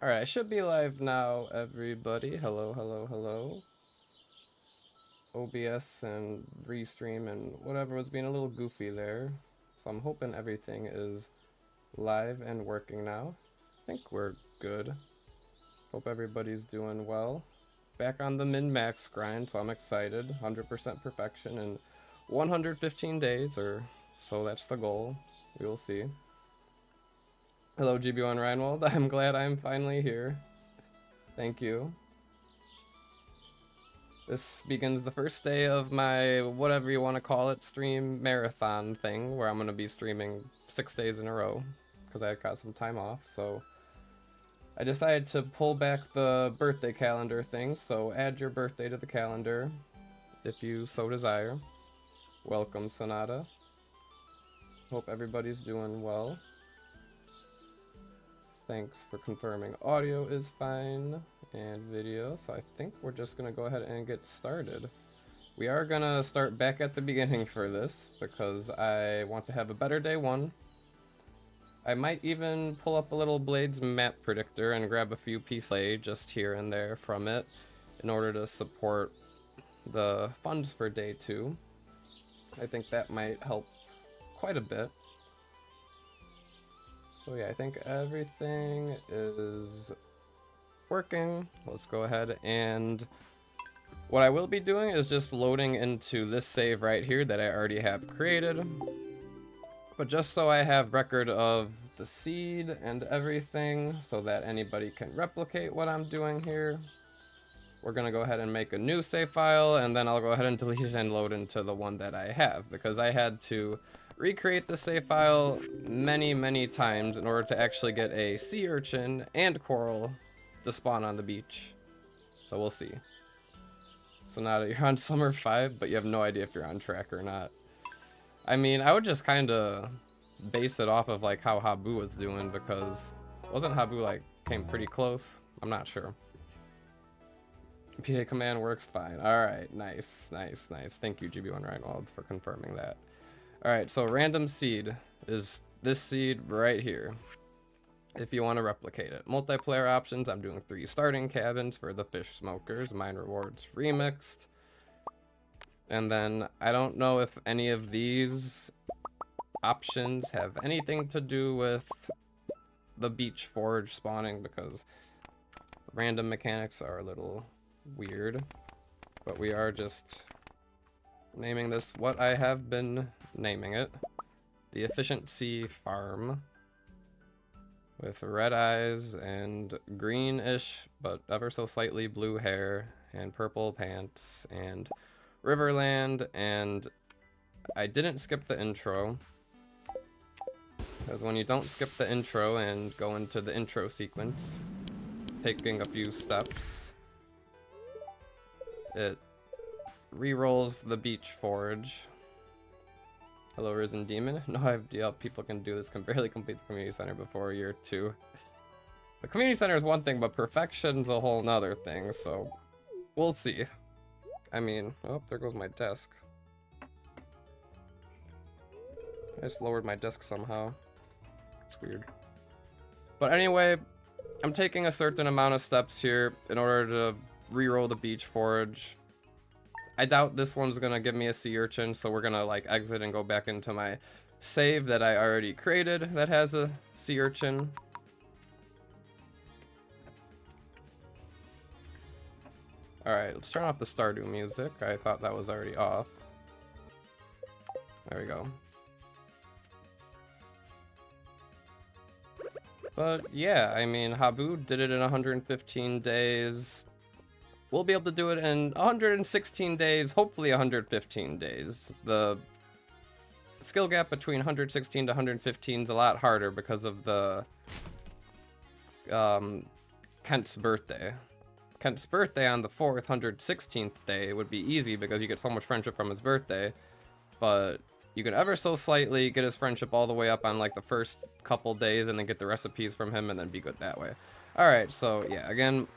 Alright, I should be live now, everybody. Hello, hello, hello. OBS and Restream and whatever was being a little goofy there. So I'm hoping everything is live and working now. I think we're good. Hope everybody's doing well. Back on the min-max grind, so I'm excited. 100% perfection in 115 days, or so that's the goal. We will see. Hello, GB1 Reinwald. I'm glad I'm finally here. Thank you. This begins the first day of my, whatever you want to call it, stream marathon thing, where I'm going to be streaming 6 days in a row, because I got some time off, so I decided to pull back the birthday calendar thing, so add your birthday to the calendar, if you so desire. Welcome, Sonata. Hope everybody's doing well. Thanks for confirming audio is fine and video, so I think we're just gonna go ahead and get started. We are gonna start back at the beginning for this because I want to have a better day one. I might even pull up a little Blades map predictor and grab a few pieces just here and there from it in order to support the funds for day 2. I think that might help quite a bit. So yeah, I think everything is working. Let's go ahead and what I will be doing is just loading into this save right here that I already have created. But just so I have record of the seed and everything so that anybody can replicate what I'm doing here, we're gonna go ahead and make a new save file, and then I'll go ahead and delete it and load into the one that I have, because I had to recreate the save file many times in order to actually get a sea urchin and coral to spawn on the beach. So we'll see. So now that you're on summer 5, but you have no idea if you're on track or not. I mean, I would just kind of base it off of like how Habu was doing, because wasn't Habu like came pretty close? I'm not sure. PA command works fine. Alright, nice. Thank you, GB1 Reinwald, for confirming that. Alright, so random seed is this seed right here, if you want to replicate it. Multiplayer options, I'm doing 3 starting cabins for the fish smokers, mine rewards remixed. And then I don't know if any of these options have anything to do with the beach forage spawning, because random mechanics are a little weird. But we are just naming this what I have been naming it. The Efficiency Farm. With red eyes and greenish, but ever so slightly blue hair, and purple pants, and Riverland, and I didn't skip the intro. Because when you don't skip the intro and go into the intro sequence, taking a few steps, it re-rolls the beach forage. Hello, Risen Demon. No idea how people can do this, can barely complete the community center before year 2. The community center is one thing, but perfection's a whole nother thing, so we'll see. I mean, oh, there goes my desk. I just lowered my desk somehow. It's weird. But anyway, I'm taking a certain amount of steps here in order to re-roll the beach forage. I doubt this one's gonna give me a sea urchin, so we're gonna like exit and go back into my save that I already created that has a sea urchin. Alright, let's turn off the Stardew music. I thought that was already off. There we go. But yeah, I mean, Habu did it in 115 days. We'll be able to do it in 116 days, hopefully 115 days. The skill gap between 116 to 115 is a lot harder because of the Kent's birthday. Kent's birthday on the 4th, 116th day would be easy because you get so much friendship from his birthday, but you can ever so slightly get his friendship all the way up on like the first couple days and then get the recipes from him and then be good that way. Alright, so yeah, again,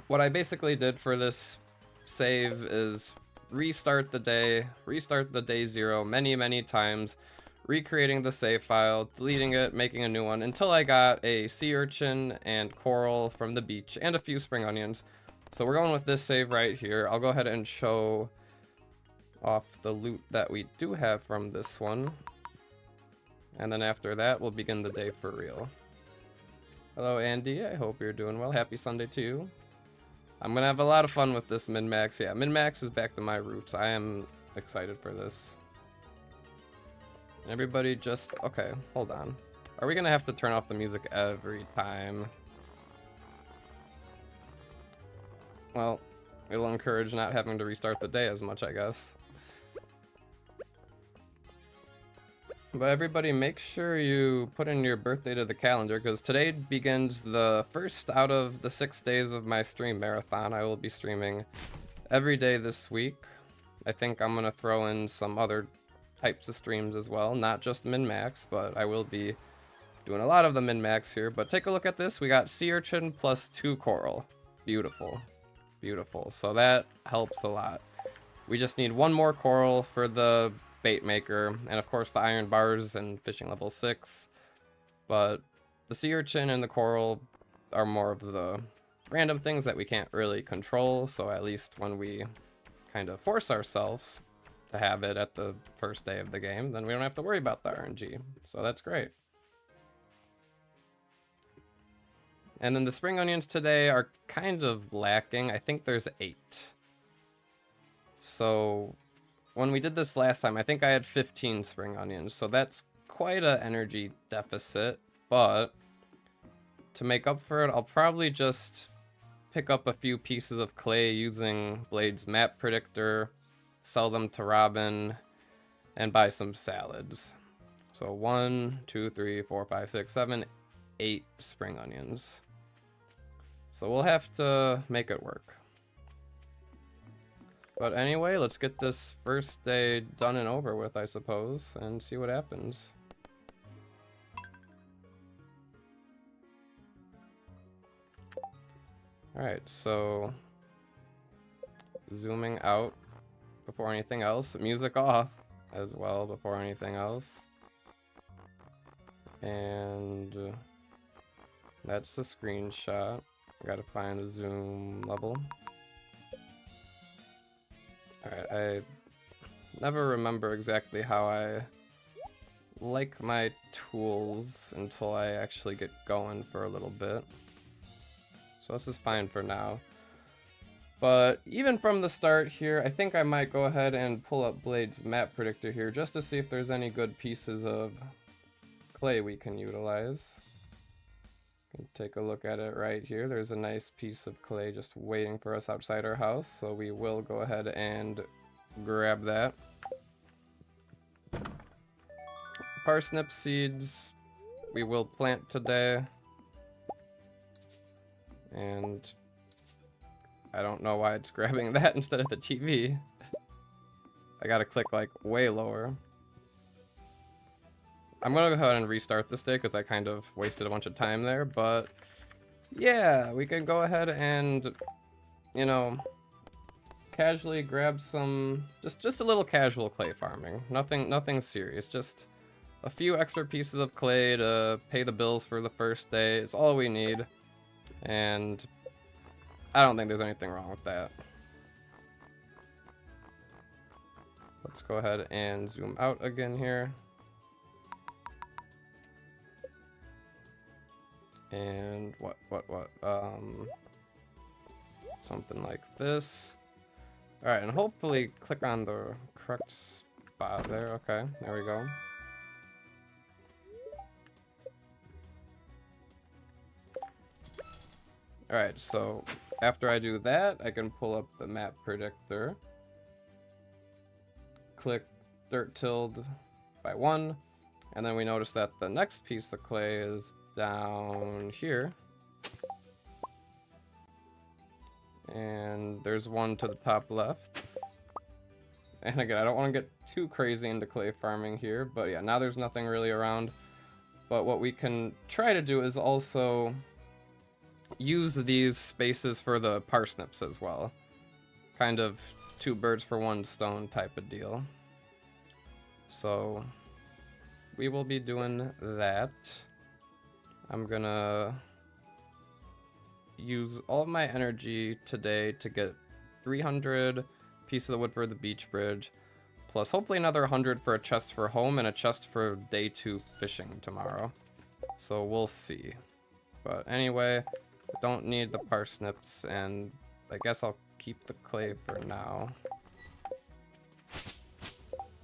what I basically did for this save is restart the day 0 many times, recreating the save file, deleting it, making a new one, until I got a sea urchin and coral from the beach, and a few spring onions. So we're going with this save right here. I'll go ahead and show off the loot that we do have from this one. And then after that, we'll begin the day for real. Hello, Andy. I hope you're doing well. Happy Sunday to you. I'm going to have a lot of fun with this min-max. Yeah, min-max is back to my roots. I am excited for this. Everybody just... Okay, hold on. Are we going to have to turn off the music every time? Well, it'll encourage not having to restart the day as much, I guess. But everybody, make sure you put in your birthday to the calendar, because today begins the first out of the 6 days of my stream marathon. I will be streaming every day this week. I think I'm going to throw in some other types of streams as well, not just min-max, but I will be doing a lot of the min-max here. But take a look at this. We got sea urchin plus 2 coral. Beautiful. Beautiful. So that helps a lot. We just need 1 more coral for the bait maker, and of course the iron bars and fishing level 6, but the sea urchin and the coral are more of the random things that we can't really control, so at least when we kind of force ourselves to have it at the first day of the game, then we don't have to worry about the RNG, so that's great. And then the spring onions today are kind of lacking. I think there's 8. So when we did this last time, I think I had 15 spring onions, so that's quite an energy deficit, but to make up for it, I'll probably just pick up a few pieces of clay using Blade's map predictor, sell them to Robin, and buy some salads. So 1, 2, 3, 4, 5, 6, 7, 8 spring onions. So we'll have to make it work. But anyway, let's get this first day done and over with, I suppose, and see what happens. Alright, so zooming out before anything else, music off as well before anything else. And that's the screenshot. I gotta find a zoom level. Alright, I never remember exactly how I like my tools until I actually get going for a little bit. So this is fine for now. But even from the start here, I think I might go ahead and pull up Blade's map predictor here just to see if there's any good pieces of clay we can utilize. Take a look at it right here. There's a nice piece of clay just waiting for us outside our house, so we will go ahead and grab that. Parsnip seeds we will plant today, and I don't know why it's grabbing that instead of the TV. I gotta click like way lower. I'm gonna go ahead and restart this day because I kind of wasted a bunch of time there, but yeah, we can go ahead and, you know, casually grab some, just a little casual clay farming. Nothing serious, just a few extra pieces of clay to pay the bills for the first day. It's all we need, and I don't think there's anything wrong with that. Let's go ahead and zoom out again here. And what, something like this. Alright, and hopefully click on the correct spot there. Okay, there we go. Alright, so after I do that, I can pull up the map predictor. Click dirt tilled by 1, and then we notice that the next piece of clay is down here, and there's one to the top left. And again, I don't want to get too crazy into clay farming here, but yeah, now there's nothing really around. But what we can try to do is also use these spaces for the parsnips as well. Kind of 2 birds for 1 stone type of deal. So we will be doing that. I'm gonna use all of my energy today to get 300 pieces of wood for the beach bridge, plus hopefully another 100 for a chest for home and a chest for day 2 fishing tomorrow. So we'll see. But anyway, don't need the parsnips, and I guess I'll keep the clay for now.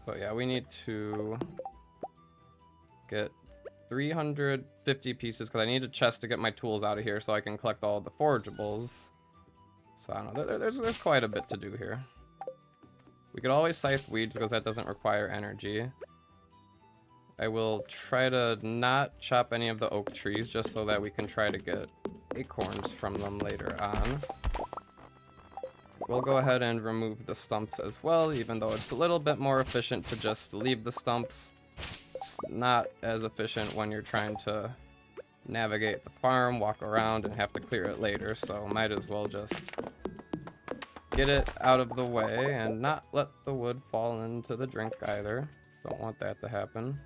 But yeah, we need to get 350 pieces because I need a chest to get my tools out of here so I can collect all the forageables. So I don't know, there's quite a bit to do here. We could always scythe weeds because that doesn't require energy. I will try to not chop any of the oak trees just so that we can try to get acorns from them later on. We'll go ahead and remove the stumps as well, even though it's a little bit more efficient to just leave the stumps. It's not as efficient when you're trying to navigate the farm, walk around, and have to clear it later, so might as well just get it out of the way and not let the wood fall into the drink either. Don't want that to happen.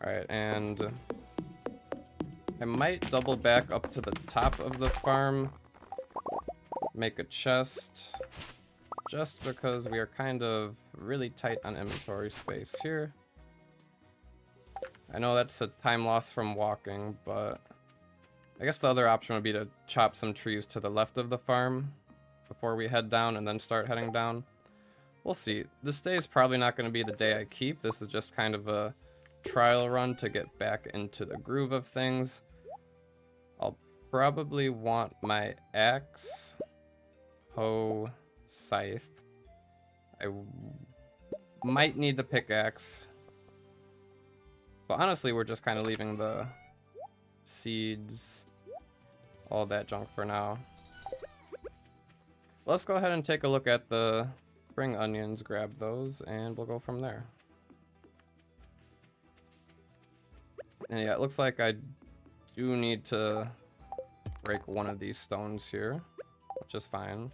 Alright, and I might double back up to the top of the farm, make a chest, just because we are kind of really tight on inventory space here. I know that's a time loss from walking, but I guess the other option would be to chop some trees to the left of the farm before we head down and then start heading down. We'll see. This day is probably not going to be the day I keep. This is just kind of a trial run to get back into the groove of things. I'll probably want my axe, hoe, scythe. I might need the pickaxe. So honestly, we're just kind of leaving the seeds, all that junk for now. Let's go ahead and take a look at the spring onions, grab those, and we'll go from there. And yeah, it looks like I do need to break one of these stones here, which is fine.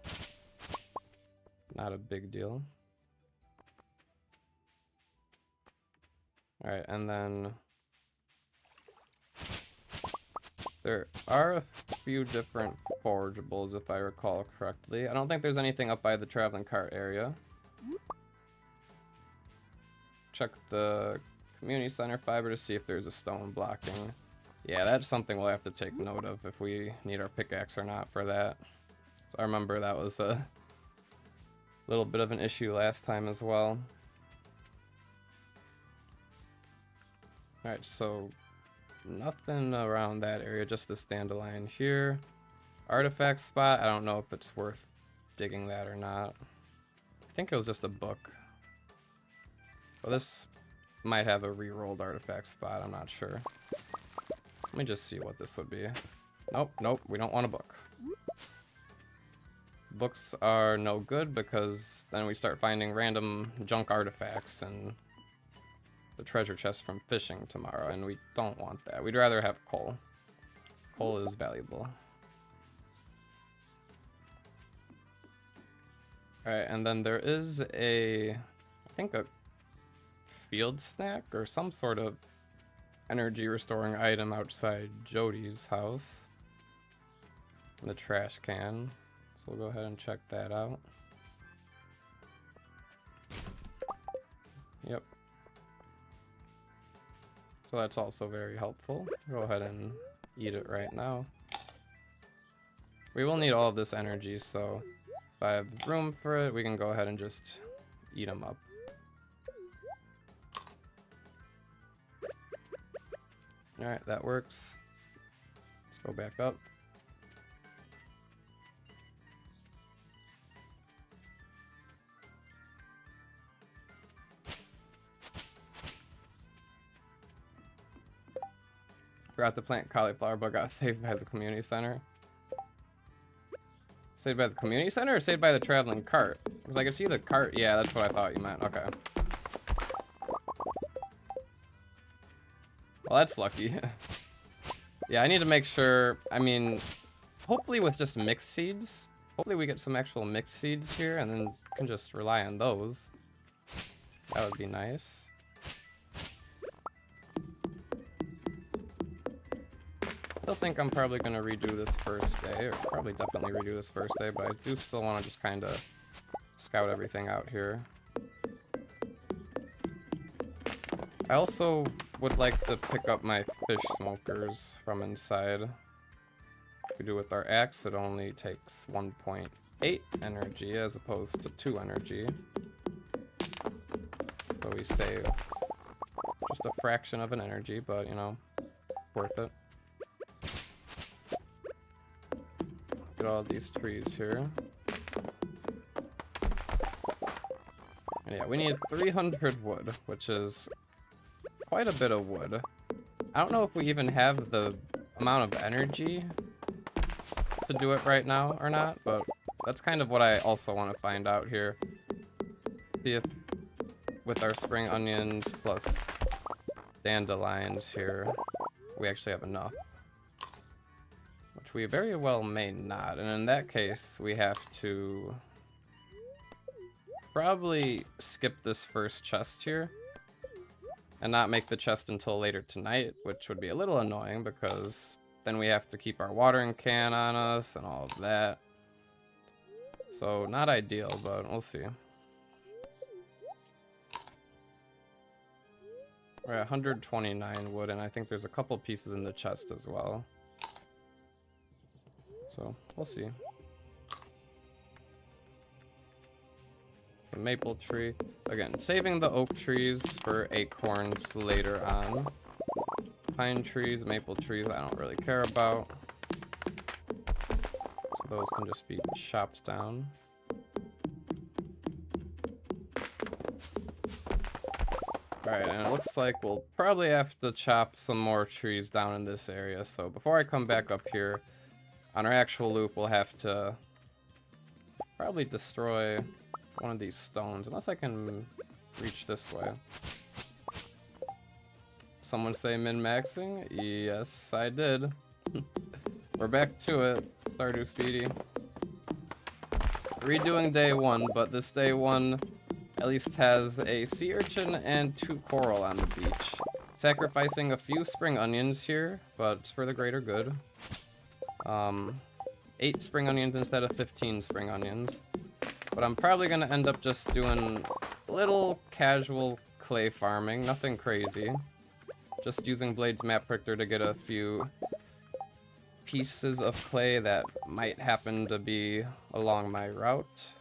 Not a big deal. Alright, and then there are a few different forageables if I recall correctly. I don't think there's anything up by the traveling cart area. Check the community center fiber to see if there's a stone blocking. Yeah, that's something we'll have to take note of if we need our pickaxe or not for that. So I remember that was a little bit of an issue last time as well. Alright, so nothing around that area, just this dandelion here. Artifact spot, I don't know if it's worth digging that or not. I think it was just a book. Well, this might have a re-rolled artifact spot, I'm not sure. Let me just see what this would be. Nope, nope, we don't want a book. Books are no good because then we start finding random junk artifacts and the treasure chest from fishing tomorrow, and we don't want that. We'd rather have coal. Coal is valuable. Alright, and then there is I think a field snack or some sort of energy restoring item outside Jody's house in the trash can. So we'll go ahead and check that out. Yep. So that's also very helpful. Go ahead and eat it right now. We will need all of this energy, so if I have room for it, we can go ahead and just eat them up. Alright, that works. Let's go back up. Forgot to plant cauliflower, but got saved by the community center. Saved by the community center or saved by the traveling cart? Because I could see the cart. Yeah, that's what I thought you meant. Okay. Well, that's lucky. Yeah, I need to make sure. I mean, hopefully with just mixed seeds. Hopefully we get some actual mixed seeds here and then can just rely on those. That would be nice. Still think I'm probably gonna redo this first day, or probably definitely redo this first day, but I do still want to just kind of scout everything out here. I also would like to pick up my fish smokers from inside. If we do with our axe, it only takes 1.8 energy as opposed to 2 energy. So we save just a fraction of an energy, but you know, worth it. Look at all these trees here. And yeah, we need 300 wood, which is quite a bit of wood. I don't know if we even have the amount of energy to do it right now or not, but that's kind of what I also want to find out here. See if with our spring onions plus dandelions here, we actually have enough. Which we very well may not, and in that case, we have to probably skip this first chest here and not make the chest until later tonight, which would be a little annoying because then we have to keep our watering can on us and all of that. So not ideal, but we'll see. We're at 129 wood, and I think there's a couple pieces in the chest as well. So we'll see. The maple tree. Again, saving the oak trees for acorns later on. Pine trees, maple trees, I don't really care about. So those can just be chopped down. Alright, and it looks like we'll probably have to chop some more trees down in this area. So before I come back up here, on our actual loop, we'll have to probably destroy one of these stones, unless I can reach this way. Someone say min-maxing? Yes, I did. We're back to it. Stardew Speedy. Redoing day 1, but this day 1 at least has a sea urchin and 2 coral on the beach. Sacrificing a few spring onions here, but it's for the greater good. 8 spring onions instead of 15 spring onions. But I'm probably gonna end up just doing little casual clay farming, nothing crazy. Just using Blade's map predictor to get a few pieces of clay that might happen to be along my route.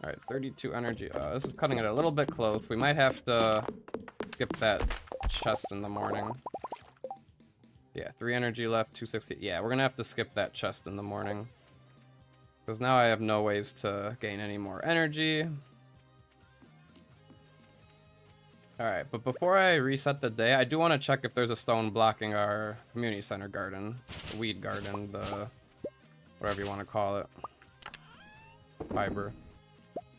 Alright, 32 energy. This is cutting it a little bit close. We might have to skip that chest in the morning. Yeah, 3 energy left, 260. Yeah, we're gonna have to skip that chest in the morning. Because now I have no ways to gain any more energy. Alright, but before I reset the day, I do want to check if there's a stone blocking our community center garden. The weed garden, the whatever you want to call it. Fiber.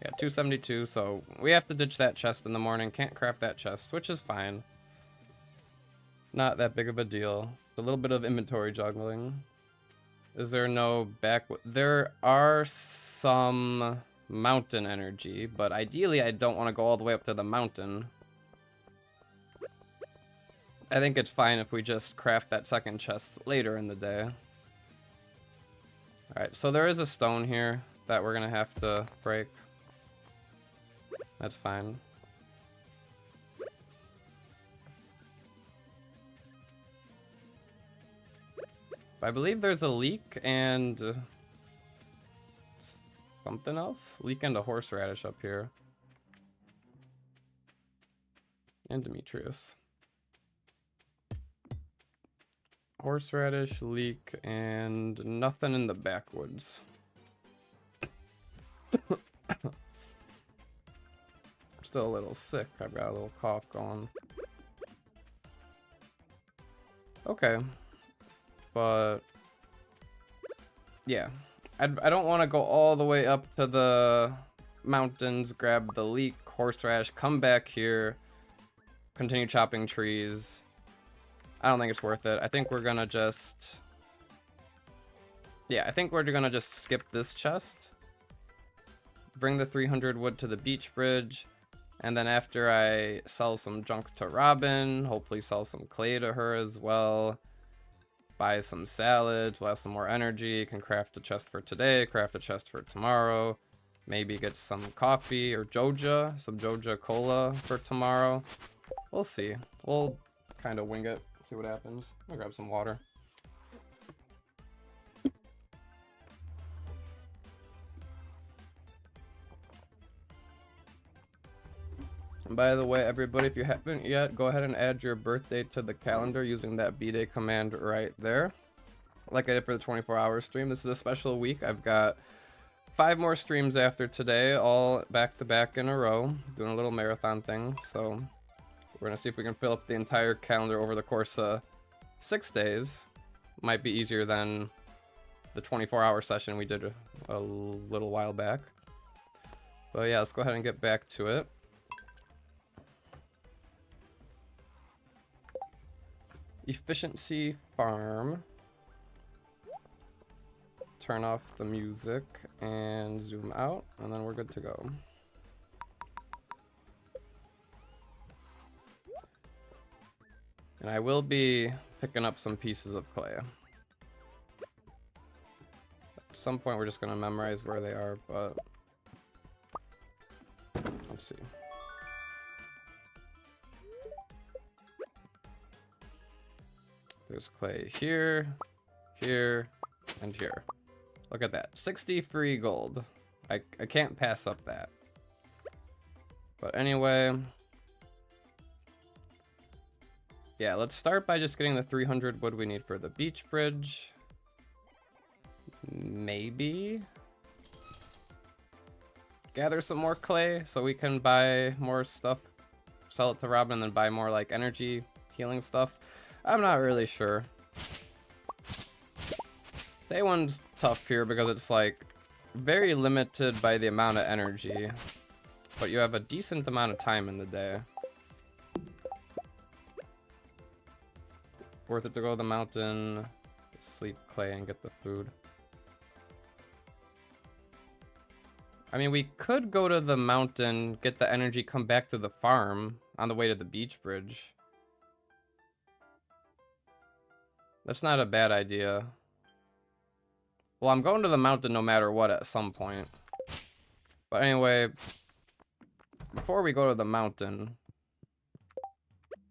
Yeah, 272, so we have to ditch that chest in the morning. Can't craft that chest, which is fine. Not that big of a deal. A little bit of inventory juggling. Is there no back? There are some mountain energy, but ideally I don't want to go all the way up to the mountain. I think it's fine if we just craft that second chest later in the day. Alright, so there is a stone here that we're going to have to break. That's fine. I believe there's a leek and something else? Leek and a horseradish up here. And Demetrius. Horseradish, leek, and nothing in the backwoods. I'm still a little sick. I've got a little cough going. Okay. But yeah, I don't want to go all the way up to the mountains, grab the leek, horseradish, come back here, continue chopping trees. I don't think it's worth it. I think we're gonna just, yeah, I think we're gonna just skip this chest, bring the 300 wood to the beach bridge, And then after I sell some junk to Robin, hopefully sell some clay to her as well, buy some salads, we'll have some more energy, can craft a chest for today, craft a chest for tomorrow, maybe get some coffee or Joja, some Joja cola for tomorrow. We'll see. We'll kind of wing it, see what happens. I'll grab some water. And by the way, everybody, if you haven't yet, go ahead and add your birthday to the calendar using that B-Day command right there. Like I did for the 24-hour stream. This is a special week. I've got 5 more streams after today, all back-to-back in a row, doing a little marathon thing. So we're going to see if we can fill up the entire calendar over the course of 6 days. Might be easier than the 24-hour session we did a little while back. But yeah, let's go ahead and get back to it. Efficiency farm. Turn off the music and zoom out, and then we're good to go. And I will be picking up some pieces of clay. At some point we're just going to memorize where they are, but let's see. There's clay here, here, and here. Look at that. 60 free gold. I can't pass up that. But anyway. Yeah, let's start by just getting the 300 wood we need for the beach bridge. Maybe. Gather some more clay so we can buy more stuff. Sell it to Robin and then buy more like energy healing stuff. I'm not really sure. Day one's tough here because it's like very limited by the amount of energy, but you have a decent amount of time in the day. Worth it to go to the mountain, sleep clay, and get the food. I mean, we could go to the mountain, get the energy, come back to the farm on the way to the beach bridge. That's not a bad idea. Well, I'm going to the mountain no matter what at some point. But anyway, before we go to the mountain,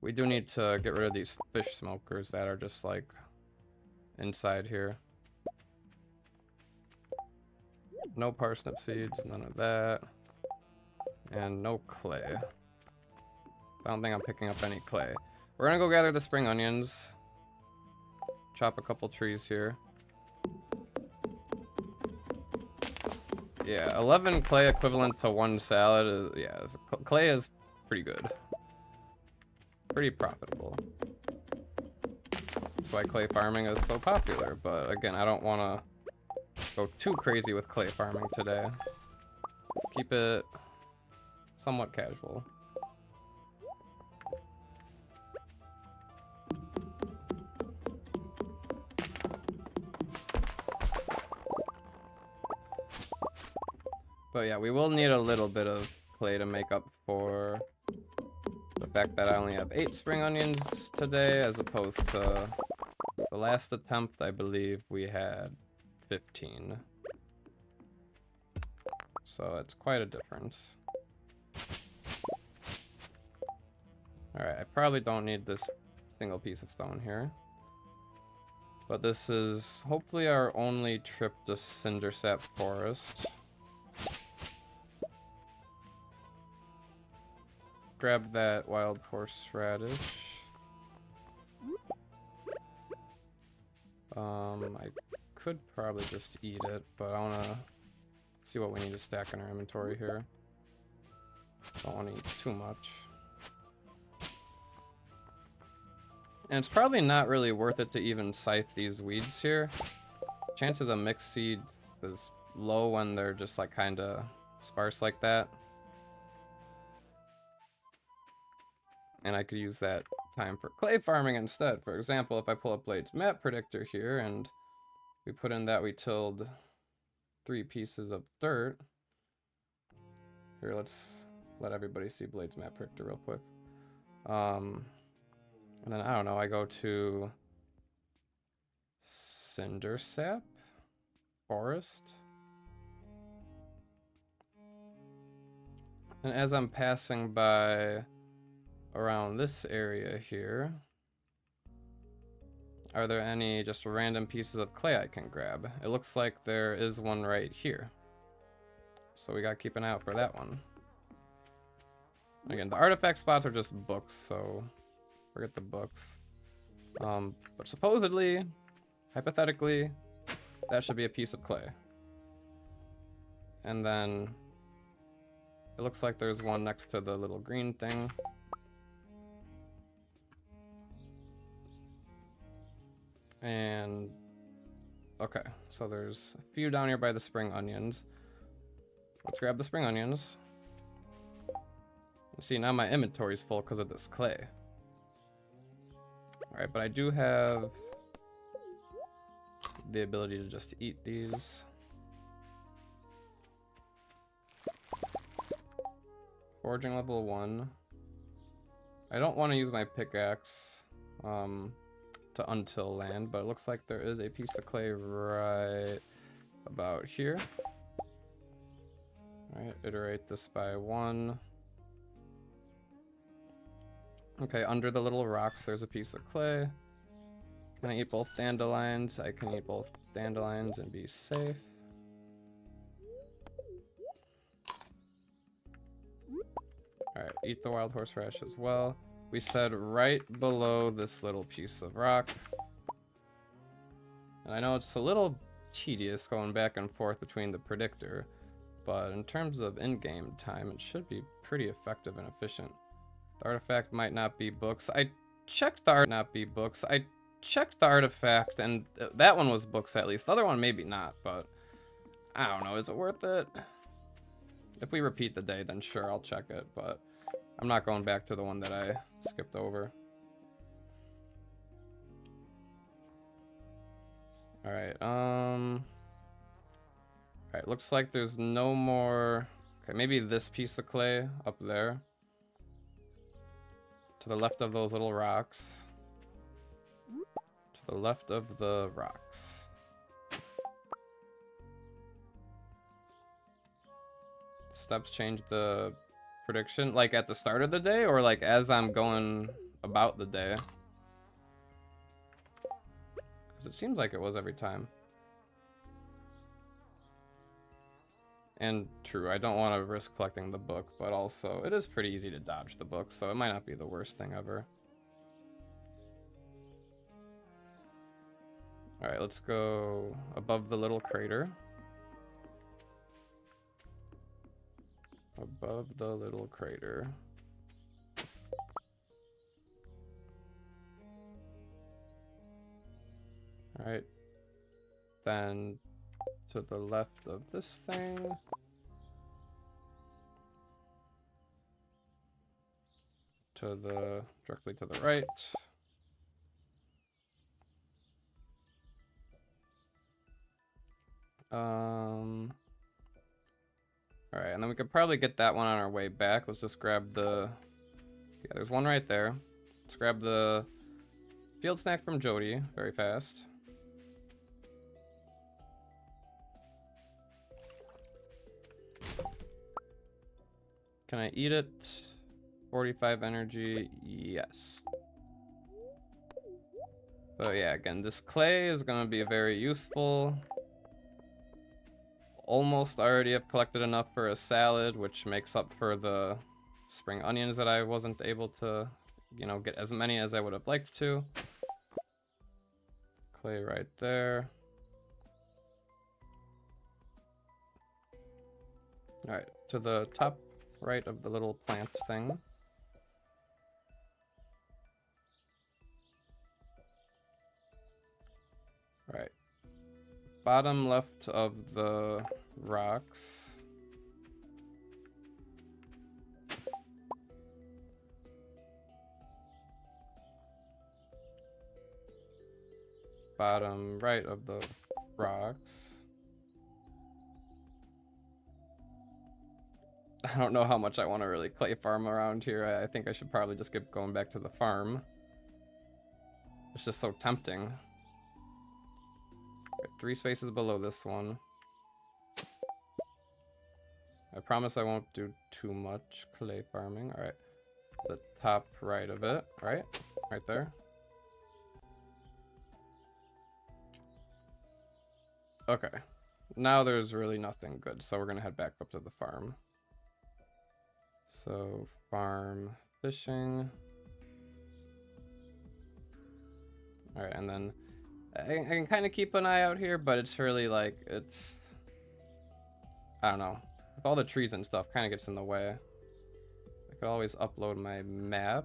we do need to get rid of these fish smokers that are just like inside here. No parsnip seeds, none of that. And no clay. I don't think I'm picking up any clay. We're gonna go gather the spring onions. Chop a couple trees here. Yeah, 11 clay equivalent to 1 salad. Yeah, clay is pretty good. Pretty profitable. That's why clay farming is so popular. But again, I don't want to go too crazy with clay farming today. Keep it somewhat casual. But yeah, we will need a little bit of clay to make up for the fact that I only have 8 spring onions today, as opposed to the last attempt, I believe we had 15. So it's quite a difference. Alright, I probably don't need this single piece of stone here. But this is hopefully our only trip to Cindersap Forest. Grab that wild horseradish. I could probably just eat it, but I want to see what we need to stack in our inventory here. Don't want to eat too much. And it's probably not really worth it to even scythe these weeds here. Chances of mixed seeds is low when they're just like kind of sparse like that. And I could use that time for clay farming instead. For example, if I pull up Blade's map predictor here and we put in that we tilled 3 pieces of dirt. Here, let's let everybody see Blade's map predictor real quick. And then I don't know, I go to Cinder Sap Forest. And as I'm passing by around this area here, are there any just random pieces of clay I can grab? It looks like there is one right here. So we gotta keep an eye out for that one. Again, the artifact spots are just books, so forget the books. But supposedly, hypothetically, that should be a piece of clay. And then it looks like there's one next to the little green thing. And okay, so there's a few down here by the spring onions. Let's grab the spring onions. See, now my inventory is full because of this clay. Alright, but I do have the ability to just eat these. Foraging level 1. I don't want to use my pickaxe to untill land, but it looks like there is a piece of clay right about here. Alright, iterate this by 1. Okay, under the little rocks there's a piece of clay. Can I eat both dandelions? I can eat both dandelions and be safe. Alright, eat the wild horseradish as well. We said right below this little piece of rock. And I know it's a little tedious going back and forth between the predictor, but in terms of in-game time, it should be pretty effective and efficient. The artifact might not be books. I checked the artifact, and that one was books at least. The other one maybe not, but I don't know. Is it worth it? If we repeat the day, then sure, I'll check it, but I'm not going back to the one that I skipped over. Alright, alright, looks like there's no more. Okay, maybe this piece of clay up there. To the left of those little rocks. To the left of the rocks. Steps change the prediction, like at the start of the day, or like as I'm going about the day? Because it seems like it was every time. And true, I don't want to risk collecting the book, but also it is pretty easy to dodge the book, so it might not be the worst thing ever. Alright, let's go above the little crater. Above the little crater. Alright. Then to the left of this thing. Directly to the right. Alright, and then we could probably get that one on our way back. Let's just grab the... Yeah, there's one right there. Let's grab the field snack from Jody very fast. Can I eat it? 45 energy, yes. So yeah, again, this clay is going to be very useful. Almost already have collected enough for a salad, which makes up for the spring onions that I wasn't able to, you know, get as many as I would have liked to. Clay right there. Alright, to the top right of the little plant thing. Alright. Bottom left of the rocks. Bottom right of the rocks. I don't know how much I want to really clay farm around here. I think I should probably just keep going back to the farm. It's just so tempting. Okay, 3 spaces below this one. I promise I won't do too much clay farming. All right, the top right of it, right there. Okay, now there's really nothing good, so we're gonna head back up to the farm. So farm, fishing. All right, and then I can kind of keep an eye out here, but it's really like, it's, I don't know. With all the trees and stuff, kind of gets in the way. I could always upload my map.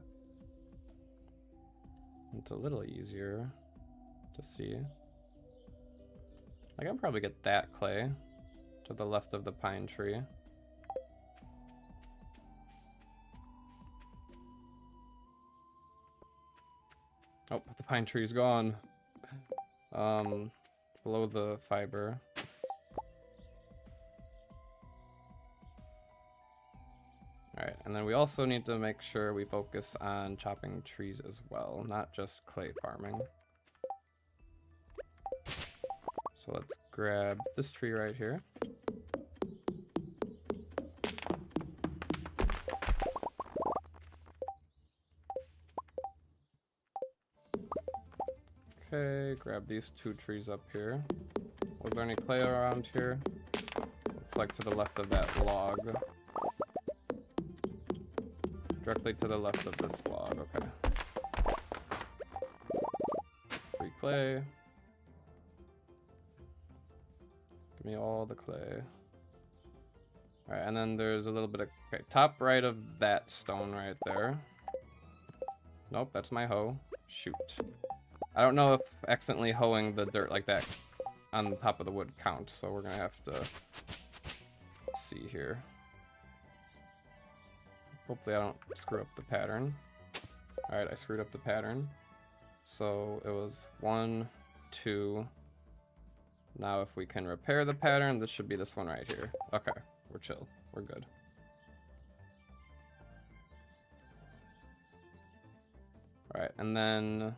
It's a little easier to see. I can probably get that clay to the left of the pine tree. Oh, the pine tree's gone. Below the fiber. Alright, and then we also need to make sure we focus on chopping trees as well, not just clay farming. So let's grab this tree right here. Okay, grab these 2 trees up here. Was there any clay around here? Looks like to the left of that log. Directly to the left of this log, okay. 3 clay. Give me all the clay. Alright, and then there's a little bit of, okay, top right of that stone right there. Nope, that's my hoe. Shoot. I don't know if accidentally hoeing the dirt like that on the top of the wood counts, so we're gonna have to see here. Hopefully I don't screw up the pattern. Alright, I screwed up the pattern. So it was 1, 2. Now if we can repair the pattern, this should be this one right here. Okay, we're chill. We're good. Alright, and then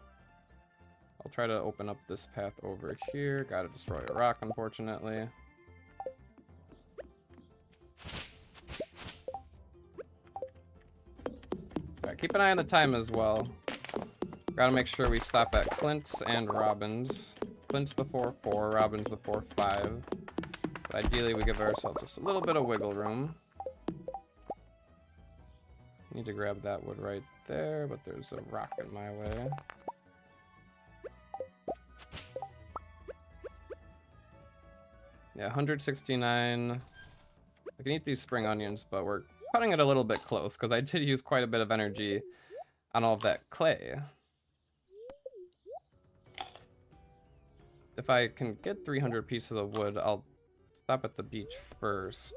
I'll try to open up this path over here. Gotta destroy a rock, unfortunately. Alright, keep an eye on the time as well. Gotta make sure we stop at Clint's and Robin's. Clint's before 4, Robin's before 5. But ideally we give ourselves just a little bit of wiggle room. Need to grab that wood right there, but there's a rock in my way. Yeah, 169. I can eat these spring onions, but we're cutting it a little bit close because I did use quite a bit of energy on all of that clay. If I can get 300 pieces of wood, I'll stop at the beach first.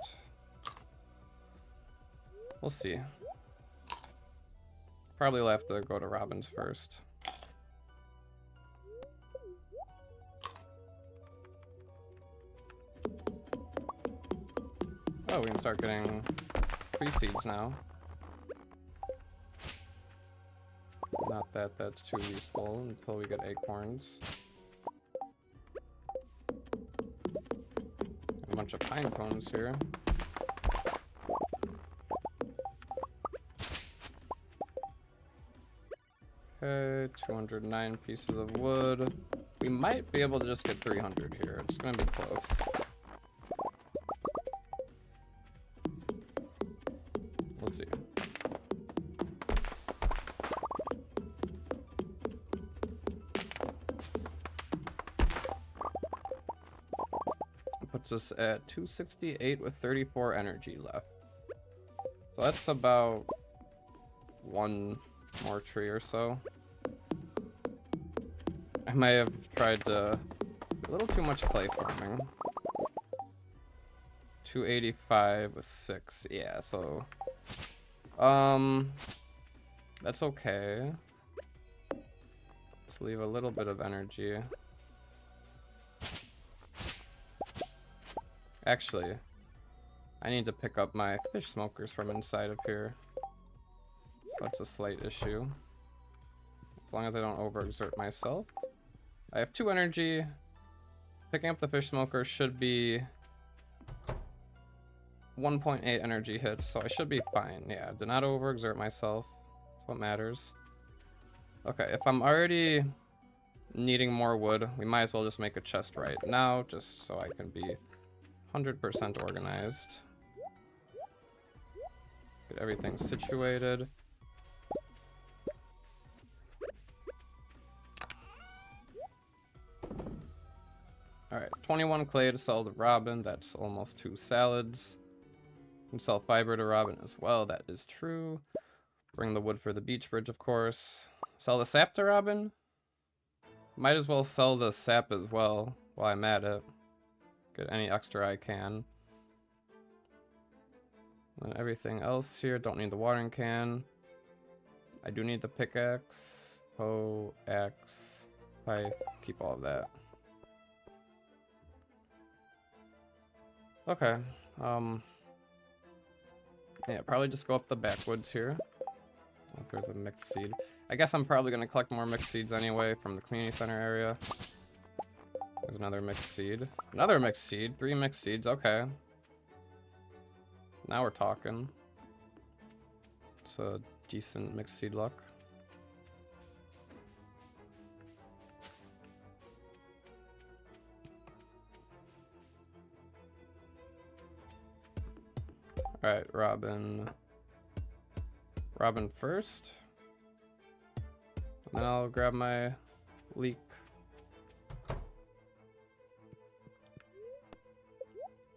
We'll see. Probably will have to go to Robin's first. Oh, we can start getting tree seeds now. Not that that's too useful until we get acorns. A bunch of pine cones here. Okay, 209 pieces of wood. We might be able to just get 300 here. It's gonna be close. Let's see. Puts us at 268 with 34 energy left. So that's about 1 more tree or so. I might have tried to a little too much clay farming. 285 with 6. Yeah, so that's okay. Let's leave a little bit of energy. Actually, I need to pick up my fish smokers from inside of here. So that's a slight issue. As long as I don't overexert myself. I have 2 energy. Picking up the fish smoker should be 1.8 energy hits, so I should be fine. Yeah, do not overexert myself. That's what matters. Okay, if I'm already needing more wood, we might as well just make a chest right now, just so I can be 100% organized. Get everything situated. Alright, 21 clay to sell to Robin. That's almost 2 salads. Can sell fiber to Robin as well. That is true. Bring the wood for the beach bridge, of course. Sell the sap to Robin? Might as well sell the sap as well while I'm at it. Get any extra I can. And everything else here. Don't need the watering can. I do need the pickaxe. Hoe, axe, pipe. Keep all of that. Okay. Yeah, probably just go up the backwoods here. Oh, there's a mixed seed. I guess I'm probably gonna collect more mixed seeds anyway from the community center area. There's another mixed seed. Another mixed seed. 3 mixed seeds. Okay. Now we're talking. It's a decent mixed seed luck. Alright, Robin. Robin first. And then I'll grab my leek.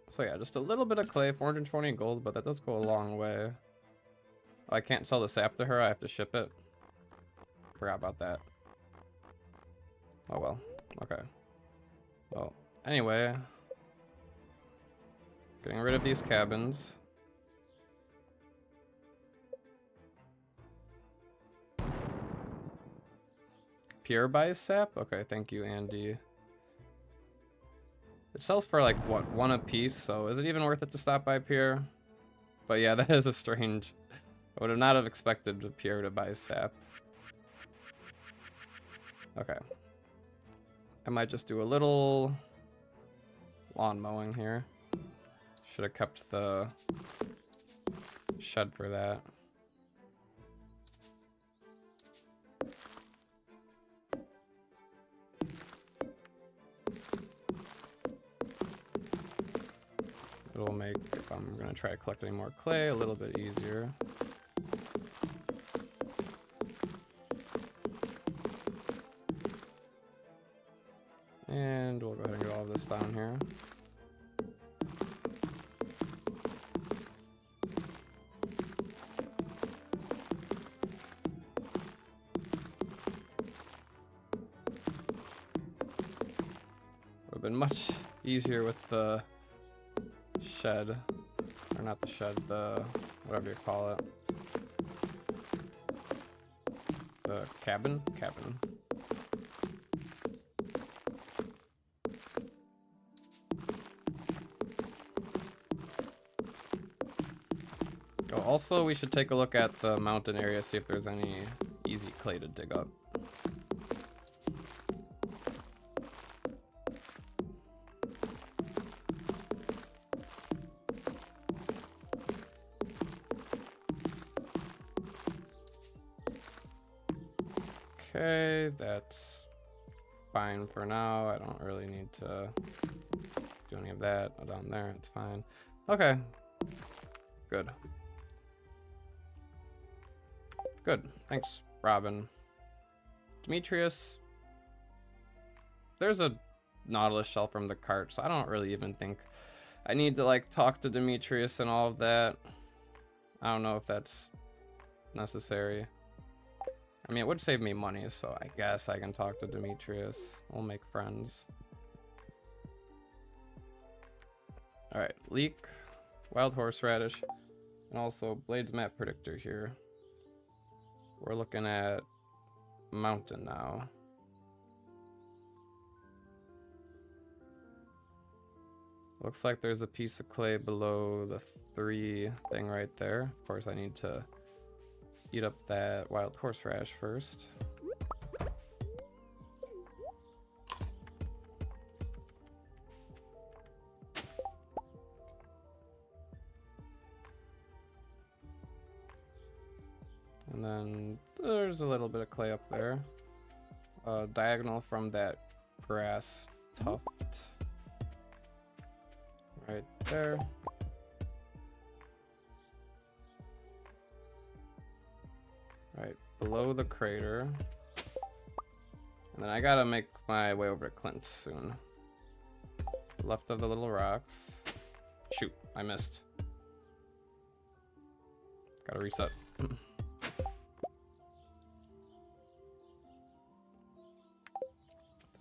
So yeah, just a little bit of clay, 420 gold, but that does go a long way. Oh, I can't sell the sap to her, I have to ship it. Forgot about that. Oh well, okay. Well, anyway. Getting rid of these cabins. Pierre buys sap? Okay, thank you, Andy. It sells for like, what, 1 a piece, so is it even worth it to stop by Pierre? But yeah, that is a strange... I would have not have expected Pierre to buy sap. Okay. I might just do a little lawn mowing here. Should have kept the shed for that. It'll make, if I'm gonna try to collect any more clay, a little bit easier. And we'll go ahead and get all of this down here. Would have been much easier with the shed, or not the shed, the whatever you call it, the cabin. Oh, also we should take a look at the mountain area, see if there's any easy clay to dig up. Okay, that's fine for now. I don't really need to do any of that down there. It's fine. Okay. Good. Good. Thanks, Robin. Demetrius. There's a nautilus shell from the cart, so I don't really even think I need to like talk to Demetrius and all of that. I don't know if that's necessary. I mean, it would save me money, so I guess I can talk to Demetrius. We'll make friends. Alright, leek, wild horseradish, and also Blades map predictor here. We're looking at mountain now. Looks like there's a piece of clay below the 3 thing right there. Of course, I need to eat up that wild horseradish first. And then there's a little bit of clay up there. Diagonal from that grass tuft. Right there. Right below the crater. And then I gotta make my way over to Clint soon. Left of the little rocks. Shoot, I missed. Gotta reset.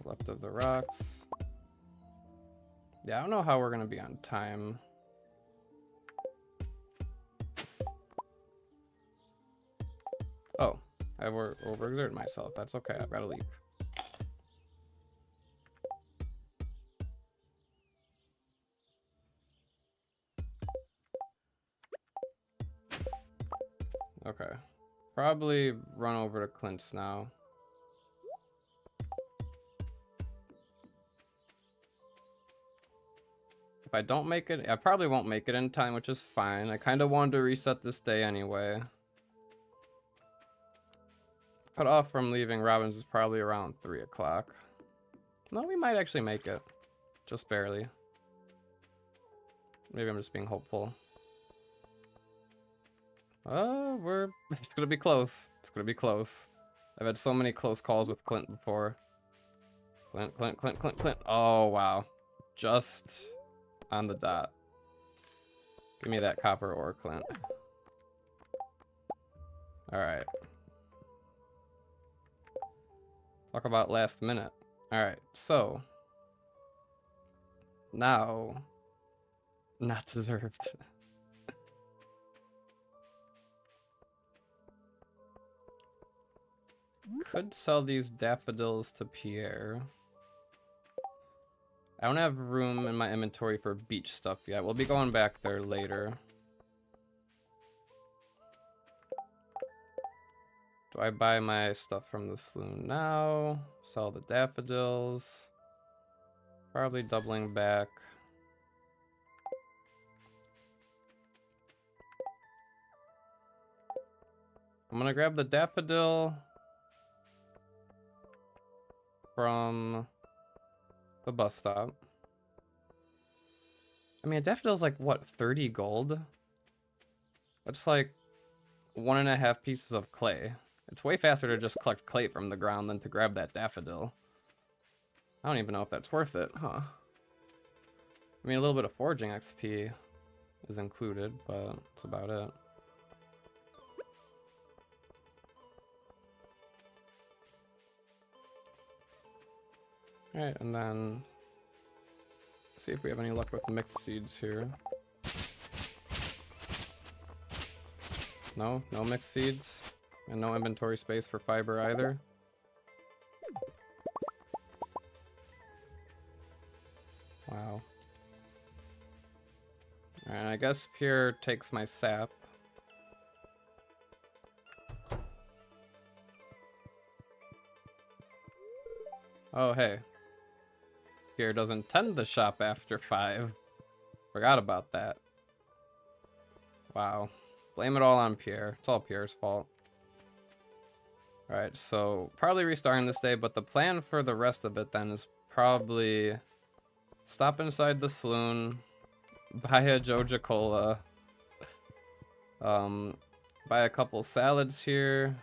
Left of the rocks. Yeah, I don't know how we're gonna be on time. Oh, I overexerted myself. That's okay, I've got to leave. Okay. Probably run over to Clint's now. If I don't make it, I probably won't make it in time, which is fine. I kind of wanted to reset this day anyway. Cut off from leaving Robbins is probably around 3 o'clock. No, we might actually make it. Just barely. Maybe I'm just being hopeful. It's gonna be close. It's gonna be close. I've had so many close calls with Clint before. Clint. Oh, wow. Just on the dot. Give me that copper ore, Clint. Alright. Talk about last minute. Alright, so. Now. Not deserved. Could sell these daffodils to Pierre. I don't have room in my inventory for beach stuff yet. We'll be going back there later. Do I buy my stuff from the saloon now? Sell the daffodils. Probably doubling back. I'm gonna grab the daffodil from the bus stop. I mean, a daffodil's like, what, 30 gold? That's like 1.5 pieces of clay. It's way faster to just collect clay from the ground than to grab that daffodil. I don't even know if that's worth it, huh? I mean, a little bit of foraging XP is included, but that's about it. Alright, and then see if we have any luck with mixed seeds here. No mixed seeds. And no inventory space for fiber either. Wow. And I guess Pierre takes my sap. Oh, hey. Pierre doesn't tend the shop after 5. Forgot about that. Wow. Blame it all on Pierre. It's all Pierre's fault. Alright, so probably restarting this day, but the plan for the rest of it then is probably stop inside the saloon, buy a Joja cola, buy a couple salads here.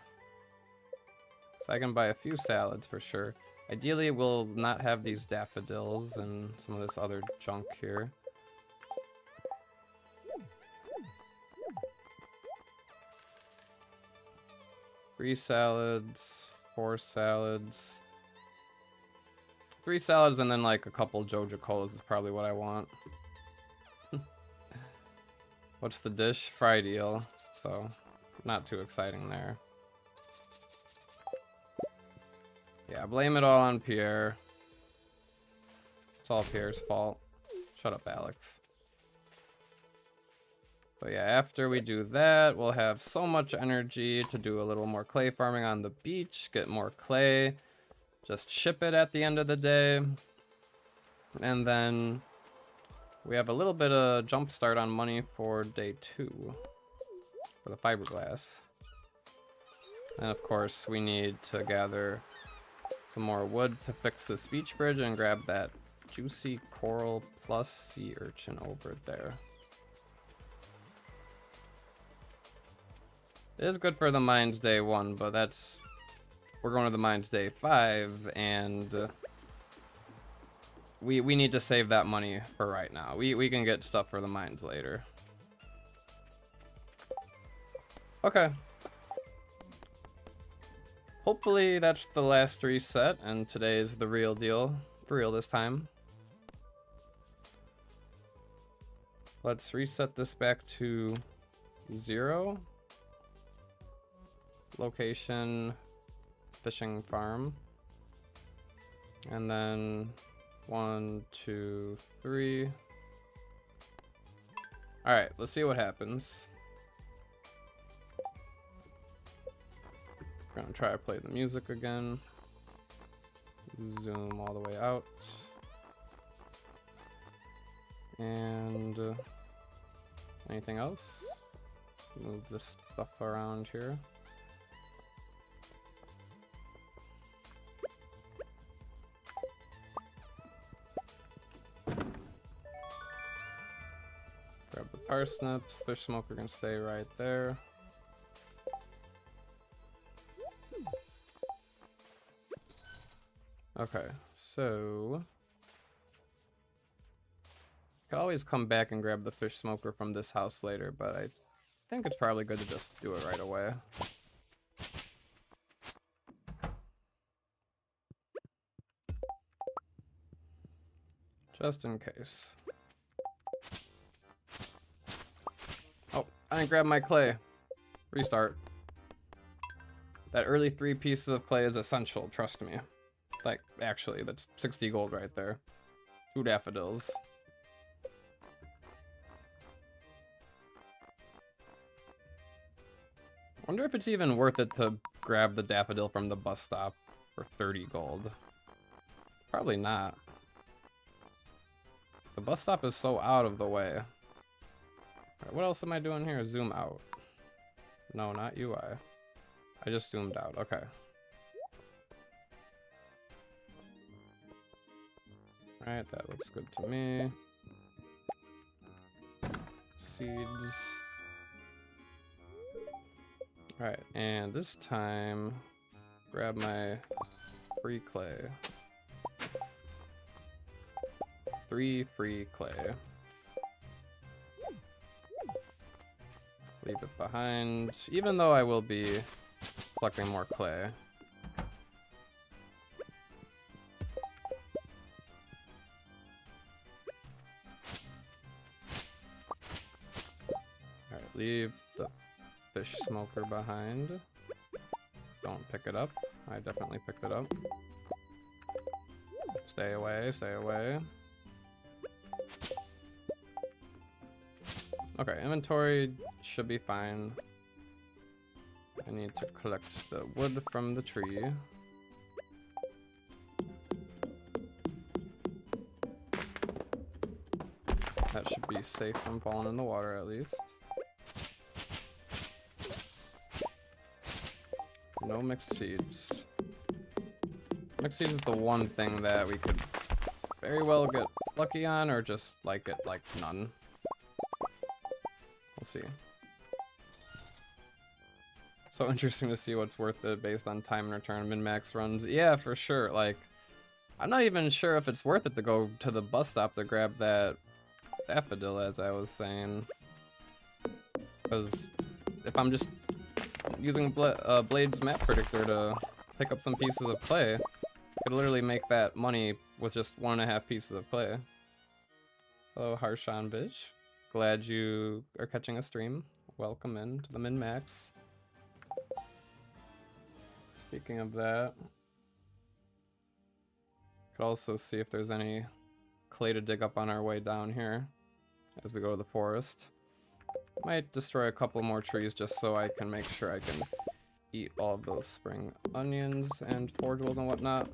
So I can buy a few salads for sure. Ideally, we'll not have these daffodils and some of this other junk here. 3 salads, 4 salads. 3 salads and then like a couple Joja colas is probably what I want. What's the dish? Fried eel. So, not too exciting there. Yeah, blame it all on Pierre. It's all Pierre's fault. Shut up, Alex. But yeah, after we do that, we'll have so much energy to do a little more clay farming on the beach, get more clay, just ship it at the end of the day. And then we have a little bit of jump start on money for day 2 for the fiberglass. And of course, we need to gather some more wood to fix this beach bridge and grab that juicy coral plus sea urchin over there. It is good for the mines day 1, but we're going to the mines day 5, and we need to save that money for right now. We can get stuff for the mines later. Okay. Hopefully that's the last reset, and today's the real deal. For real this time. Let's reset this back to 0. Location, fishing farm. And then 1, 2, 3. Alright, let's see what happens. We're gonna try to play the music again. Zoom all the way out. And anything else? Move this stuff around here. Grab the parsnips. Fish smoker can stay right there. Okay, so could always come back and grab the fish smoker from this house later, but I think it's probably good to just do it right away. Just in case. Oh, I didn't grab my clay. Restart. That early 3 pieces of clay is essential, trust me. Like, actually, that's 60 gold right there. 2 daffodils. Wonder if it's even worth it to grab the daffodil from the bus stop for 30 gold. Probably not. The bus stop is so out of the way. Right, what else am I doing here? Zoom out. No, not UI. I just zoomed out. Okay. Alright, that looks good to me. Seeds. Alright, and this time, grab my free clay. 3 free clay. Leave it behind, even though I will be collecting more clay. Alright, leave the fish smoker behind. Don't pick it up. I definitely picked it up. Stay away, stay away. Okay, inventory should be fine. I need to collect the wood from the tree. That should be safe from falling in the water at least. No mixed seeds. Mixed seeds is the one thing that we could very well get lucky on, or just like get like none. We'll see. So interesting to see what's worth it based on time and return min-max runs. Yeah, for sure. Like, I'm not even sure if it's worth it to go to the bus stop to grab that daffodil, as I was saying. Because if I'm just using Blade's map predictor to pick up some pieces of clay, I could literally make that money with just 1.5 pieces of clay. Hello, Harshan Bitch. Glad you are catching a stream. Welcome in to the min-max. Speaking of that, could also see if there's any clay to dig up on our way down here as we go to the forest. Might destroy a couple more trees just so I can make sure I can eat all of those spring onions and forageables and whatnot.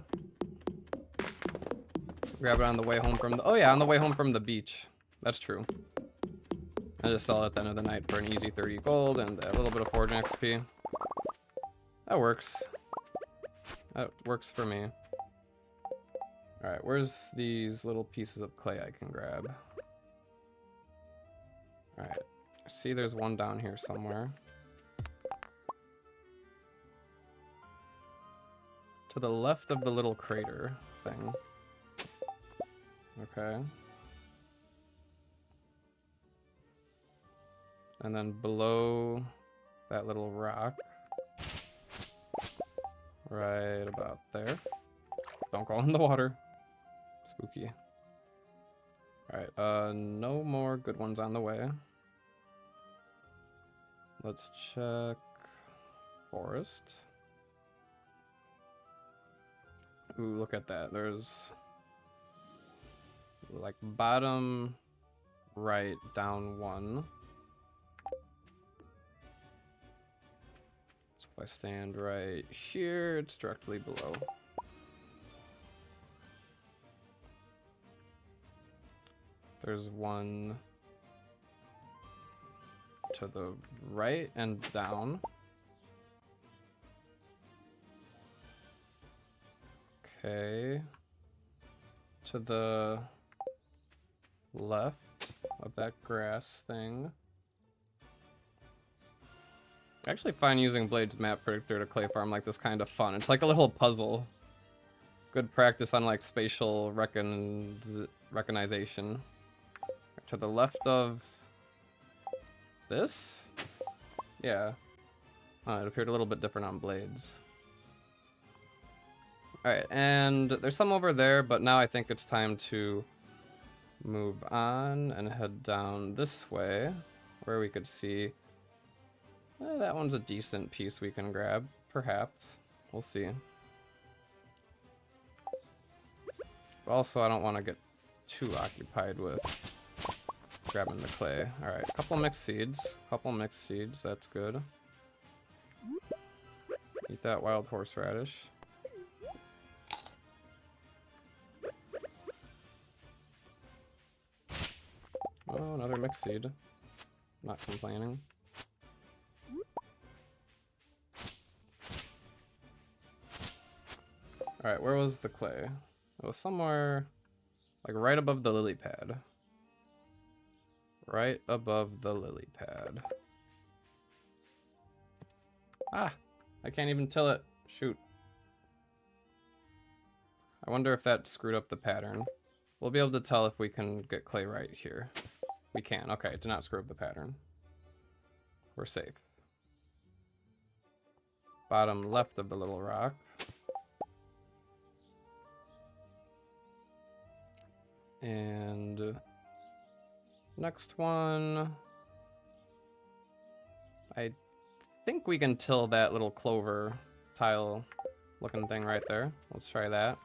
Grab it on the way home from the... Oh yeah, on the way home from the beach. That's true. I just sell it at the end of the night for an easy 30 gold and a little bit of foraging XP. That works. That works for me. Alright, where's these little pieces of clay I can grab? Alright, I see there's one down here somewhere. To the left of the little crater thing. Okay. And then below that little rock. Right about there. Don't go in the water. Spooky. Alright, no more good ones on the way. Let's check forest. Ooh, look at that. There's like bottom right down one. So if I stand right here, it's directly below. There's one to the right and down. Okay. To the left of that grass thing. I actually find using Blade's map predictor to clay farm like this kind of fun. It's like a little puzzle. Good practice on like spatial recognition. To the left of this? Yeah. It appeared a little bit different on Blades. Alright, and there's some over there, but now I think it's time to move on and head down this way, where we could see... that one's a decent piece we can grab, perhaps. We'll see. But also, I don't want to get too occupied with grabbing the clay. Alright, couple mixed seeds. That's good. Eat that wild horseradish. Oh, another mixed seed. Not complaining. Alright, where was the clay? It was somewhere like right above the lily pad. Right above the lily pad. Ah! I can't even till it. Shoot. I wonder if that screwed up the pattern. We'll be able to tell if we can get clay right here. We can. Okay, it did not screw up the pattern. We're safe. Bottom left of the little rock. And next one. I think we can till that little clover tile looking thing right there. Let's try that.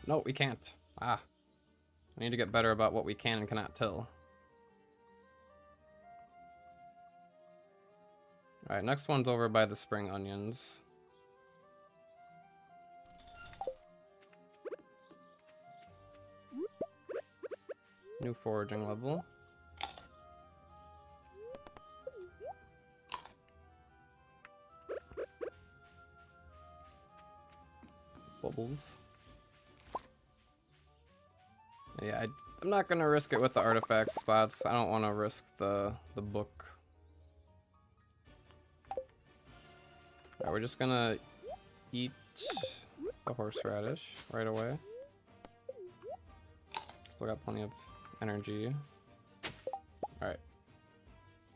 No, we can't. Ah. I need to get better about what we can and cannot till. Alright, next one's over by the spring onions. New foraging level. Bubbles. Yeah, I'm not gonna risk it with the artifact spots. I don't want to risk the book. Alright, we're just gonna eat the horseradish right away. Still got plenty of energy. Alright.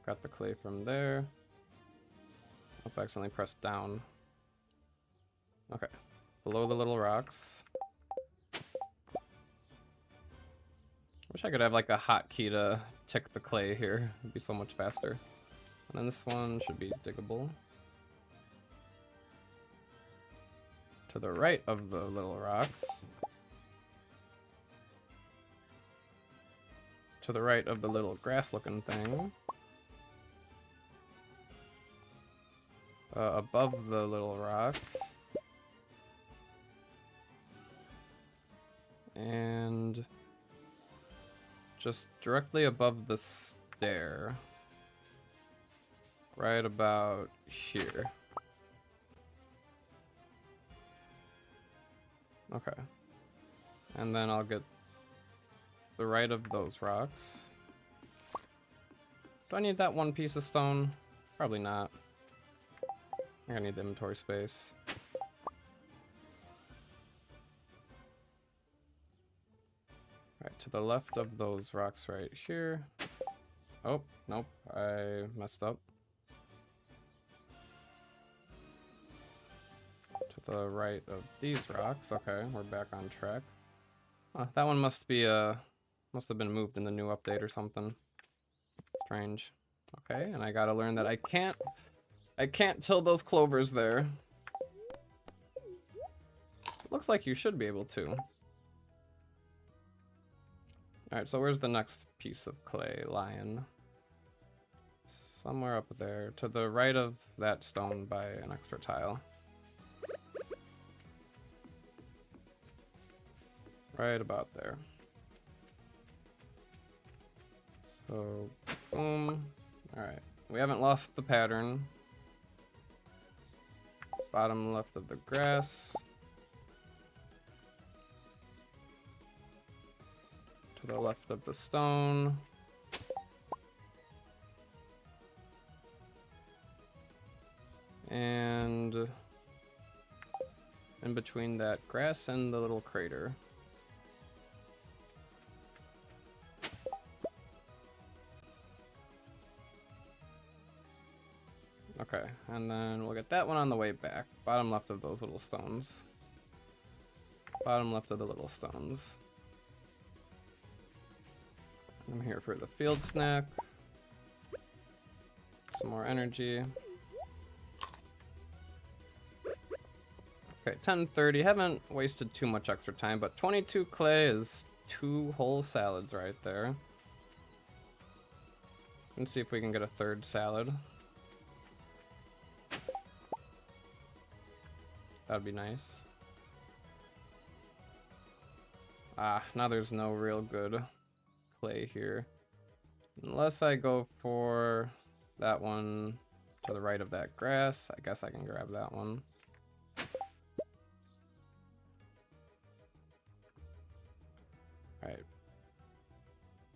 Got the clay from there. Hope I accidentally pressed down. Okay. Below the little rocks. Wish I could have like a hotkey to tick the clay here. It'd be so much faster. And then this one should be diggable. to the right of the little rocks. To the right of the little grass-looking thing. Above the little rocks. And just directly above the stair. Right about here. Okay. And then I'll get the right of those rocks. Do I need that one piece of stone? Probably not. I'm gonna need the inventory space. Right, to the left of those rocks right here. Oh, nope, I messed up. To the right of these rocks. Okay, we're back on track. That one must have been moved in the new update or something. Strange. Okay, and I gotta learn that I can't till those clovers there. Looks like you should be able to. Alright, so where's the next piece of clay lying? Somewhere up there, to the right of that stone by an extra tile. Right about there. So, boom. Alright, we haven't lost the pattern. Bottom left of the grass. To the left of the stone. And in between that grass and the little crater. Okay, and then we'll get that one on the way back. Bottom left of those little stones. Bottom left of the little stones. I'm here for the field snack. Some more energy. Okay, 10:30. Haven't wasted too much extra time, but 22 clay is 2 whole salads right there. Let's see if we can get a third salad. That'd be nice. Ah, now there's no real good clay here. Unless I go for that one to the right of that grass. I guess I can grab that one. Alright.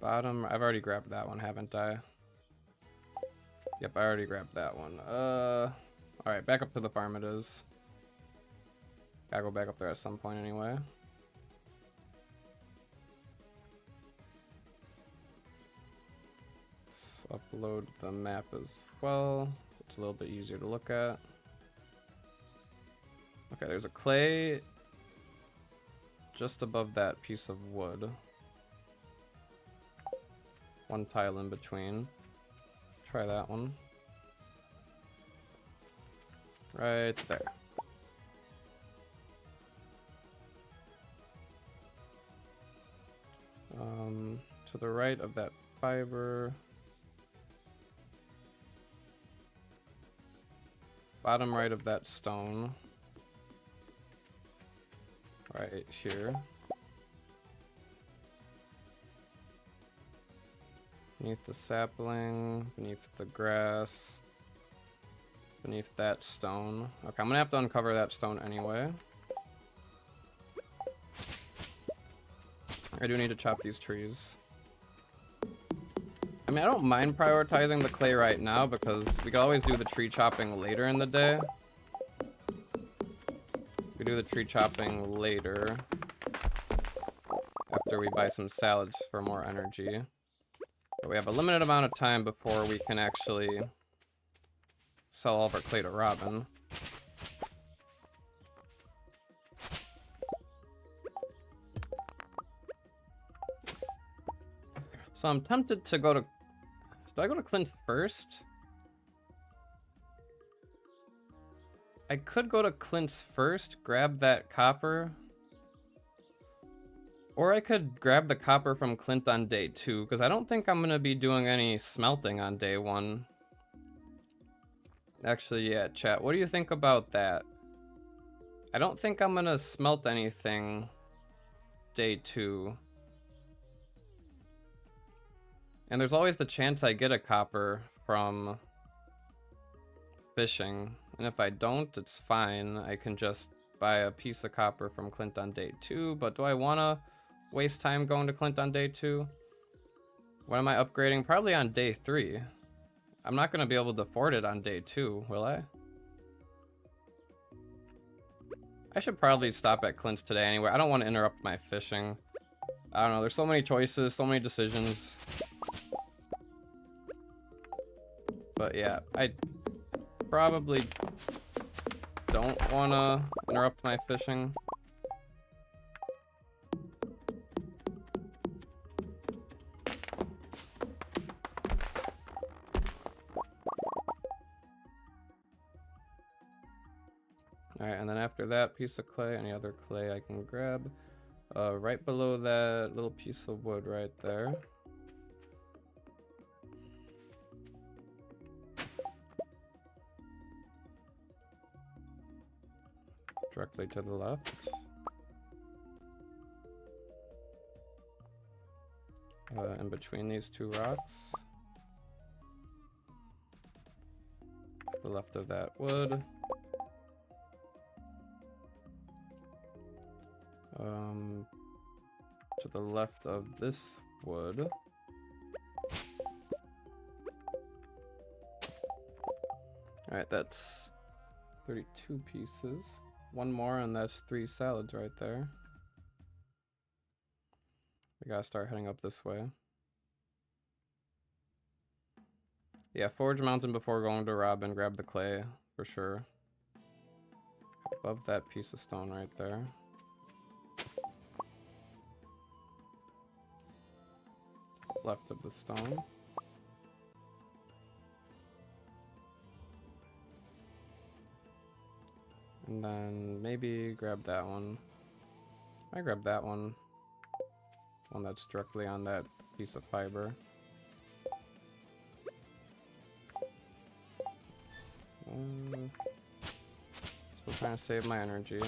Bottom, I've already grabbed that one, haven't I? Yep, I already grabbed that one. Alright, back up to the farm it is. Gotta go back up there at some point anyway. Let's upload the map as well. It's a little bit easier to look at. Okay, there's a clay just above that piece of wood. One tile in between. Try that one. Right there. To the right of that fiber. Bottom right of that stone. Right here. Beneath the sapling, beneath the grass, beneath that stone. Okay, I'm gonna have to uncover that stone anyway. I do need to chop these trees. I mean, I don't mind prioritizing the clay right now because we could always do the tree chopping later in the day. We do the tree chopping later after we buy some salads for more energy. But we have a limited amount of time before we can actually sell all of our clay to Robin. So I'm tempted to go to... Do I go to Clint first? I could go to Clint's first, grab that copper. Or I could grab the copper from Clint on day 2, because I don't think I'm going to be doing any smelting on day 1. Actually, yeah, chat, what do you think about that? I don't think I'm going to smelt anything day 2. And there's always the chance I get a copper from fishing. And if I don't, it's fine. I can just buy a piece of copper from Clint on day 2. But do I want to waste time going to Clint on day 2? When am I upgrading? Probably on day 3. I'm not going to be able to afford it on day 2, will I? I should probably stop at Clint's today anyway. I don't want to interrupt my fishing. I don't know, there's so many choices, so many decisions. But yeah, I probably don't want to interrupt my fishing. Alright, and then after that piece of clay, any other clay I can grab. Right below that little piece of wood right there. Directly to the left. In between these 2 rocks. To the left of that wood. To the left of this wood. Alright, that's 32 pieces. One more and that's 3 salads right there. We gotta start heading up this way. Yeah, forge mountain before going to Robin, grab the clay for sure. Above that piece of stone right there. Left of the stone. And then maybe grab that one. I grab that one. One that's directly on that piece of fiber. Still trying to save my energy.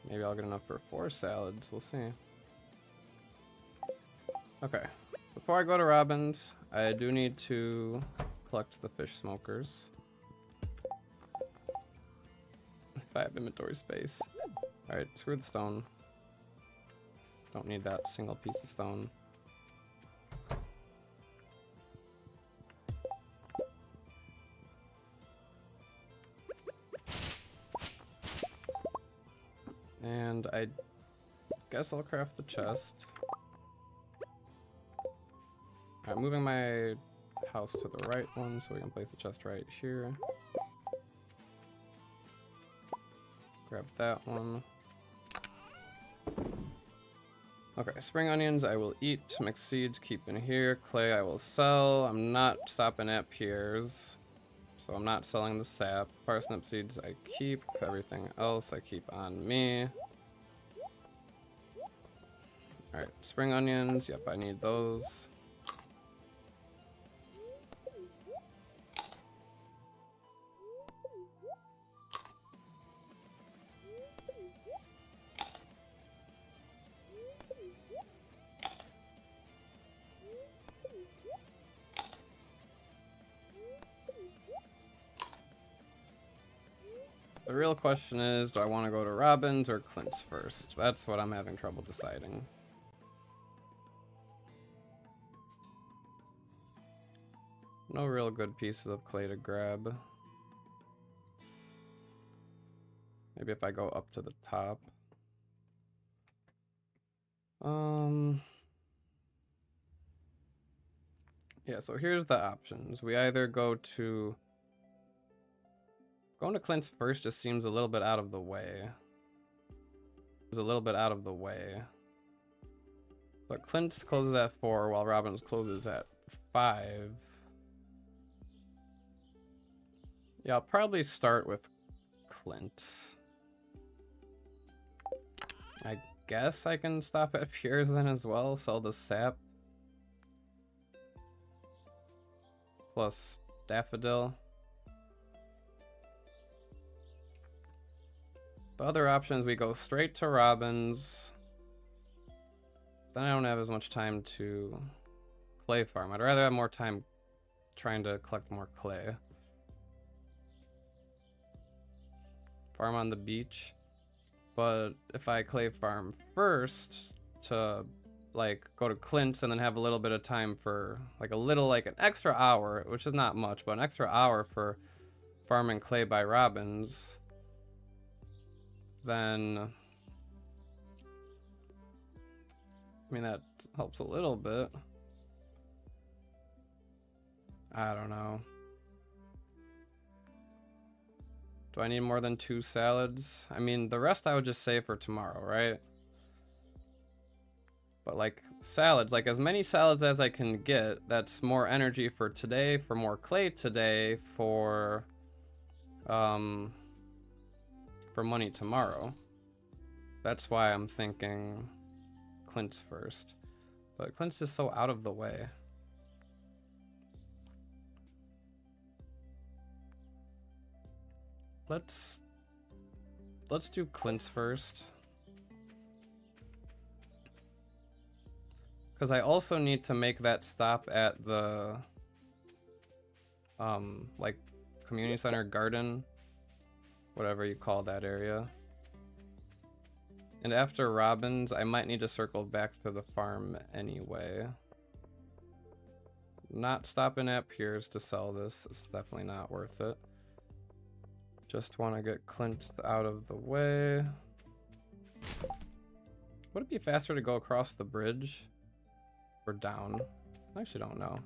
Maybe I'll get enough for 4 salads. We'll see. Okay. Before I go to Robin's, I do need to collect the fish smokers. If I have inventory space. Alright, screw the stone. Don't need that single piece of stone. And I guess I'll craft the chest. I'm moving my house to the right one so we can place the chest right here. Grab that one. Okay, spring onions I will eat. Mixed seeds keep in here. Clay I will sell. I'm not stopping at Pierre's, so I'm not selling the sap. Parsnip seeds I keep. Everything else I keep on me. Alright, spring onions. Yep, I need those. The real question is, do I want to go to Robin's or Clint's first? That's what I'm having trouble deciding. No real good pieces of clay to grab. Maybe if I go up to the top. Yeah, so here's the options. We either go to... Going to Clint's first just seems a little bit out of the way. It's a little bit out of the way. But Clint's closes at 4 while Robin's closes at 5. Yeah, I'll probably start with Clint. I guess I can stop at Pierre's then as well, sell the sap. Plus Daffodil. The other options, we go straight to Robin's. Then I don't have as much time to clay farm. I'd rather have more time trying to collect more clay. Farm on the beach. But if I clay farm first to like go to Clint's and then have a little bit of time for like an extra hour, which is not much, but an extra hour for farming clay by Robin's, then I mean that helps a little bit. I don't know. Do I need more than 2 salads? I mean, the rest I would just save for tomorrow, right? But like salads, like as many salads as I can get, that's more energy for today, for more clay today, for money tomorrow. That's why I'm thinking Clint's first. But Clint's is so out of the way. Let's do Clint's first. Because I also need to make that stop at the like community center garden, whatever you call that area. And after Robin's, I might need to circle back to the farm anyway. Not stopping at Pierre's to sell this. It's definitely not worth it. Just want to get Clint out of the way. Would it be faster to go across the bridge or down? I actually don't know.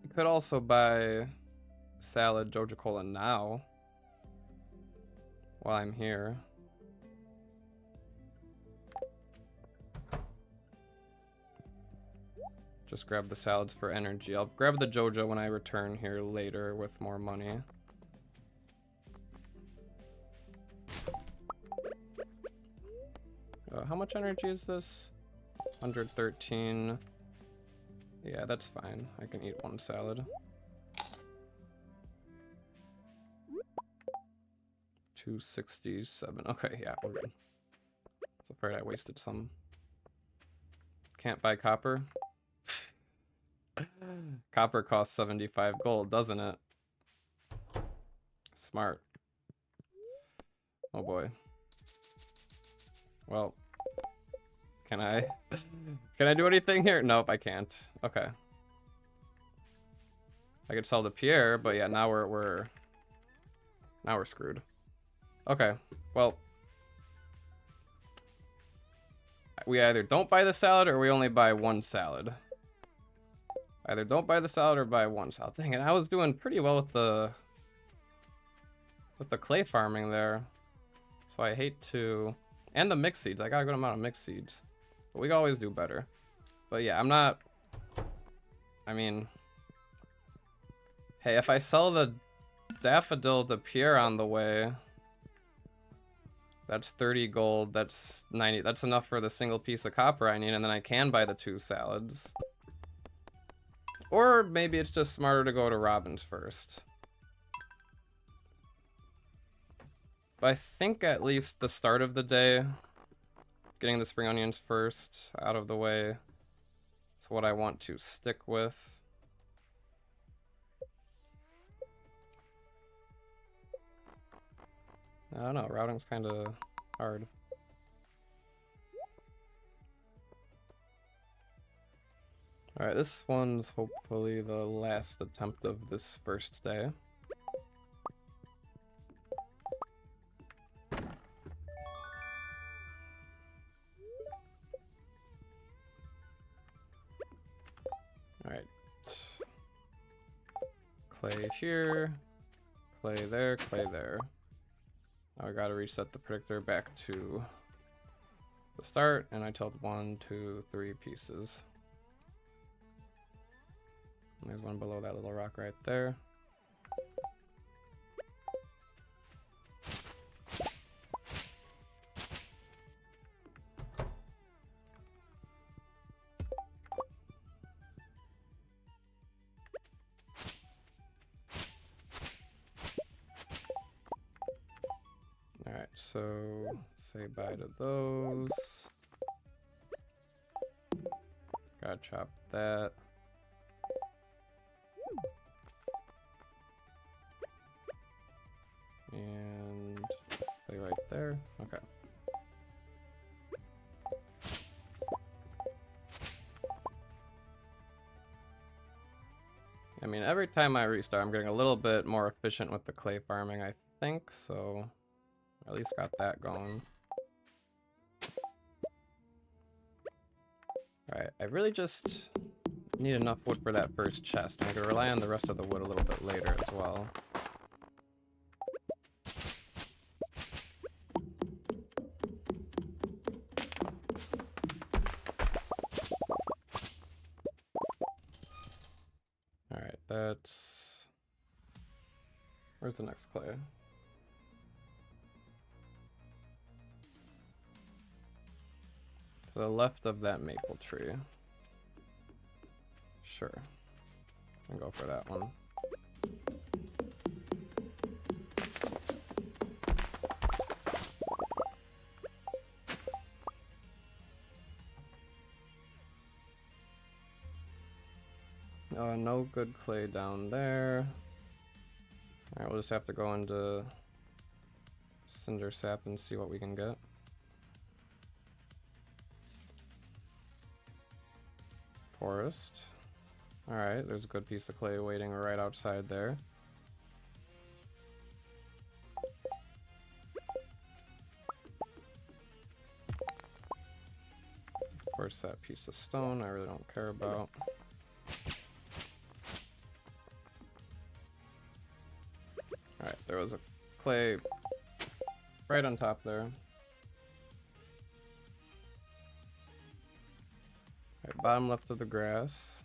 You could also buy salad Joja Cola now while I'm here. Just grab the salads for energy. I'll grab the Joja when I return here later with more money. How much energy is this? 113. Yeah, that's fine. I can eat 1 salad. 267. Okay, yeah, we're good. I was afraid I wasted some. Can't buy copper. Copper costs 75 gold, doesn't it? Smart. Oh boy. Well, can I do anything here? Nope, I can't. Okay. I could sell to Pierre, but yeah, now we're screwed. Okay. Well, we either don't buy the salad or we only buy 1 salad. Either don't buy the salad or buy 1 salad. Dang it, I was doing pretty well with the clay farming there. So I hate to... And the mixed seeds. I got a good amount of mixed seeds. But we can always do better. But yeah, I'm not... I mean... Hey, if I sell the daffodil to Pierre on the way... That's 30 gold. That's 90. That's enough for the single piece of copper I need. And then I can buy the 2 salads. Or maybe it's just smarter to go to Robin's first. But I think at least the start of the day, getting the spring onions first out of the way is what I want to stick with. I don't know, routing's kind of hard. Alright, this one's hopefully the last attempt of this first day. Alright. Clay here, clay there, clay there. Now I gotta reset the predictor back to the start, and I told 1, 2, 3 pieces. There's one below that little rock right there. So say bye to those. Gotta chop that. And play right there. Okay. I mean, every time I restart, I'm getting a little bit more efficient with the clay farming, I think, so at least got that going. Alright, I really just need enough wood for that first chest, and I can rely on the rest of the wood a little bit later as well. Alright, that's... Where's the next clay? To the left of that maple tree. Sure. I'll go for that one. No good clay down there. Alright, we'll just have to go into Cinder sap and see what we can get. Forest. Alright, there's a good piece of clay waiting right outside there. Of course, that piece of stone I really don't care about. Alright, there was a clay right on top there. Alright, bottom left of the grass.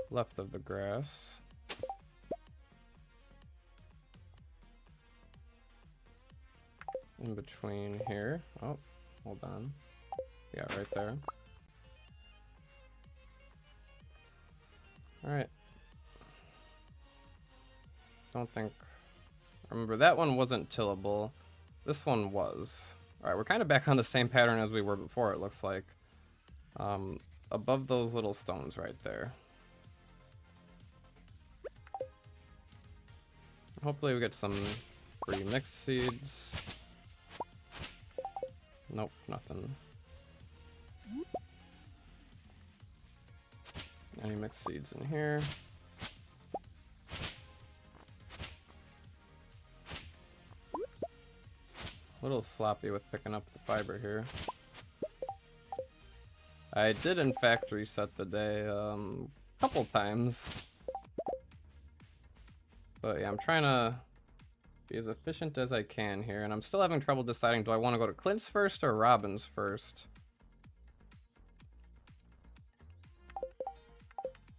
Left of the grass. In between here. Oh, hold on. Yeah, right there. Alright. Don't think... Remember, that one wasn't tillable. This one was. Alright, we're kind of back on the same pattern as we were before, it looks like. Above those little stones right there. Hopefully we get some free mixed seeds. Nope, nothing. Any mixed seeds in here? A little sloppy with picking up the fiber here. I did in fact reset the day a couple times. But yeah, I'm trying to be as efficient as I can here, and I'm still having trouble deciding, do I want to go to Clint's first or Robin's first?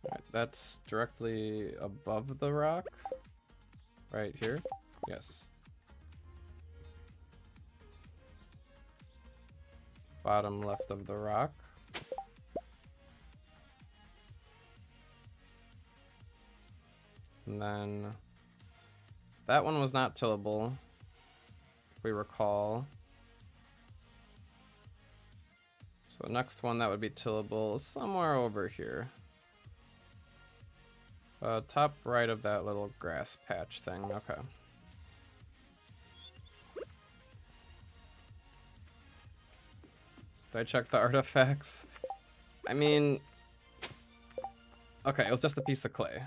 Alright, that's directly above the rock. Right here. Yes. Bottom left of the rock. And then that one was not tillable, if we recall. So the next one that would be tillable is somewhere over here. Top right of that little grass patch thing. Okay. Did I check the artifacts? I mean... Okay, it was just a piece of clay.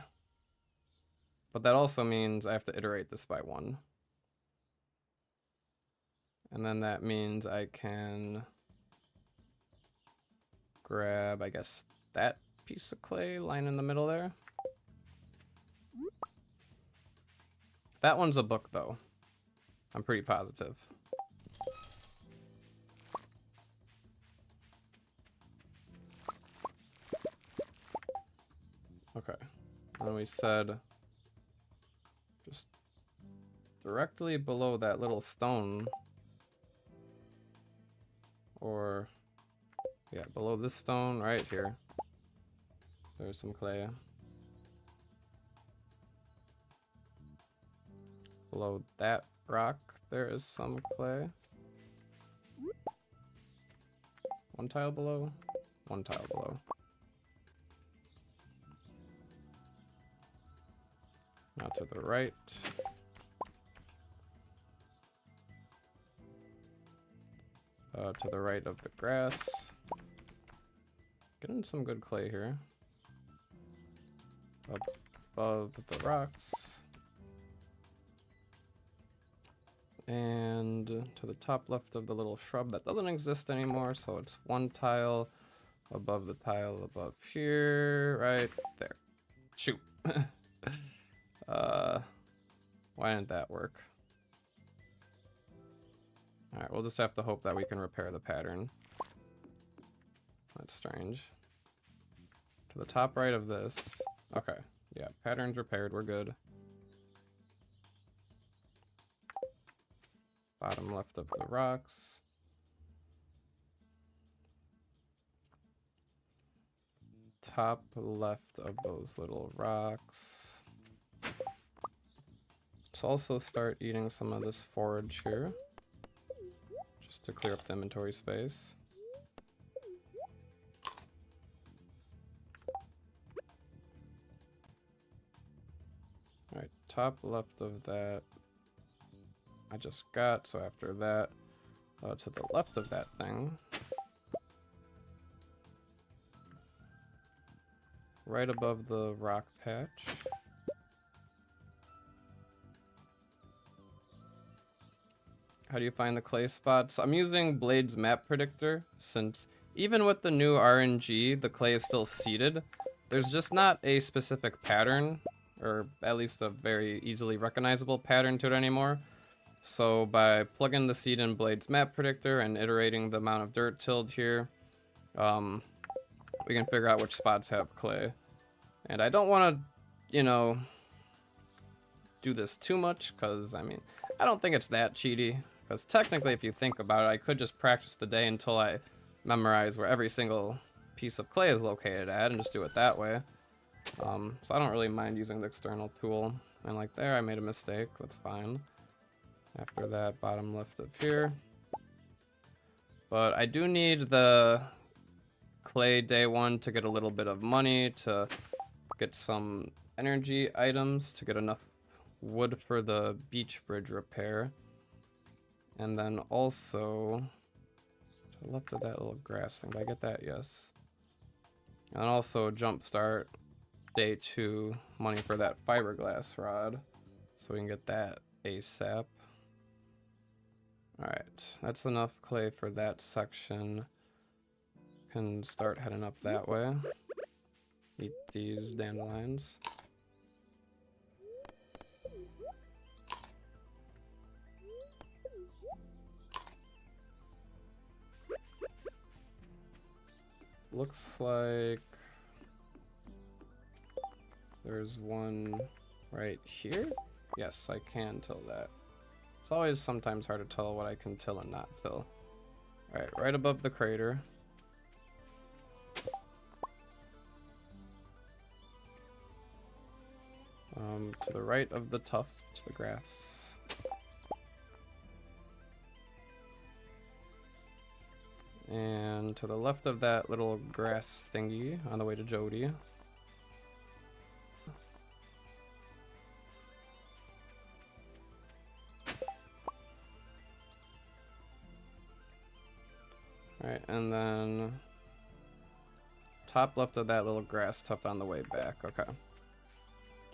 But that also means I have to iterate this by one. And then that means I can grab, I guess, that piece of clay lying in the middle there. That one's a book, though. I'm pretty positive. Okay. And we said just directly below that little stone, or yeah, below this stone right here, there's some clay. below that rock, there is some clay. One tile below, one tile below. Now to the right. To the right of the grass. Getting some good clay here. Above the rocks. And to the top left of the little shrub that doesn't exist anymore, so it's one tile above the tile above here, right there. Shoot. Why didn't that work? Alright, we'll just have to hope that we can repair the pattern. That's strange. To the top right of this. Okay, yeah, pattern's repaired, we're good. Bottom left of the rocks. Top left of those little rocks. Let's also start eating some of this forage here, just to clear up the inventory space. Alright, top left of that I just got, so after that, to the left of that thing, right above the rock patch. How do you find the clay spots? I'm using Blade's map predictor, since even with the new RNG, the clay is still seeded. There's just not a specific pattern, or at least a very easily recognizable pattern to it anymore. So by plugging the seed in Blade's map predictor and iterating the amount of dirt tilled here, we can figure out which spots have clay. And I don't want to, you know, do this too much, because, I mean, I don't think it's that cheaty. Because technically, if you think about it, I could just practice the day until I memorize where every single piece of clay is located at and just do it that way. So I don't really mind using the external tool. And like there, I made a mistake. That's fine. After that, bottom left of here. But I do need the clay day one to get a little bit of money, to get some energy items, to get enough wood for the beach bridge repair. And then also, to the left of that little grass thing, did I get that? Yes. And also jumpstart day 2 money for that fiberglass rod, so we can get that ASAP. Alright, that's enough clay for that section. Can start heading up that way. Eat these dandelions. Looks like there's one right here. Yes, I can till that. It's always sometimes hard to tell what I can till and not till. Alright, right above the crater. To the right of the tuft, the grass. And to the left of that little grass thingy on the way to Jody. Alright, and then top left of that little grass tuft on the way back. Okay.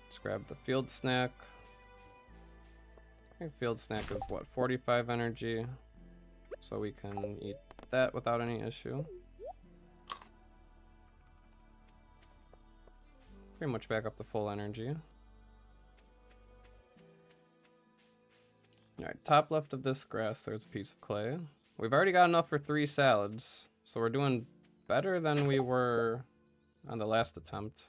Let's grab the field snack. I think field snack is what, 45 energy? So we can eat that without any issue. Pretty much back up to full energy. Alright, top left of this grass, there's a piece of clay. We've already got enough for 3 salads, so we're doing better than we were on the last attempt.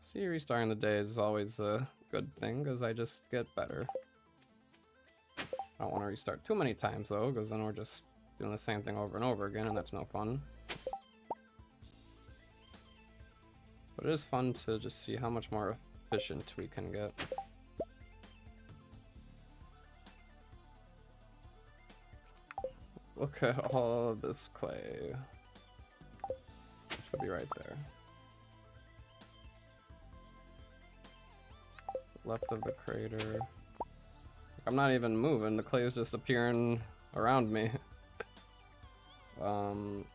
See, restarting the day is always a good thing, because I just get better. I don't want to restart too many times, though, because then we're just doing the same thing over and over again, and that's no fun. But it is fun to just see how much more efficient we can get. Look at all of this clay. Should be right there. Left of the crater. I'm not even moving, the clay is just appearing around me. 2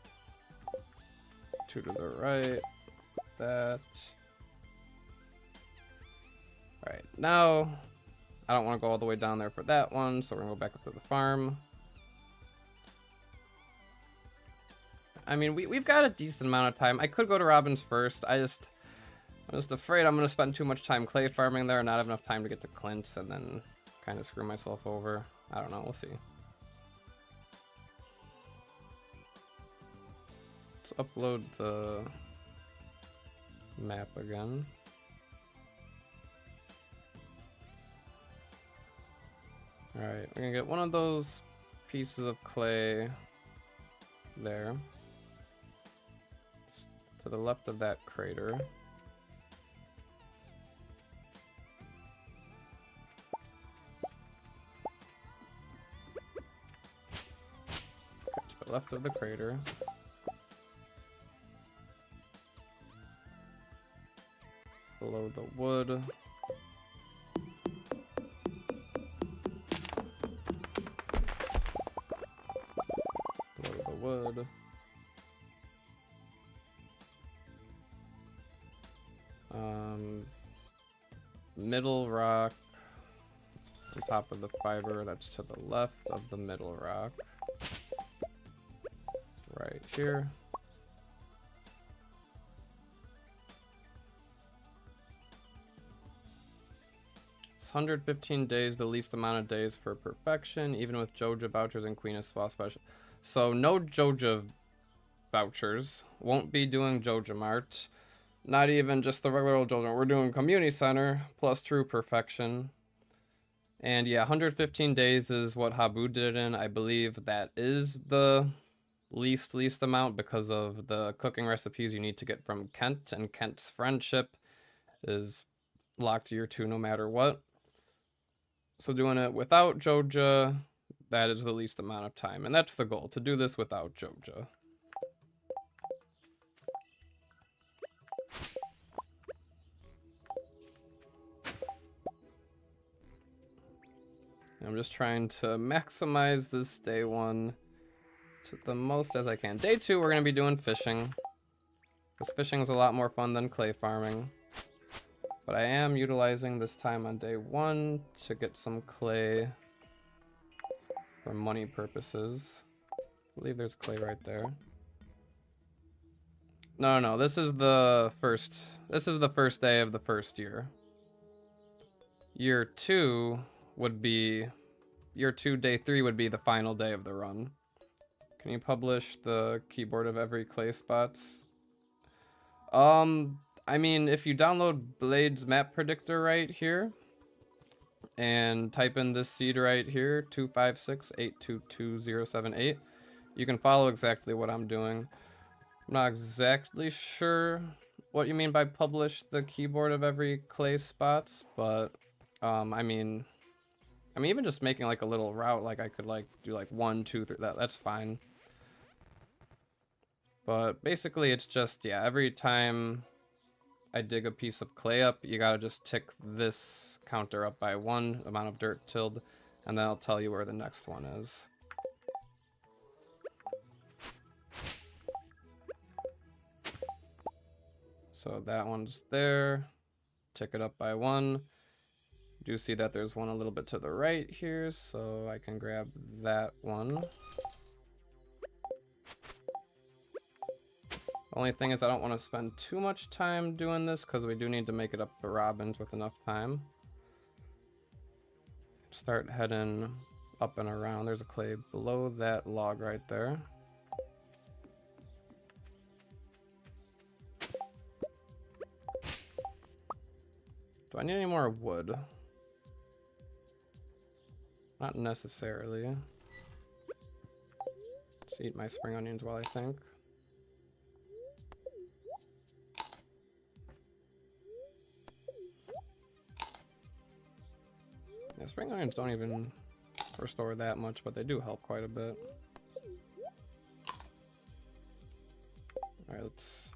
to the right. That. Alright, now I don't want to go all the way down there for that one, so we're gonna go back up to the farm. I mean, we've got a decent amount of time. I could go to Robin's first. I'm just afraid I'm gonna spend too much time clay farming there and not have enough time to get to Clint's and then kind of screw myself over. I don't know, we'll see. Let's upload the map again. Alright, we're gonna get one of those pieces of clay there. Just to the left of that crater. To the left of the crater. Below the wood. Below the wood. Middle rock. On top of the fiber, that's to the left of the middle rock. Right here. It's 115 days, the least amount of days for perfection, even with Joja vouchers and Queen of Swell special. So no Joja vouchers. Won't be doing Joja Mart. Not even just the regular old Joja. We're doing Community Center plus True Perfection. And yeah, 115 days is what Habu did it in. I believe that is the least amount because of the cooking recipes you need to get from Kent, and Kent's friendship is locked year 2 no matter what. So doing it without Joja, that is the least amount of time, and that's the goal, to do this without Joja. I'm just trying to maximize this day 1 to the most as I can. Day 2, we're going to be doing fishing, because fishing is a lot more fun than clay farming. But I am utilizing this time on day 1 to get some clay for money purposes. I believe there's clay right there. No, this is the first day of the first year. Year 2 would be, day 3 would be the final day of the run. Can you publish the keyboard of every clay spots? I mean, if you download Blade's map predictor right here and type in this seed right here, 256822078, you can follow exactly what I'm doing. I'm not exactly sure what you mean by publish the keyboard of every clay spots, but I mean even just making like a little route, like I could like do like 1, 2, 3, that's fine. But basically it's just, yeah, every time I dig a piece of clay up, you gotta just tick this counter up by 1 amount of dirt tilled, and then I'll tell you where the next one is. So that one's there. Tick it up by 1. You do see that there's one a little bit to the right here, so I can grab that one. Only thing is I don't want to spend too much time doing this because we do need to make it up to Robin's with enough time. Start heading up and around. There's a clay below that log right there. Do I need any more wood? Not necessarily. Let's eat my spring onions while I think. Yeah, spring onions don't even restore that much, but they do help quite a bit. Alright, let's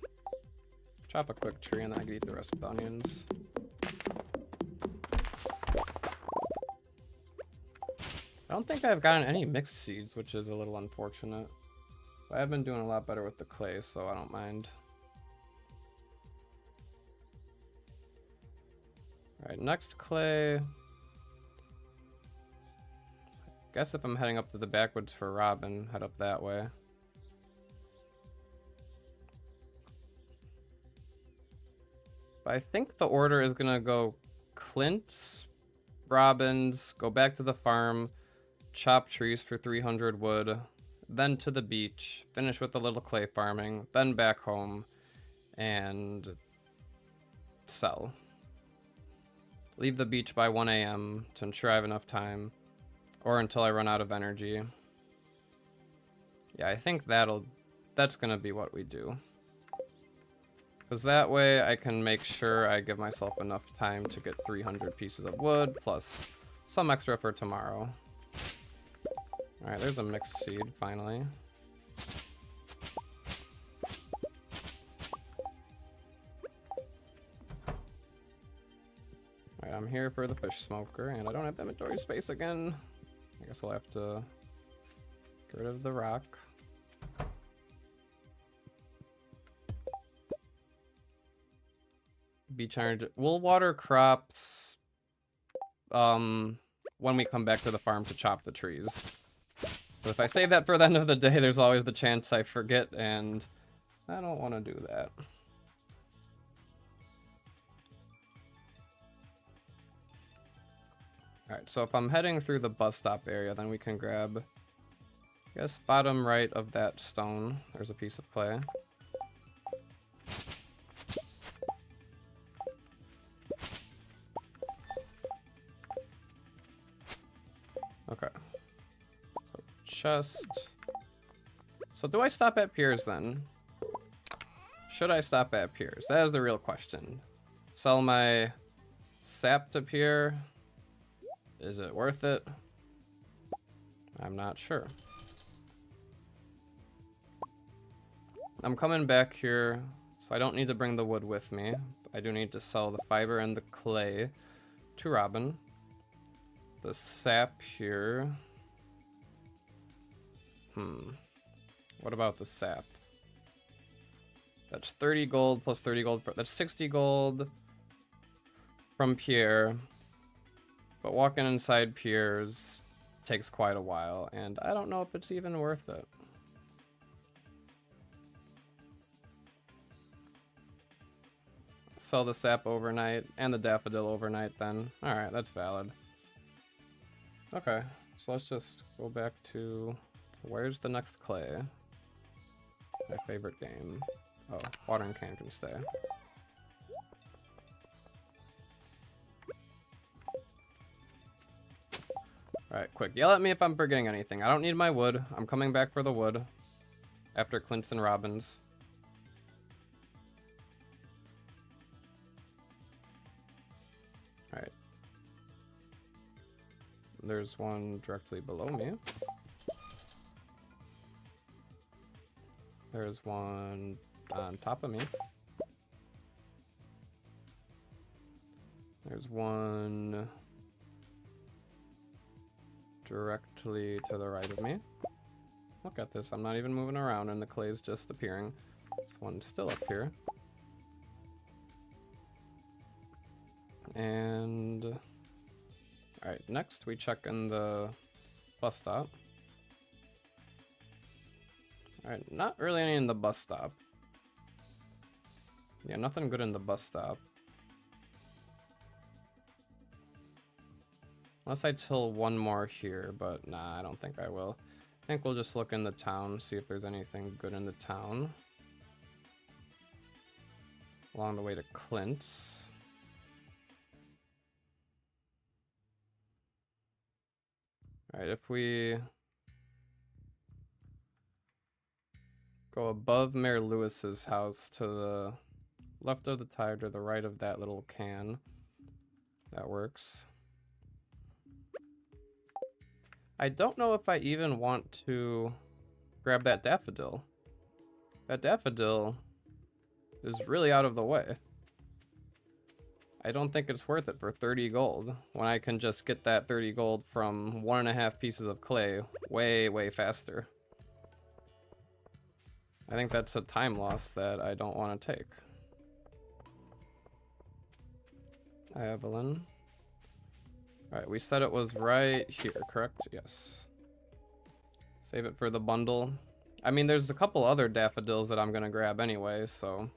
chop a quick tree and then I can eat the rest of the onions. I don't think I've gotten any mixed seeds, which is a little unfortunate. But I've been doing a lot better with the clay, so I don't mind. Alright, next clay. Guess if I'm heading up to the backwoods for Robin, head up that way. But I think the order is gonna go Clint's, Robin's, go back to the farm, chop trees for 300 wood, then to the beach, finish with a little clay farming, then back home, and sell. Leave the beach by 1 a.m. to ensure I have enough time, or until I run out of energy. Yeah, I think that's gonna be what we do. Because that way I can make sure I give myself enough time to get 300 pieces of wood, plus some extra for tomorrow. Alright, there's a mixed seed, finally. Alright, I'm here for the fish smoker, and I don't have inventory space again. I guess we'll have to get rid of the rock. Beach energy. We'll water crops when we come back to the farm to chop the trees. But if I save that for the end of the day, there's always the chance I forget, and I don't want to do that. Alright, so if I'm heading through the bus stop area, then we can grab, I guess, bottom right of that stone. There's a piece of clay. Okay. So, chest. So do I stop at Pierre's then? Should I stop at Pierre's? That is the real question. Sell my sap to Pierre. Is it worth it? I'm not sure. I'm coming back here, so I don't need to bring the wood with me. I do need to sell the fiber and the clay to Robin. The sap here. What about the sap? That's 30 gold plus 30 gold. That's 60 gold from Pierre. But walking inside Pierre's takes quite a while, and I don't know if it's even worth it. Sell the sap overnight and the daffodil overnight then. Alright, that's valid. Okay, so let's just go back to... Where's the next clay? My favorite game. Oh, watering can can stay. Alright, quick. Yell at me if I'm forgetting anything. I don't need my wood. I'm coming back for the wood. After Clint's and Robin's. Alright. There's one directly below me. There's one on top of me. There's one directly to the right of me. Look at this, I'm not even moving around and the clay is just appearing. There's one still up here. And... Alright, next we check in the bus stop. Alright, not really any in the bus stop. Yeah, nothing good in the bus stop. Unless I till one more here, but nah, I don't think I will. I think we'll just look in the town, see if there's anything good in the town. Along the way to Clint's. Alright, if we go above Mayor Lewis's house to the left of the tire to the right of that little can, that works. I don't know if I even want to grab that daffodil. That daffodil is really out of the way. I don't think it's worth it for 30 gold when I can just get that 30 gold from 1.5 pieces of clay way, way faster. I think that's a time loss that I don't want to take. Hi, Evelyn. Alright, we said it was right here, correct? Yes. Save it for the bundle. I mean, there's a couple other daffodils that I'm gonna grab anyway, so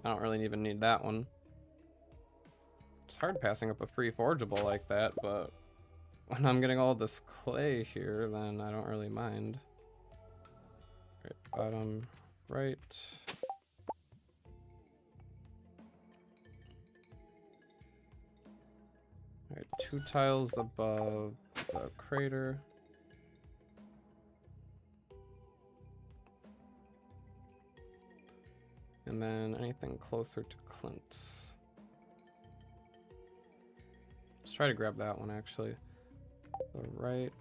I don't really even need that one. It's hard passing up a free forageable like that, but when I'm getting all this clay here, then I don't really mind. Right, bottom right. Alright, 2 tiles above the crater. And then anything closer to Clint's. Let's try to grab that one actually. The right.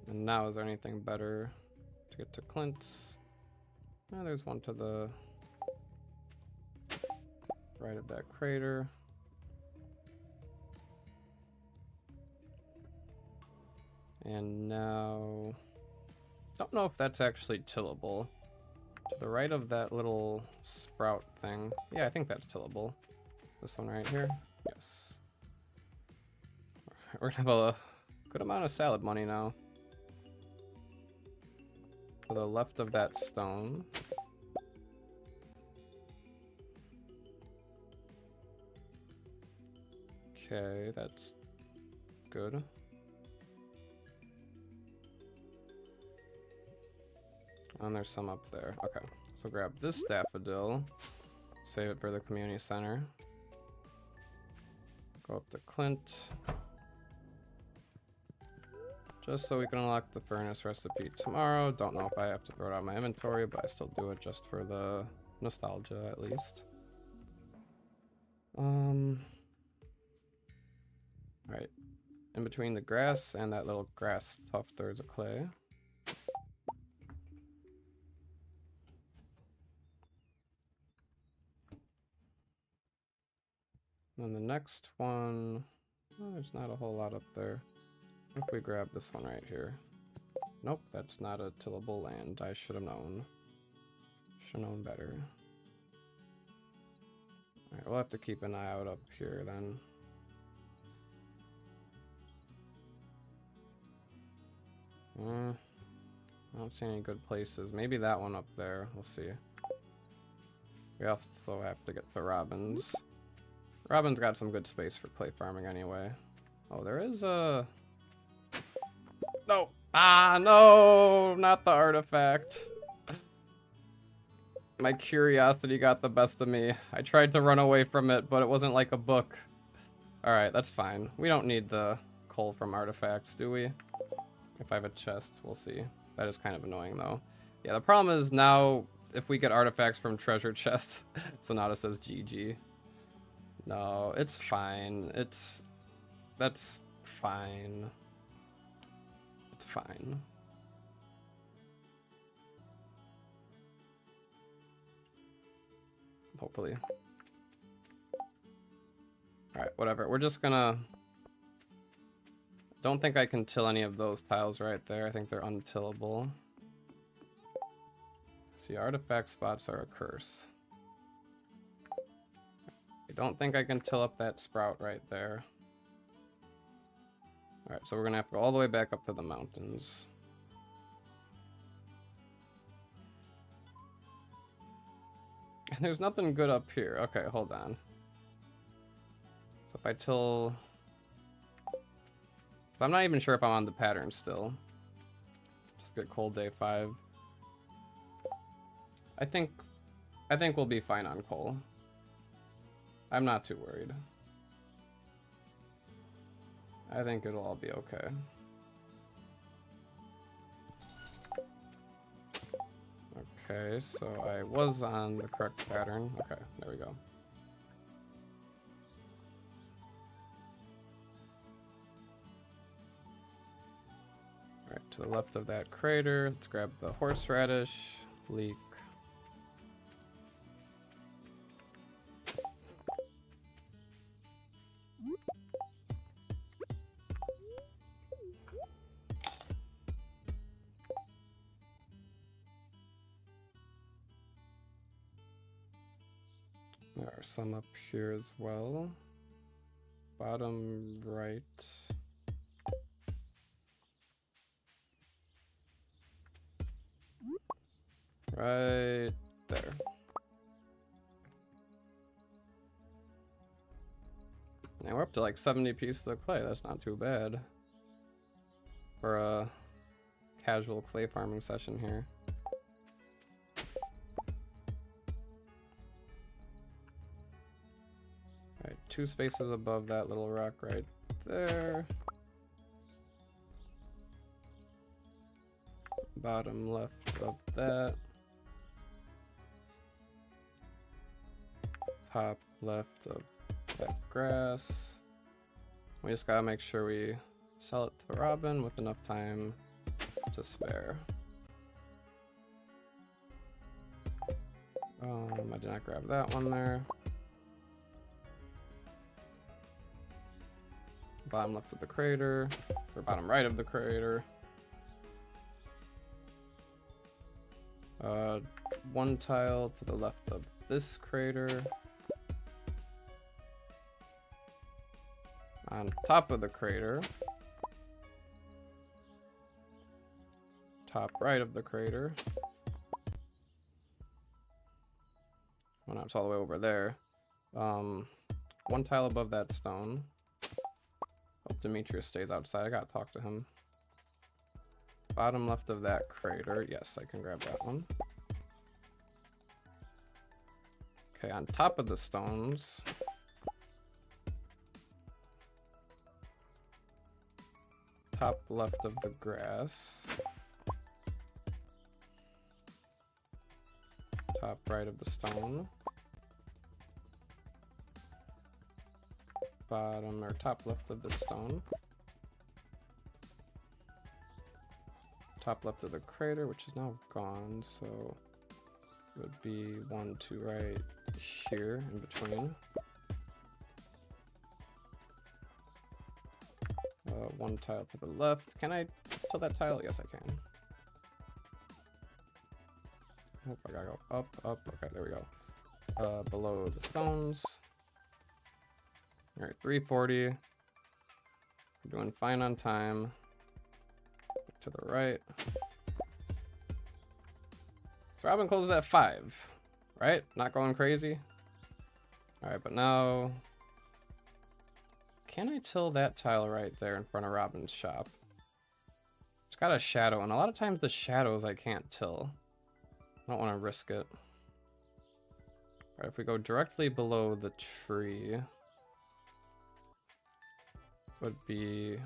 And now is there anything better to get to Clint's? Oh, there's one to the right of that crater. And now, don't know if that's actually tillable. To the right of that little sprout thing. Yeah, I think that's tillable. This one right here. Yes. We're gonna have a good amount of salad money now. To the left of that stone. Okay, that's good. And there's some up there. Okay, so grab this daffodil. Save it for the community center. Go up to Clint. Just so we can unlock the furnace recipe tomorrow. Don't know if I have to throw it out of my inventory, but I still do it just for the nostalgia at least. Alright. In between the grass and that little grass tuft, there's a clay. And the next one, oh, there's not a whole lot up there. If we grab this one right here. Nope, that's not a tillable land. I should have known. Should have known better. Alright, we'll have to keep an eye out up here then. I don't see any good places. Maybe that one up there. We'll see. We also have to get to Robin's. Robin's got some good space for clay farming anyway. Oh, there is a... No! Ah, no! Not the artifact. My curiosity got the best of me. I tried to run away from it, but it wasn't like a book. Alright, that's fine. We don't need the coal from artifacts, do we? If I have a chest, we'll see. That is kind of annoying, though. Yeah, the problem is now, if we get artifacts from treasure chests, Sonata says GG. No, it's fine. That's fine. It's fine. Hopefully. Alright, whatever. We're just gonna... Don't think I can till any of those tiles right there. I think they're untillable. See, artifact spots are a curse. I don't think I can till up that sprout right there. Alright, so we're gonna have to go all the way back up to the mountains. And there's nothing good up here. Okay, hold on. So if I till... So I'm not even sure if I'm on the pattern still. Just get coal day 5. I think we'll be fine on coal. I'm not too worried. I think it'll all be okay. Okay, so I was on the correct pattern. Okay, there we go. to the left of that crater. Let's grab the horseradish, leek. There are some up here as well. Bottom right. Right there. And we're up to like 70 pieces of clay. That's not too bad for a casual clay farming session here. Alright, 2 spaces above that little rock right there. Bottom left of that. Top left of that grass. We just gotta make sure we sell it to Robin with enough time to spare. I did not grab that one there. Bottom left of the crater, or bottom right of the crater. One tile to the left of this crater. On top of the crater. Top right of the crater. Well, no, it's all the way over there. One tile above that stone. Hope Demetrius stays outside. I gotta talk to him. Bottom left of that crater. Yes, I can grab that one. Okay, on top of the stones. Top left of the grass. Top right of the stone. Bottom or top left of the stone. Top left of the crater, which is now gone, so it would be 1, 2 right here in between. One tile to the left. Can I tilt that tile? Yes, I can. Oh, I gotta go up, up. Okay, there we go. Below the stones. All right, 340. I'm doing fine on time. To the right. So Robin closes at 5, right? Not going crazy. All right, but now, can I till that tile right there in front of Robin's shop? It's got a shadow, and a lot of times the shadows I can't till. I don't want to risk it. All right, if we go directly below the tree, would be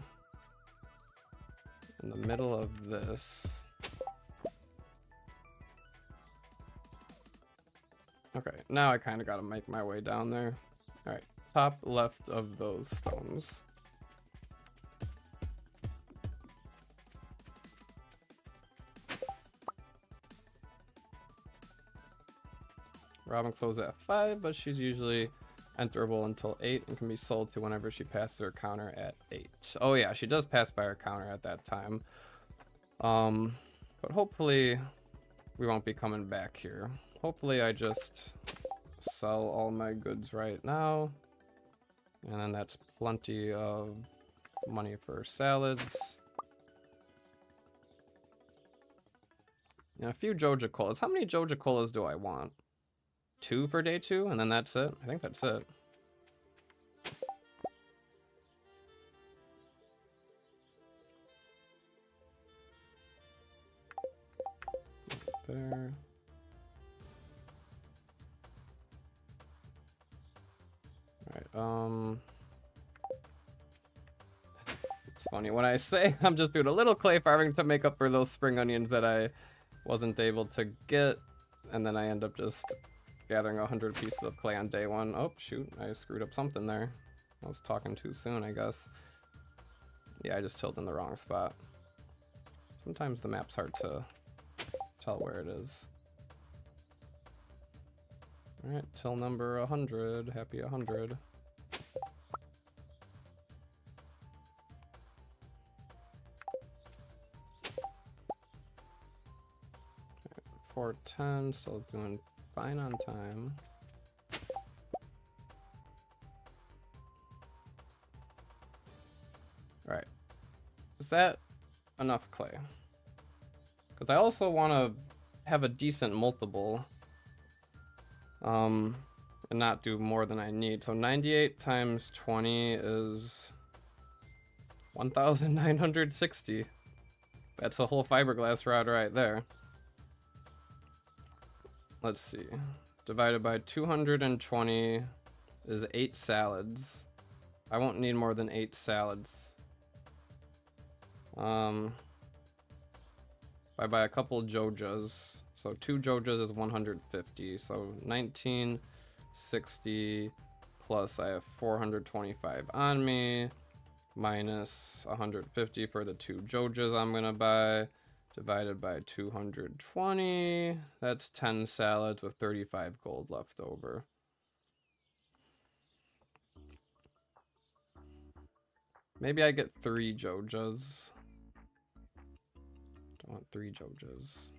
in the middle of this. Okay, now I kind of got to make my way down there. All right, top left of those stones. Robin closed at 5, but she's usually enterable until 8 and can be sold to whenever she passes her counter at 8. Oh yeah, she does pass by her counter at that time. But hopefully we won't be coming back here. Hopefully I just sell all my goods right now. And then that's plenty of money for salads. And a few Joja colas. How many Joja colas do I want? 2 for day 2, and then that's it. I think that's it. There. All right. It's funny when I say I'm just doing a little clay farming to make up for those spring onions that I wasn't able to get, and then I end up just gathering 100 pieces of clay on day 1. Oh shoot, I screwed up something there. I was talking too soon, I guess. Yeah, I just tilled in the wrong spot. Sometimes the map's hard to tell where it is. Alright, till number 100. Happy 100. 410, still doing fine on time. Right. Is that enough clay? Because I also want to have a decent multiple. And not do more than I need. So 98 times 20 is 1,960. That's a whole fiberglass rod right there. Let's see. Divided by 220 is 8 salads. I won't need more than 8 salads. I buy a couple Jojas. So 2 Jojas is 150. So 1960 plus I have 425 on me. Minus 150 for the 2 Jojas I'm gonna buy. Divided by 220, that's 10 salads with 35 gold left over. Maybe I get 3 Jojas. Don't want 3 Jojas.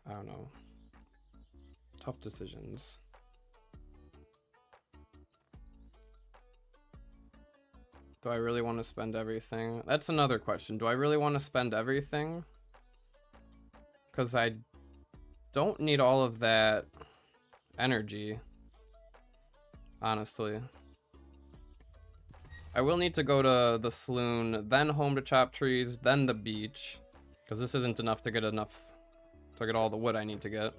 I don't know. Tough decisions. Do I really want to spend everything? That's another question. Do I really want to spend everything? Because I don't need all of that energy, honestly. I will need to go to the saloon, then home to chop trees, then the beach. Because this isn't enough to get all the wood I need to get.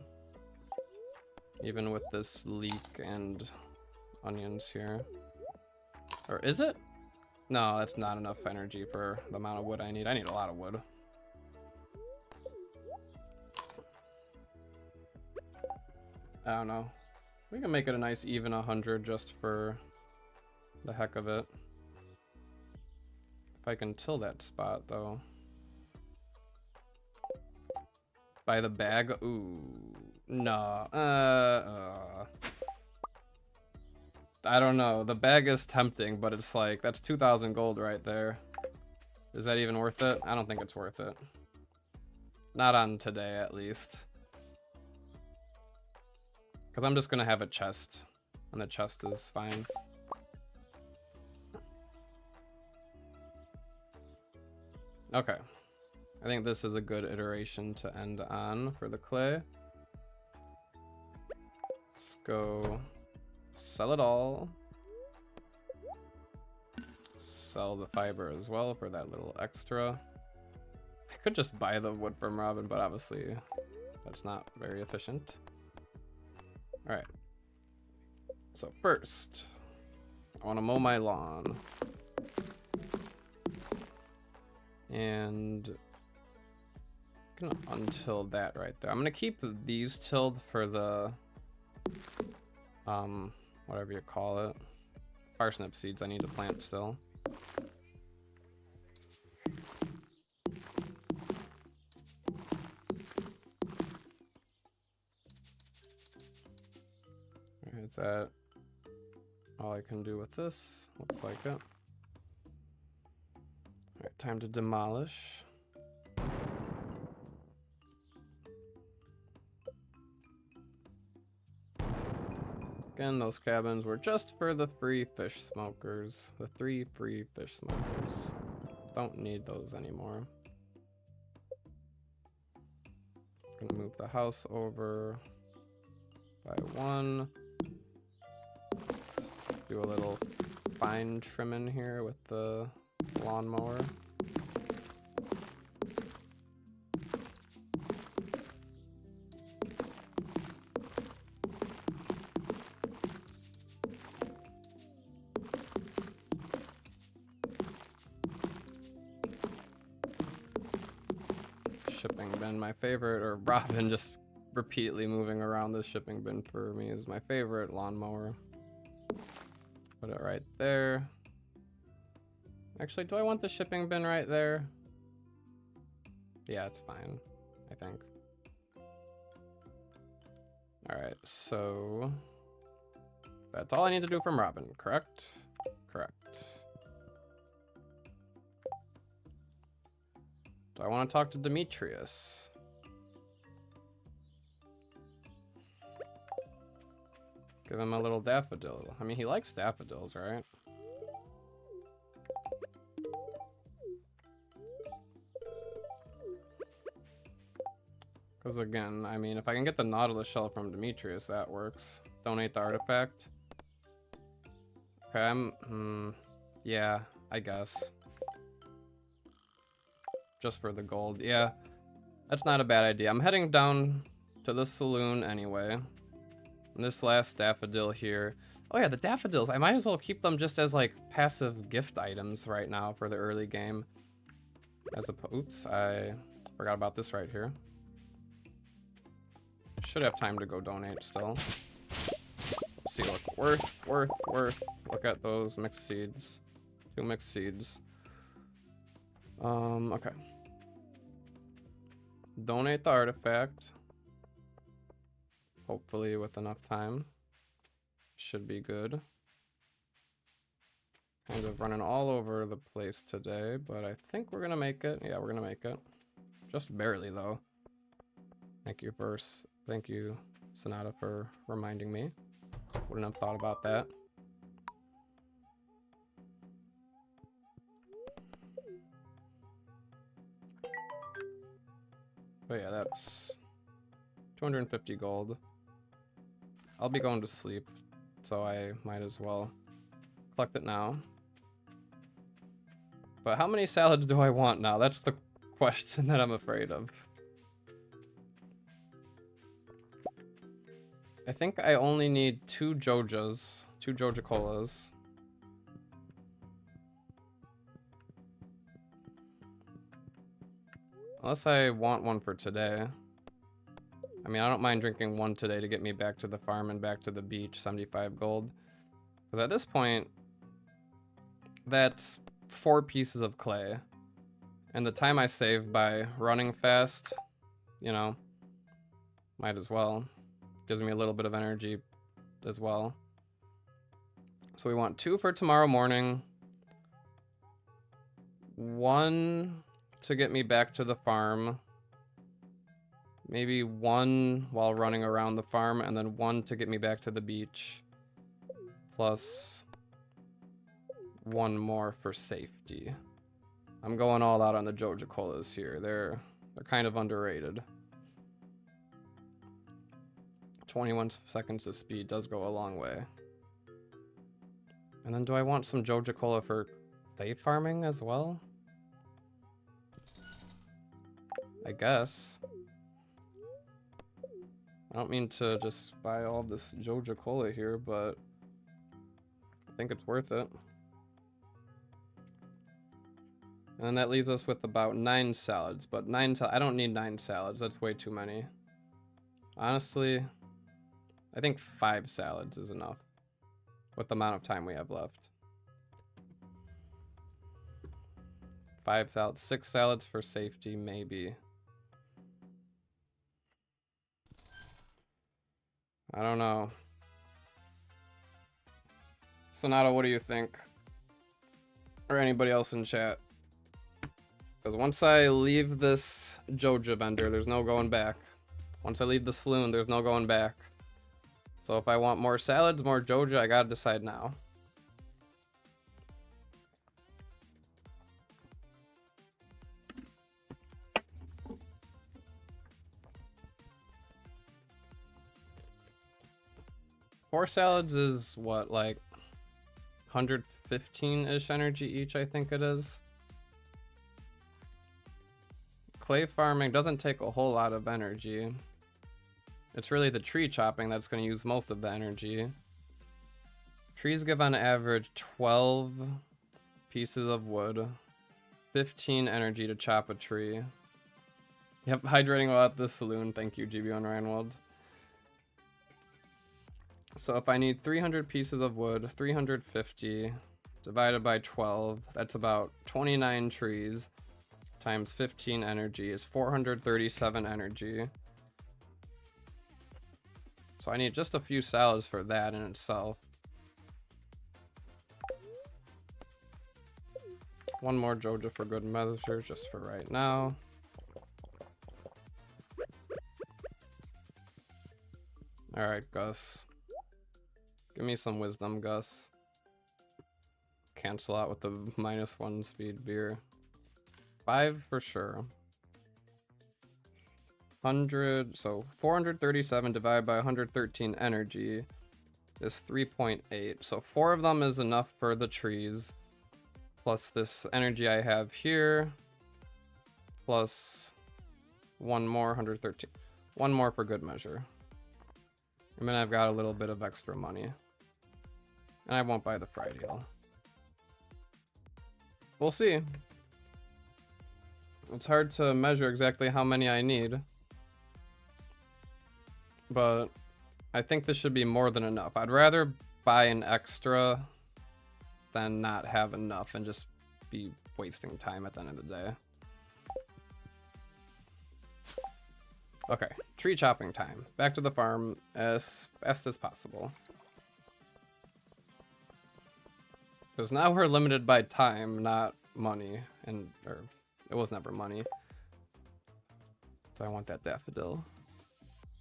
Even with this leek and onions here. Or is it? No, that's not enough energy for the amount of wood I need. I need a lot of wood. I don't know. We can make it a nice even 100 just for the heck of it. If I can till that spot, though. By the bag? Ooh. No. I don't know. The bag is tempting, but it's like, that's 2,000 gold right there. Is that even worth it? I don't think it's worth it. Not on today, at least. Because I'm just going to have a chest, and the chest is fine. Okay. I think this is a good iteration to end on for the clay. Let's go sell it all. Sell the fiber as well for that little extra. I could just buy the wood from Robin, but obviously that's not very efficient. All right. So first, I want to mow my lawn. And I'm gonna untill that right there. I'm gonna keep these tilled for the whatever you call it, parsnip seeds I need to plant still. Is that all I can do with this? Looks like it. Alright, time to demolish. Again, those cabins were just for the free fish smokers. The 3 free fish smokers. Don't need those anymore. Gonna move the house over by 1. Let's do a little fine trimming here with the lawnmower. Shipping bin, my favorite, or Robin just repeatedly moving around this shipping bin for me is my favorite lawnmower. Put it right there. Actually, do I want the shipping bin right there? Yeah, it's fine, I think. Alright, so that's all I need to do from Robin, correct? Correct. Do I want to talk to Demetrius? Give him a little daffodil. I mean, he likes daffodils, right? Because again, I mean, if I can get the nautilus shell from Demetrius, that works. Donate the artifact. Okay, yeah, I guess. Just for the gold. Yeah, that's not a bad idea. I'm heading down to the saloon anyway. And this last daffodil here. Oh yeah, the daffodils. I might as well keep them just as like passive gift items right now for the early game. Oops, I forgot about this right here. Should have time to go donate still. Let's see, look, worth. Look at those mixed seeds. 2 mixed seeds. Okay. Donate the artifact. Hopefully with enough time. Should be good. Kind of running all over the place today, but I think we're gonna make it. Yeah, we're gonna make it. Just barely though. Thank you, Sonata, for reminding me. Wouldn't have thought about that. But yeah, that's 250 gold. I'll be going to sleep, so I might as well collect it now. But how many salads do I want now? That's the question that I'm afraid of. I think I only need 2 Jojas, 2 Joja Colas. Unless I want one for today. I mean, I don't mind drinking one today to get me back to the farm and back to the beach, 75 gold. Because at this point, that's 4 pieces of clay. And the time I save by running fast, you know, might as well. Gives me a little bit of energy as well. So we want 2 for tomorrow morning. 1 to get me back to the farm. Maybe 1 while running around the farm, and then 1 to get me back to the beach. Plus 1 more for safety. I'm going all out on the Joja Colas here. They're kind of underrated. 21 seconds of speed does go a long way. And then do I want some Joja Cola for clay farming as well? I guess. I don't mean to just buy all this Joja Cola here, but I think it's worth it. And then that leaves us with about 9 salads, but I don't need 9 salads. That's way too many. Honestly, I think 5 salads is enough with the amount of time we have left. 5 salads, 6 salads for safety, maybe. I don't know. Sonata, what do you think? Or anybody else in chat? Because once I leave this Joja vendor, there's no going back. Once I leave the saloon, there's no going back. So if I want more salads, more Joja, I gotta decide now. Four salads is what, like 115-ish energy each, I think it is. Clay farming doesn't take a whole lot of energy. It's really the tree chopping that's going to use most of the energy. Trees give on average 12 pieces of wood, 15 energy to chop a tree. Yep, hydrating while at the saloon. Thank you, GB1 Reinwald. So if I need 300 pieces of wood, 350 divided by 12, that's about 29 trees times 15 energy is 437 energy. So I need just a few salads for that in itself. One more Joja for good measure, just for right now. Alright, Gus. Give me some wisdom, Gus. Cancel out with the -1 speed beer. 5 for sure. 100, so 437 divided by 113 energy is 3.8. So 4 of them is enough for the trees. Plus this energy I have here. Plus one more, 113. One more for good measure. And then I've got a little bit of extra money. And I won't buy the fry deal. We'll see. It's hard to measure exactly how many I need. But I think this should be more than enough. I'd rather buy an extra than not have enough and just be wasting time at the end of the day. Okay, tree chopping time. Back to the farm as fast as possible. Because now we're limited by time, not money. Or it was never money. So I want that daffodil.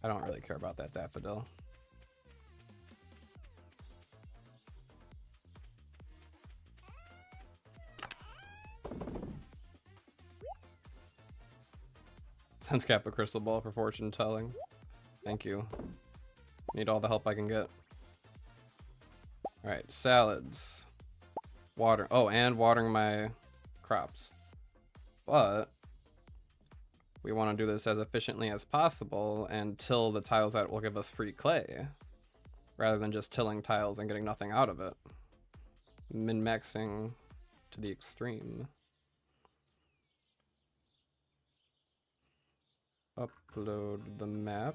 I don't really care about that daffodil. Sends Cap a crystal ball for fortune telling. Thank you. Need all the help I can get. Alright, salads. Water. Oh, and watering my crops. But we want to do this as efficiently as possible and till the tiles that will give us free clay. Rather than just tilling tiles and getting nothing out of it. Min-maxing to the extreme. Upload the map.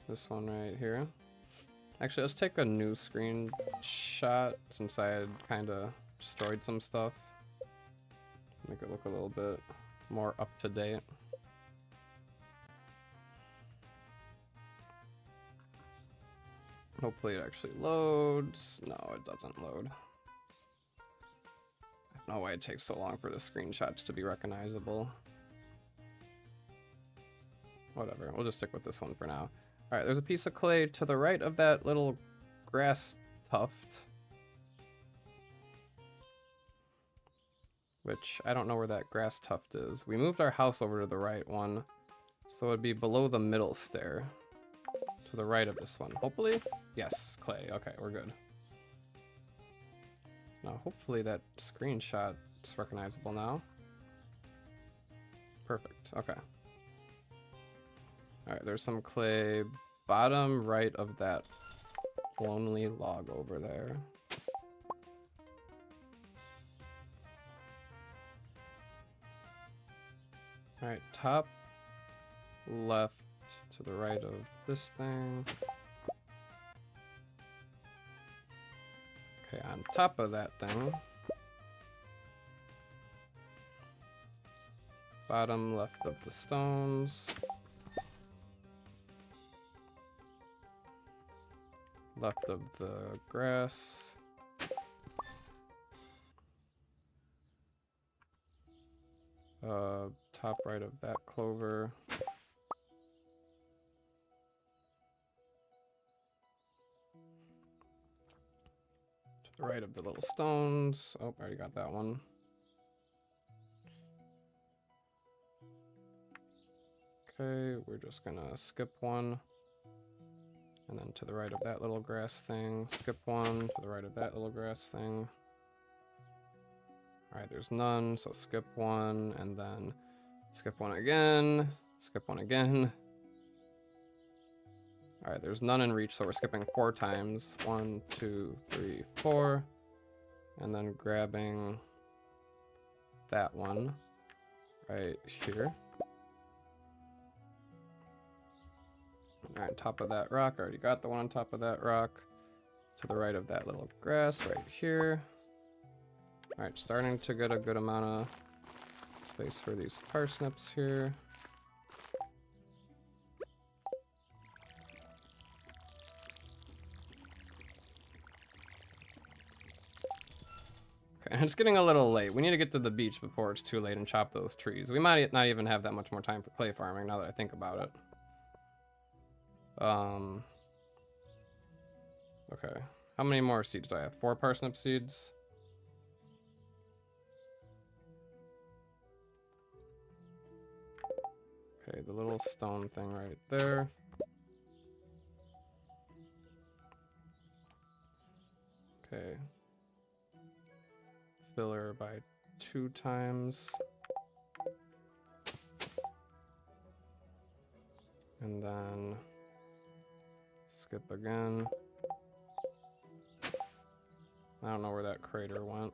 This one right here. Actually, let's take a new screenshot since I had kind of destroyed some stuff. Make it look a little bit more up to date. Hopefully it actually loads. No, it doesn't load. I don't know why it takes so long for the screenshots to be recognizable. Whatever, we'll just stick with this one for now. Alright, there's a piece of clay to the right of that little grass tuft. Which, I don't know where that grass tuft is. We moved our house over to the right one. So it'd be below the middle stair. To the right of this one. Hopefully? Yes, clay. Okay, we're good. Now, hopefully that screenshot is recognizable now. Perfect, okay. Alright, there's some clay bottom right of that lonely log over there. Alright, top left to the right of this thing. Okay, on top of that thing. Bottom left of the stones. Left of the grass. Top right of that clover. To the right of the little stones. Oh, I already got that one. Okay, we're just gonna skip one. And then to the right of that little grass thing, skip one, to the right of that little grass thing. Alright, there's none, so skip one, and then skip one again, skip one again. Alright, there's none in reach, so we're skipping 4 times. 1, 2, 3, 4. And then grabbing that one right here. Alright, top of that rock. Already got the one on top of that rock. To the right of that little grass right here. Alright, starting to get a good amount of space for these parsnips here. Okay, it's getting a little late. We need to get to the beach before it's too late and chop those trees. We might not even have that much more time for clay farming now that I think about it. Okay. How many more seeds do I have? 4 parsnip seeds? Okay, the little stone thing right there. Okay. Filler by 2 times. And then skip again. I don't know where that crater went.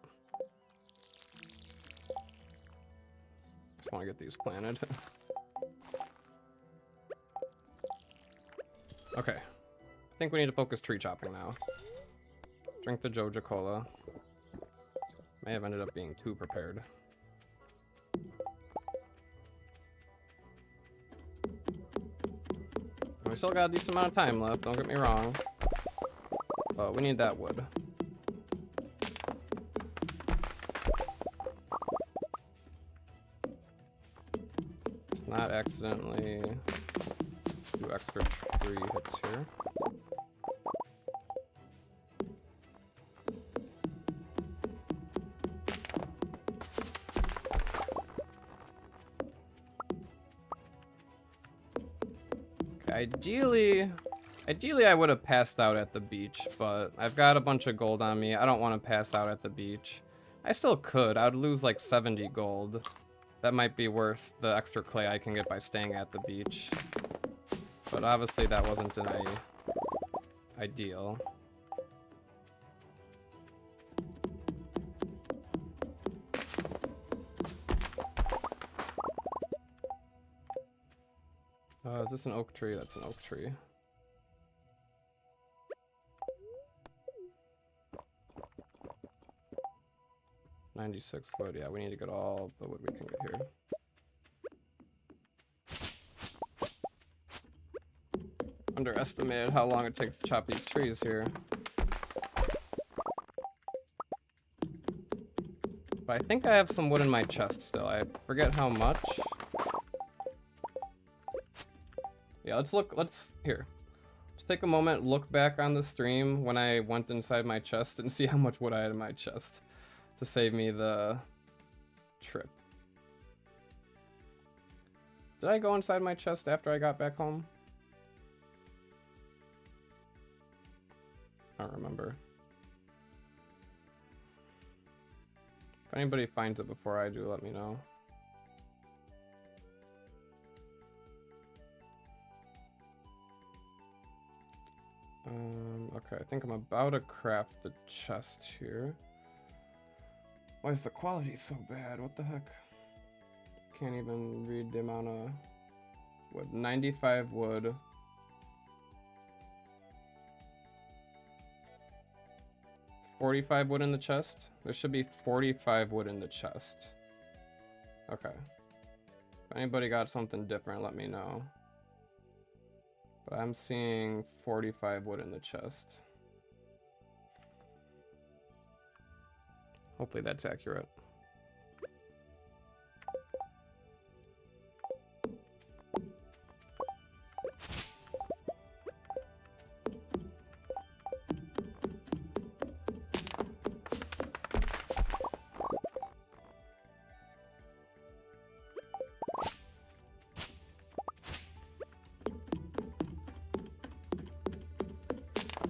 Just want to get these planted. Okay. I think we need to focus tree chopping now. Drink the Joja cola. May have ended up being too prepared. We still got a decent amount of time left, don't get me wrong. But we need that wood. Let's not accidentally do extra tree hits here. Ideally I would have passed out at the beach, but I've got a bunch of gold on me. I don't want to pass out at the beach. I still could. I would lose like 70 gold. That might be worth the extra clay I can get by staying at the beach. But obviously that wasn't an ideal. Is this an oak tree? That's an oak tree. $96 wood. Yeah, we need to get all the wood we can get here. Underestimated how long it takes to chop these trees here. But I think I have some wood in my chest still. I forget how much. Yeah, let's take a moment, look back on the stream when I went inside my chest and see how much wood I had in my chest to save me the trip. Did I go inside my chest after I got back home? I don't remember. If anybody finds it before I do, let me know. Okay, I think I'm about to craft the chest here. Why is the quality so bad? What the heck? Can't even read the amount of wood. 95 wood. $45 wood in the chest? There should be 45 wood in the chest. Okay. If anybody got something different, let me know. But I'm seeing 45 wood in the chest. Hopefully that's accurate.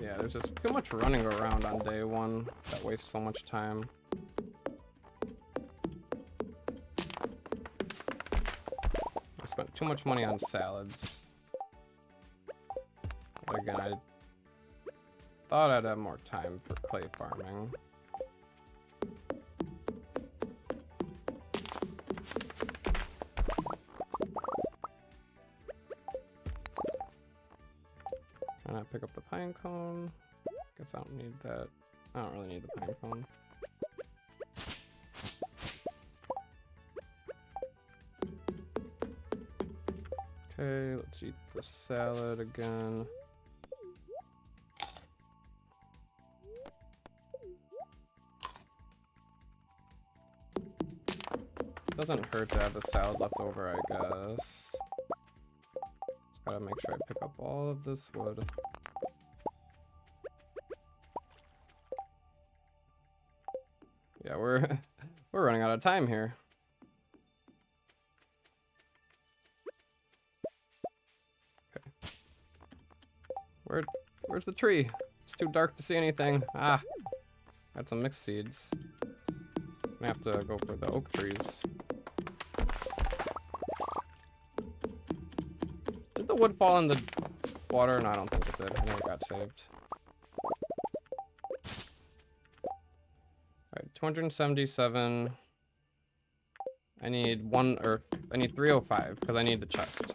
Yeah, there's just too much running around on day one that wastes so much time. I spent too much money on salads. But again, I thought I'd have more time for clay farming. And I pick up the pine cone. Guess I don't need that. I don't really need the pine cone. Let's eat the salad again. Doesn't hurt to have the salad left over, I guess. Just gotta make sure I pick up all of this wood. Yeah, we're running out of time here. Okay. Where's the tree? It's too dark to see anything. Ah, got some mixed seeds. I have to go for the oak trees. Did the wood fall in the water? No, I don't think it did. I think it got saved. Alright, 277. I need 305 because I need the chest.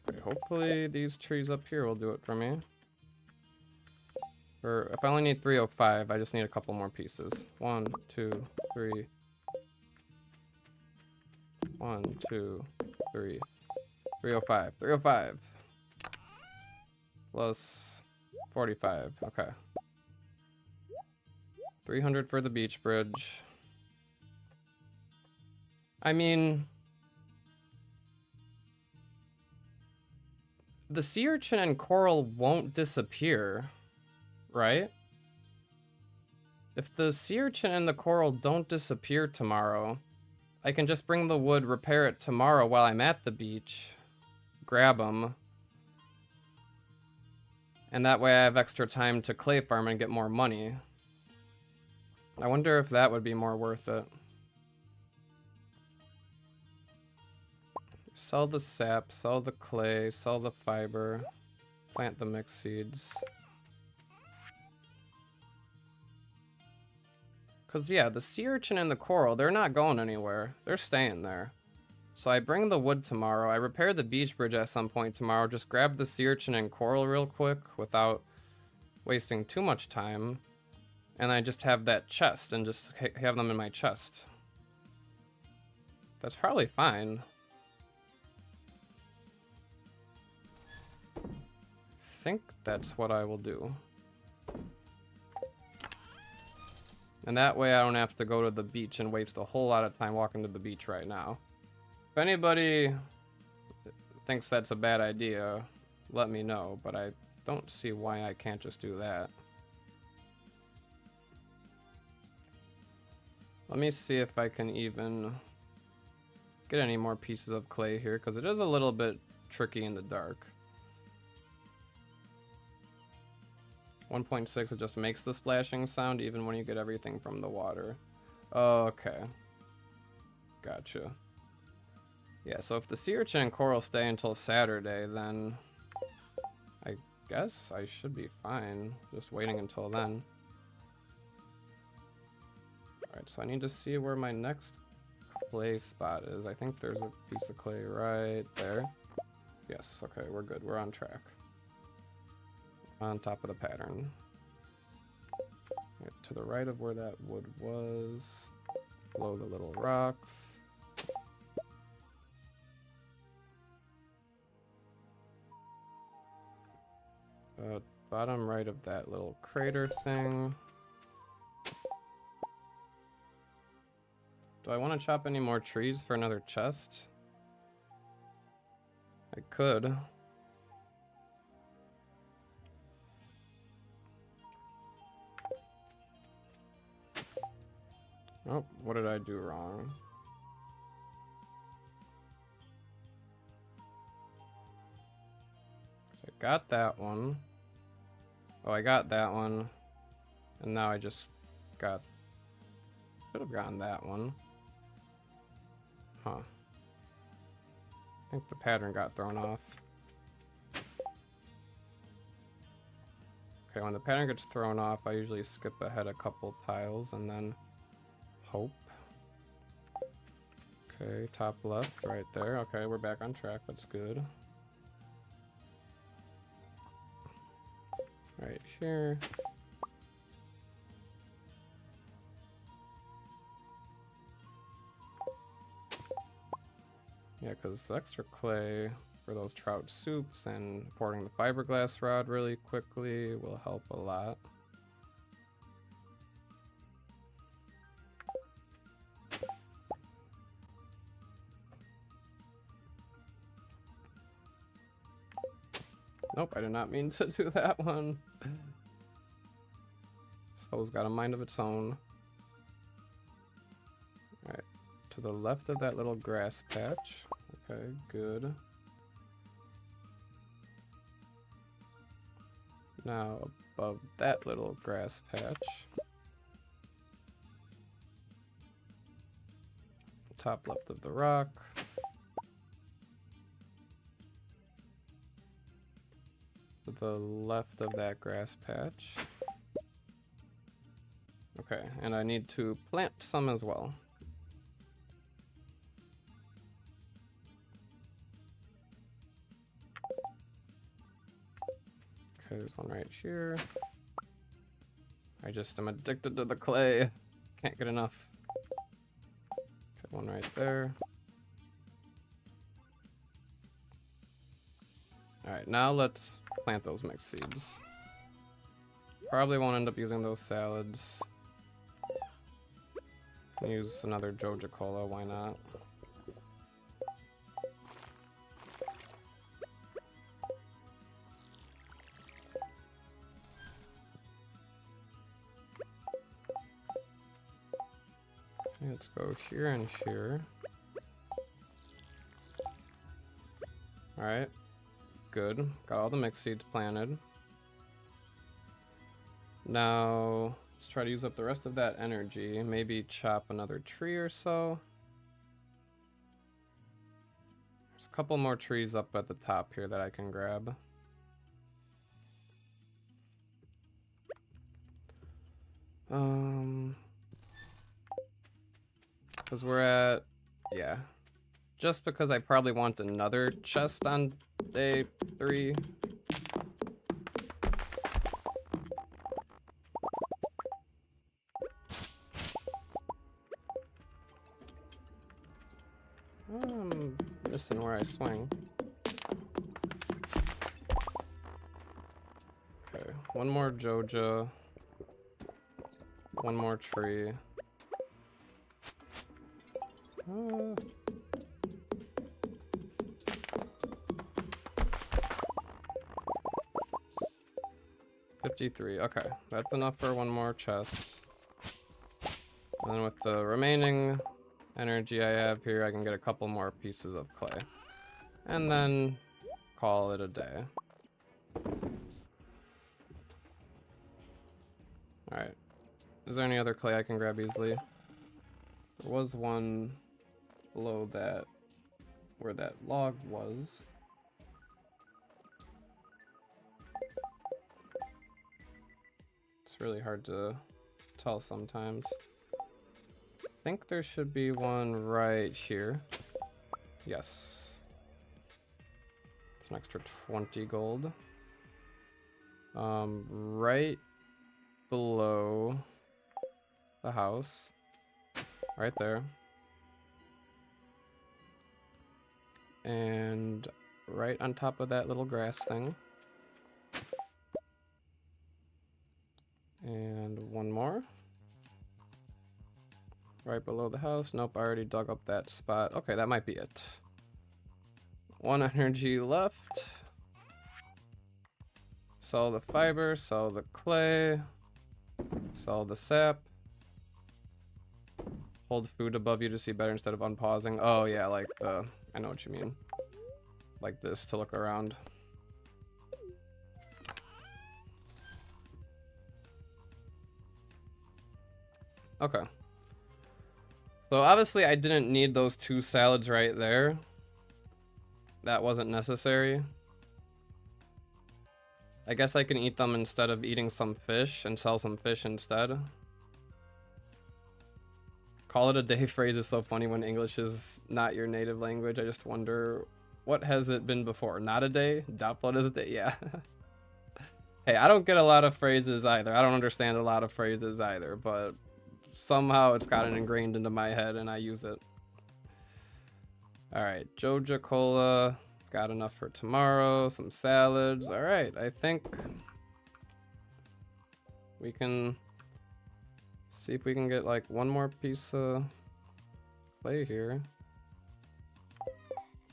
Okay, hopefully these trees up here will do it for me. Or if I only need 305, I just need a couple more pieces. 1, 2, 3. 1, 2, 3. 305. 305. Plus 45. Okay. 300 for the beach bridge. I mean, the sea urchin and coral won't disappear, right? If the sea urchin and the coral don't disappear tomorrow, I can just bring the wood, repair it tomorrow while I'm at the beach, grab them, and that way I have extra time to clay farm and get more money. I wonder if that would be more worth it. Sell the sap, sell the clay, sell the fiber, plant the mixed seeds. Because, yeah, the sea urchin and the coral, they're not going anywhere. They're staying there. So I bring the wood tomorrow. I repair the beach bridge at some point tomorrow. Just grab the sea urchin and coral real quick without wasting too much time. And I just have that chest and just have them in my chest. That's probably fine. I think that's what I will do. And that way I don't have to go to the beach and waste a whole lot of time walking to the beach right now. If anybody thinks that's a bad idea, let me know, but I don't see why I can't just do that. Let me see if I can even get any more pieces of clay here, because it is a little bit tricky in the dark. 1.6, it just makes the splashing sound even when you get everything from the water. Okay. Gotcha. Yeah, so if the sea urchin and coral stay until Saturday, then I guess I should be fine. Just waiting until then. Alright, so I need to see where my next clay spot is. I think there's a piece of clay right there. Yes, okay, we're good. We're on track. On top of the pattern. Right, to the right of where that wood was. Below the little rocks. Bottom right of that little crater thing. Do I want to chop any more trees for another chest? I could. Oh, what did I do wrong? So I got that one. Oh, I got that one. And now I just got... Should have gotten that one. Huh. I think the pattern got thrown off. Okay, when the pattern gets thrown off, I usually skip ahead a couple tiles and then hope. Okay, top left, right there. Okay, we're back on track. That's good. Right here. Yeah, because the extra clay for those trout soups and porting the fiberglass rod really quickly will help a lot. Nope, I did not mean to do that one. Soul's got a mind of its own. Alright, to the left of that little grass patch. Okay, good. Now above that little grass patch. Top left of the rock. To the left of that grass patch. Okay, and I need to plant some as well. Okay, there's one right here. I just am addicted to the clay. Can't get enough. Okay, one right there. Alright, now let's plant those mixed seeds. Probably won't end up using those salads. Use another Joja cola, why not? Okay, let's go here and here. Alright. Good. Got all the mixed seeds planted. Now, let's try to use up the rest of that energy. Maybe chop another tree or so. There's a couple more trees up at the top here that I can grab. Because we're at, yeah. Just because I probably want another chest on day 3. I'm missing where I swing. Okay, one more Joja. One more tree. 53. Okay, that's enough for one more chest. And then with the remaining energy I have here, I can get a couple more pieces of clay. And then call it a day. Alright. Is there any other clay I can grab easily? There was one below that, where that log was. It's really hard to tell sometimes. I think there should be one right here. Yes. It's an extra 20 gold. Right below the house. Right there. And right on top of that little grass thing. And one more. Right below the house. Nope, I already dug up that spot. Okay, that might be it. One energy left. Sell the fiber, sell the clay, sell the sap. Hold food above you to see better instead of unpausing. Oh yeah, like the, I know what you mean. Like this to look around. Okay. So obviously I didn't need those 2 salads right there. That wasn't necessary. I guess I can eat them instead of eating some fish and sell some fish instead. Call it a day phrase is so funny when English is not your native language. I just wonder, what has it been before? Not a day? Download is a day? Yeah. Hey, I don't get a lot of phrases either. I don't understand a lot of phrases either, but somehow it's gotten ingrained into my head and I use it. Alright, Joja Cola. Got enough for tomorrow. Some salads. Alright, I think we can see if we can get like one more piece of clay here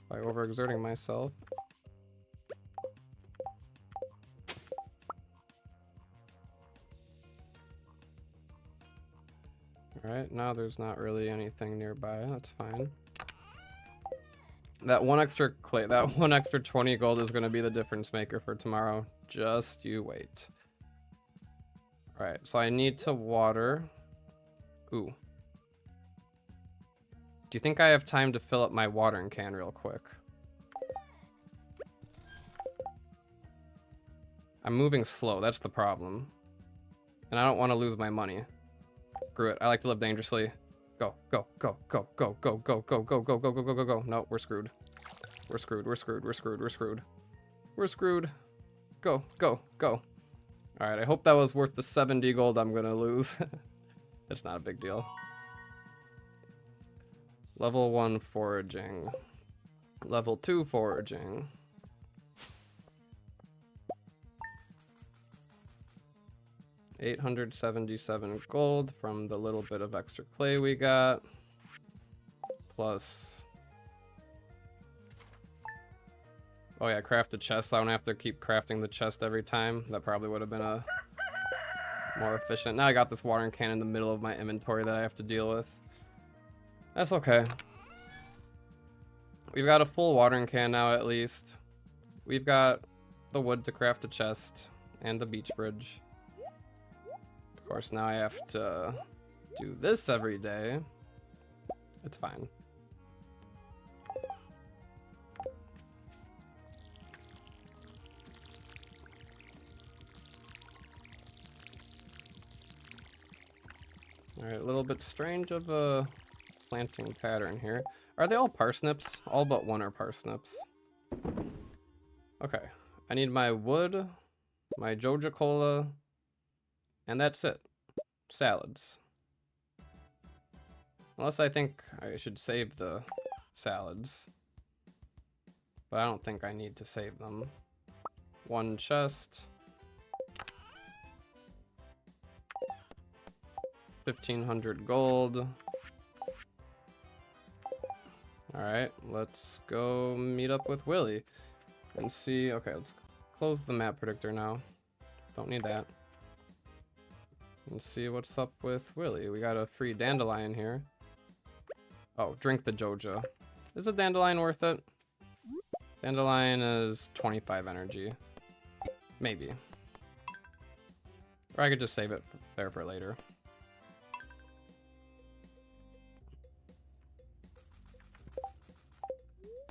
by overexerting myself. Alright, now there's not really anything nearby. That's fine. That one extra clay, that one extra 20 gold is going to be the difference maker for tomorrow. Just you wait. Alright, so I need to water. Ooh. Do you think I have time to fill up my watering can real quick? I'm moving slow, that's the problem. And I don't want to lose my money. Screw it, I like to live dangerously. Go, go, go, go, go, go, go, go, go, go, go, go, go, go, go. No, we're screwed. We're screwed, we're screwed, we're screwed, we're screwed. We're screwed. Go, go, go. Alright, I hope that was worth the 70 gold I'm gonna lose. It's not a big deal. Level 1 foraging. Level 2 foraging. $877 gold from the little bit of extra clay we got. Plus... oh yeah, craft a chest so I don't have to keep crafting the chest every time. That probably would have been a more efficient. Now I got this watering can in the middle of my inventory that I have to deal with. That's okay. We've got a full watering can now at least. We've got the wood to craft a chest and the beach bridge. Of course, now I have to do this every day. It's fine. Alright, a little bit strange of a planting pattern here. Are they all parsnips? All but one are parsnips. Okay, I need my wood, my Joja Cola, and that's it. Salads. Unless I think I should save the salads. But I don't think I need to save them. One chest. 1,500 gold. Alright, let's go meet up with Willy and see. Okay, let's close the map predictor now. Don't need that. And see what's up with Willy. We got a free dandelion here. Oh, drink the Joja. Is the dandelion worth it? Dandelion is 25 energy. Maybe. Or I could just save it there for later.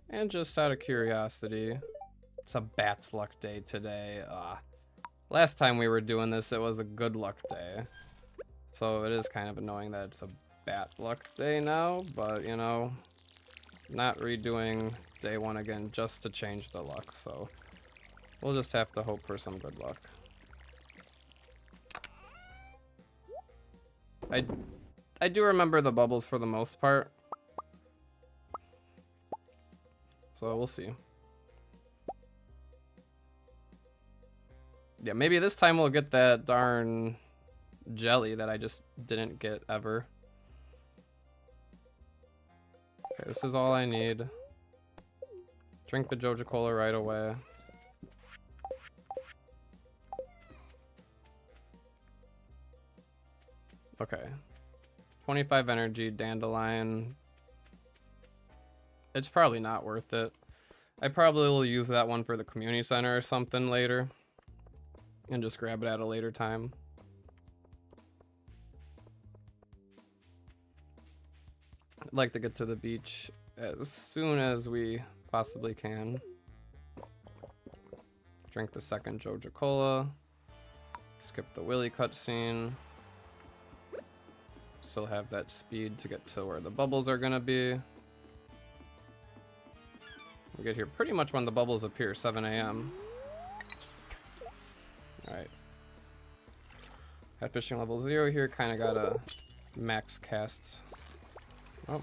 And just out of curiosity, it's a bat's luck day today. Last time we were doing this, it was a good luck day. So it is kind of annoying that it's a bat luck day now, but you know, not redoing day one again just to change the luck. So we'll just have to hope for some good luck. I do remember the bubbles for the most part. So we'll see. Yeah, maybe this time we'll get that darn jelly that I just didn't get ever. Okay, this is all I need. Drink the Joja Cola right away. Okay. 25 energy, dandelion. It's probably not worth it. I probably will use that one for the community center or something later. And just grab it at a later time. I'd like to get to the beach as soon as we possibly can. Drink the second Joja Cola. Skip the Willy cutscene. Still have that speed to get to where the bubbles are gonna be. We get here pretty much when the bubbles appear, 7 a.m. Alright. Catfishing level 0 here, kind of got a max cast. Oh.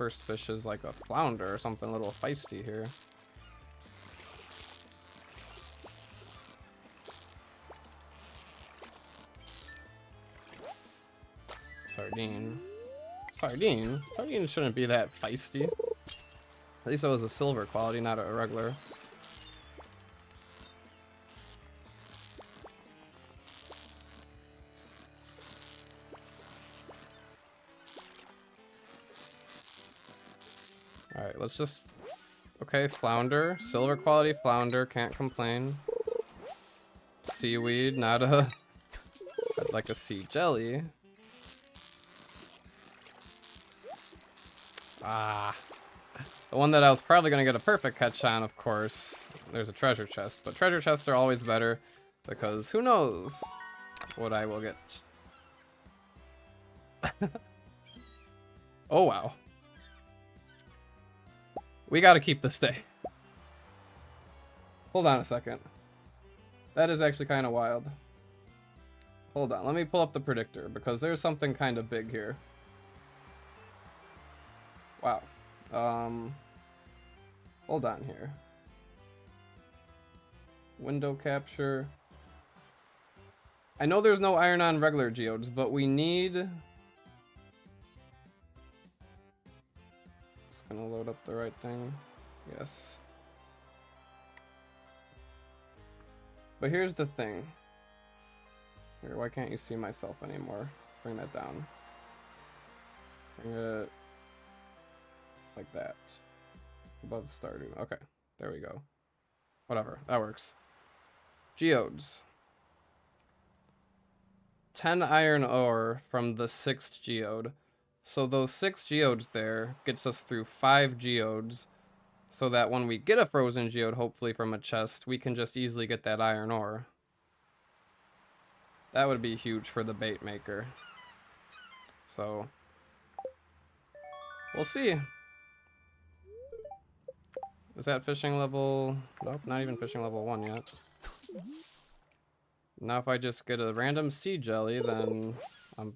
first fish is like a flounder or something a little feisty here. Sardine. Sardine? Sardine shouldn't be that feisty. At least it was a silver quality, not a regular. Alright, let's just... Okay, flounder. Silver quality flounder, can't complain. Seaweed, not a... I'd like a sea jelly. Ah. The one that I was probably going to get a perfect catch on, of course. There's a treasure chest. But treasure chests are always better, because who knows what I will get. Oh, wow. We gotta keep this day. Hold on a second. That is actually kind of wild. Hold on, let me pull up the predictor, because there's something kind of big here. Wow. Hold on here. Window capture. I know there's no iron on regular geodes, but we need... Gonna load up the right thing. Yes. But here's the thing. Here, why can't you see myself anymore? Bring that down. Bring it like that. Above Stardew. Okay, there we go. Whatever, that works. Geodes. 10 iron ore from the 6th geode. So those 6 geodes there gets us through 5 geodes, so that when we get a frozen geode, hopefully from a chest, we can just easily get that iron ore. That would be huge for the bait maker. So, we'll see. Is that fishing level? Nope, not even fishing level 1 yet. Now if I just get a random sea jelly, then I'm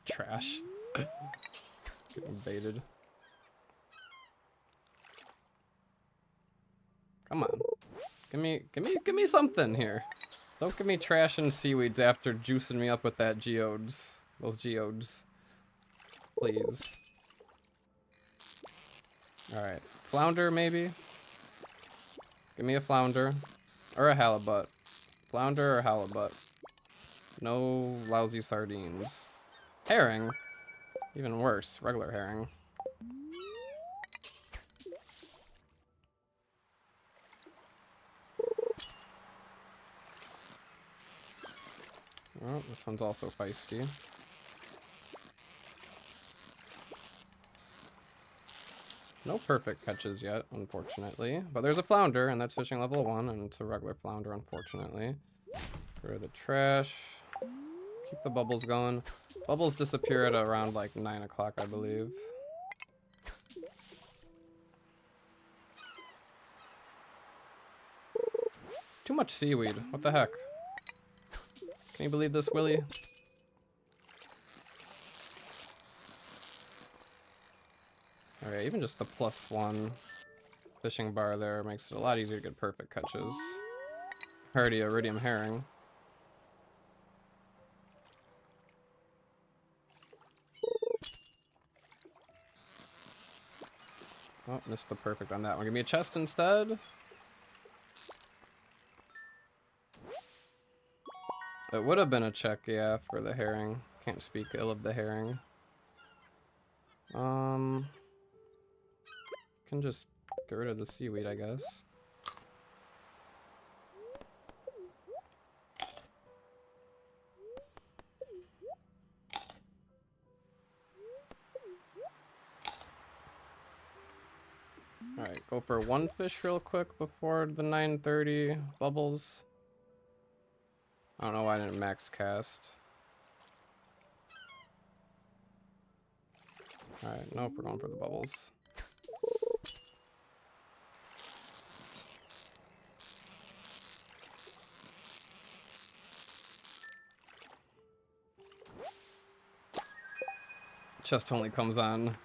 trash. Getting baited. Come on. Give me something here. Don't give me trash and seaweeds after juicing me up with that geodes. Those geodes. Please. Alright. Flounder, maybe? Give me a flounder. Or a halibut. Flounder or halibut. No lousy sardines. Herring? Even worse. Regular herring. Oh, this one's also feisty. No perfect catches yet, unfortunately. But there's a flounder, and that's fishing level 1, and it's a regular flounder, unfortunately. Get rid of the trash. Keep the bubbles going. Bubbles disappear at around like 9 o'clock, I believe. Too much seaweed. What the heck? Can you believe this, Willie? Alright, even just the +1 fishing bar there makes it a lot easier to get perfect catches. Already iridium herring. Oh, missed the perfect on that one. Give me a chest instead. It would have been a check, yeah, for the herring. Can't speak ill of the herring. Can just get rid of the seaweed, I guess. Alright, go for one fish real quick before the 9:30 bubbles. I don't know why I didn't max cast. Alright, nope, we're going for the bubbles. chest only comes on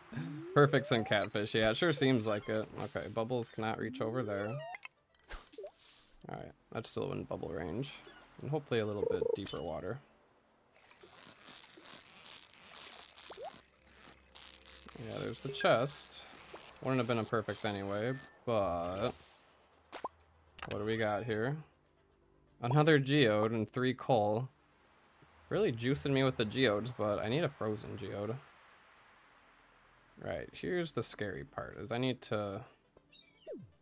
perfects and catfish. Yeah, it sure seems like it. Okay, bubbles cannot reach over there. Alright, that's still in bubble range. And hopefully a little bit deeper water. Yeah, there's the chest. Wouldn't have been a perfect anyway, but... What do we got here? Another geode and 3 coal. Really juicing me with the geodes, but I need a frozen geode. Right, here's the scary part, is I need to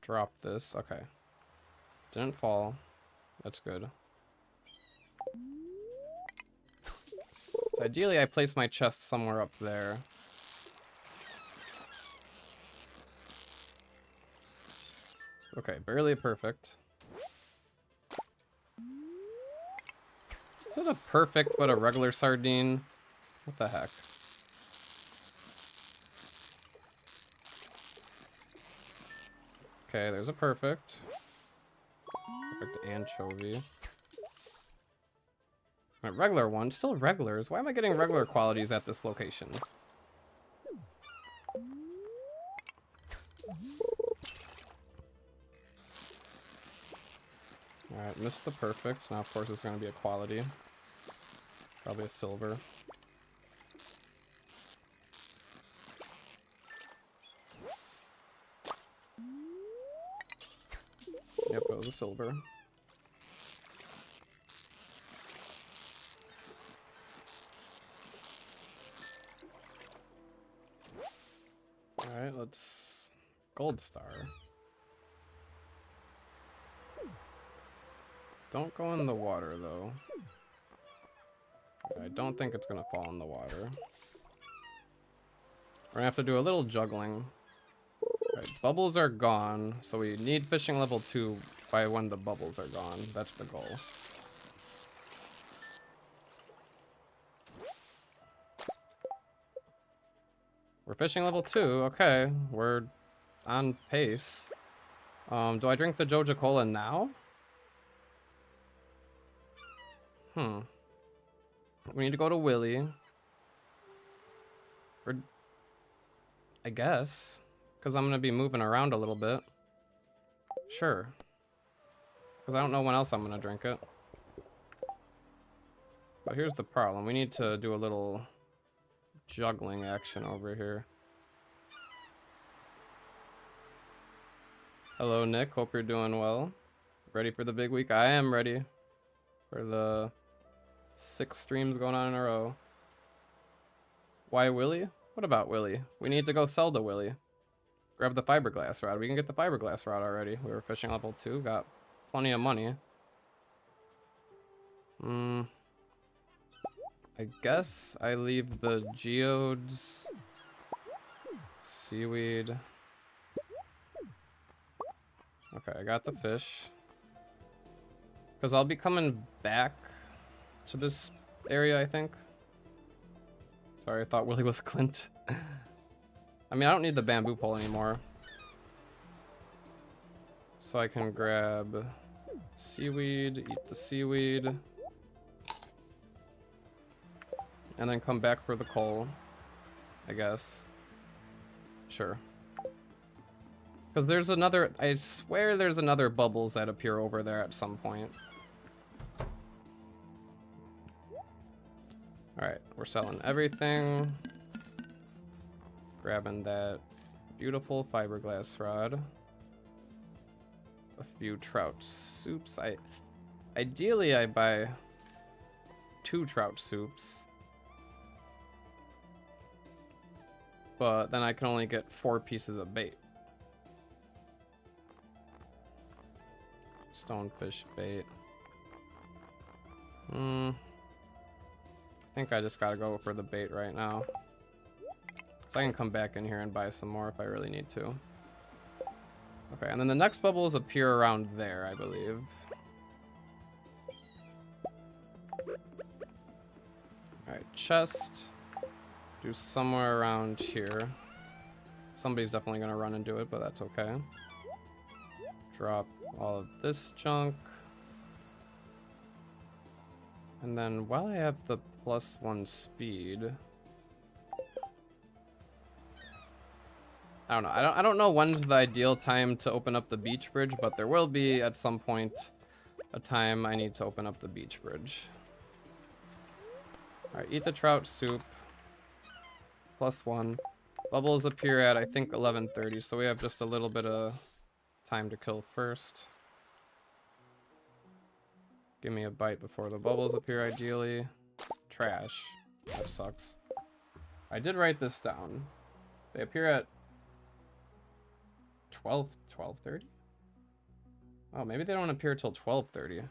drop this. Okay. Didn't fall. That's good. So ideally, I place my chest somewhere up there. Okay, barely perfect. Is it a perfect but a regular sardine? What the heck? Okay, there's a perfect. Perfect anchovy. My regular one, still regulars. Why am I getting regular qualities at this location? Alright, missed the perfect. Now, of course, it's going to be a quality. Probably a silver. Yep, it was a silver. Alright, let's... Gold star. Don't go in the water, though. I don't think it's gonna fall in the water. We're gonna have to do a little juggling. Right, bubbles are gone, so we need fishing level 2 by when the bubbles are gone. That's the goal. We're fishing level 2. Okay, we're on pace. Do I drink the Joja Cola now? We need to go to Willy. Or, I guess. Because I'm going to be moving around a little bit. Sure. Because I don't know when else I'm going to drink it. But here's the problem. We need to do a little juggling action over here. Hello, Nick. Hope you're doing well. Ready for the big week? I am ready. For the 6 streams going on in a row. Why Willy? What about Willy? We need to go sell to Willy. Grab the fiberglass rod. We can get the fiberglass rod already. We were fishing level 2. Got plenty of money. I guess I leave the geodes, seaweed. Okay, I got the fish. Because I'll be coming back to this area, I think. Sorry, I thought Willy was Clint. I mean, I don't need the bamboo pole anymore. So I can grab seaweed, eat the seaweed. And then come back for the coal, I guess. Sure. Because there's another, I swear there's another bubbles that appear over there at some point. Alright, we're selling everything. Grabbing that beautiful fiberglass rod. A few trout soups. Ideally I buy 2 trout soups. But then I can only get 4 pieces of bait. Stonefish bait. I think I just gotta go for the bait right now. So I can come back in here and buy some more if I really need to. Okay, and then the next bubbles appear around there, I believe. Alright, chest. Do somewhere around here. Somebody's definitely gonna run and do it, but that's okay. Drop all of this junk. And then while I have the +1 speed, I don't know. I don't know when's the ideal time to open up the beach bridge, but there will be at some point a time I need to open up the beach bridge. Alright, eat the trout soup. +1. Bubbles appear at, I think, 11:30, so we have just a little bit of time to kill first. Give me a bite before the bubbles appear, ideally. Trash. That sucks. I did write this down. They appear at 12:30? Oh, maybe they don't appear till 12:30.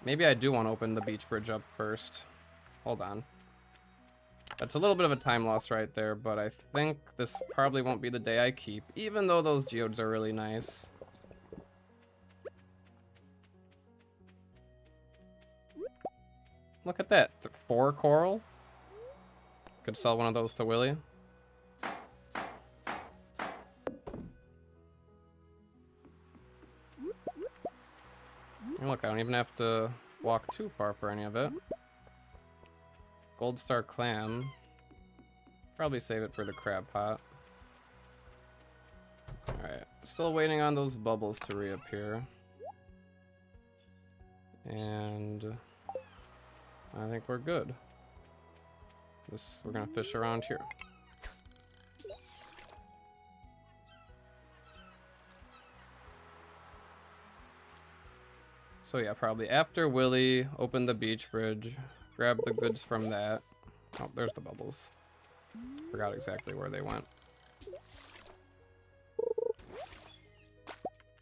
Maybe I do want to open the beach bridge up first. Hold on. That's a little bit of a time loss right there, but I think this probably won't be the day I keep, even though those geodes are really nice. Look at that. 4 coral? Could sell one of those to Willie. And look, I don't even have to walk too far for any of it. Gold star clam. Probably save it for the crab pot. Alright, still waiting on those bubbles to reappear. And I think we're good. We're gonna fish around here. So yeah, probably after Willie opened the beach bridge, grab the goods from that. Oh, there's the bubbles. Forgot exactly where they went.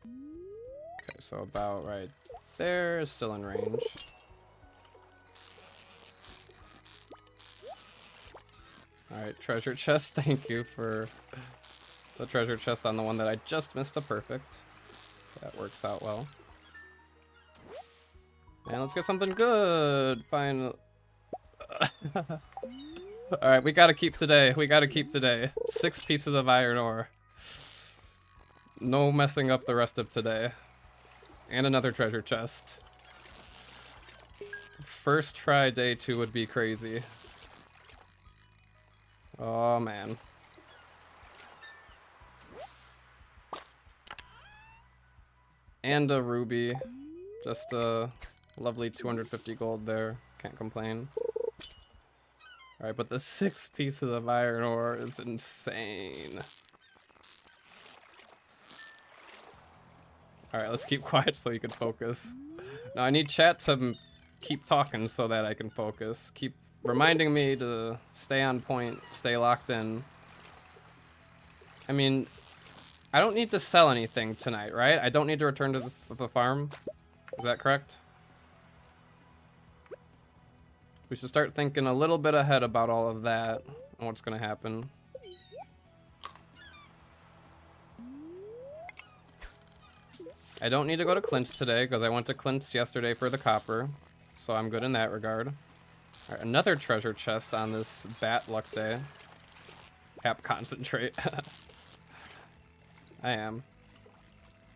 Okay, so about right there is still in range. Alright, treasure chest, thank you for the treasure chest on the one that I just missed a perfect. That works out well. And let's get something good. Fine. Alright, we gotta keep today. We gotta keep today. 6 pieces of iron ore. No messing up the rest of today. And another treasure chest. First try day 2 would be crazy. Oh man. And a ruby. Just a lovely 250 gold there. Can't complain. Alright, but the 6 pieces of iron ore is insane. Alright, let's keep quiet so you can focus. Now I need chat to keep talking so that I can focus. Keep reminding me to stay on point, stay locked in. I mean, I don't need to sell anything tonight, right? I don't need to return to the farm. Is that correct? We should start thinking a little bit ahead about all of that and what's going to happen. I don't need to go to Clint's today because I went to Clint's yesterday for the copper, so I'm good in that regard. All right, another treasure chest on this bat luck day. Cap concentrate. I am.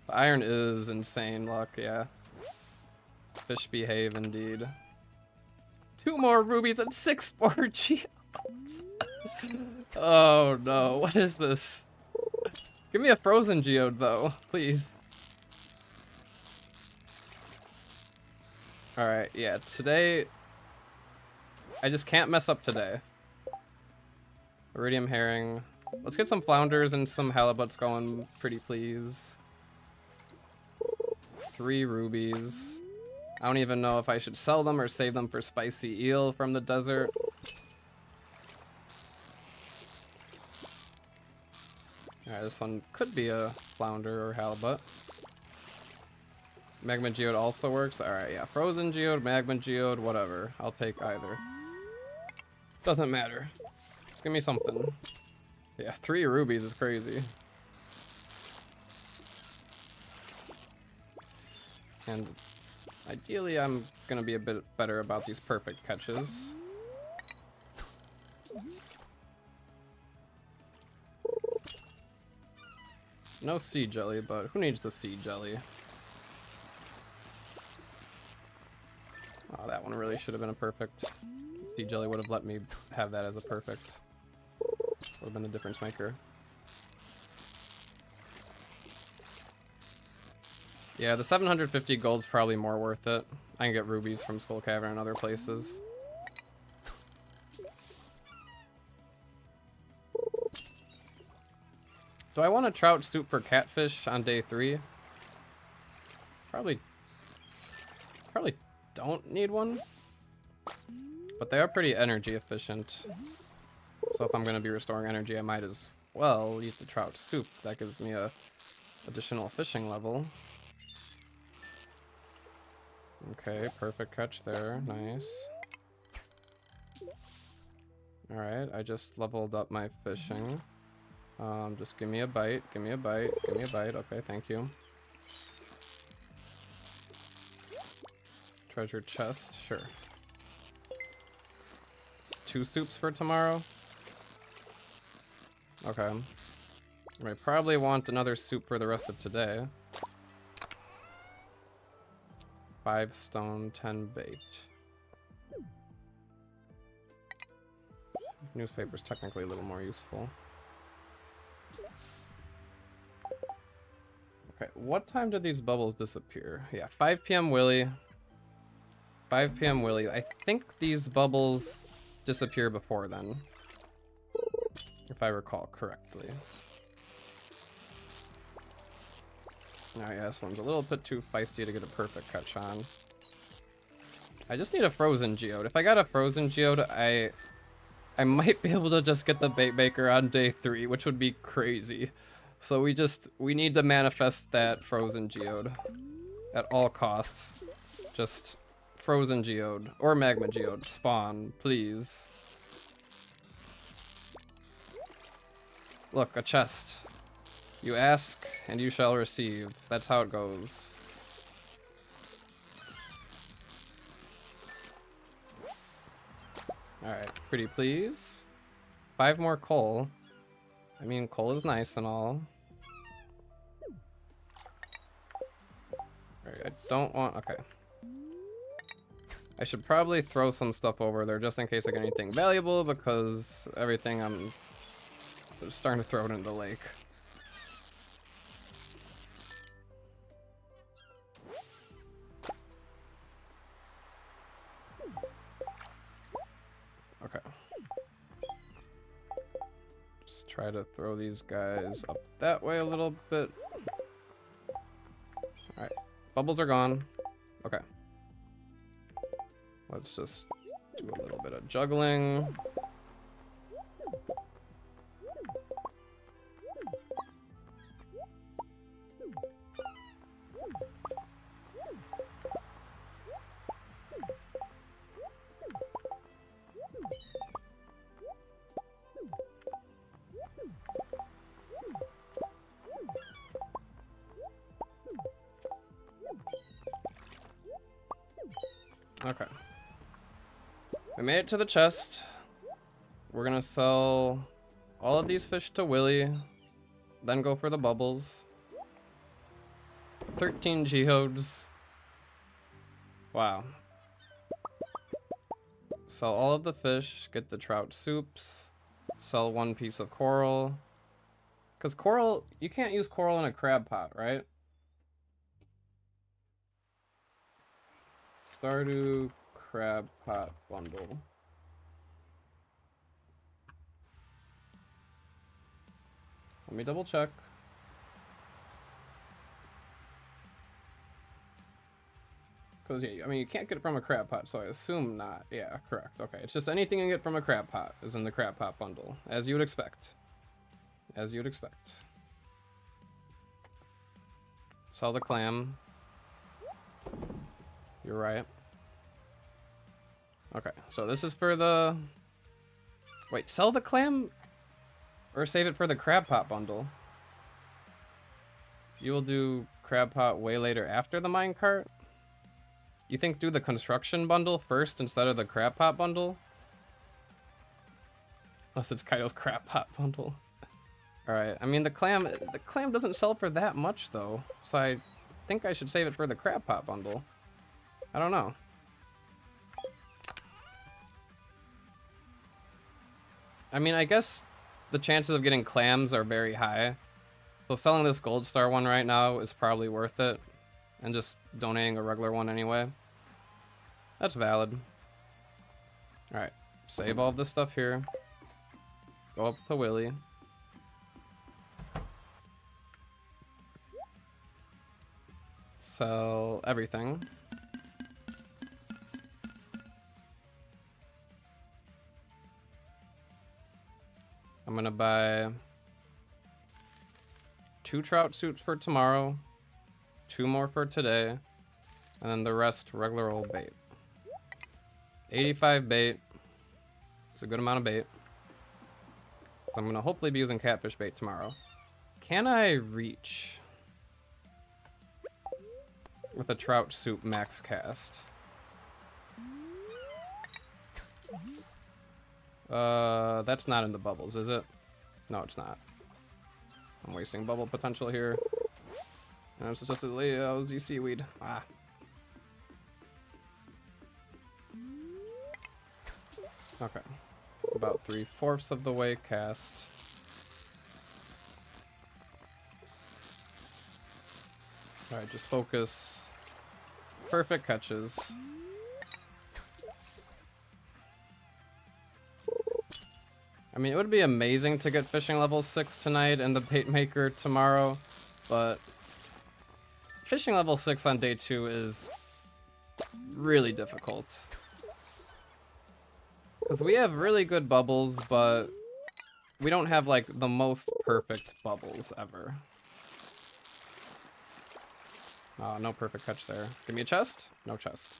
The iron is insane luck, yeah. Fish behave indeed. 2 more rubies and 6 more geodes. Oh no, what is this? Give me a frozen geode though, please. Alright, yeah, today I just can't mess up today. Iridium herring. Let's get some flounders and some halibuts going, pretty please. 3 rubies. I don't even know if I should sell them or save them for spicy eel from the desert. Alright, this one could be a flounder or halibut. Magma geode also works. Alright, yeah. Frozen geode, magma geode, whatever. I'll take either. Doesn't matter. Just give me something. Yeah, 3 rubies is crazy. And ideally, I'm gonna be a bit better about these perfect catches. No sea jelly, but who needs the sea jelly? Oh, that one really should have been a perfect. Sea jelly would have let me have that as a perfect. Would have been the difference maker. Yeah, the 750 gold's probably more worth it. I can get rubies from Skull Cavern and other places. Do I want a trout soup for catfish on day 3? Probably don't need one. But they are pretty energy efficient. So if I'm going to be restoring energy, I might as well eat the trout soup. That gives me a additional fishing level. Okay, perfect catch there. Nice. Alright, I just leveled up my fishing. Just give me a bite, give me a bite, give me a bite. Okay, thank you. Treasure chest, sure. 2 soups for tomorrow? Okay. I probably want another soup for the rest of today. 5 stone, 10 bait. Newspaper's technically a little more useful. Okay, what time did these bubbles disappear? Yeah, 5 p.m. Willy. 5 p.m. Willy. I think these bubbles disappear before then, if I recall correctly. Now, yeah, this one's a little bit too feisty to get a perfect catch on. I just need a frozen geode. If I got a frozen geode, I might be able to just get the bait maker on day 3, which would be crazy. So we need to manifest that frozen geode at all costs. Just frozen geode or magma geode spawn, please. Look, a chest. You ask and you shall receive. That's how it goes. Alright, pretty please. 5 more coal. I mean, coal is nice and all. Alright, I don't want... Okay. I should probably throw some stuff over there just in case I get anything valuable, because everything I'm starting to throw it into the lake. Okay. Just try to throw these guys up that way a little bit. Alright. Bubbles are gone. Okay. Let's just do a little bit of juggling. Okay. We made it to the chest. We're gonna sell all of these fish to Willy, then go for the bubbles. 13 geodes. Wow. Sell all of the fish, get the trout soups, sell 1 piece of coral. Because coral, you can't use coral in a crab pot, right? Stardew crab pot bundle. Let me double check. Because, yeah, I mean, you can't get it from a crab pot, so I assume not. Yeah, correct. Okay, it's just anything you get from a crab pot is in the crab pot bundle, as you would expect. As you would expect. Sell the clam. You're right. Okay, so this is for the... Wait, sell the clam? Or save it for the crab pot bundle? You will do crab pot way later after the minecart? You think do the construction bundle first instead of the crab pot bundle? Unless it's Kaido's crab pot bundle. Alright, I mean the clam doesn't sell for that much though. So I think I should save it for the crab pot bundle. I don't know. I mean, I guess the chances of getting clams are very high. So selling this gold star one right now is probably worth it. and just donating a regular one anyway. That's valid. Alright, save all this stuff here. Go up to Willie. Sell everything. I'm gonna buy 2 trout suits for tomorrow, 2 more for today, and then the rest regular old bait. 85 bait. It's a good amount of bait. So I'm gonna hopefully be using catfish bait tomorrow. Can I reach with a trout soup max cast? That's not in the bubbles, is it? No, it's not. I'm wasting bubble potential here. And it's just a lousy seaweed. Ah. Okay. About 3/4 of the way cast. Alright, just focus. Perfect catches. I mean, it would be amazing to get fishing level 6 tonight and the bait maker tomorrow, but fishing level 6 on day 2 is really difficult. Because we have really good bubbles, but we don't have like the most perfect bubbles ever. Oh, no perfect catch there. Give me a chest? No chest.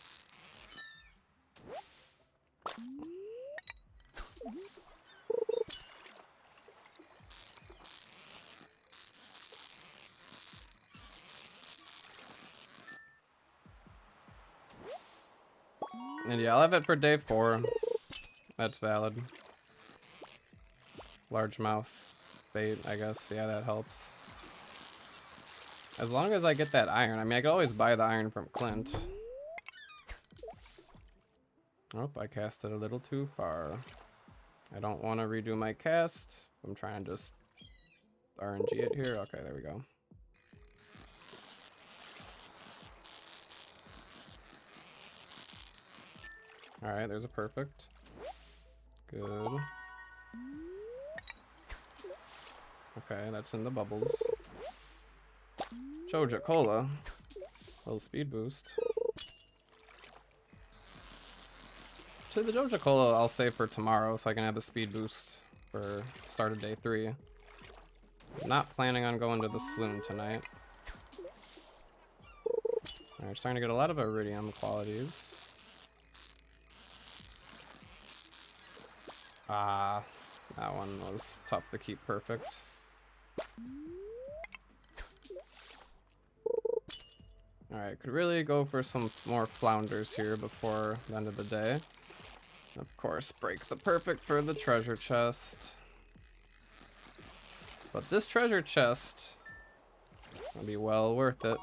And yeah, I'll have it for day 4. That's valid. Largemouth bait, I guess. Yeah, that helps. As long as I get that iron. I mean, I could always buy the iron from Clint. Oh, I cast it a little too far. I don't want to redo my cast. I'm trying to just RNG it here. Okay, there we go. Alright, there's a perfect. Good. Okay, that's in the bubbles. Joja Cola. Little speed boost. To the Joja Cola I'll save for tomorrow so I can have a speed boost for start of day 3. I'm not planning on going to the saloon tonight. Alright, starting to get a lot of iridium qualities. Ah, that one was tough to keep perfect. Alright, could really go for some more flounders here before the end of the day. Of course, break the perfect for the treasure chest. But this treasure chest will be well worth it.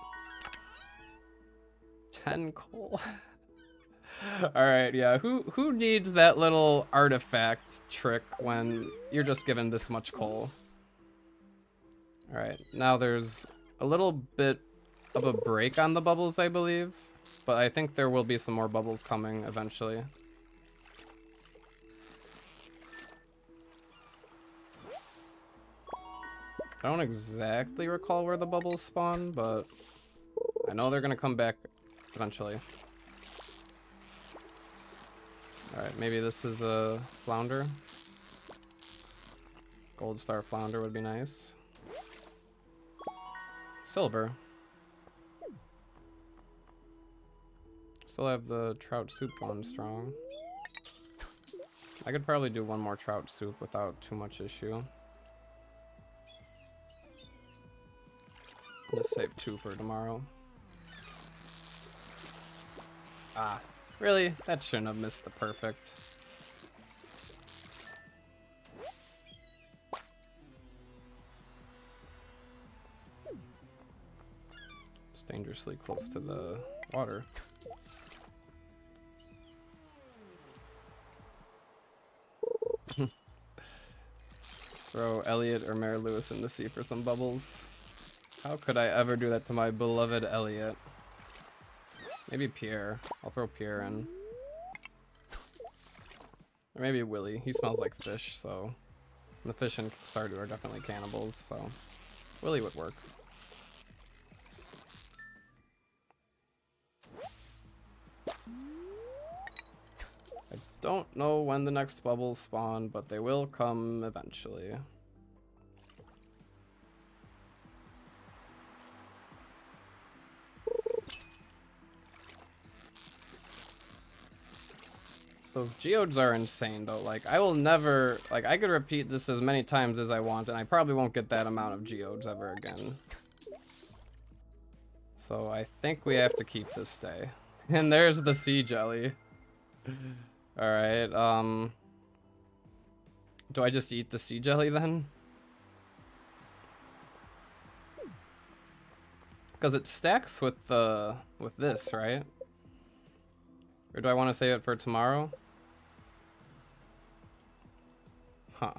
10 coal. Alright, yeah, who needs that little artifact trick when you're just given this much coal? Alright, now there's a little bit of a break on the bubbles, I believe. But I think there will be some more bubbles coming eventually. I don't exactly recall where the bubbles spawn, but I know they're gonna come back eventually. Alright, maybe this is a flounder. Gold star flounder would be nice. Silver. Still have the trout soup going strong. I could probably do one more trout soup without too much issue. I'm gonna save 2 for tomorrow. Ah, really? That shouldn't have missed the perfect. It's dangerously close to the water. Throw Elliot or Mary Lewis in the sea for some bubbles. How could I ever do that to my beloved Elliot? Maybe Pierre. I'll throw Pierre in. Or maybe Willy. He smells like fish, so... The fish and Stardew are definitely cannibals, so... Willy would work. I don't know when the next bubbles spawn, but they will come eventually. Those geodes are insane though. Like, I will never, like, I could repeat this as many times as I want and I probably won't get that amount of geodes ever again. So I think we have to keep this day. And there's the sea jelly. Alright, do I just eat the sea jelly then? Because it stacks with this, right? Or do I want to save it for tomorrow? Huh.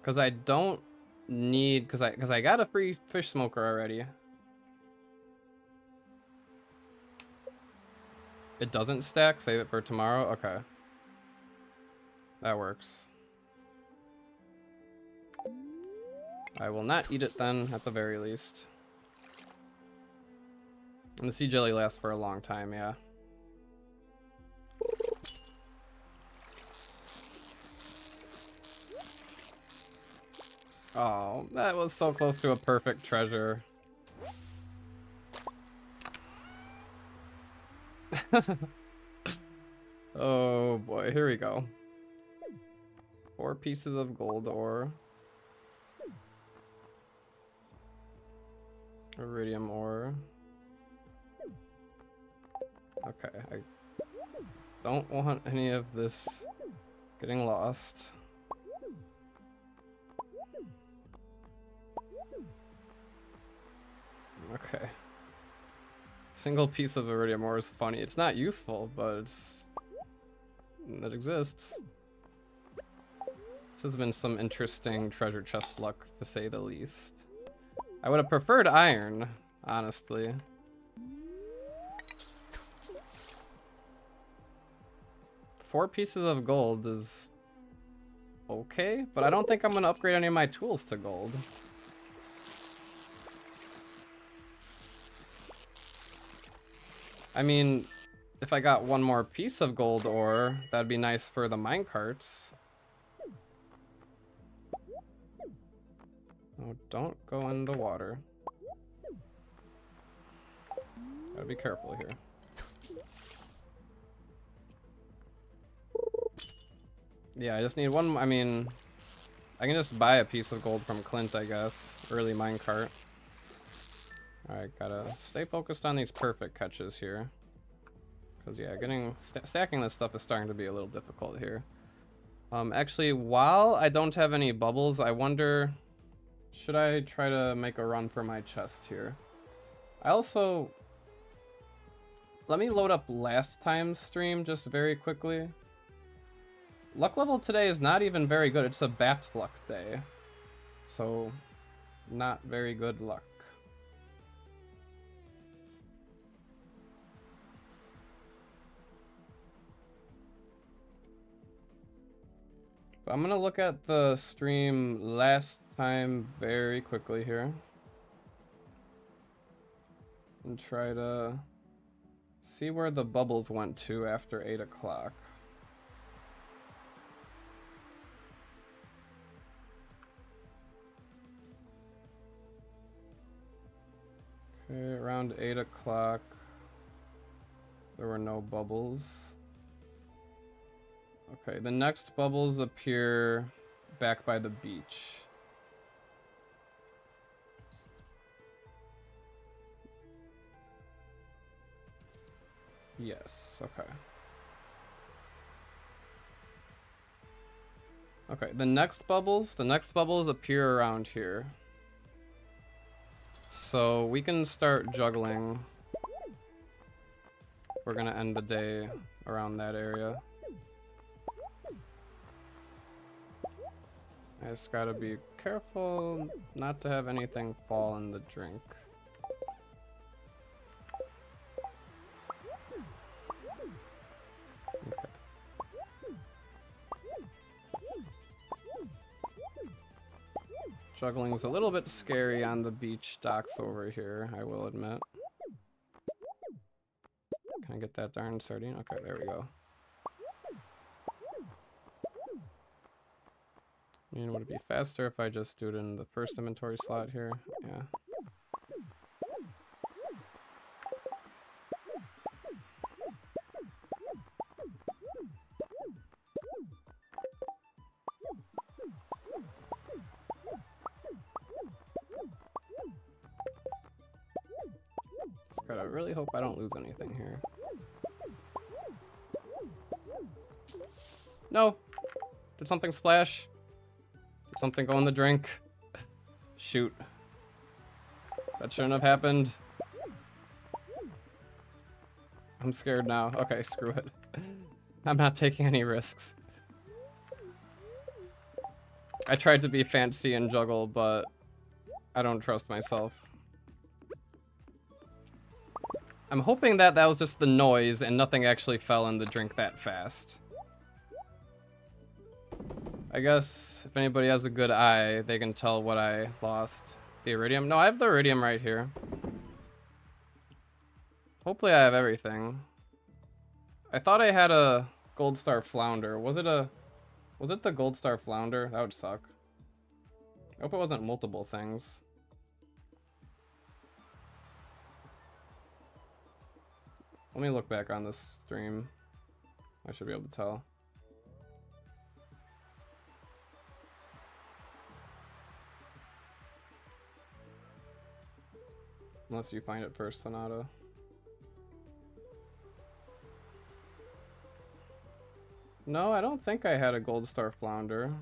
Because I don't need, because I got a free fish smoker already. It doesn't stack. Save it for tomorrow. Okay, that works. I will not eat it then, at the very least. And the sea jelly lasts for a long time, yeah. Oh, that was so close to a perfect treasure. Oh boy, here we go. 4 pieces of gold ore. Iridium ore. Okay, I don't want any of this getting lost. Okay. Single piece of iridium ore is funny. It's not useful, but it exists. This has been some interesting treasure chest luck, to say the least. I would have preferred iron, honestly. Four pieces of gold is okay, but I don't think I'm gonna upgrade any of my tools to gold. I mean, if I got one more piece of gold ore, that'd be nice for the minecarts. Oh, don't go in the water. Gotta be careful here. Yeah, I just need one. I mean, I can just buy a piece of gold from Clint, I guess. Early minecart. Alright, gotta stay focused on these perfect catches here. Because, yeah, stacking this stuff is starting to be a little difficult here. Actually, while I don't have any bubbles, I wonder... Should I try to make a run for my chest here? I also... Let me load up last time's stream just very quickly. Luck level today is not even very good. It's a bat luck day. So, not very good luck. But I'm gonna look at the stream last time very quickly here. And try to see where the bubbles went to after 8 o'clock. Okay, around 8 o'clock, there were no bubbles. Okay, the next bubbles appear back by the beach. Yes, okay. Okay, the next bubbles appear around here. So we can start juggling. We're gonna end the day around that area. I just gotta be careful not to have anything fall in the drink. Okay. Juggling's a little bit scary on the beach docks over here, I will admit. Can I get that darn sardine? Okay, there we go. I mean, would it be faster if I just do it in the first inventory slot here? Yeah. Just gotta really hope I don't lose anything here. No! Did something splash? Did something go in the drink? Shoot. That shouldn't have happened. I'm scared now. Okay, screw it. I'm not taking any risks. I tried to be fancy and juggle, but I don't trust myself. I'm hoping that that was just the noise and nothing actually fell in the drink that fast. I guess if anybody has a good eye, they can tell what I lost. The iridium? No, I have the iridium right here. Hopefully I have everything. I thought I had a gold star flounder. Was it the gold star flounder? That would suck. I hope it wasn't multiple things. Let me look back on this stream. I should be able to tell. Unless you find it first, Sonata. No, I don't think I had a gold star flounder.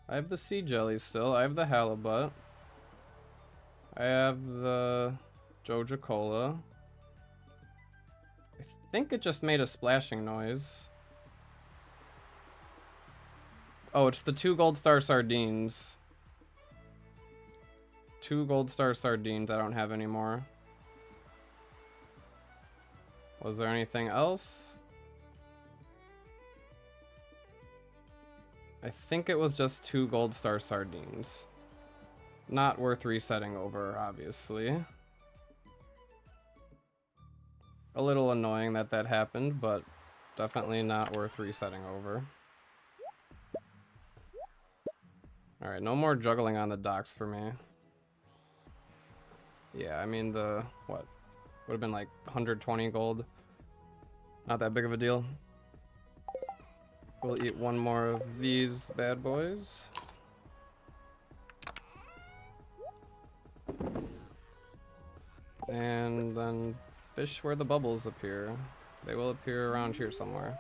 I have the sea jelly still. I have the halibut. I have the Joja cola. I think it just made a splashing noise. Oh, it's the 2 gold star sardines. 2 gold star sardines I don't have anymore. Was there anything else? I think it was just 2 gold star sardines. Not worth resetting over, obviously. A little annoying that that happened, but definitely not worth resetting over. Alright, no more juggling on the docks for me. Yeah, I mean the, what? Would have been like 120 gold. Not that big of a deal. We'll eat one more of these bad boys. And then fish where the bubbles appear. They will appear around here somewhere.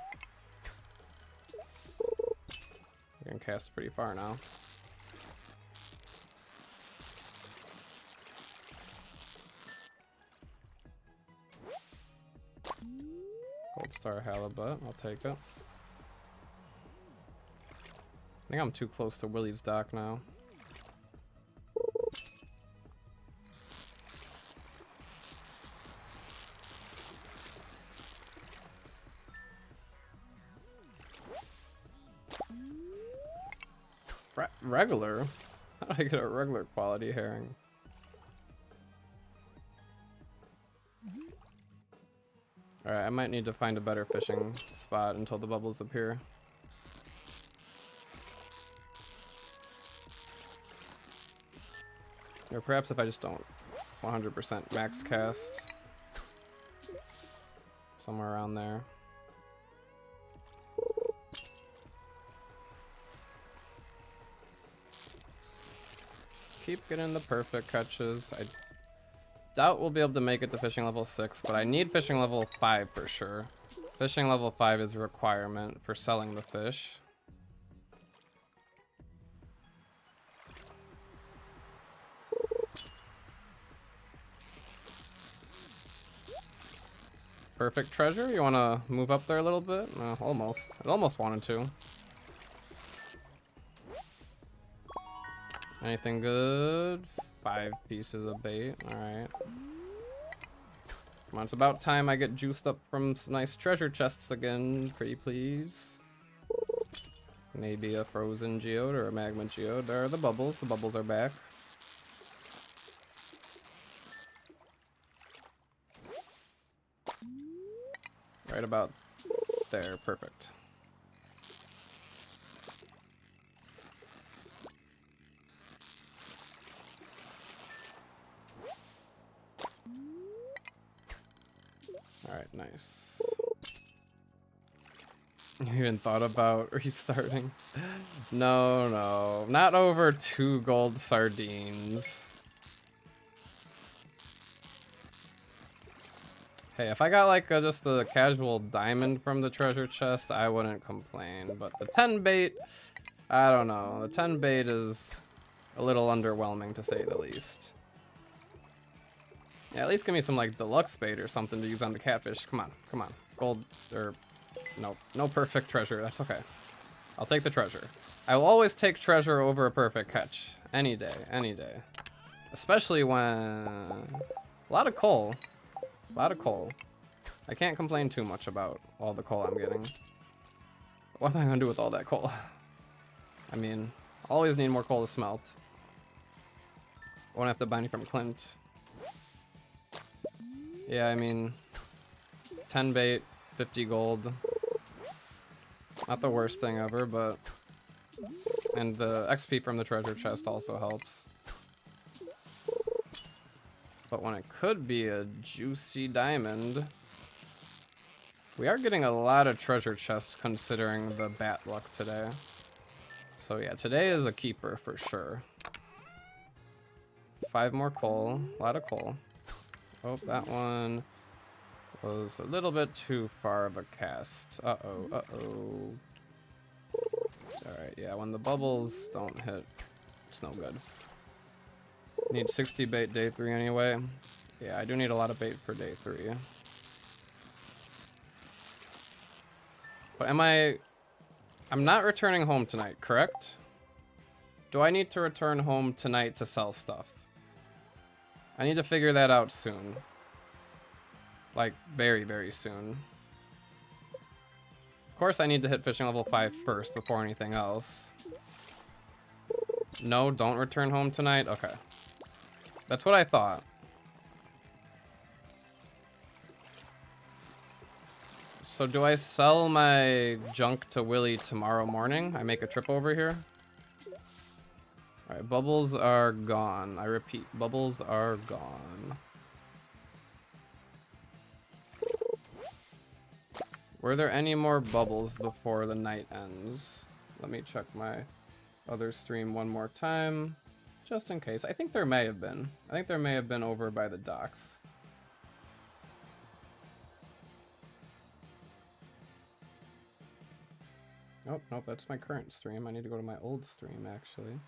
You can cast pretty far now. Gold star halibut, I'll take it. I think I'm too close to Willie's dock now. Regular? How do I get a regular quality herring? Alright, I might need to find a better fishing spot until the bubbles appear. Or perhaps if I just don't 100% max cast. Somewhere around there. Just keep getting the perfect catches. I doubt we'll be able to make it to fishing level 6, but I need fishing level 5 for sure. Fishing level 5 is a requirement for selling the fish. Perfect treasure? You want to move up there a little bit? No, almost. I almost wanted to. Anything good? 5 pieces of bait. Alright. Come on, it's about time I get juiced up from some nice treasure chests again. Pretty please. Maybe a frozen geode or a magma geode. There are the bubbles. The bubbles are back. Right about there. Perfect. Alright, nice. You even thought about restarting? No, no. Not over 2 gold sardines. Hey, if I got like just a casual diamond from the treasure chest, I wouldn't complain. But the 10 bait, I don't know. The 10 bait is a little underwhelming to say the least. Yeah, at least give me some like deluxe bait or something to use on the catfish. Come on, come on. Gold, or nope, no perfect treasure. That's okay. I'll take the treasure. I will always take treasure over a perfect catch. Any day, any day. Especially when a lot of coal. A lot of coal. I can't complain too much about all the coal I'm getting. What am I gonna do with all that coal? I mean, always need more coal to smelt. Won't have to buy any from Clint. Yeah, I mean, 10 bait, 50 gold. Not the worst thing ever, but... And the XP from the treasure chest also helps. But when it could be a juicy diamond... We are getting a lot of treasure chests considering the bat luck today. So yeah, today is a keeper for sure. 5 more coal, a lot of coal. Oh, that one was a little bit too far of a cast. Uh-oh, uh-oh. Alright, yeah, when the bubbles don't hit, it's no good. Need 60 bait day 3 anyway. Yeah, I do need a lot of bait for day 3. But I'm not returning home tonight, correct? Do I need to return home tonight to sell stuff? I need to figure that out soon. Like, very, very soon. Of course I need to hit fishing level 5 first before anything else. No, don't return home tonight? Okay. That's what I thought. So do I sell my junk to Willy tomorrow morning? I make a trip over here? Alright, bubbles are gone. I repeat, bubbles are gone. Were there any more bubbles before the night ends? Let me check my other stream one more time, just in case. I think there may have been. I think there may have been over by the docks. Nope, nope, that's my current stream. I need to go to my old stream, actually.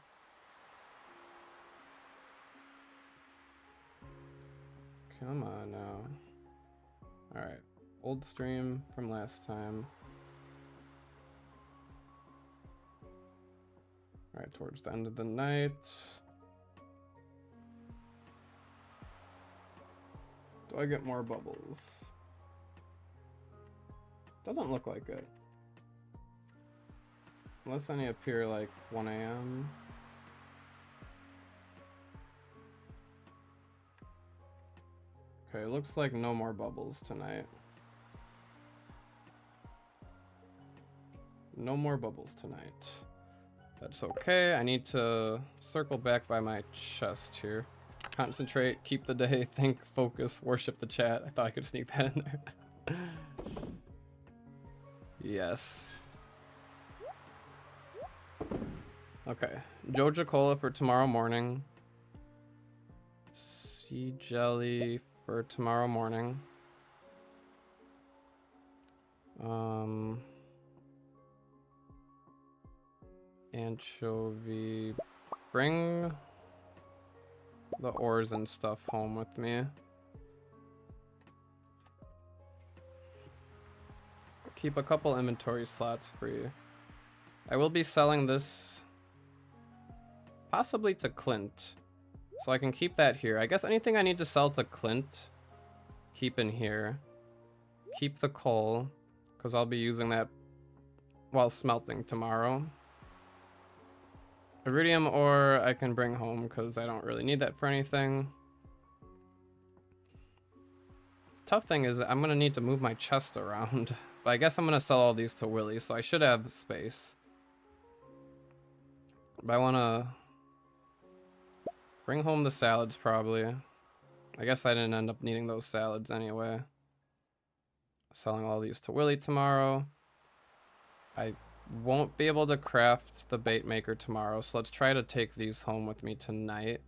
Come on now. Alright, old stream from last time. Alright, towards the end of the night. Do I get more bubbles? Doesn't look like it. Unless any appear like 1 AM. Okay, looks like no more bubbles tonight. No more bubbles tonight. That's okay. I need to circle back by my chest here. Concentrate, keep the day, think, focus, worship the chat. I thought I could sneak that in there. Yes. Okay. Joja cola for tomorrow morning. Sea jelly for tomorrow morning. Anchovy. Bring the ores and stuff home with me. Keep a couple inventory slots free. I will be selling this possibly to Clint. So I can keep that here. I guess anything I need to sell to Clint, keep in here. Keep the coal, because I'll be using that while smelting tomorrow. Iridium ore I can bring home because I don't really need that for anything. Tough thing is I'm going to need to move my chest around. But I guess I'm going to sell all these to Willy, so I should have space. But I want to bring home the salads probably. I guess I didn't end up needing those salads anyway. Selling all these to Willy tomorrow. I won't be able to craft the bait maker tomorrow, so let's try to take these home with me tonight.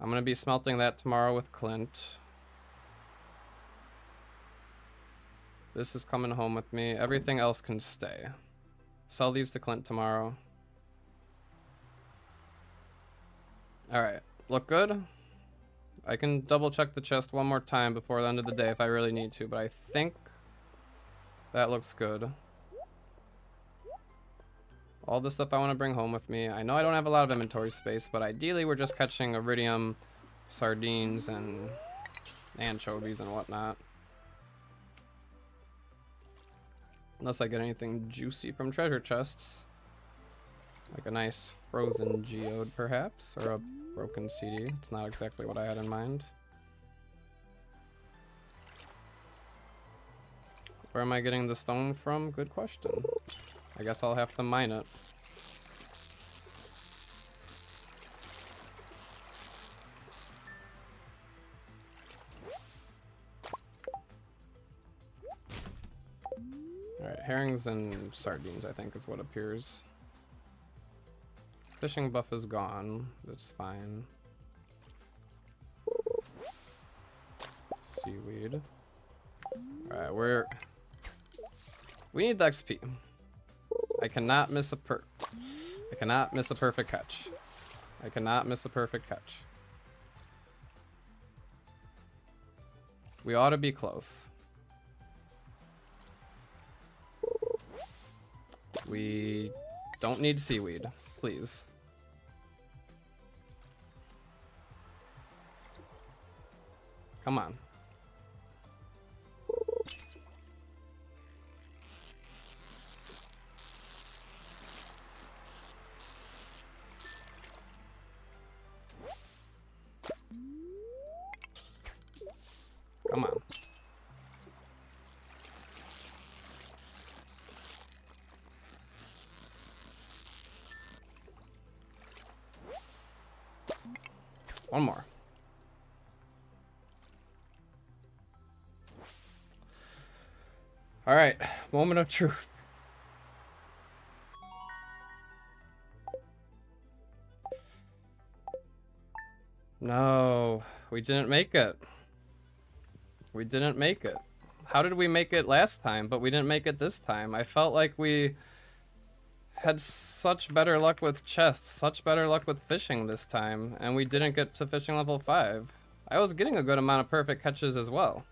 I'm going to be smelting that tomorrow with Clint. This is coming home with me. Everything else can stay. Sell these to Clint tomorrow. Alright, look good? I can double check the chest one more time before the end of the day if I really need to, but I think that looks good. All the stuff I want to bring home with me. I know I don't have a lot of inventory space, but ideally we're just catching iridium, sardines, and anchovies and whatnot. Unless I get anything juicy from treasure chests. Like a nice frozen geode, perhaps, or a broken CD. It's not exactly what I had in mind. Where am I getting the stone from? Good question. I guess I'll have to mine it. Alright, herrings and sardines, I think is what appears. Fishing buff is gone. That's fine. Seaweed. Alright, we need the XP. I cannot miss a perfect catch. I cannot miss a perfect catch. We ought to be close. We don't need seaweed, please. Come on. Come on. One more. All right, moment of truth. No, we didn't make it. We didn't make it. How did we make it last time, but we didn't make it this time? I felt like we had such better luck with chests, such better luck with fishing this time, and we didn't get to fishing level 5. I was getting a good amount of perfect catches as well.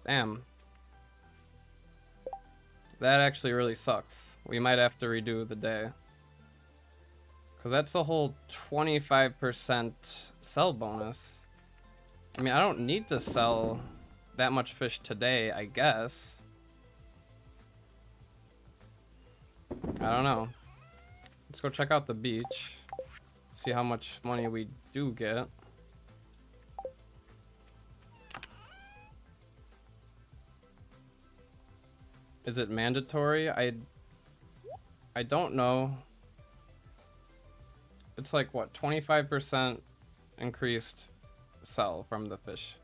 Damn. That actually really sucks. We might have to redo the day. Because that's a whole 25% sell bonus. I mean, I don't need to sell that much fish today, I guess. I don't know. Let's go check out the beach. See how much money we do get. Is it mandatory? I don't know. It's like, what, 25% increased sell from the fish.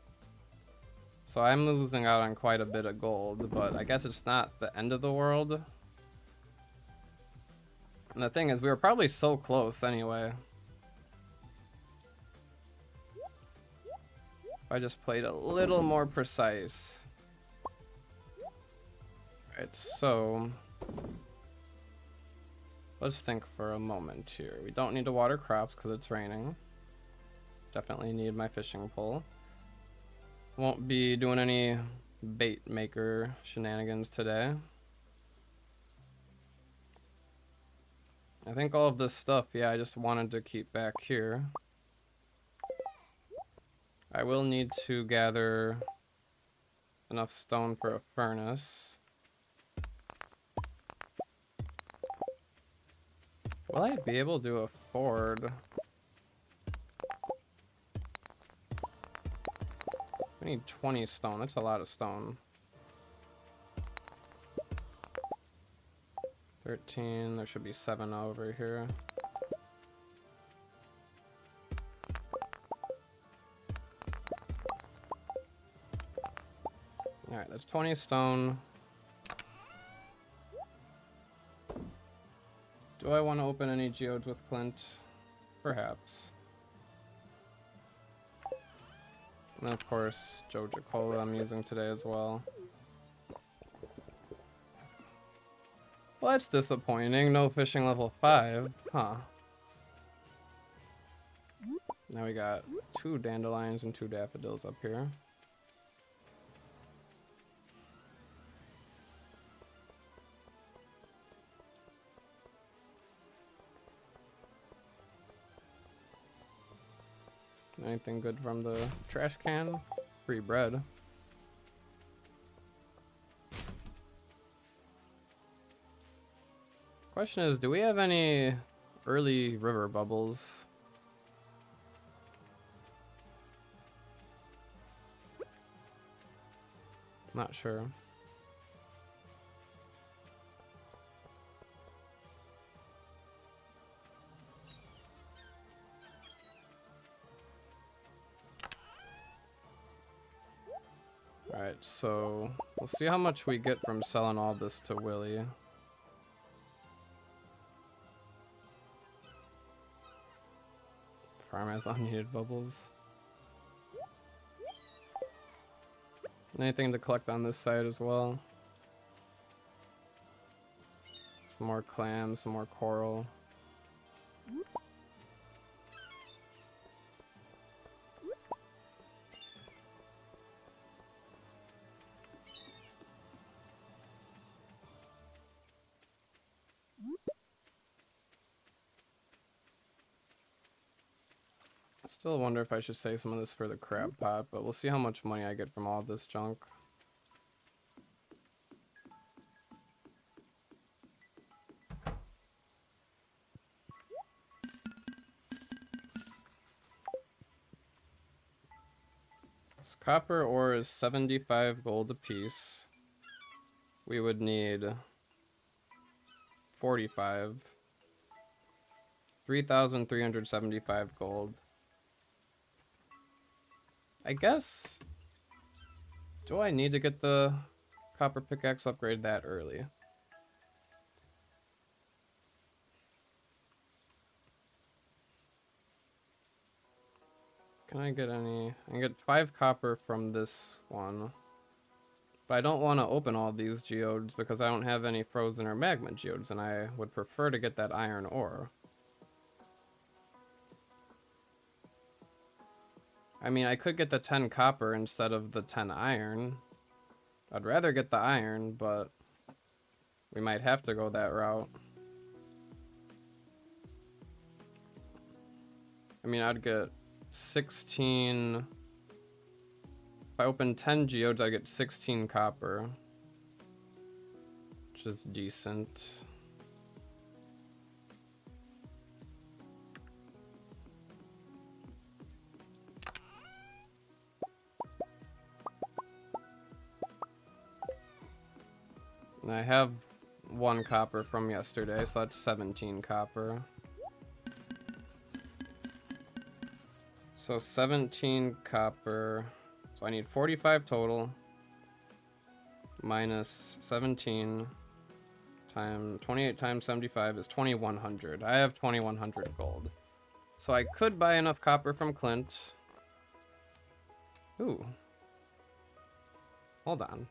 So I'm losing out on quite a bit of gold, but I guess it's not the end of the world. And the thing is, we were probably so close anyway. If I just played a little more precise. Alright, so let's think for a moment here. We don't need to water crops because it's raining. Definitely need my fishing pole. Won't be doing any bait maker shenanigans today. I think all of this stuff, yeah, I just wanted to keep back here. I will need to gather enough stone for a furnace. Will I be able to afford? We need 20 stone. That's a lot of stone. 13. There should be 7 over here. Alright, that's 20 stone. Do I want to open any geodes with Clint? Perhaps. And of course, Joja Cola I'm using today as well. Well, that's disappointing. No fishing level 5. Huh. Now we got 2 dandelions and 2 daffodils up here. Anything good from the trash can? Free bread. Question is, do we have any early river bubbles? Not sure. Alright, so we'll see how much we get from selling all this to Willie. Farm has unneeded bubbles. Anything to collect on this side as well? Some more clams, some more coral. Still wonder if I should save some of this for the crab pot, but we'll see how much money I get from all this junk. This copper ore is 75 gold apiece. We would need 45. 3,375 gold. I guess, do I need to get the copper pickaxe upgrade that early? Can I get any? I can get 5 copper from this one. But I don't want to open all these geodes because I don't have any frozen or magma geodes, and I would prefer to get that iron ore. I mean, I could get the 10 copper instead of the 10 iron. I'd rather get the iron, but we might have to go that route. I mean, I'd get 16... If I open 10 geodes, I get 16 copper. Which is decent. And I have 1 copper from yesterday, so that's 17 copper. So 17 copper. So I need 45 total. Minus 17 times 28 times 75 is 2,100. I have 2,100 gold. So I could buy enough copper from Clint. Ooh. Hold on.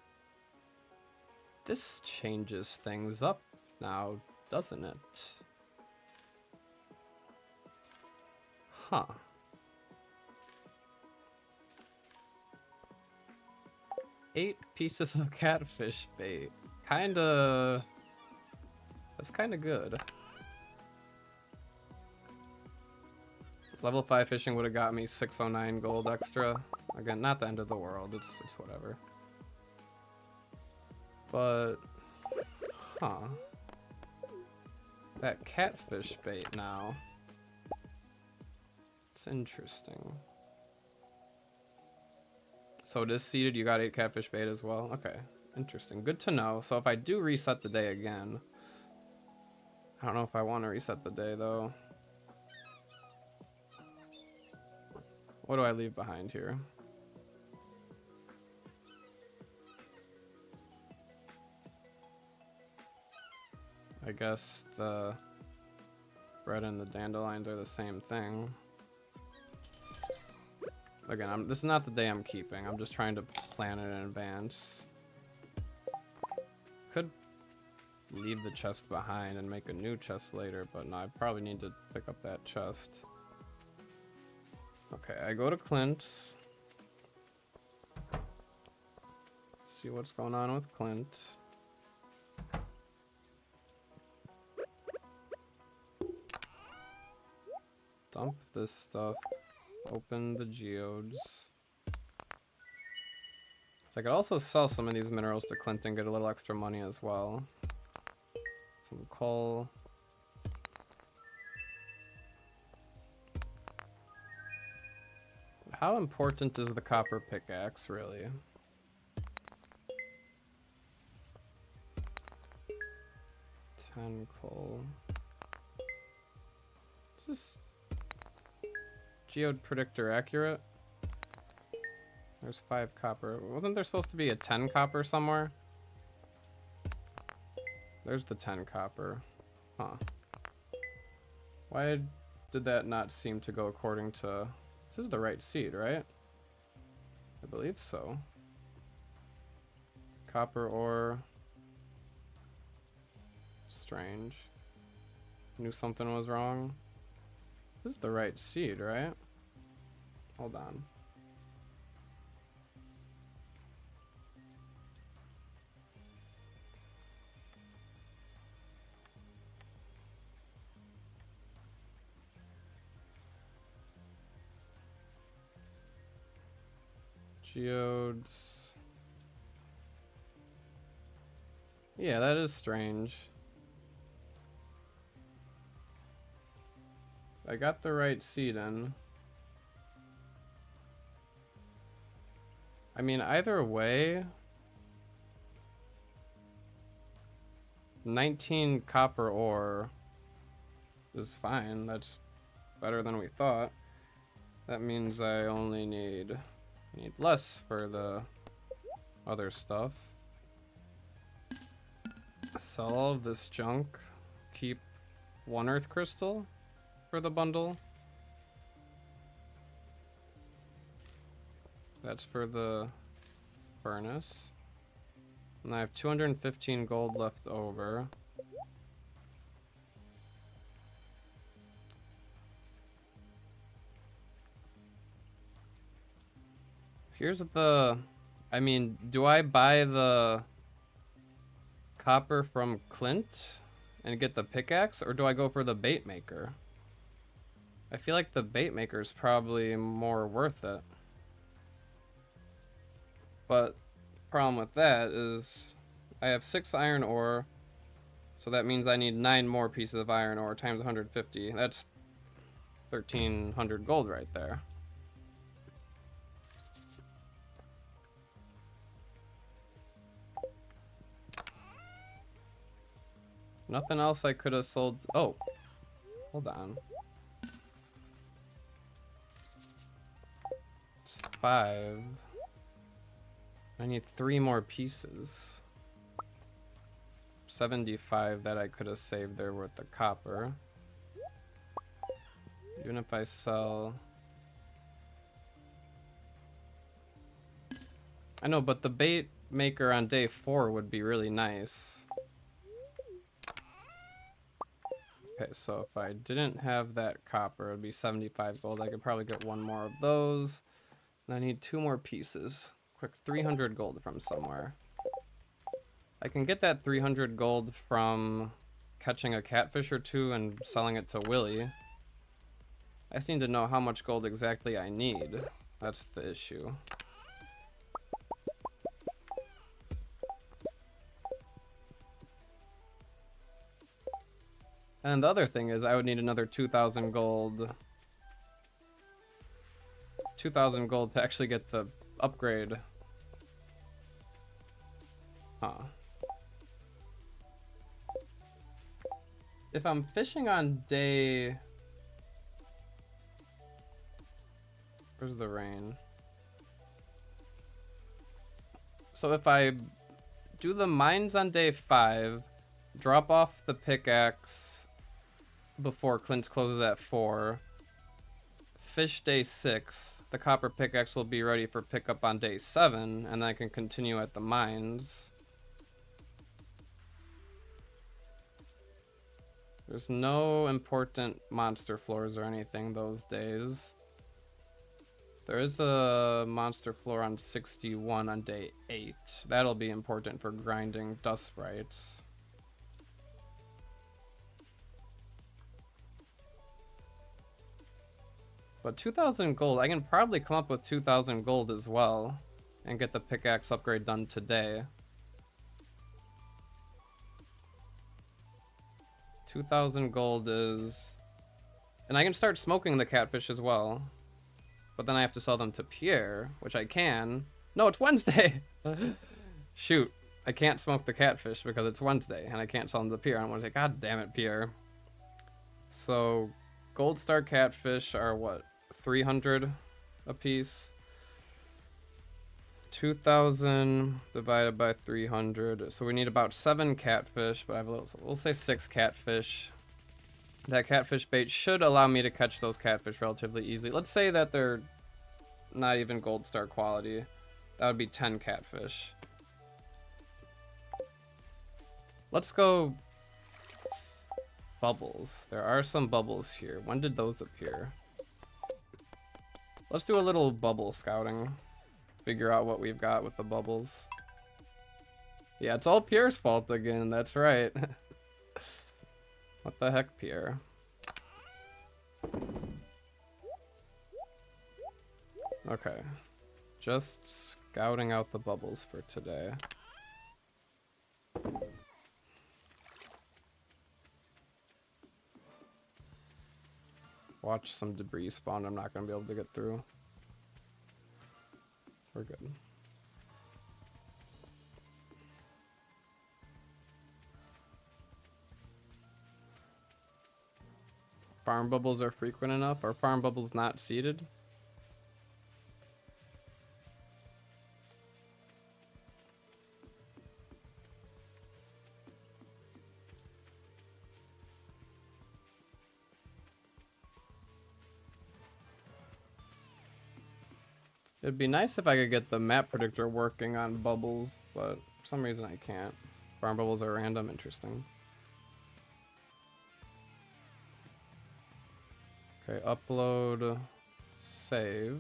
This changes things up now, doesn't it? Huh. Eight pieces of catfish bait. That's kinda good. Level 5 fishing would have got me 609 gold extra. Again, not the end of the world. It's whatever. But, huh. That catfish bait now. It's interesting. So it is seeded. You got 8 catfish bait as well. Okay, interesting. Good to know. So if I do reset the day again, I don't know if I want to reset the day though. What do I leave behind here? I guess the bread and the dandelions are the same thing. Again, this is not the day I'm keeping. I'm just trying to plan it in advance. Could leave the chest behind and make a new chest later, but no, I probably need to pick up that chest. Okay, I go to Clint. See what's going on with Clint. Dump this stuff. Open the geodes. So I could also sell some of these minerals to Clint and get a little extra money as well. Some coal. How important is the copper pickaxe, really? Coal. Is this geode predictor accurate? There's 5 copper. Wasn't there supposed to be a 10 copper somewhere? There's the 10 copper. Huh. Why did that not seem to go according to... This is the right seed, right? I believe so. Copper ore. Strange. Knew something was wrong. This is the right seed, right? Hold on. Geodes. Yeah, that is strange. I got the right seed in. I mean, either way, 19 copper ore is fine. That's better than we thought. That means I only need less for the other stuff. Sell all of this junk. Keep 1 earth crystal for the bundle. That's for the furnace. And I have 215 gold left over. Here's the... I mean, do I buy the copper from Clint and get the pickaxe, or do I go for the bait maker? I feel like the bait maker is probably more worth it. But problem with that is I have 6 iron ore, so that means I need 9 more pieces of iron ore times 150. That's 1,300 gold right there. Nothing else I could have sold. Oh, hold on. It's 5. I need 3 more pieces. 75 that I could have saved there with the copper. Even if I sell... I know, but the bait maker on day 4 would be really nice. Okay, so if I didn't have that copper, it would be 75 gold. I could probably get 1 more of those. And I need 2 more pieces. Quick, 300 gold from somewhere. I can get that 300 gold from catching a catfish or 2 and selling it to Willy. I just need to know how much gold exactly I need. That's the issue. And the other thing is I would need another 2,000 gold. 2,000 gold to actually get the upgrade. Huh. If I'm fishing on day... Where's the rain? So if I do the mines on day 5, drop off the pickaxe before Clint's closes at 4, fish day 6, the copper pickaxe will be ready for pickup on day 7, and then I can continue at the mines. There's no important monster floors or anything those days. There is a monster floor on 61 on day 8. That'll be important for grinding dust sprites. But 2,000 gold, I can probably come up with 2,000 gold as well and get the pickaxe upgrade done today. 2,000 gold is... And I can start smoking the catfish as well. But then I have to sell them to Pierre, which I can. No, it's Wednesday! Shoot, I can't smoke the catfish because it's Wednesday, and I can't sell them to Pierre. I want to say, God damn it, Pierre. So, gold star catfish are what? 300 a piece? 2,000 divided by 300. So we need about 7 catfish, but I have a little, we'll say 6 catfish. That catfish bait should allow me to catch those catfish relatively easily. Let's say that they're not even gold star quality. That would be 10 catfish. Let's go bubbles. There are some bubbles here. When did those appear? Let's do a little bubble scouting. Figure out what we've got with the bubbles. Yeah, it's all Pierre's fault again. That's right. What the heck, Pierre? Okay. Just scouting out the bubbles for today. Watch some debris spawn. I'm not going to be able to get through. We're good. Farm bubbles are frequent enough? Are farm bubbles not seeded? It'd be nice if I could get the map predictor working on bubbles, but for some reason I can't. Farm bubbles are random, interesting. Okay, upload, save.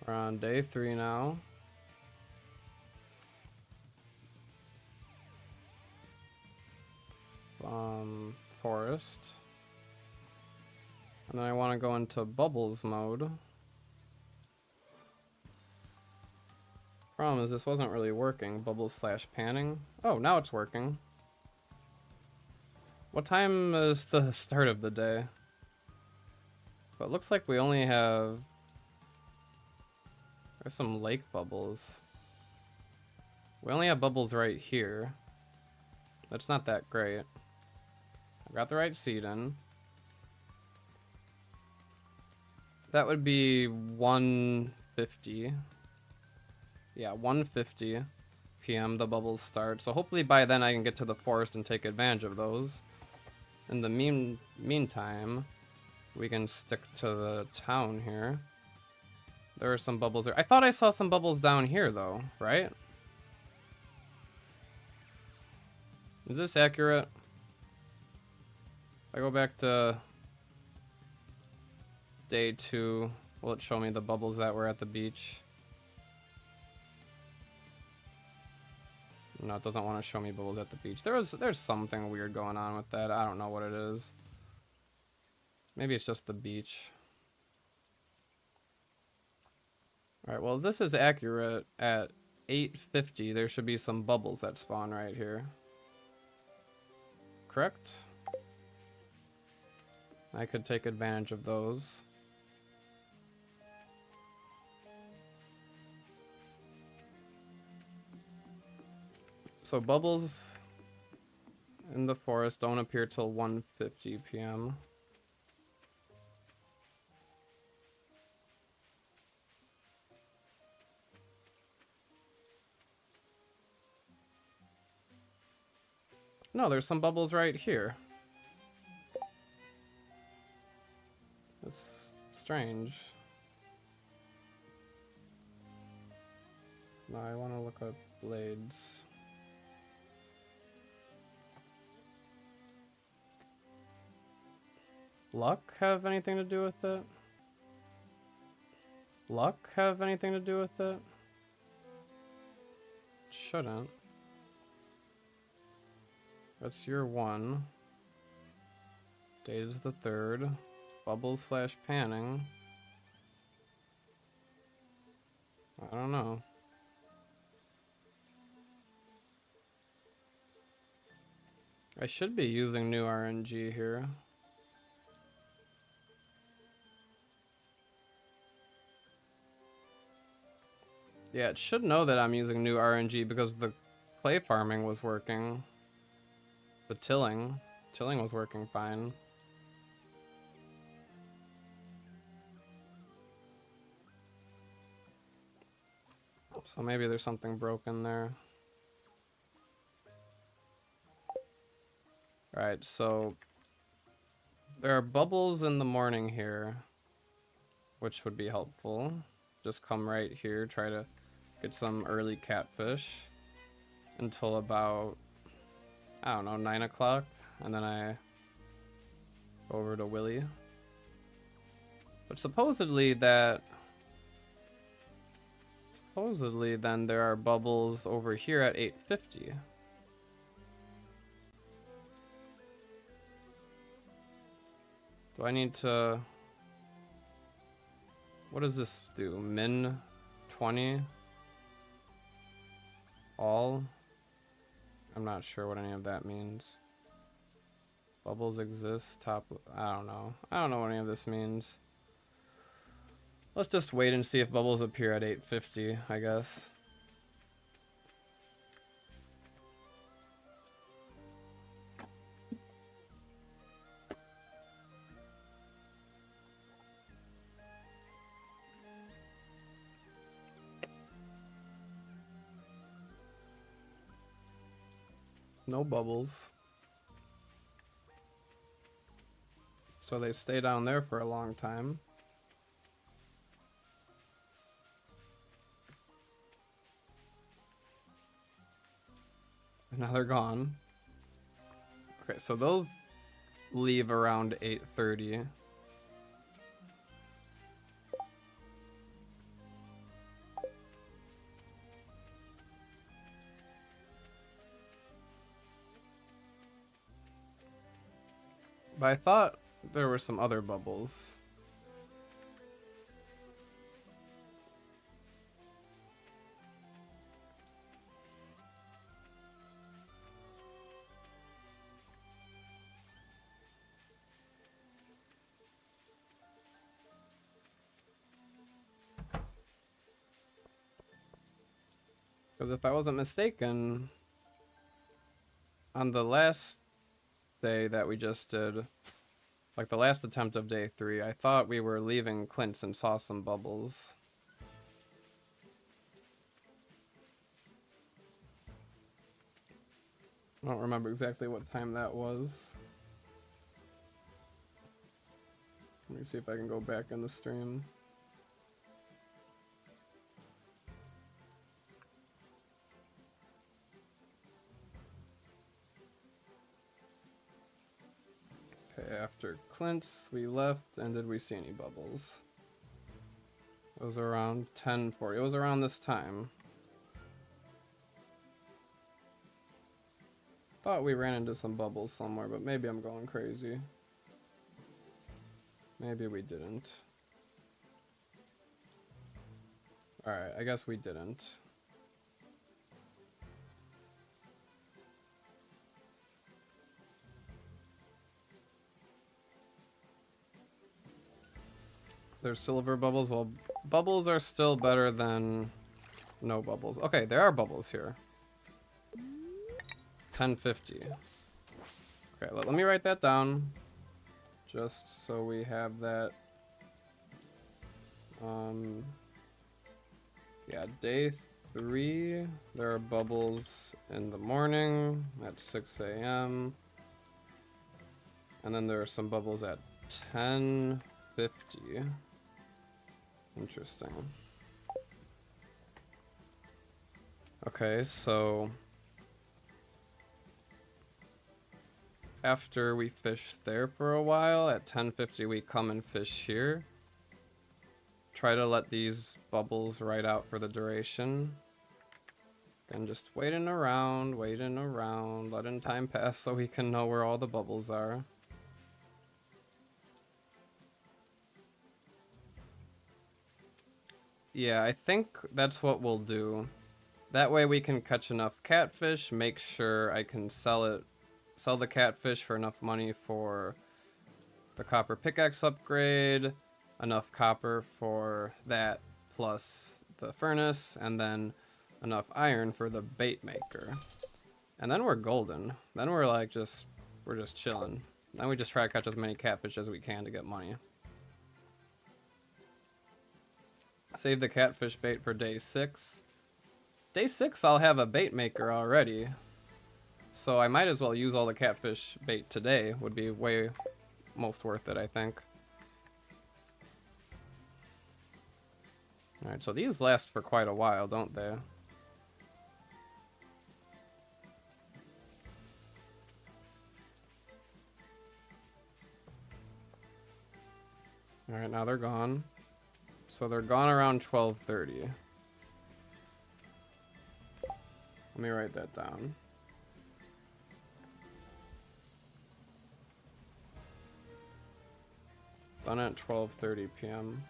We're on day 3 now. Forest. And then I want to go into bubbles mode. Problem is this wasn't really working. Bubbles / panning. Oh, now it's working. What time is the start of the day? But it looks like we only have... There's some lake bubbles. We only have bubbles right here. That's not that great. I got the right seed in. That would be 150. Yeah, 1:50 p.m. the bubbles start. So hopefully by then I can get to the forest and take advantage of those. In the meantime, we can stick to the town here. There are some bubbles there. I thought I saw some bubbles down here though, right? Is this accurate? If I go back to day 2, will it show me the bubbles that were at the beach? No, it doesn't want to show me bubbles at the beach. There's something weird going on with that. I don't know what it is. Maybe it's just the beach. Alright, well this is accurate. At 850 there should be some bubbles that spawn right here. Correct? I could take advantage of those. So bubbles in the forest don't appear till 1:50 p.m. No, there's some bubbles right here. That's strange. No, I want to look up blades. Luck have anything to do with it? Luck have anything to do with it? Shouldn't. That's year 1. Date is the 3rd. Bubbles / panning. I don't know. I should be using new RNG here. Yeah, it should know that I'm using new RNG because the clay farming was working. The tilling was working fine. So maybe there's something broken there. Alright, so there are bubbles in the morning here, which would be helpful. Just come right here, try to get some early catfish until about, I don't know, 9 o'clock, and then I go over to Willie. But supposedly then there are bubbles over here at 8:50. Do I need to... What does this do? Min 20? All? I'm not sure what any of that means. Bubbles exist, top... I don't know. I don't know what any of this means. Let's just wait and see if bubbles appear at 8:50, I guess. No bubbles. So they stay down there for a long time. And now they're gone. Okay, so those leave around 8:30. But I thought there were some other bubbles. Because if I wasn't mistaken, on the last day that we just did, like the last attempt of day 3, I thought we were leaving Clint's and saw some bubbles. I don't remember exactly what time that was. Let me see if I can go back in the stream. Okay, after Clint's, we left, and did we see any bubbles? It was around 10:40. It was around this time. thought we ran into some bubbles somewhere, but maybe I'm going crazy. Maybe we didn't. Alright, I guess we didn't. There's silver bubbles. Well, bubbles are still better than no bubbles. Okay, there are bubbles here. 1050. Okay, let me write that down. Just so we have that. Yeah, day 3, there are bubbles in the morning at 6 a.m. And then there are some bubbles at 10:50. Interesting. Okay, so after we fish there for a while, at 10:50 we come and fish here. Try to let these bubbles ride out for the duration. And just waiting around, letting time pass so we can know where all the bubbles are. Yeah, I think that's what we'll do. That way we can catch enough catfish, make sure I can sell the catfish for enough money for the copper pickaxe upgrade, enough copper for that plus the furnace, and then enough iron for the bait maker. And then we're golden. Then we're like we're just chilling. Then we just try to catch as many catfish as we can to get money. Save the catfish bait for day 6. Day 6 I'll have a bait maker already. So I might as well use all the catfish bait today. Would be way most worth it, I think. Alright, so these last for quite a while, don't they? Alright, now they're gone. So they're gone around 12:30. Let me write that down. Done at 12:30 p.m.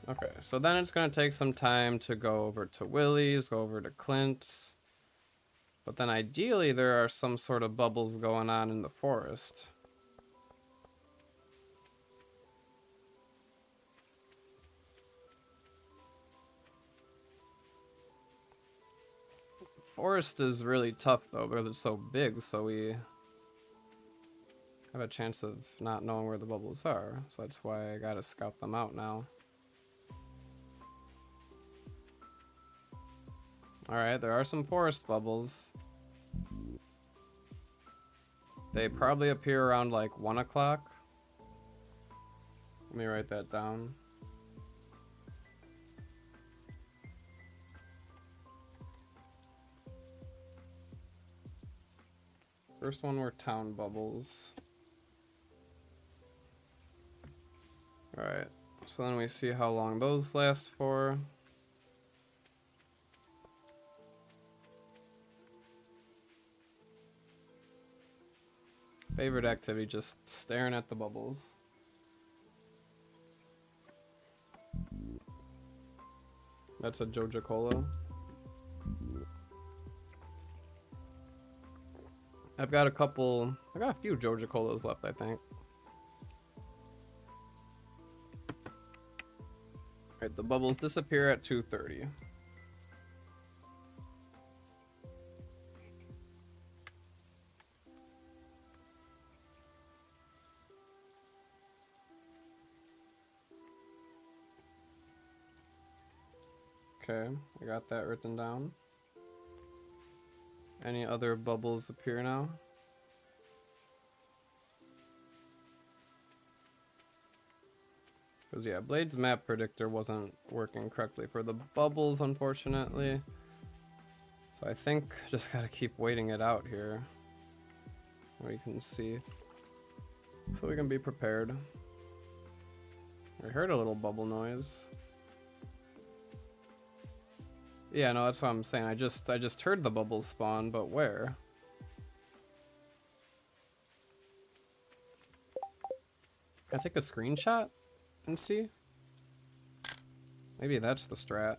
Okay, so then it's going to take some time to go over to Willie's, go over to Clint's. But then ideally there are some sort of bubbles going on in the forest. Forest is really tough though, but it's so big, so we have a chance of not knowing where the bubbles are. So that's why I gotta scout them out now. Alright, there are some forest bubbles. They probably appear around like 1 o'clock. Let me write that down. First one were town bubbles. Alright, so then we see how long those last for. Favorite activity, just staring at the bubbles. That's a Joja Cola. I've got a few Joja Colas left, I think. Alright, the bubbles disappear at 2:30. Okay, I got that written down. Any other bubbles appear now? Because yeah, Blade's map predictor wasn't working correctly for the bubbles, unfortunately. So I think just gotta keep waiting it out here. We can see. So we can be prepared. I heard a little bubble noise. Yeah, no, that's what I'm saying. I just heard the bubbles spawn, but where? Can I take a screenshot and see? Maybe that's the strat.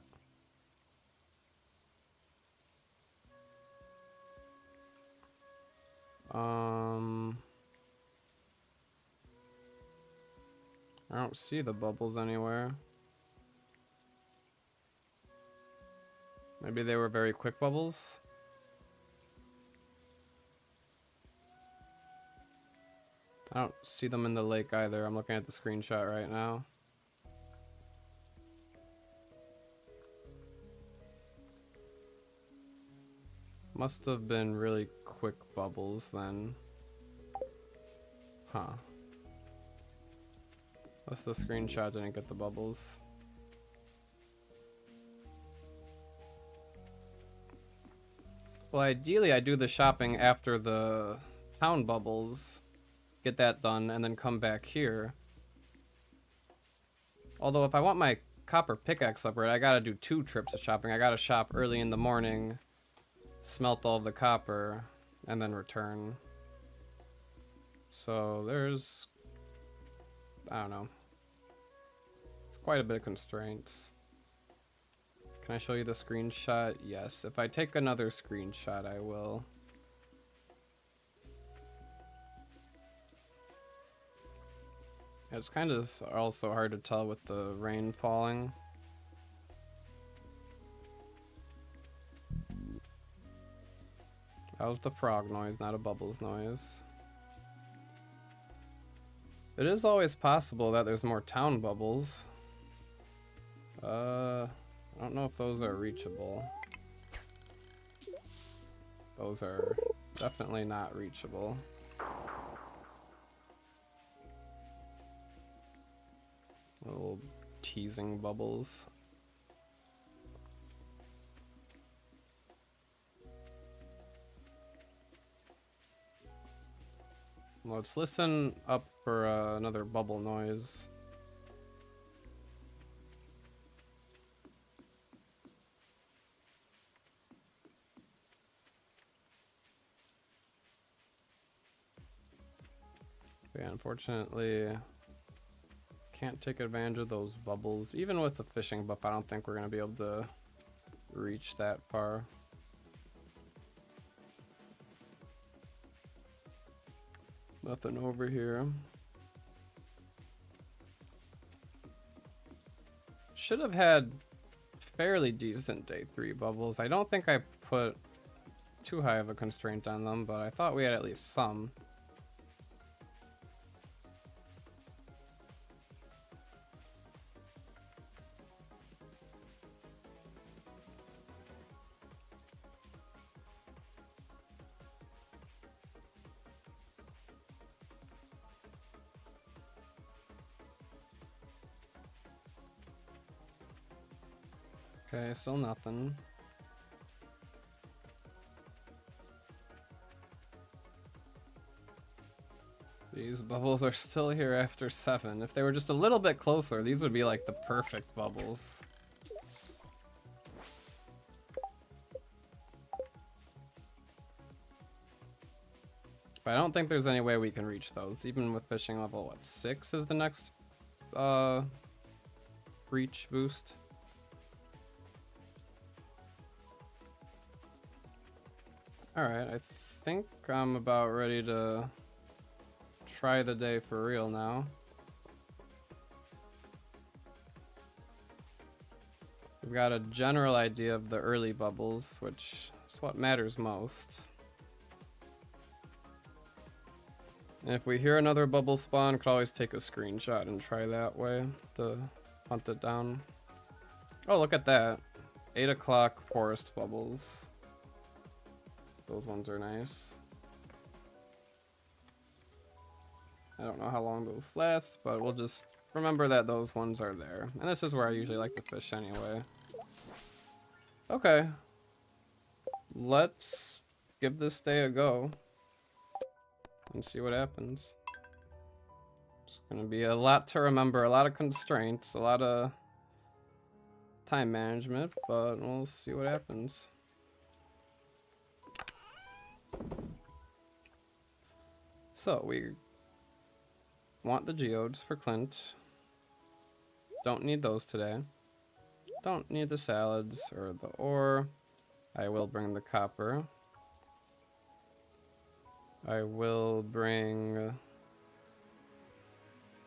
I don't see the bubbles anywhere. Maybe they were very quick bubbles. I don't see them in the lake either. I'm looking at the screenshot right now. Must have been really quick bubbles then. Huh. Unless the screenshot didn't get the bubbles. Well, ideally I do the shopping after the town bubbles. Get that done and then come back here. Although if I want my copper pickaxe upgrade, I gotta do 2 trips of shopping. I gotta shop early in the morning, smelt all of the copper, and then return. So there's, I don't know. It's quite a bit of constraints. Can I show you the screenshot? Yes. If I take another screenshot, I will. It's kind of also hard to tell with the rain falling. That was the frog noise, not a bubbles noise. It is always possible that there's more town bubbles. I don't know if those are reachable. Those are definitely not reachable. Little teasing bubbles. Let's listen up for another bubble noise. Yeah, unfortunately, can't take advantage of those bubbles. Even with the fishing buff, I don't think we're going to be able to reach that far. Nothing over here. Should have had fairly decent day 3 bubbles. I don't think I put too high of a constraint on them, but I thought we had at least some. Okay, still nothing. These bubbles are still here after 7. If they were just a little bit closer, these would be like the perfect bubbles. But I don't think there's any way we can reach those. Even with fishing level, what, 6 is the next reach boost? Alright, I think I'm about ready to try the day for real now. We've got a general idea of the early bubbles, which is what matters most. And if we hear another bubble spawn, could always take a screenshot and try that way to hunt it down. Oh, look at that. 8 o'clock forest bubbles. Those ones are nice. I don't know how long those last, but we'll just remember that those ones are there. And this is where I usually like to fish anyway. Okay. Let's give this day a go and see what happens. It's gonna be a lot to remember, a lot of constraints, a lot of time management, but we'll see what happens. So we want the geodes for Clint. Don't need those today. Don't need the salads or the ore. I will bring the copper. I will bring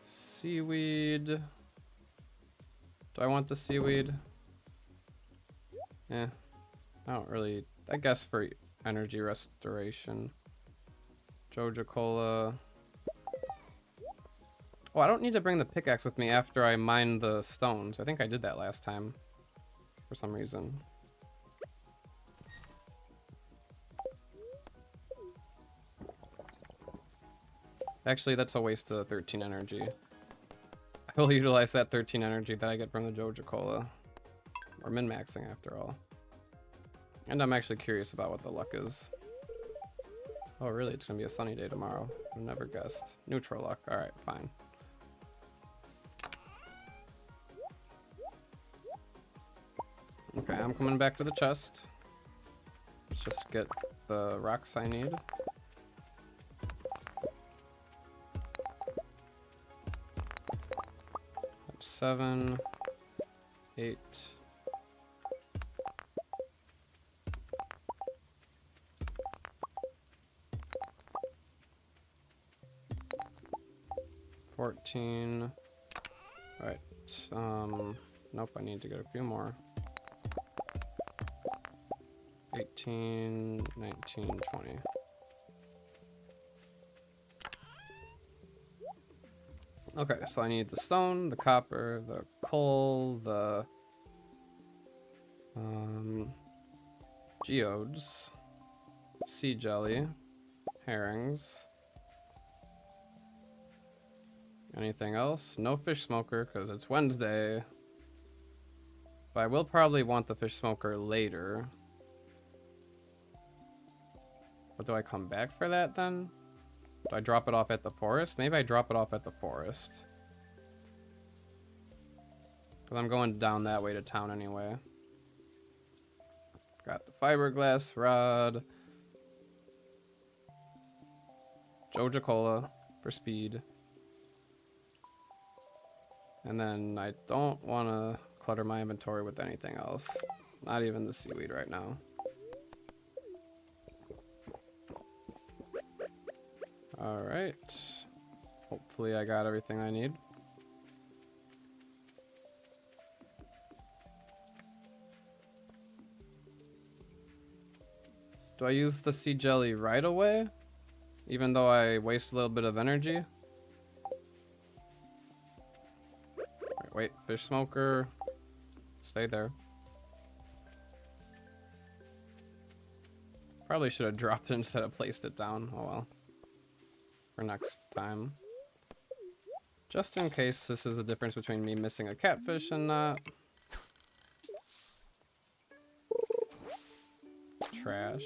seaweed. Do I want the seaweed? Eh, I don't really. I guess for energy restoration. Joja cola. Oh, I don't need to bring the pickaxe with me after I mine the stones. I think I did that last time for some reason. Actually, that's a waste of 13 energy. I will utilize that 13 energy that I get from the Joja cola. Or min-maxing after all. And I'm actually curious about what the luck is. Oh really, it's gonna be a sunny day tomorrow. I never guessed. Neutral luck, alright, fine. Okay, I'm coming back to the chest. Let's just get the rocks I need. That's 7, 8. $14. Alright. Nope, I need to get a few more. 18, 19, 20. Okay, so I need the stone, the copper, the coal, the geodes, sea jelly, herrings. Anything else? No fish smoker because it's Wednesday. But I will probably want the fish smoker later. But do I come back for that then? Do I drop it off at the forest? Maybe I drop it off at the forest. Because I'm going down that way to town anyway. Got the fiberglass rod. Joja cola for speed. And then I don't want to clutter my inventory with anything else. Not even the seaweed right now. Alright. Hopefully I got everything I need. Do I use the sea jelly right away? Even though I waste a little bit of energy? Wait, fish smoker. Stay there. Probably should have dropped it instead of placed it down. Oh well. For next time. Just in case this is the difference between me missing a catfish and not. Trash.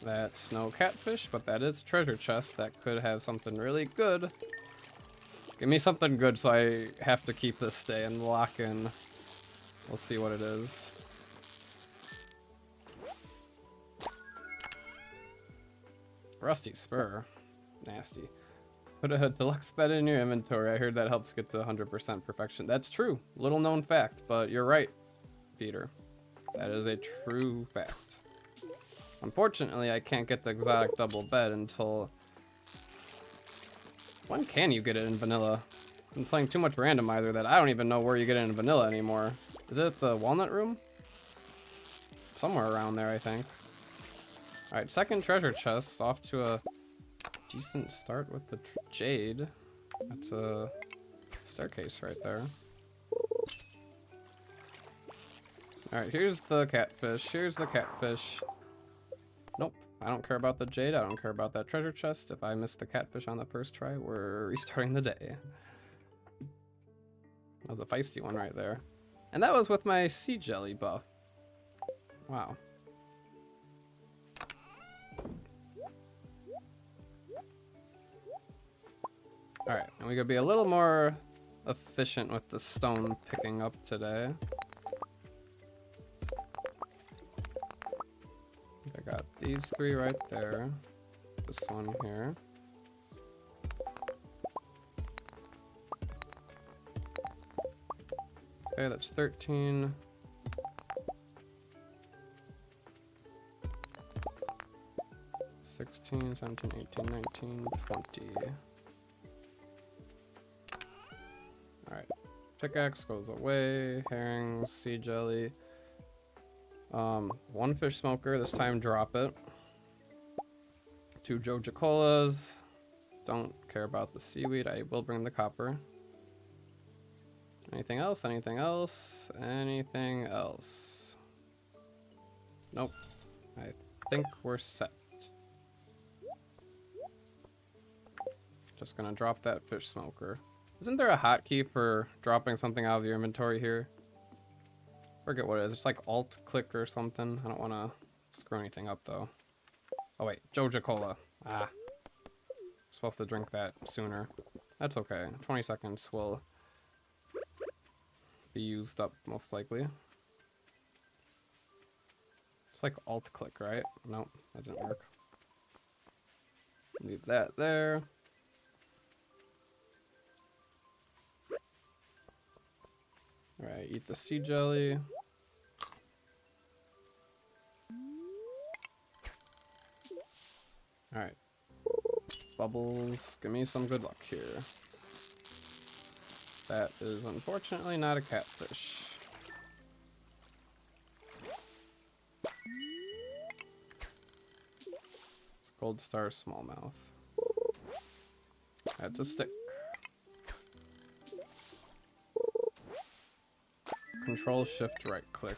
That's no catfish, but that is a treasure chest that could have something really good. Give me something good so I have to keep this stay and lock in. We'll see what it is. Rusty spur. Nasty. Put a deluxe bed in your inventory. I heard that helps get to 100% perfection. That's true. Little known fact, but you're right, Peter. That is a true fact. Unfortunately, I can't get the exotic double bed until... When can you get it in vanilla? I'm playing too much randomizer that I don't even know where you get it in vanilla anymore. Is it the walnut room? Somewhere around there, I think. Alright, second treasure chest. Off to a decent start with the jade. That's a staircase right there. Alright, here's the catfish. Here's the catfish. Nope, I don't care about the jade. I don't care about that treasure chest. If I missed the catfish on the first try, we're restarting the day. That was a feisty one right there. And that was with my sea jelly buff. Wow. Alright, and we're gonna be a little more efficient with the stone picking up today. I got these 3 right there. This one here. Okay, that's 13. $16, $17, $18, $19, $20. Alright. Pickaxe goes away. Herrings, sea jelly. 1 fish smoker, this time drop it. 2 Joja colas. Don't care about the seaweed. I will bring the copper. Anything else? Anything else? Anything else? Nope. I think we're set. Just gonna drop that fish smoker. Isn't there a hotkey for dropping something out of your inventory here? Forget what it is. It's like alt click or something. I don't want to screw anything up though. Oh wait, Joja cola. Ah. Supposed to drink that sooner. That's okay. 20 seconds will be used up most likely. It's like alt click, right? Nope, that didn't work. Leave that there. Alright, eat the sea jelly. Alright. Bubbles, give me some good luck here. That is unfortunately not a catfish. It's gold star smallmouth. That's a stick. Control shift right click.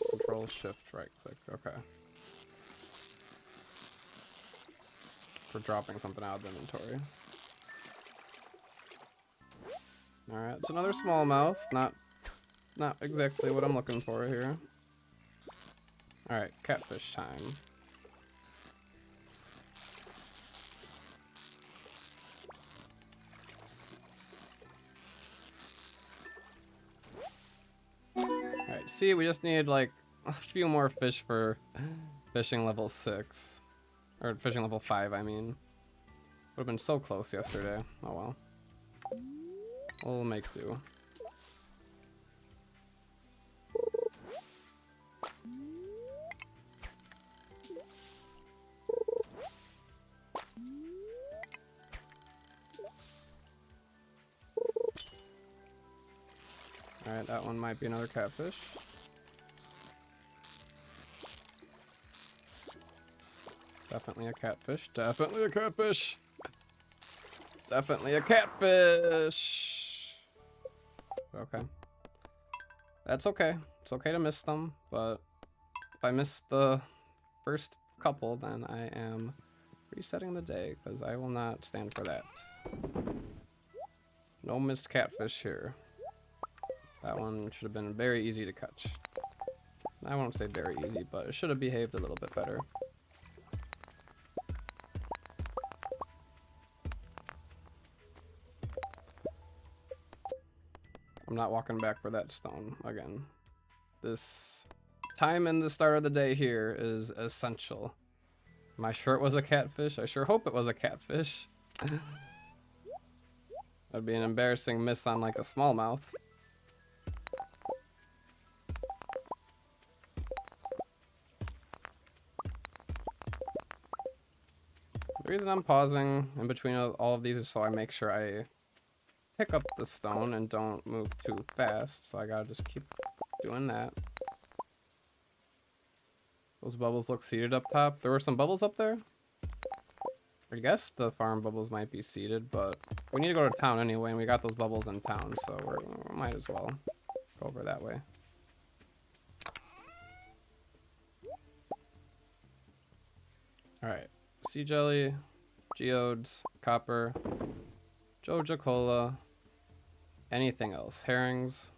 Control shift right click. Okay. For dropping something out of the inventory. Alright, it's another smallmouth. Not exactly what I'm looking for here. Alright, catfish time. Alright, see, we just need like a few more fish for fishing level 6. Or fishing level 5, I mean. Would have been so close yesterday. Oh well. We'll make do. Alright, that one might be another catfish. Definitely a catfish. Definitely a catfish. Definitely a catfish. Okay. That's okay. It's okay to miss them, but if I miss the first couple, then I am resetting the day, because I will not stand for that. No missed catfish here. That one should have been very easy to catch. I won't say very easy, but it should have behaved a little bit better. I'm not walking back for that stone again. This time in the start of the day here is essential. Am I sure it was a catfish? I sure hope it was a catfish. That'd be an embarrassing miss on like a smallmouth. The reason I'm pausing in between all of these is so I make sure I pick up the stone and don't move too fast, so I gotta just keep doing that. Those bubbles look seeded up top. There were some bubbles up there? I guess the farm bubbles might be seeded, but we need to go to town anyway, and we got those bubbles in town, so we might as well go over that way. Alright, sea jelly, geodes, copper, Joja cola, anything else? Herrings.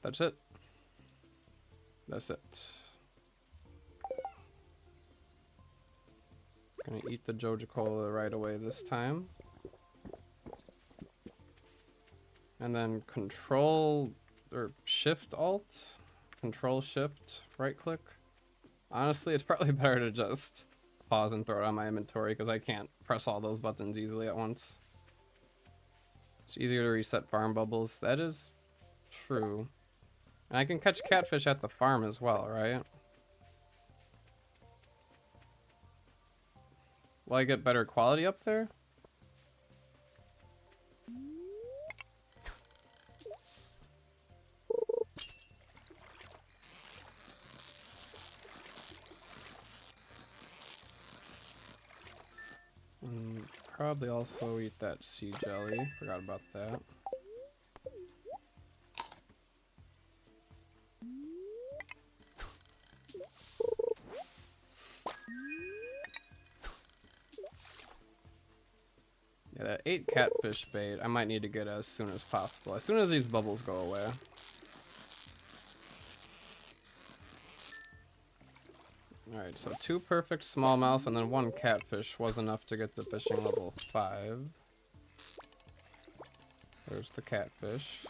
That's it. That's it. Gonna eat the Joja cola right away this time. And then control or Shift Alt, Control Shift, right click. Honestly, it's probably better to just pause and throw it on my inventory because I can't press all those buttons easily at once. It's easier to reset farm bubbles. That is true. And I can catch catfish at the farm as well, right? Will I get better quality up there? Probably also eat that sea jelly. Forgot about that. Yeah, that 8 catfish bait I might need to get as soon as possible. As soon as these bubbles go away. Alright, so 2 perfect smallmouths and then 1 catfish was enough to get the fishing level 5. There's the catfish.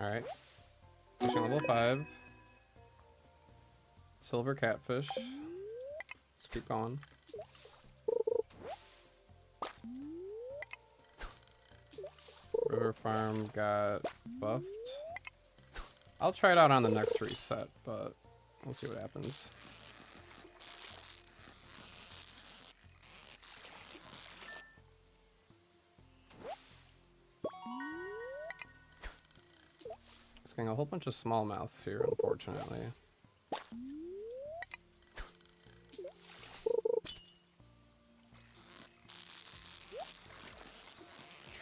Alright. Fishing level 5. Silver catfish. Let's keep going. River farm got buffed. I'll try it out on the next reset, but we'll see what happens. It's getting a whole bunch of smallmouths here, unfortunately.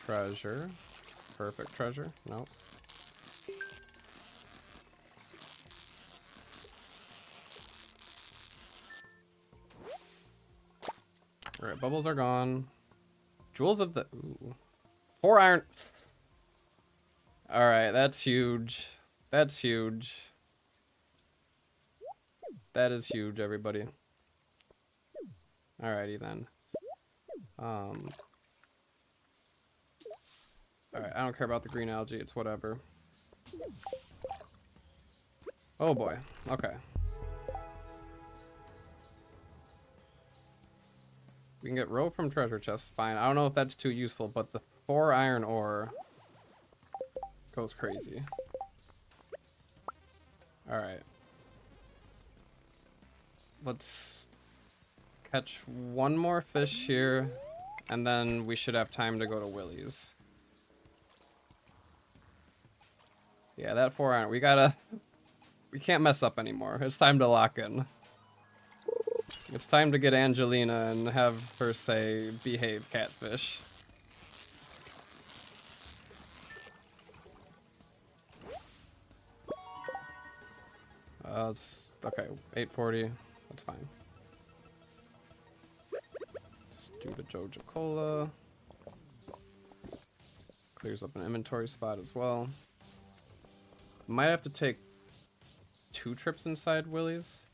Treasure. Perfect treasure. Nope. Alright, bubbles are gone. Jewels of the... Ooh. 4 iron... Alright, that's huge. That's huge. That is huge, everybody. Alrighty then. Alright, I don't care about the green algae, it's whatever. Oh boy, okay. We can get rope from treasure chest, fine. I don't know if that's too useful, but the 4 iron ore goes crazy. Alright. Let's catch 1 more fish here, and then we should have time to go to Willie's. Yeah, that 4 iron, we can't mess up anymore. It's time to lock in. It's time to get Angelina and have her say, behave, catfish. It's, okay, 840, that's fine. Let's do the Joja Cola. Clears up an inventory spot as well. Might have to take 2 trips inside Willie's.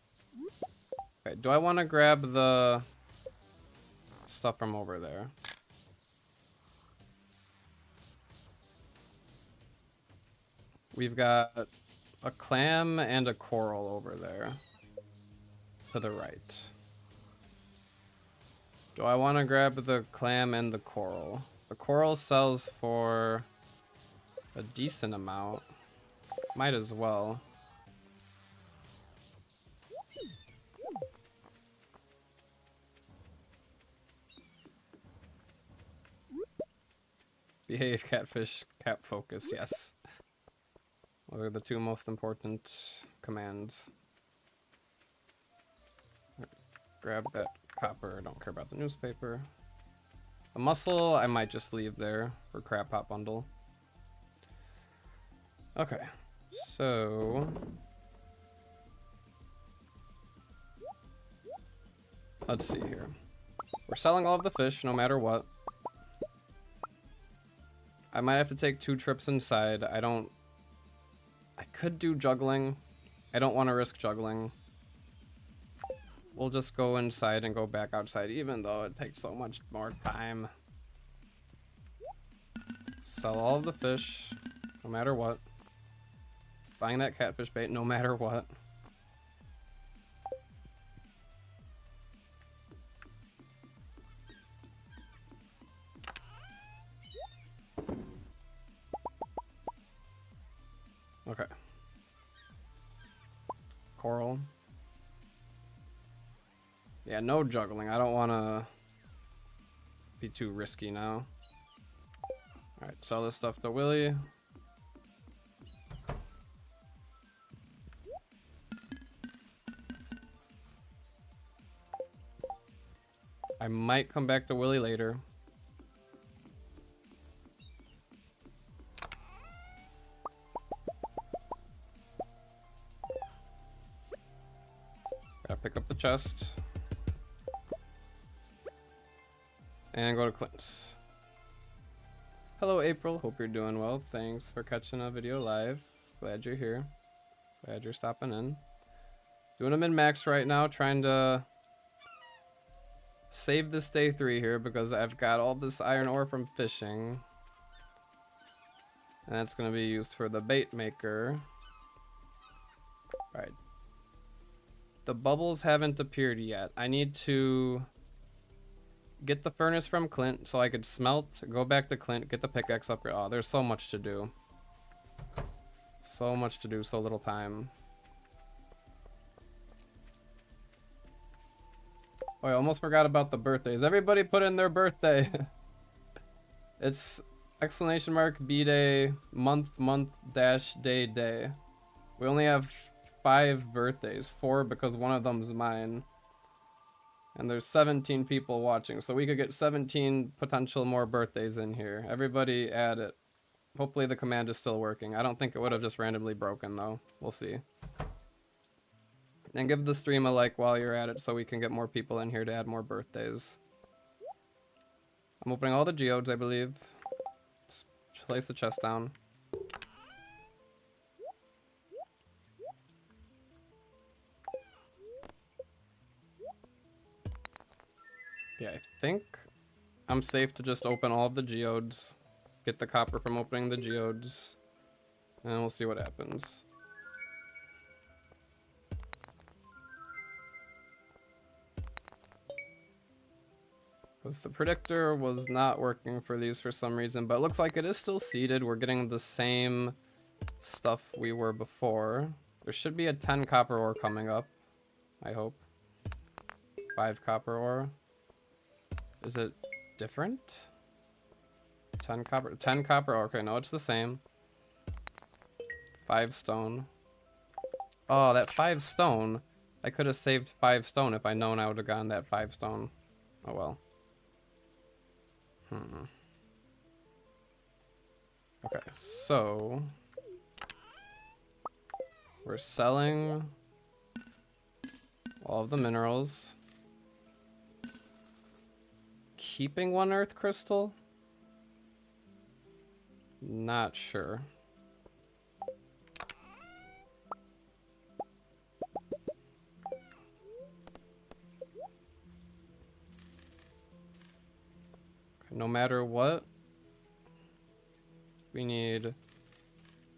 Okay, do I want to grab the stuff from over there? We've got a clam and a coral over there to the right. Do I want to grab the clam and the coral? The coral sells for a decent amount. Might as well. Behave, catfish, cap focus, yes. Those are the 2 most important commands. Grab that copper, don't care about the newspaper. The mussel, I might just leave there for crab pot bundle. Okay, so... let's see here. We're selling all of the fish, no matter what. I might have to take 2 trips inside. I could do juggling. I don't want to risk juggling. We'll just go inside and go back outside, even though it takes so much more time. Sell all of the fish, no matter what. Buying that catfish bait, no matter what. Okay. Coral. Yeah, no juggling. I don't want to be too risky now. Alright, sell this stuff to Willy. I might come back to Willy later. Gotta pick up the chest. And go to Clint's. Hello, April. Hope you're doing well. Thanks for catching a video live. Glad you're here. Glad you're stopping in. Doing a min-max right now, trying to save this day 3 here because I've got all this iron ore from fishing. And that's going to be used for the bait maker. Alright. The bubbles haven't appeared yet. I need to get the furnace from Clint so I could smelt, go back to Clint, get the pickaxe upgrade. Oh, there's so much to do. So much to do, so little time. Oh, I almost forgot about the birthdays. Everybody put in their birthday. It's exclamation mark B-Day, month, dash, day. We only have 5 birthdays. 4 because one of them's mine. And there's 17 people watching, so we could get 17 potential more birthdays in here. Everybody add it. Hopefully the command is still working. I don't think it would have just randomly broken, though. We'll see. And give the stream a like while you're at it so we can get more people in here to add more birthdays. I'm opening all the geodes, I believe. Let's place the chest down. Yeah, I think I'm safe to just open all of the geodes, get the copper from opening the geodes, and we'll see what happens. Because the predictor was not working for these for some reason, but it looks like it is still seeded. We're getting the same stuff we were before. There should be a 10 copper ore coming up, I hope. 5 copper ore. Is it different? 10 copper. 10 copper. Okay, no, it's the same. 5 stone. Oh, that 5 stone. I could have saved 5 stone if I known I would have gotten that 5 stone. Oh well. Okay, so we're selling all of the minerals. Keeping 1 earth crystal? Not sure. No matter what, we need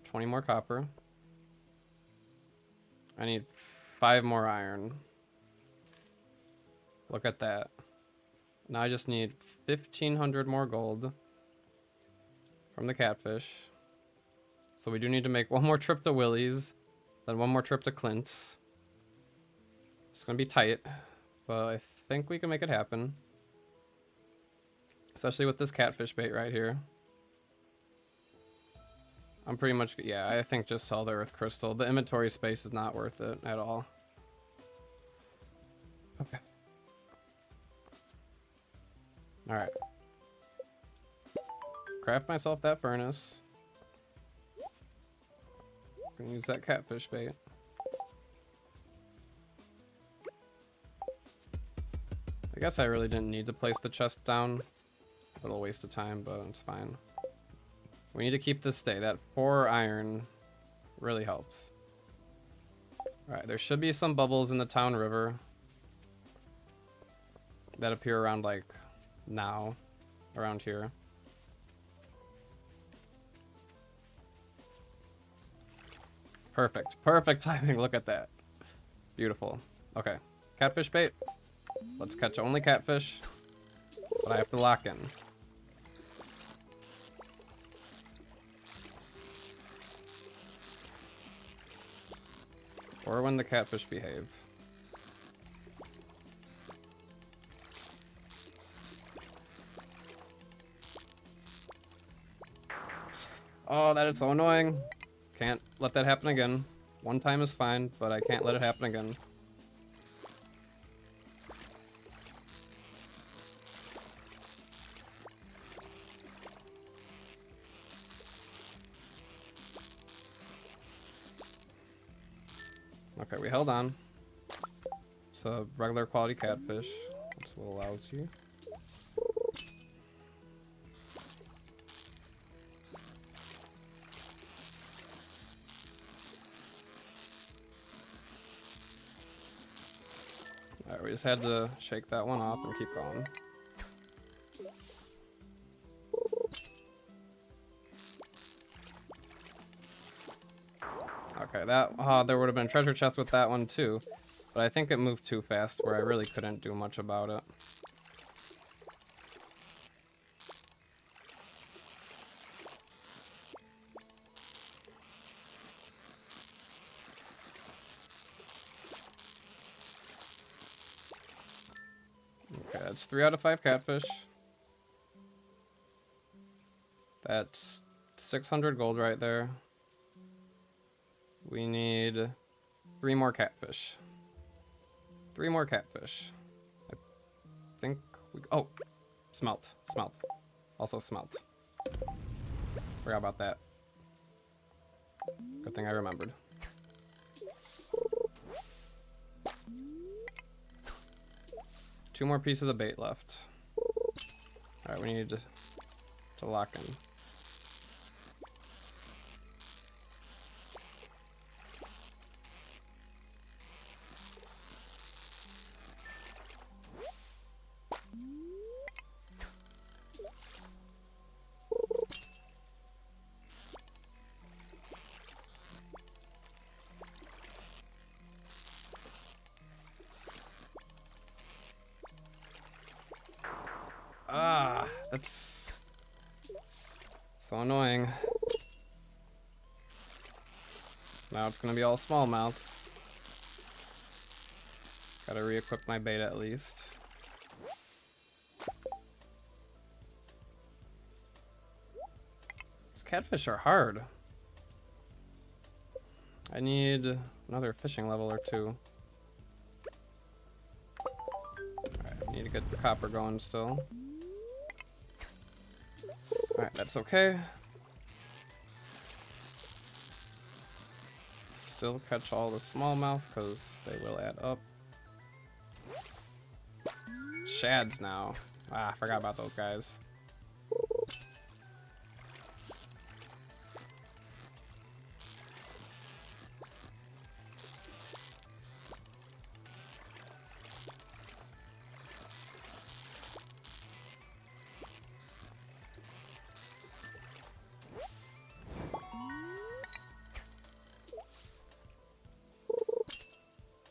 20 more copper. I need 5 more iron. Look at that. Now I just need 1,500 more gold from the catfish. So we do need to make 1 more trip to Willy's, then 1 more trip to Clint's. It's gonna be tight, but I think we can make it happen. Especially with this catfish bait right here. I'm pretty much, yeah, I think just sell the earth crystal. The inventory space is not worth it at all. Okay. Alright. Craft myself that furnace. Gonna use that catfish bait. I guess I really didn't need to place the chest down. A little waste of time, but it's fine. We need to keep this stay. That 4 iron really helps. Alright, there should be some bubbles in the town river that appear around, like, now. Around here. Perfect. Perfect timing. Look at that. Beautiful. Okay. Catfish bait. Let's catch only catfish. But I have to lock in. Or when the catfish behave. Oh, that is so annoying. Can't let that happen again. One time is fine, but I can't let it happen again. Okay, we held on. It's a regular quality catfish. It's a little lousy. Alright, we just had to shake that one off and keep going. Okay, that there would have been a treasure chest with that one too, but I think it moved too fast where I really couldn't do much about it. Okay, that's 3 out of 5 catfish. That's 600 gold right there. We need 3 more catfish. 3 more catfish. I think we... Oh! Smelt. Smelt. Also smelt. Forgot about that. Good thing I remembered. Two more pieces of bait left. Alright, we need to lock in. Ah, that's so annoying. Now it's gonna be all smallmouths. Gotta re-equip my bait at least. These catfish are hard. I need another fishing level or 2. Alright, I need to get the copper going still. Alright, that's okay. Still catch all the smallmouth because they will add up. Shads now. Ah, I forgot about those guys.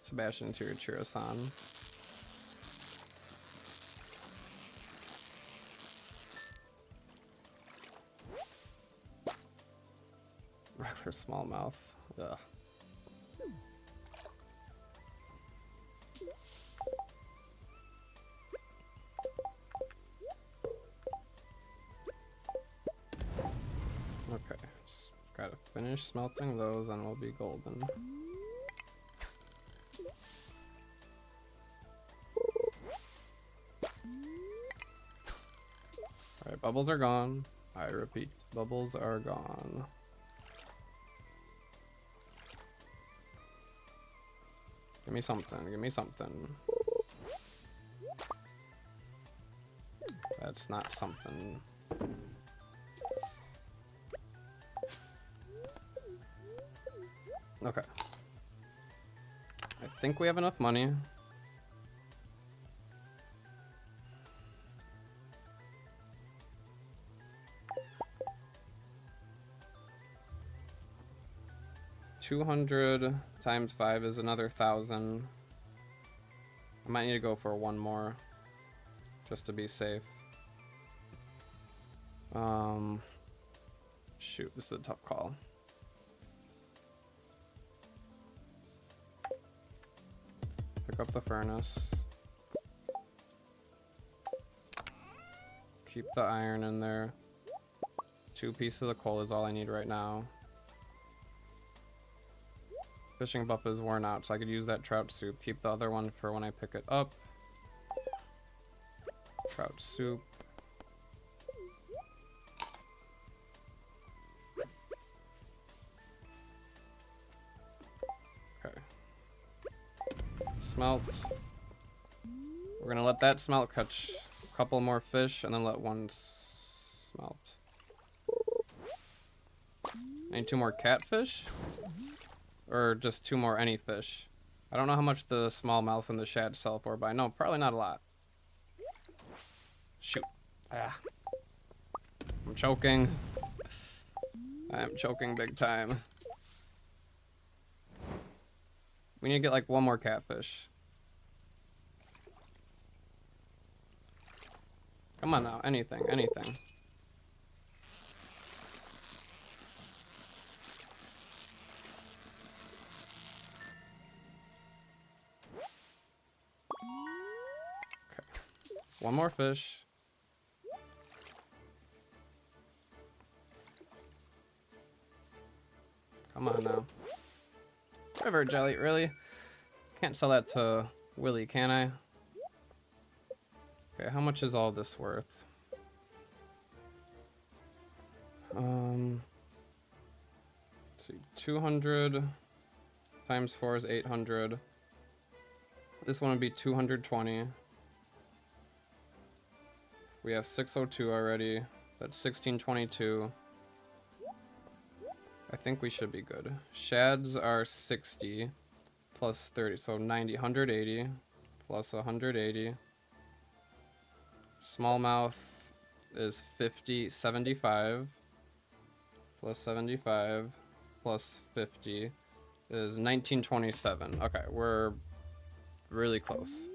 Sebastian to your Chirasan. Regular smallmouth. Ugh. Okay, just gotta finish smelting those and we'll be golden. Alright, bubbles are gone. I repeat, bubbles are gone. Give me something, give me something. That's not something. Okay. I think we have enough money. $200 times 5 is another 1,000. I might need to go for one more, just to be safe. Shoot, this is a tough call. Pick up the furnace. Keep the iron in there. 2 pieces of the coal is all I need right now. Fishing buff is worn out, so I could use that trout soup. Keep the other one for when I pick it up. Trout soup. Okay. Smelt. We're gonna let that smelt catch a couple more fish, and then let one smelt. I need 2 more catfish? Or just 2 more any fish? I don't know how much the smallmouth and the shad sell for, but I know probably not a lot. Shoot. Ah. I'm choking. I'm choking big time. We need to get like 1 more catfish. Come on now, anything, anything. Okay. 1 more fish. Come on now. River jelly, really? Can't sell that to Willy, can I? Okay, how much is all this worth? Let's see, 200 times 4 is 800. This one would be 220. We have 602 already. That's 1622. I think we should be good. Shads are 60 plus 30, so 90, 180 plus 180. Smallmouth is 50, 75 plus 75 plus 50 is 1927. Okay, we're really close.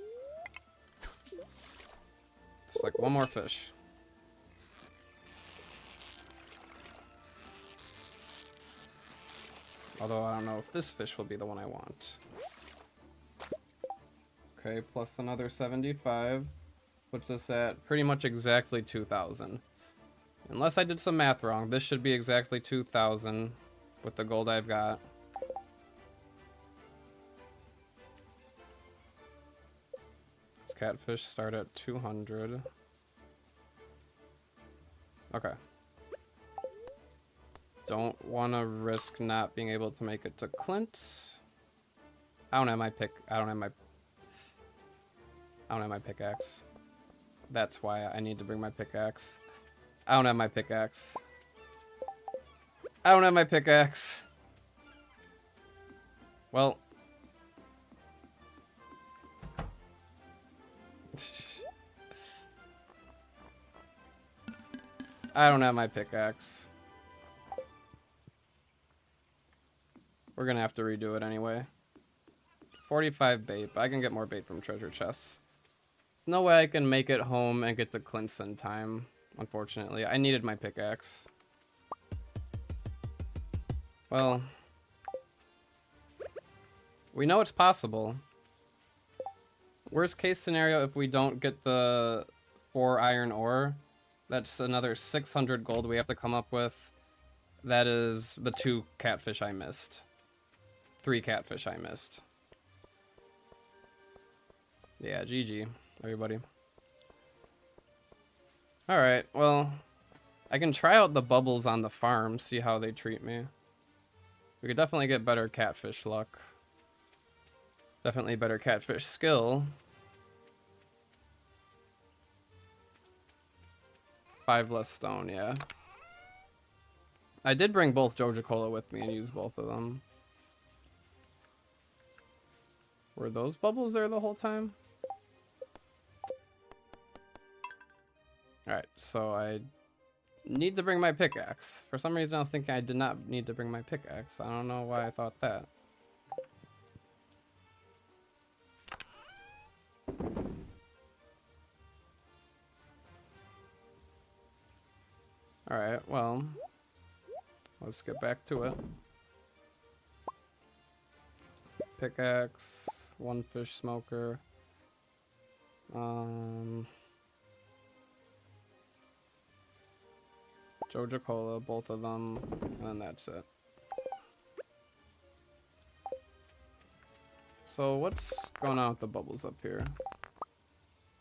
It's like 1 more fish. Although I don't know if this fish will be the one I want. Okay, plus another 75 puts us at pretty much exactly 2,000. Unless I did some math wrong, this should be exactly 2,000 with the gold I've got. This catfish start at 200. Okay. Don't want to risk not being able to make it to Clint. I don't have my pickaxe. That's why I need to bring my pickaxe. I don't have my pickaxe. I don't have my pickaxe. Well. I don't have my pickaxe. We're gonna have to redo it anyway. 45 bait, but I can get more bait from treasure chests. No way I can make it home and get to Clint's in time, unfortunately. I needed my pickaxe. Well, we know it's possible. Worst case scenario, if we don't get the 4 iron ore, that's another 600 gold we have to come up with. That is the 2 catfish I missed. 3 catfish I missed. Yeah, GG, everybody. Alright, well, I can try out the bubbles on the farm, see how they treat me. We could definitely get better catfish luck. Definitely better catfish skill. 5 less stone, yeah. I did bring both Joja Cola with me and use both of them. Were those bubbles there the whole time? Alright, so I need to bring my pickaxe. For some reason I was thinking I did not need to bring my pickaxe. I don't know why I thought that. Alright, well, let's get back to it. Pickaxe, one fish smoker. Joja Cola, both of them, and that's it. So what's going on with the bubbles up here?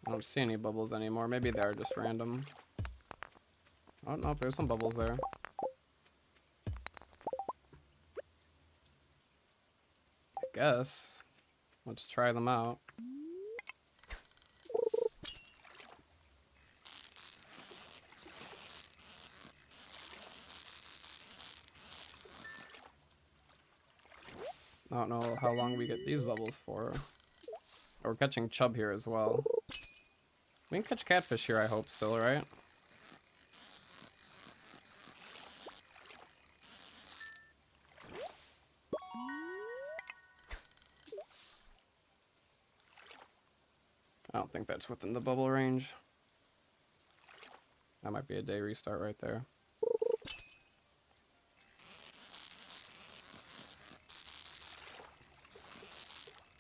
I don't see any bubbles anymore. Maybe they're just random. Oh no, there's some bubbles there. I guess. Let's try them out. I don't know how long we get these bubbles for. We're catching chub here as well. We can catch catfish here, I hope, still, right? I don't think that's within the bubble range. That might be a day restart right there.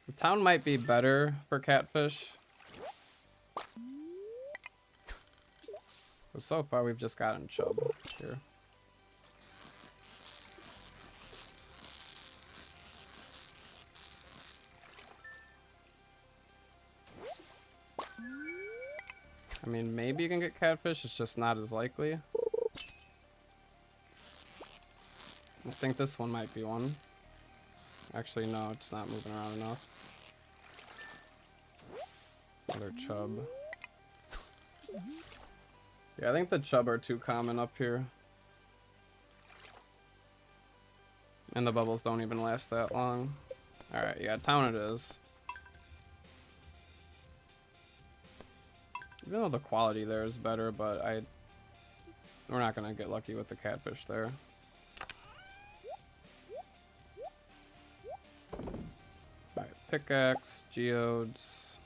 The town might be better for catfish. But so far we've just gotten chub here. I mean, maybe you can get catfish, it's just not as likely. I think this one might be one. Actually, no, it's not moving around enough. Another chub. Yeah, I think the chub are too common up here. And the bubbles don't even last that long. Alright, yeah, town it is. Even though the quality there is better, but we're not gonna get lucky with the catfish there. Alright, pickaxe, geodes,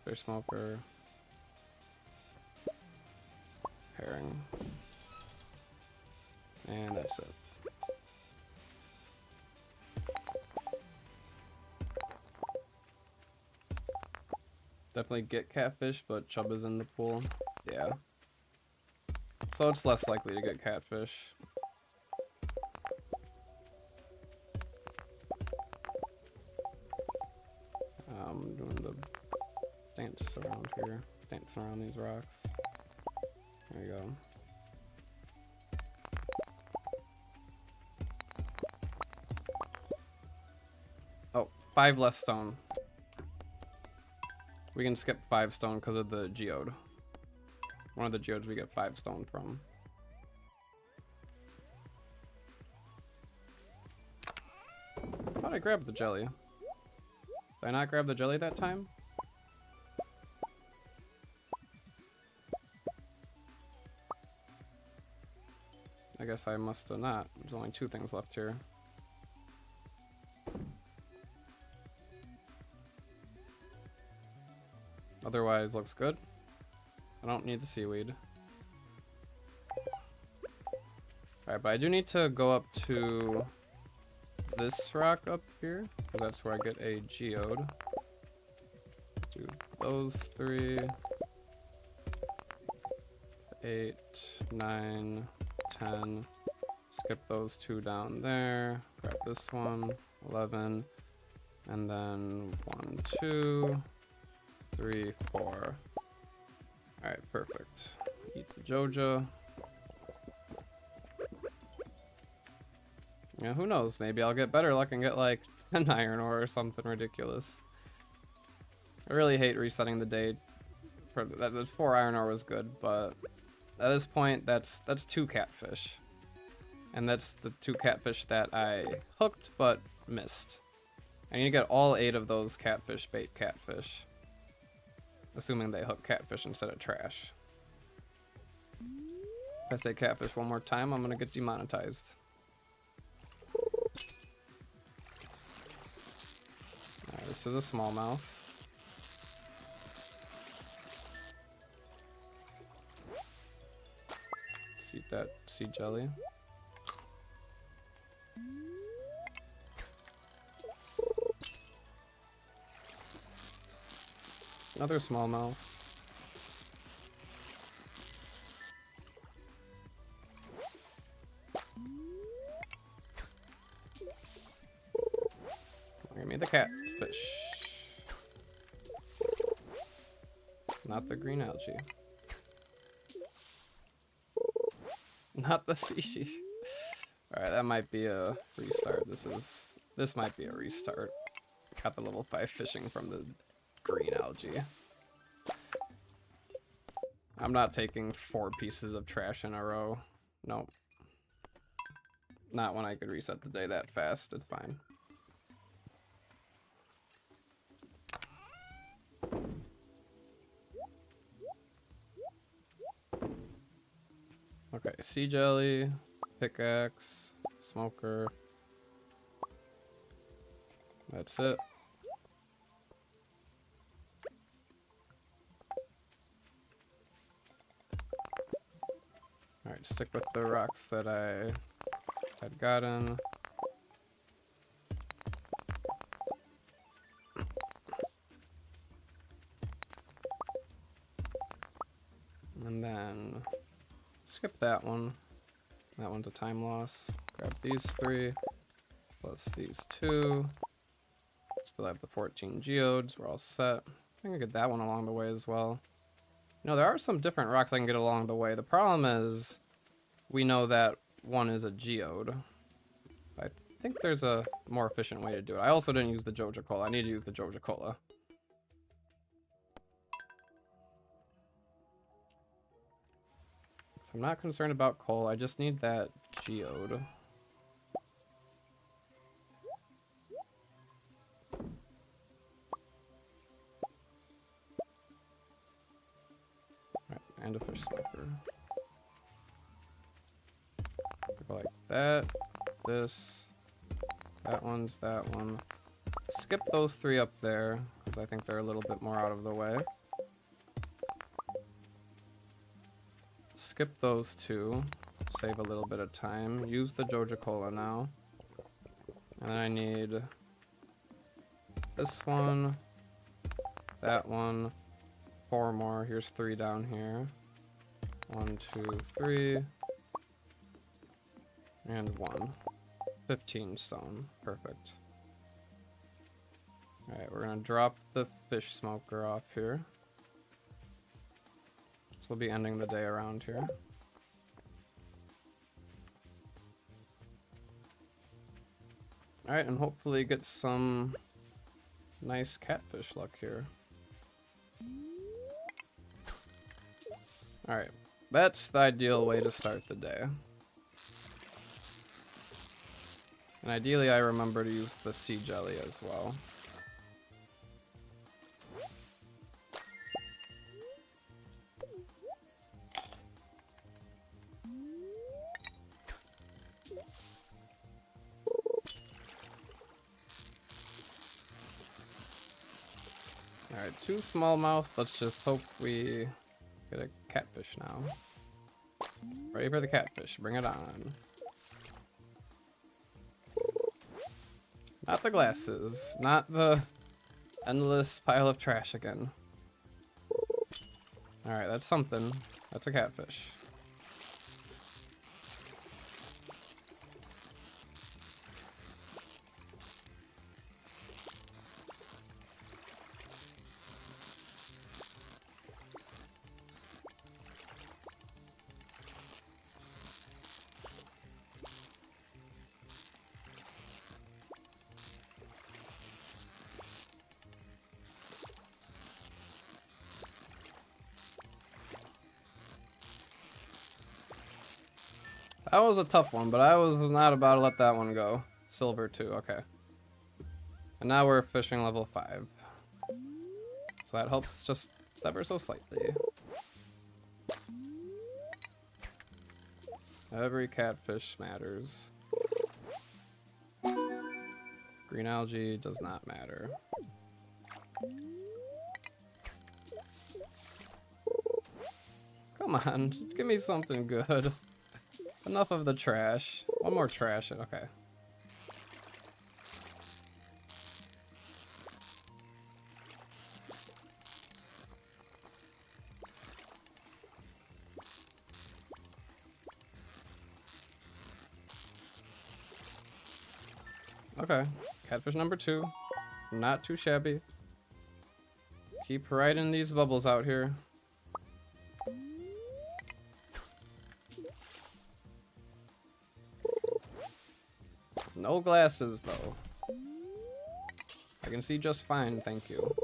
fish smoker, herring, and that's it. Definitely get catfish, but chub is in the pool. Yeah. So it's less likely to get catfish. Doing the dance around here. Dance around these rocks. There you go. Oh, 5 less stone. We can skip 5 stone because of the geode. One of the geodes we get 5 stone from. I thought I grabbed the jelly. Did I not grab the jelly that time? I guess I must have not. There's only 2 things left here. Otherwise, looks good. I don't need the seaweed. Alright, but I do need to go up to this rock up here, because that's where I get a geode. Do those 3. 8, 9, 10. Skip those 2 down there. Grab this one. 11. And then 1, 2, 3, 4. Alright, perfect. Eat the Joja. Yeah, who knows? Maybe I'll get better luck and get like 10 iron ore or something ridiculous. I really hate resetting the day. For that 4 iron ore was good, but at this point, that's 2 catfish. And that's the 2 catfish that I hooked but missed. I need to get all 8 of those catfish bait catfish. Assuming they hook catfish instead of trash. If I say catfish one more time, I'm gonna get demonetized. Alright, this is a smallmouth. Let's eat that sea jelly. Another smallmouth. Give me the catfish. Not the green algae. Not the sushi. Alright, that might be a restart. This might be a restart. Got the level 5 fishing from the green algae. I'm not taking 4 pieces of trash in a row. Nope. Not when I could reset the day that fast. It's fine. Okay, sea jelly, pickaxe, smoker. That's it. Alright, stick with the rocks that I had gotten. And then skip that one. That one's a time loss. Grab these 3 plus these 2. Still have the 14 geodes. We're all set. I can get that one along the way as well. You know, there are some different rocks I can get along the way. The problem is we know that one is a geode. I think there's a more efficient way to do it. I also didn't use the Joja cola. I need to use the Joja cola. So I'm not concerned about coal. I just need that geode. Right, and a fish smoker. Go like that. This. That one's that one. Skip those 3 up there, because I think they're a little bit more out of the way. Skip those 2. Save a little bit of time. Use the Joja cola now. And then I need this one, that one, 4 more. Here's 3 down here. 1, 2, 3. And 1. 15 stone. Perfect. Alright, we're gonna drop the fish smoker off here. So we'll be ending the day around here. Alright, and hopefully get some nice catfish luck here. Alright, that's the ideal way to start the day. And ideally I remember to use the sea jelly as well. Alright, 2 smallmouth. Let's just hope we get a catfish now. Ready for the catfish. Bring it on. Not the glasses. Not the endless pile of trash again. Alright, that's something. That's a catfish. That was a tough one, but I was not about to let that one go. Silver too, okay. And now we're fishing level 5. So that helps just ever so slightly. Every catfish matters. Green algae does not matter. Come on, just give me something good. Enough of the trash. One more trash, okay. Okay, catfish number 2. Not too shabby. Keep riding these bubbles out here. No glasses, though. I can see just fine, thank you.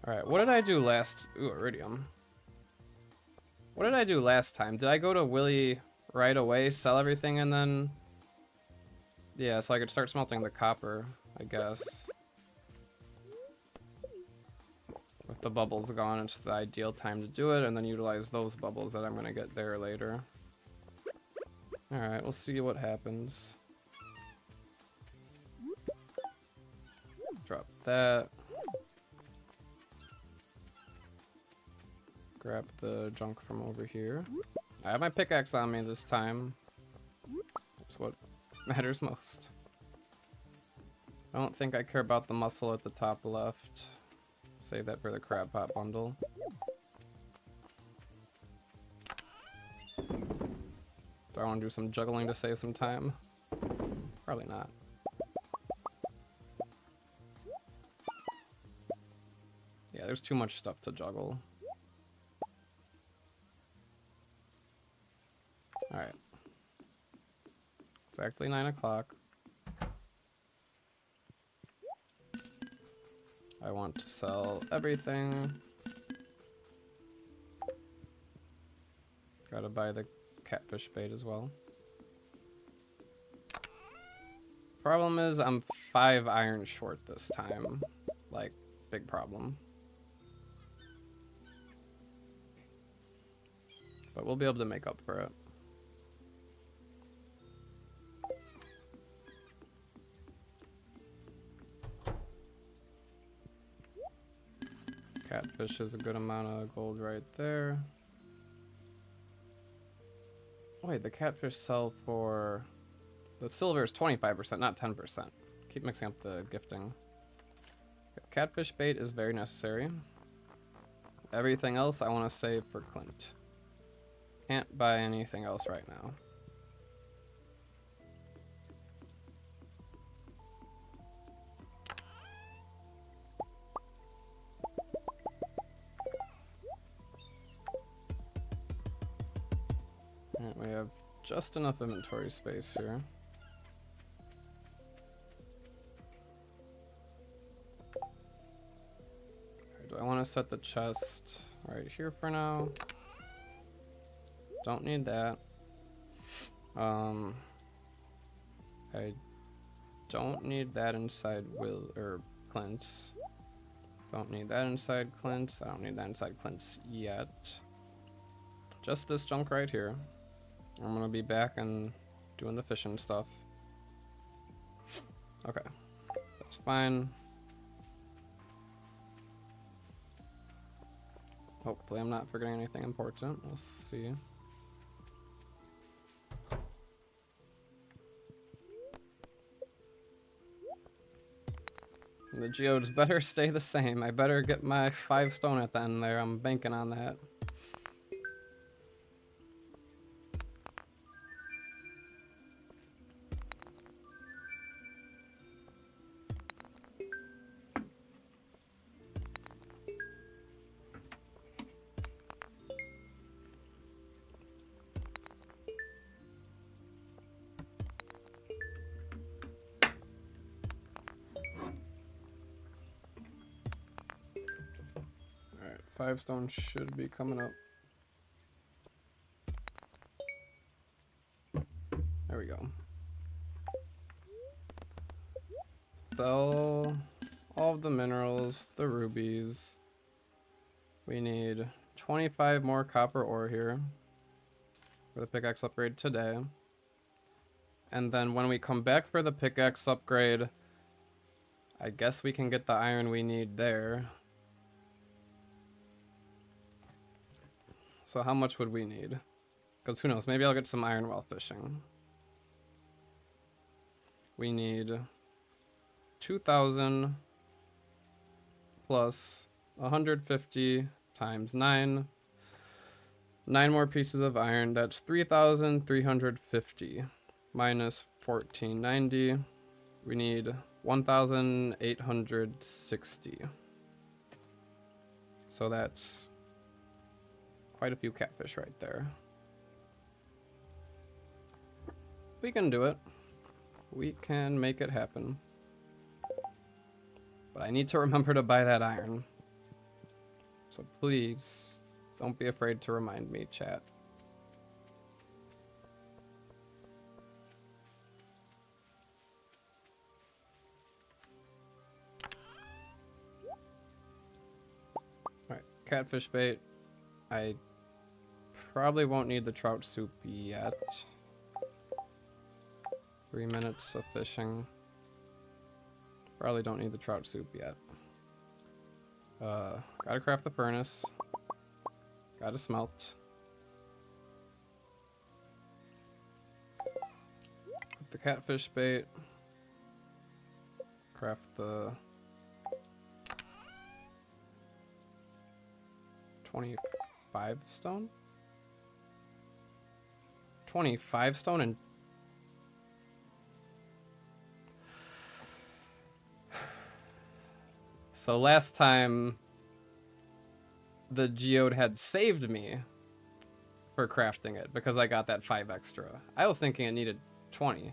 Alright, what did I do last... Ooh, iridium. What did I do last time? Did I go to Willy right away, sell everything, and then... Yeah, so I could start smelting the copper, I guess. With the bubbles gone, it's the ideal time to do it, and then utilize those bubbles that I'm gonna get there later. Alright, we'll see what happens. Drop that. Grab the junk from over here. I have my pickaxe on me this time. That's what matters most. I don't think I care about the mussel at the top left. Save that for the crab pot bundle. Do I want to do some juggling to save some time? Probably not. Yeah, there's too much stuff to juggle. Alright. Exactly 9 o'clock. I want to sell everything. Gotta buy the catfish bait as well. Problem is, I'm 5 iron short this time. Like, big problem. But we'll be able to make up for it. Catfish is a good amount of gold right there. Wait, the catfish sell for... The silver is 25%, not 10%. Keep mixing up the gifting. Catfish bait is very necessary. Everything else I want to save for Clint. Can't buy anything else right now. Alright, we have just enough inventory space here. Do I want to set the chest right here for now? Don't need that. I don't need that inside Clint's. Don't need that inside Clint's. I don't need that inside Clint's yet. Just this junk right here. I'm gonna be back and doing the fishing stuff. Okay, that's fine. Hopefully I'm not forgetting anything important. We'll see. The geodes better stay the same. I better get my 5 stone at the end there. I'm banking on that. Alright, 5 stone should be coming up go. Sell all of the minerals, the rubies. We need 25 more copper ore here for the pickaxe upgrade today. And then when we come back for the pickaxe upgrade, I guess we can get the iron we need there. So how much would we need? Because who knows, maybe I'll get some iron while fishing. We need 2,000 plus 150 times 9. 9 more pieces of iron, that's 3,350 minus 1,490. We need 1,860. So that's quite a few catfish right there. We can do it. We can make it happen. But I need to remember to buy that iron. So please, don't be afraid to remind me, chat. Alright, catfish bait. I probably won't need the trout soup yet. 3 minutes of fishing. Probably don't need the trout soup yet. Gotta craft the furnace. Gotta smelt. Put the catfish bait. Craft the 25 stone? 25 stone and so last time the geode had saved me for crafting it because I got that 5 extra. I was thinking it needed 20.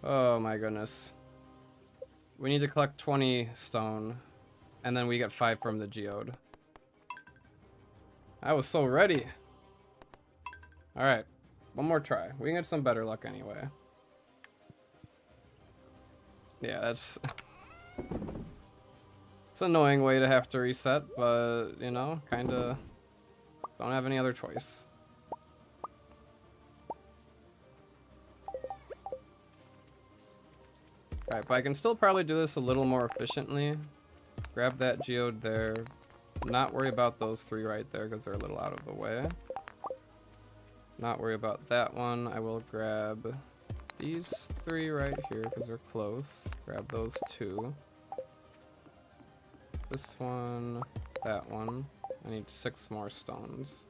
Oh my goodness. We need to collect 20 stone and then we get 5 from the geode. I was so ready. Alright, one more try. We can get some better luck anyway. Yeah, that's... It's an annoying way to have to reset, but, you know, kinda don't have any other choice. Alright, but I can still probably do this a little more efficiently. Grab that geode there. Not worry about those 3 right there because they're a little out of the way. Not worry about that one. I will grab these 3 right here because they're close. Grab those 2. This one, that one. I need 6 more stones.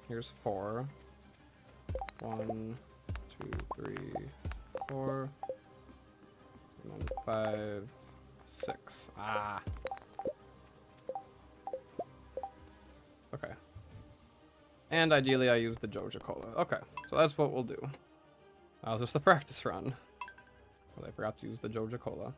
Here's 4. 1, 2, 3, 4. And then 5, 6. Ah. Okay. And ideally I use the Joja cola. Okay, so that's what we'll do. That was just a practice run. But I forgot to use the Joja cola.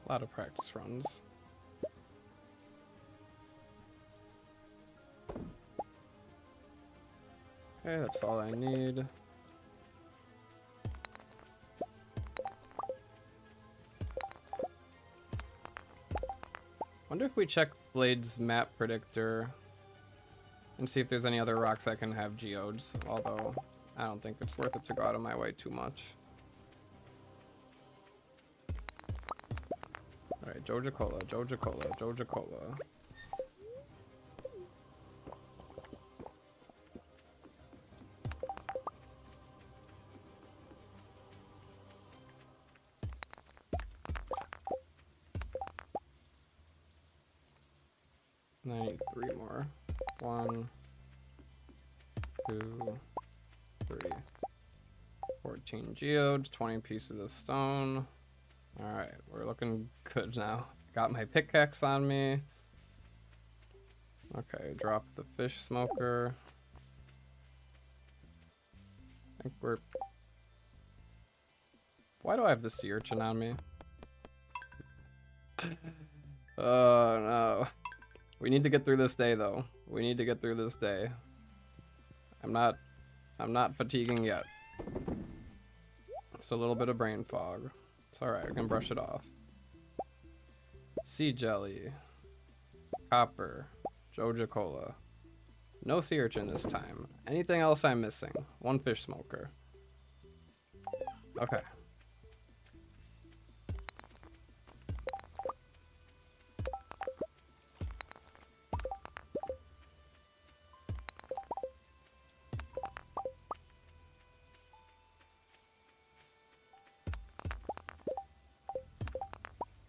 A lot of practice runs. Okay, that's all I need. Wonder if we check Blade's map predictor and see if there's any other rocks that can have geodes, although I don't think it's worth it to go out of my way too much. Alright, Joja cola, Joja cola, Joja cola. And I need 3 more. 1, 2, 3. 14 geodes, 20 pieces of stone. Alright, we're looking good now. Got my pickaxe on me. Okay, drop the fish smoker. I think we're... Why do I have the sea urchin on me? Oh no. We need to get through this day though. We need to get through this day. I'm not fatiguing yet. It's a little bit of brain fog. It's alright, I can brush it off. Sea jelly. Copper. Joja cola. No sea urchin this time. Anything else I'm missing? One fish smoker. Okay.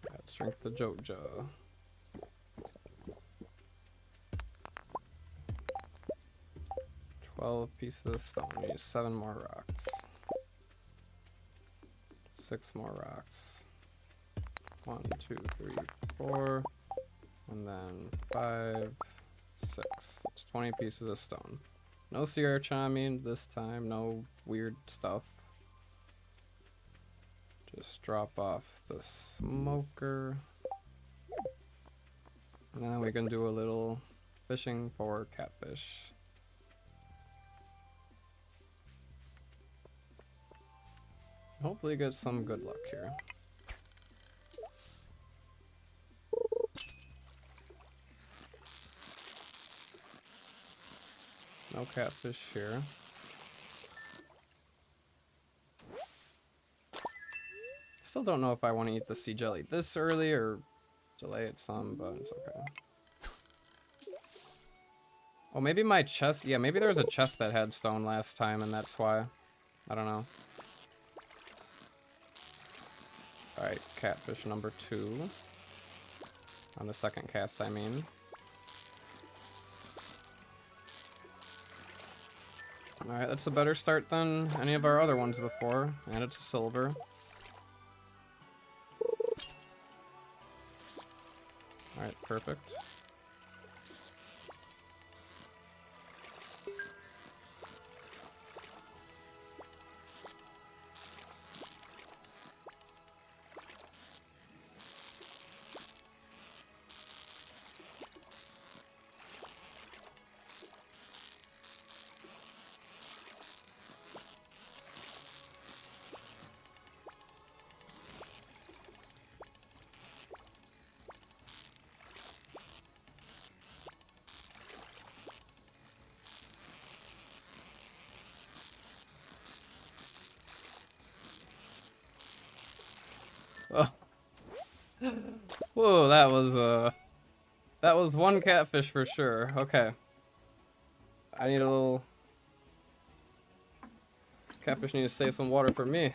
Let's drink the Joja. 12 pieces of stone. We need 7 more rocks. 6 more rocks. 1, 2, 3, 4. And then 5, 6. That's 20 pieces of stone. No sea urchin, I mean, this time. No weird stuff. Just drop off the smoker. And then we can do a little fishing for catfish. Hopefully get some good luck here. No catfish here. Still don't know if I want to eat the sea jelly this early or delay it some, but it's okay. Oh, maybe my chest. Yeah, maybe there was a chest that had stone last time, and that's why. I don't know. Alright, catfish number 2. On the second cast, I mean. Alright, that's a better start than any of our other ones before. And it's a silver. Alright, perfect. Oh. Whoa, that was one catfish for sure. Okay. I need a little catfish need to save some water for me.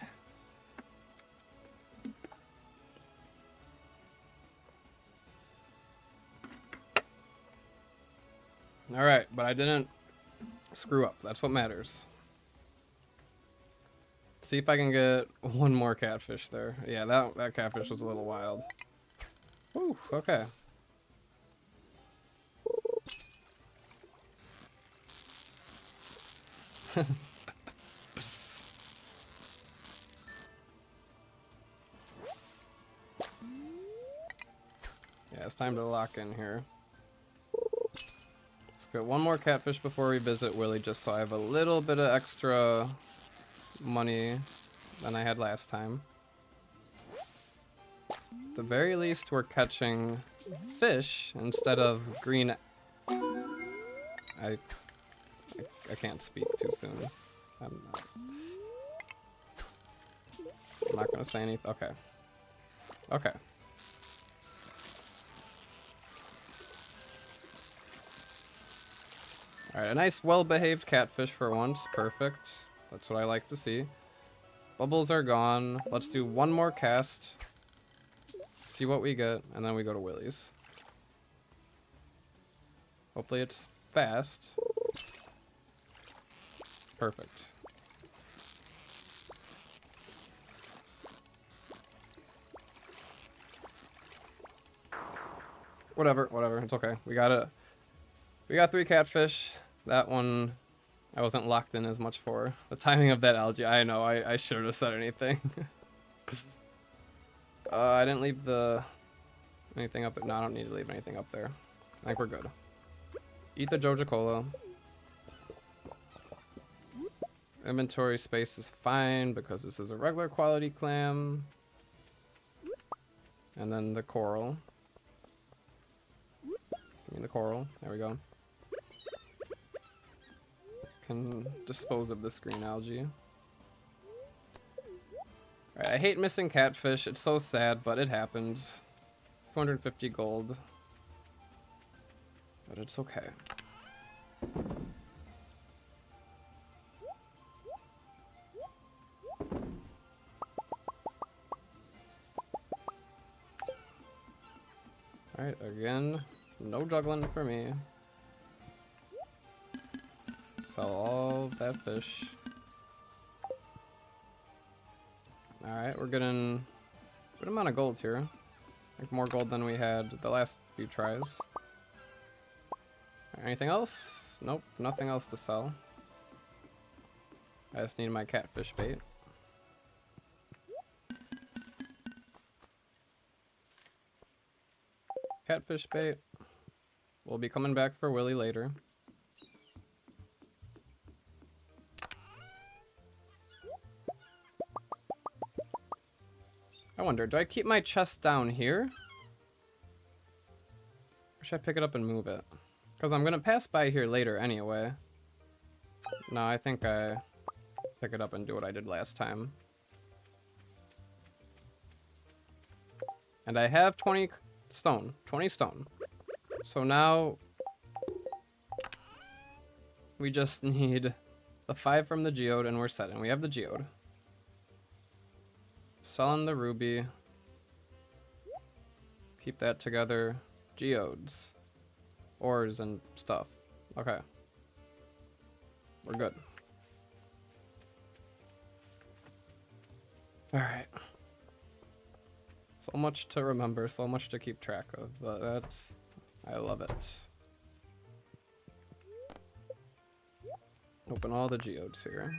Alright, but I didn't screw up. That's what matters. See if I can get one more catfish there. Yeah, that catfish was a little wild. Ooh, okay. Yeah, it's time to lock in here. Let's get one more catfish before we visit Willie, just so I have a little bit of extra money than I had last time. At the very least, we're catching fish instead of green. I can't speak too soon. I'm not gonna say anything. Okay. Okay. Alright, a nice well-behaved catfish for once. Perfect. That's what I like to see. Bubbles are gone. Let's do one more cast. See what we get, and then we go to Willie's. Hopefully it's fast. Perfect. Whatever, it's okay. We got 3 catfish. That one I wasn't locked in as much for. The timing of that algae, I know, I shouldn't have said anything. I didn't leave the Anything up? No, I don't need to leave anything up there. I think we're good. Eat the Joja Cola. Inventory space is fine because this is a regular quality clam. And then the coral. Give me the coral. There we go. Can dispose of this green algae. Alright, I hate missing catfish. It's so sad, but it happens. 250 gold. But it's okay. Alright, again, no juggling for me. Sell all that fish. Alright, we're getting a good amount of gold here. Like more gold than we had the last few tries. Anything else? Nope, nothing else to sell. I just need my catfish bait. Catfish bait. We'll be coming back for Willy later. I wonder, do I keep my chest down here? Or should I pick it up and move it? Because I'm going to pass by here later anyway. No, I think I pick it up and do what I did last time. And I have 20 stone. 20 stone. So now we just need the 5 from the geode and we're set. And we have the geode. Selling the ruby. Keep that together. Geodes. Ores and stuff. Okay. We're good. Alright. So much to remember, so much to keep track of, but that's... I love it. Open all the geodes here.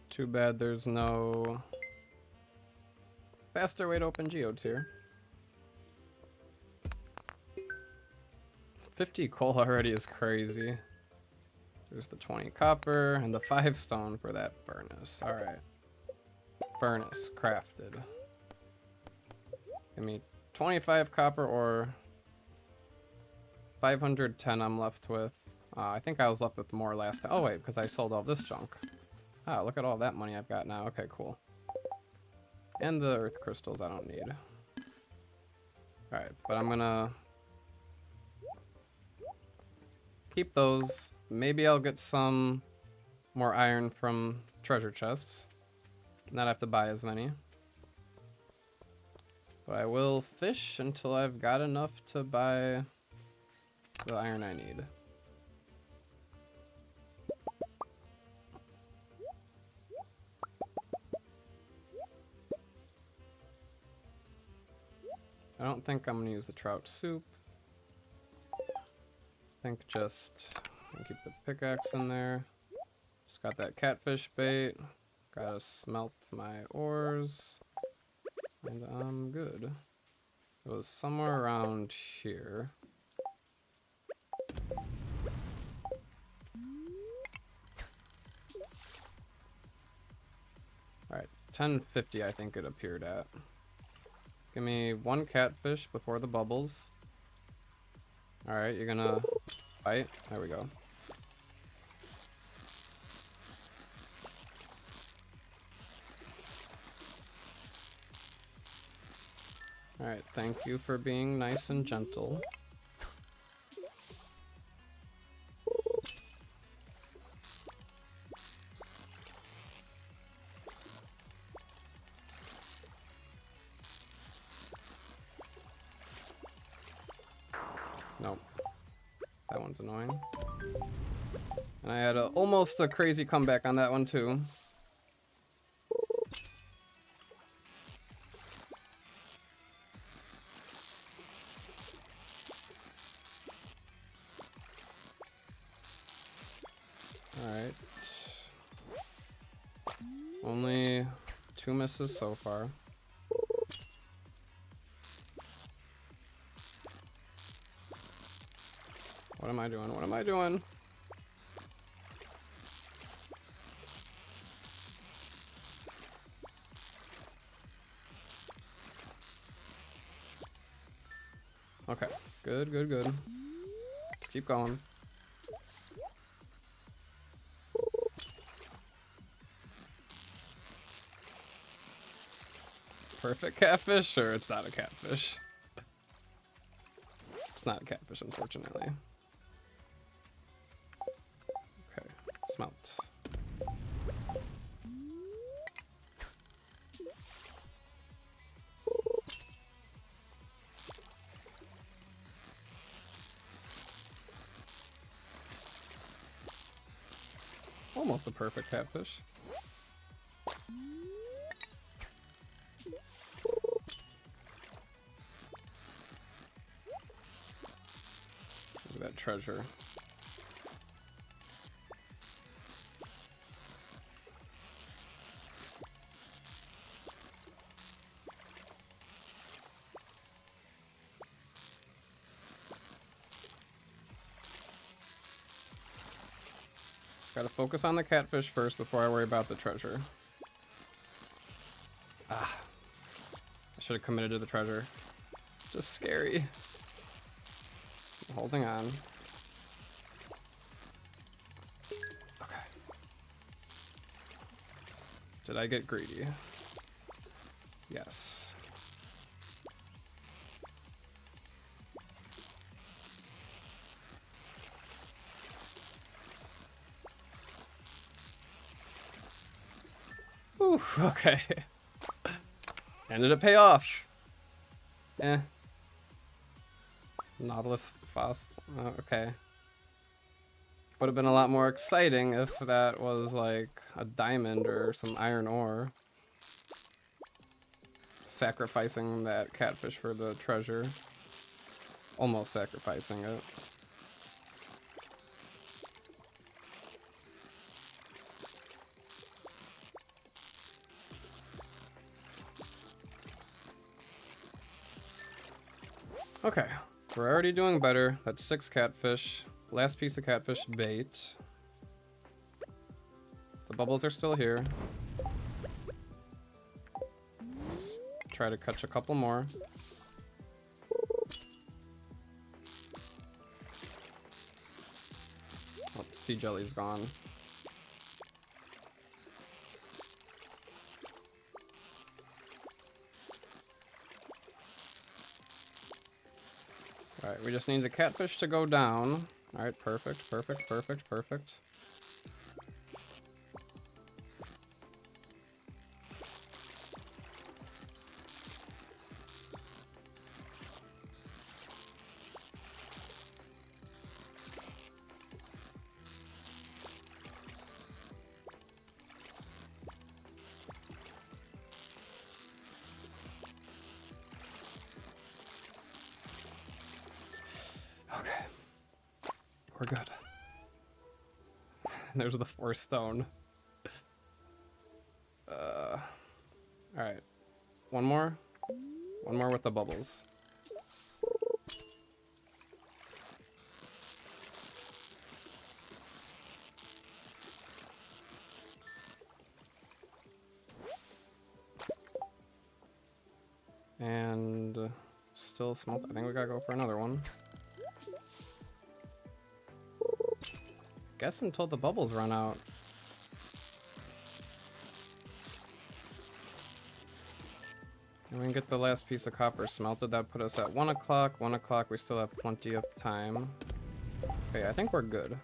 Too bad there's no faster way to open geodes here. 50 coal already is crazy. There's the 20 copper and the 5 stone for that furnace. Alright. Furnace crafted. Give me 25 copper or 510 I'm left with. I think I was left with more last time. Oh wait, because I sold all this junk. Ah, look at all that money I've got now. Okay, cool. And the earth crystals I don't need. Alright, but I'm gonna keep those. Maybe I'll get some more iron from treasure chests. Not have to buy as many. But I will fish until I've got enough to buy the iron I need. I don't think I'm gonna use the trout soup. I think just keep the pickaxe in there. Just got that catfish bait. Gotta smelt my ores. And I'm good. It was somewhere around here. Alright, 1050 I think it appeared at. Give me 1 catfish before the bubbles. Alright, you're gonna fight. There we go. Alright, thank you for being nice and gentle. Nope. That one's annoying. And I had almost a crazy comeback on that one too. Alright. Only 2 misses so far. What am I doing? What am I doing? Okay, good, good, good. Let's keep going. Perfect catfish, or it's not a catfish? It's not a catfish, unfortunately. Okay, smelt. Almost a perfect catfish. Look at that treasure. Just gotta focus on the catfish first before I worry about the treasure. Ah. I should have committed to the treasure. Just scary. I'm holding on. Okay. Did I get greedy? Yes. Ooh, okay. And did it pay off? Eh. Nautilus fast. Okay. Would have been a lot more exciting if that was like a diamond or some iron ore. Sacrificing that catfish for the treasure. Almost sacrificing it. Okay, we're already doing better. That's 6 catfish. Last piece of catfish bait. The bubbles are still here. Let's try to catch a couple more. Oh, sea jelly's gone. Alright, we just need the catfish to go down. Alright, perfect, perfect, perfect, perfect. Okay. We're good. There's the 4th stone. Alright. One more. One more with the bubbles. And still smelt. I think we gotta go for another one. Guess until the bubbles run out. And we can get the last piece of copper smelted. That put us at 1 o'clock. 1 o'clock, we still have plenty of time. Okay, I think we're good.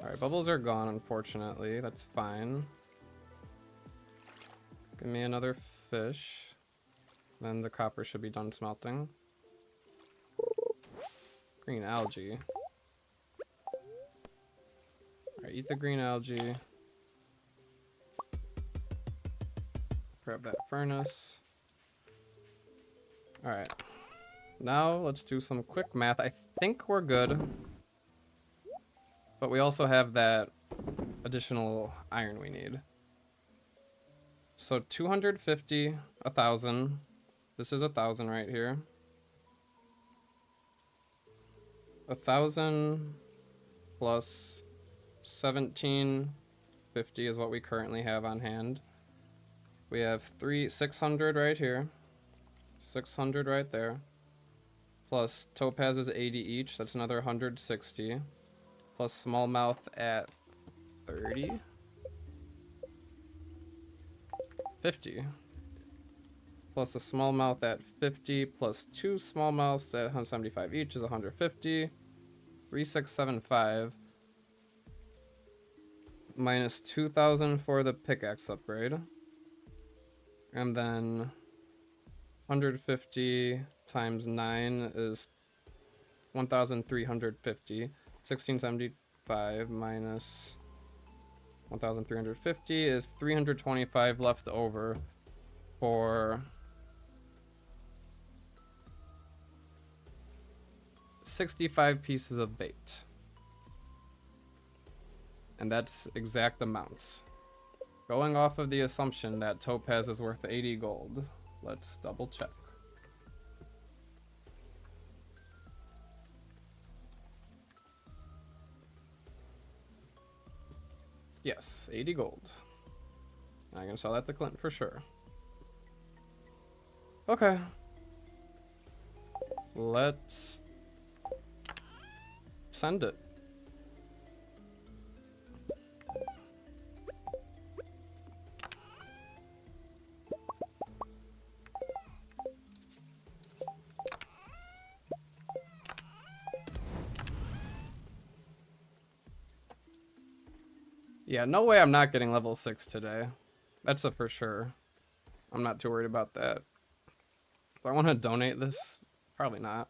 Alright, bubbles are gone, unfortunately. That's fine. Give me another fish. Then the copper should be done smelting. Green algae. eat the green algae. Grab that furnace. All right. Now let's do some quick math. I think we're good. But we also have that additional iron we need. So 250, 1,000. This is 1,000 right here. 1,000 plus 1,750 is what we currently have on hand. We have 600 right here. 600 right there. Plus topaz is 80 each. That's another 160. Plus smallmouth at 30. 50. Plus a smallmouth at 50. Plus 2 smallmouths at 175 each is 150. 3675. Minus 2,000 for the pickaxe upgrade. And then 150 times 9 is 1,350. 1675 minus 1,350 is 325 left over for 65 pieces of bait. And that's exact amounts. Going off of the assumption that topaz is worth 80 gold, let's double check. Yes, 80 gold. I can sell that to Clint for sure. Okay. Let's send it. Yeah, no way I'm not getting level 6 today. That's a for sure. I'm not too worried about that. Do I want to donate this? Probably not.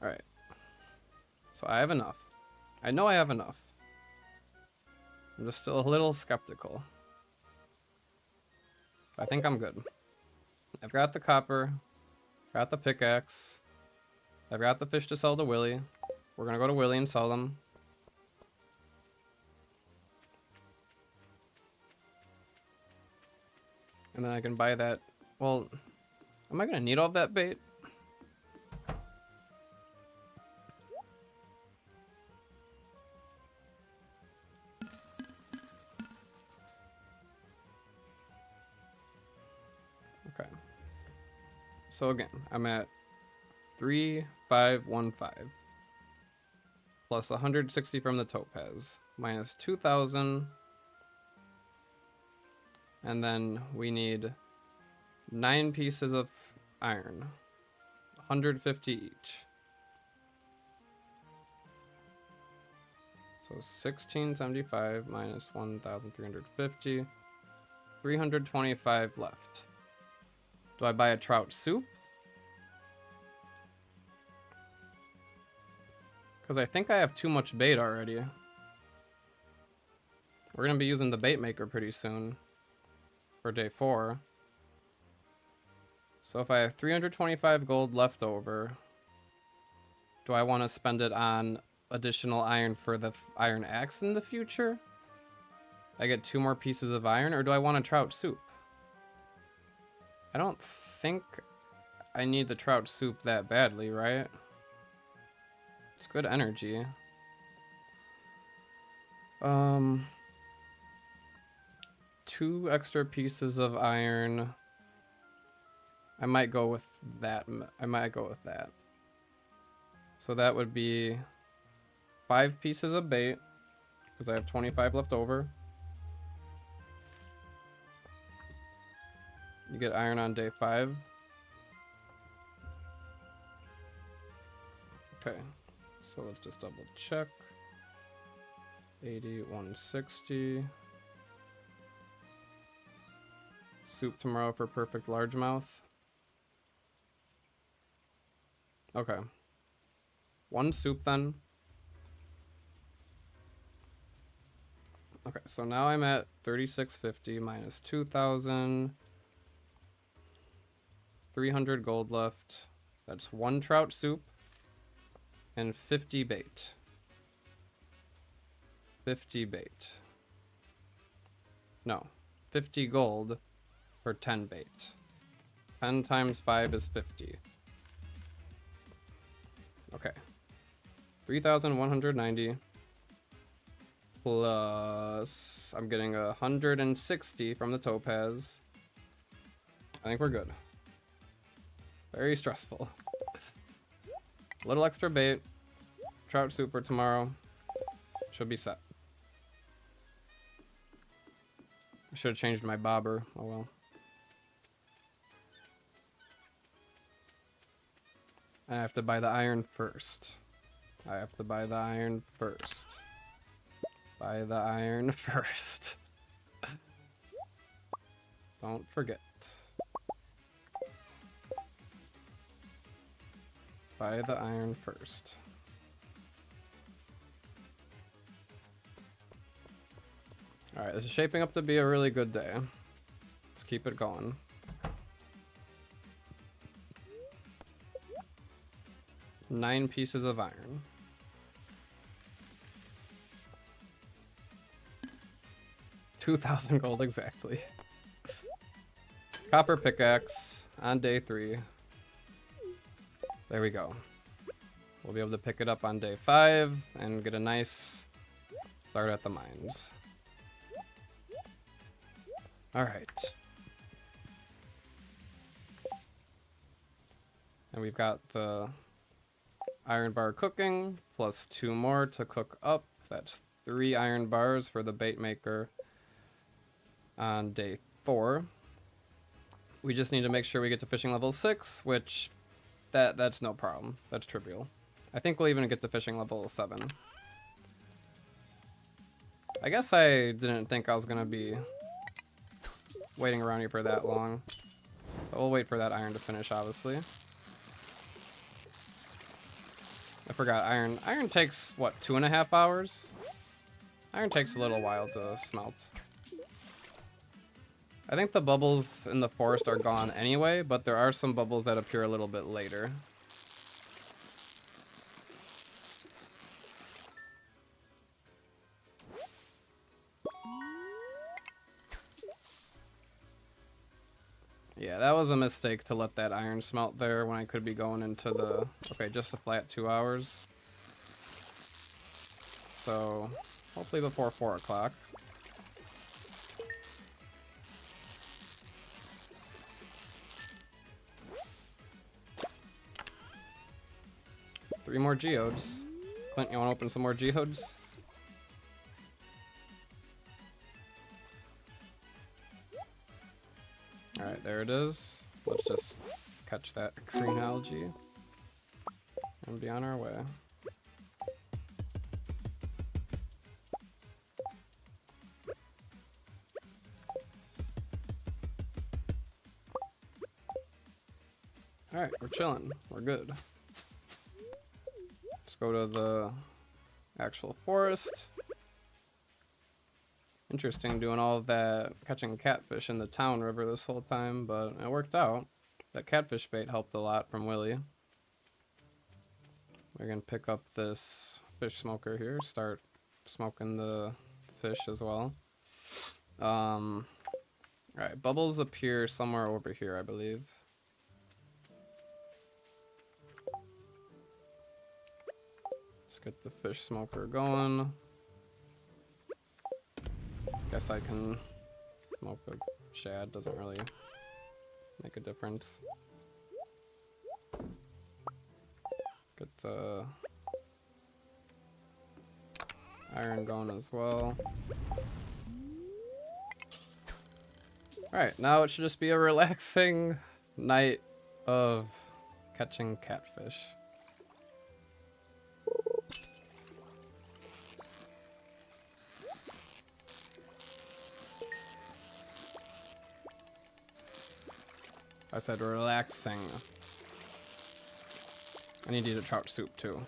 Alright. So I have enough. I know I have enough. I'm just still a little skeptical. I think I'm good. I've got the copper. Got the pickaxe. I've got the fish to sell to Willy. We're gonna go to Willy and sell them. And then I can buy that. Well, am I gonna need all of that bait? Okay. So again, I'm at 3,515 plus 160 from the topaz minus 2,000. And then we need 9 pieces of iron, 150 each. So 1675 minus 1,350, 325 left. Do I buy a trout soup? Because I think I have too much bait already. We're going to be using the bait maker pretty soon. For day 4. So if I have 325 gold left over, do I want to spend it on additional iron for the iron axe in the future? I get 2 more pieces of iron, or do I want a trout soup? I don't think I need the trout soup that badly, right? It's good energy. 2 extra pieces of iron. I might go with that. So that would be 5 pieces of bait, because I have 25 left over. You get iron on day 5. Okay, so let's just double check. 80, 160. Soup tomorrow for perfect largemouth. Okay. 1 soup then. Okay, so now I'm at 3650 minus 2,000. 300 gold left. That's 1 trout soup and 50 bait. 50 bait. No, 50 gold for 10 bait. 10 times 5 is 50. Okay. 3,190 plus I'm getting 160 from the topaz. I think we're good. Very stressful. A little extra bait. Trout soup for tomorrow. Should be set. I should have changed my bobber. Oh well. I have to buy the iron first. I have to buy the iron first. Buy the iron first. Don't forget. Buy the iron first. Alright, this is shaping up to be a really good day. Let's keep it going. Nine pieces of iron. $2,000 gold exactly. Copper pickaxe on day 3. There we go. We'll be able to pick it up on day 5 and get a nice start at the mines. Alright. And we've got the iron bar cooking, plus 2 more to cook up. That's 3 iron bars for the bait maker on day 4. We just need to make sure we get to fishing level 6, which that's no problem. That's trivial. I think we'll even get to fishing level 7. I guess I didn't think I was gonna be waiting around here for that long. But we'll wait for that iron to finish, obviously. I forgot iron. Iron takes, what, 2.5 hours? Iron takes a little while to smelt. I think the bubbles in the forest are gone anyway, but there are some bubbles that appear a little bit later. Yeah, that was a mistake to let that iron smelt there when I could be going into the... Okay, just a flat 2 hours. So, hopefully before 4 o'clock. Three more geodes. Clint, you want to open some more geodes? Alright, there it is. Let's just catch that green algae and be on our way. Alright, we're chilling. We're good. Let's go to the actual forest. Interesting doing all of that catching catfish in the town river this whole time, but it worked out. That catfish bait helped a lot from Willie. We're gonna pick up this fish smoker here, start smoking the fish as well. Alright, bubbles appear somewhere over here, I believe. Let's get the fish smoker going. Guess I can smoke a shad, doesn't really make a difference. Get the iron going as well. Alright, now it should just be a relaxing night of catching catfish. I said relaxing. I need to eat a trout soup too.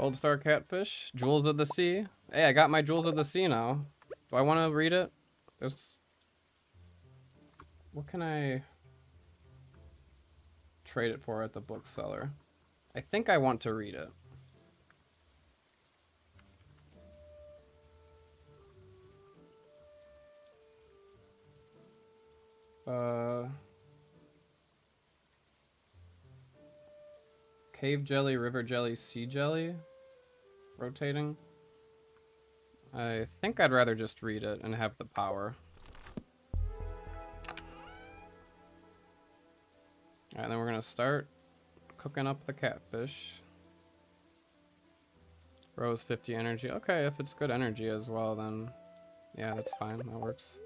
Gold Star Catfish. Jewels of the Sea. Hey, I got my Jewels of the Sea now. Do I want to read it? There's... What can I trade it for at the bookseller? I think I want to read it. Cave jelly, river jelly, sea jelly. Rotating. I think I'd rather just read it and have the power. Alright, then we're gonna start cooking up the catfish. Rose 50 energy. Okay, if it's good energy as well, then yeah, that's fine. That works.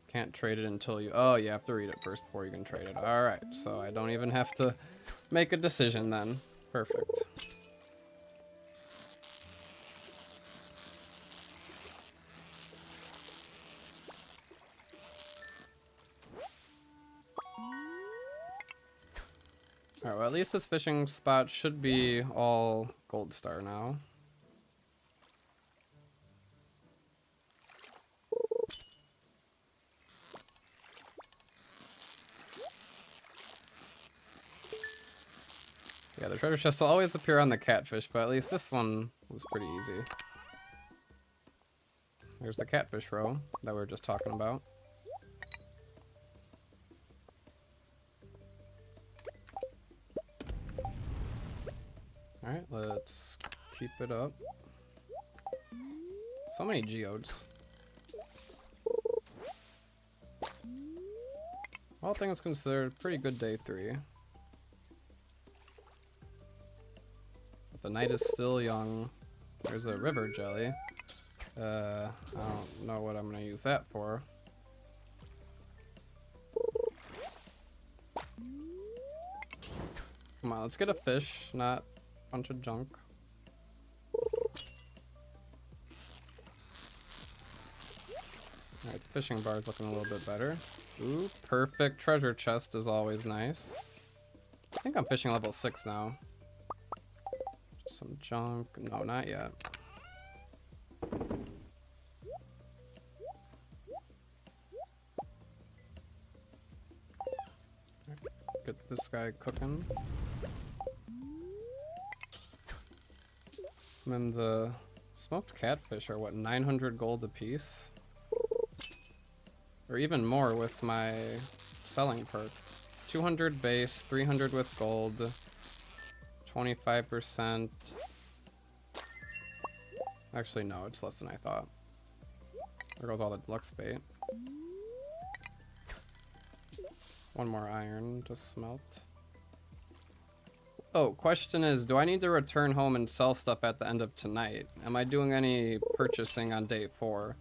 Can't trade it until you... Oh, you have to read it first before you can trade it. Alright, so I don't even have to make a decision then. Perfect. Alright, well at least this fishing spot should be all gold star now. Yeah, the treasure chests will always appear on the catfish, but at least this one was pretty easy. There's the catfish row that we were just talking about. Alright, let's keep it up. So many geodes. All things considered, pretty good day 3. But the night is still young. There's a river jelly. I don't know what I'm gonna use that for. Come on, let's get a fish, not a bunch of junk. Alright, the fishing bar is looking a little bit better. Ooh, perfect treasure chest is always nice. I think I'm fishing level 6 now. Just some junk. No, not yet. Get this guy cooking. And then the smoked catfish are what, 900 gold a piece? Or even more with my selling perk. 200 base, 300 with gold, 25%. Actually, no, it's less than I thought. There goes all the deluxe bait. One more iron to smelt. Oh, question is, do I need to return home and sell stuff at the end of tonight? Am I doing any purchasing on day 4?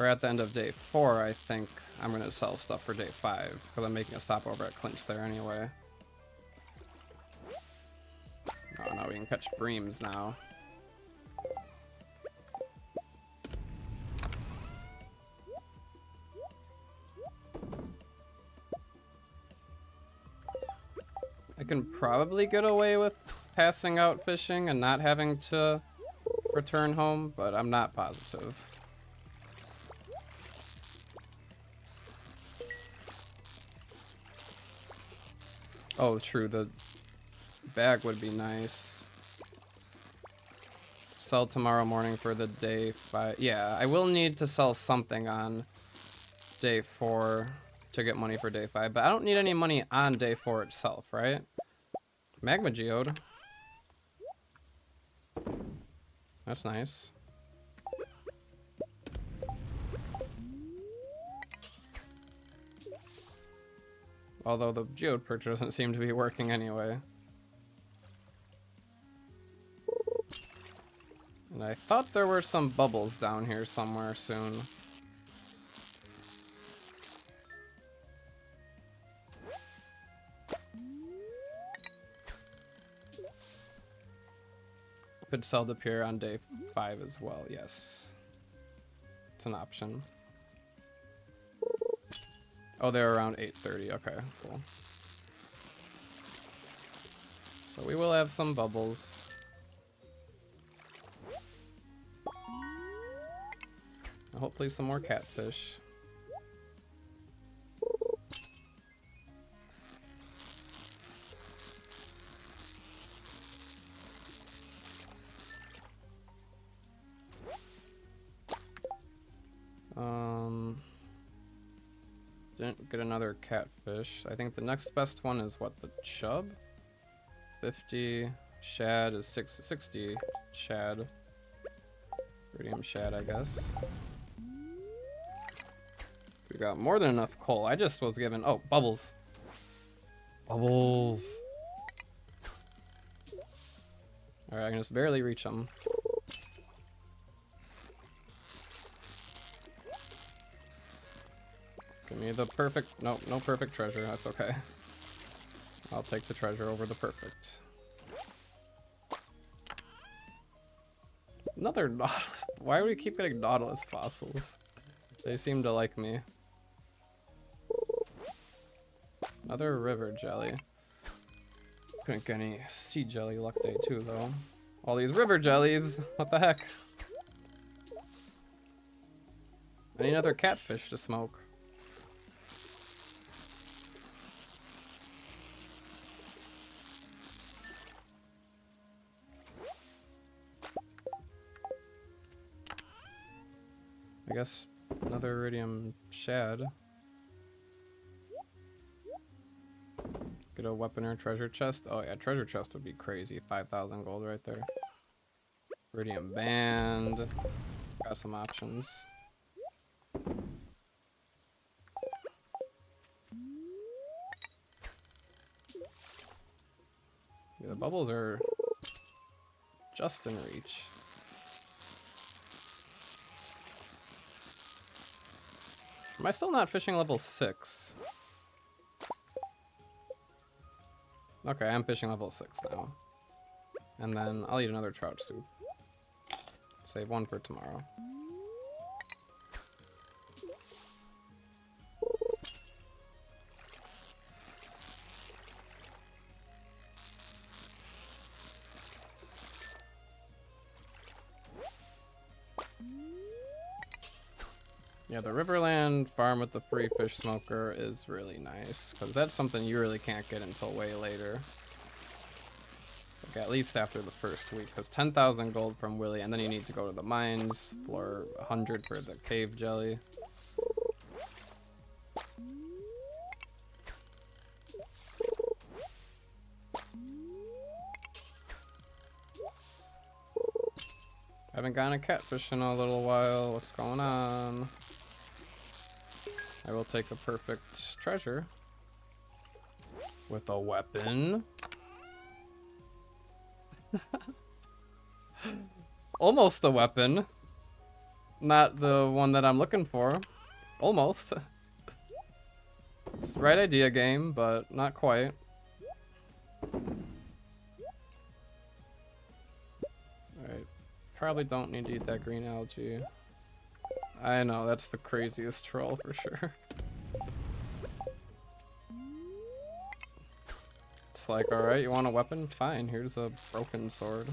Or at the end of day 4, I think I'm going to sell stuff for day 5. Because I'm making a stop over at Clint's there anyway. Oh no, we can catch breams now. I can probably get away with passing out fishing and not having to return home, but I'm not positive. Oh, true, the bag would be nice. Sell tomorrow morning for the day 5. Yeah, I will need to sell something on day 4 to get money for day 5, but I don't need any money on day 4 itself, right? Magma geode. That's nice. Although the geode perch doesn't seem to be working anyway. And I thought there were some bubbles down here somewhere soon. Could sell the Pierre on day 5 as well, yes. It's an option. Oh, they're around 8:30. Okay, cool. So we will have some bubbles. And hopefully some more catfish. Didn't get another catfish. I think the next best one is what, the chub? 50 shad is 60 shad. Iridium shad, I guess. We got more than enough coal. I just was given, oh, bubbles. Bubbles. Alright, I can just barely reach them. Give me the perfect, nope, no perfect treasure, that's okay. I'll take the treasure over the perfect. Another nautilus, why do we keep getting nautilus fossils? They seem to like me. Another river jelly. Couldn't get any sea jelly luck day too though. All these river jellies, what the heck? I need another catfish to smoke. I guess another iridium shad. Get a weapon or treasure chest. Oh yeah, treasure chest would be crazy. 5,000 gold right there. Iridium band. Got some options. Yeah, the bubbles are just in reach. Am I still not fishing level 6? Okay, I'm fishing level 6 now. And then I'll eat another trout soup. Save one for tomorrow. Yeah, the Riverland farm with the free fish smoker is really nice, because that's something you really can't get until way later. Like at least after the first week, because 10,000 gold from Willy, and then you need to go to the mines for 100 for the cave jelly. Haven't gotten a catfish in a little while. What's going on? I will take a perfect treasure with a weapon. Almost a weapon. Not the one that I'm looking for. Almost. It's the right idea, game, but not quite. Alright. Probably don't need to eat that green algae. I know, that's the craziest troll for sure. It's like, alright, you want a weapon? Fine, here's a broken sword.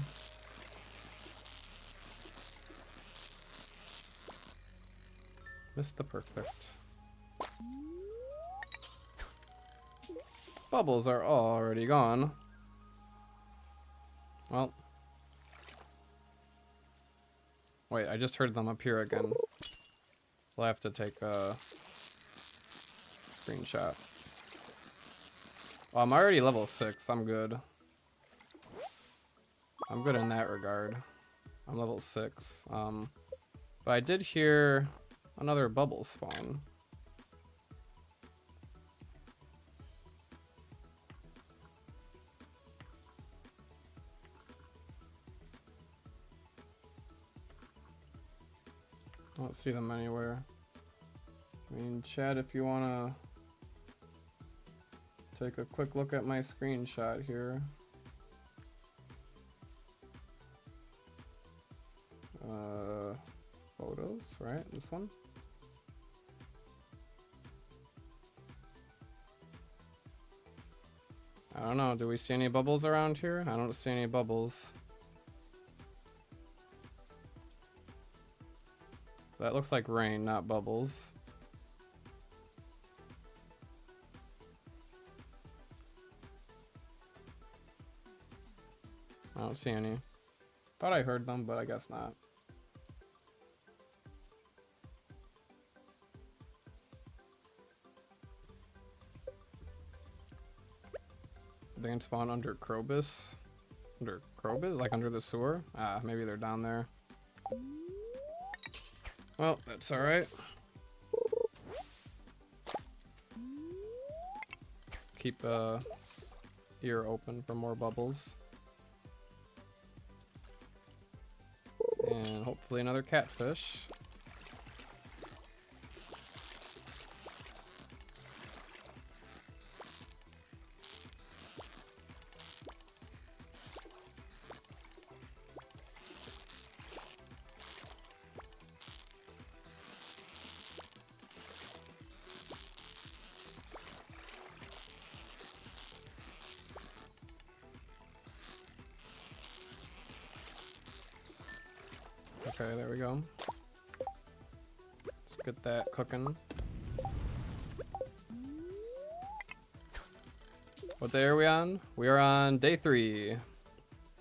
Missed the perfect. Bubbles are already gone. Well. Wait, I just heard them up here again. We'll have to take a screenshot. Well, I'm already level 6. I'm good. I'm good in that regard. I'm level 6. But I did hear another bubble spawn. I don't see them anywhere. I mean, chat, if you want to take a quick look at my screenshot here. Photos, right? This one? I don't know. Do we see any bubbles around here? I don't see any bubbles. That looks like rain, not bubbles. I don't see any. Thought I heard them, but I guess not. They can spawn under Krobus. Under Krobus? Like under the sewer? Ah, maybe they're down there. Well, that's alright. Keep ear open for more bubbles. And hopefully another catfish. Okay, there we go. Let's get that cooking. What day are we on? We are on day 3.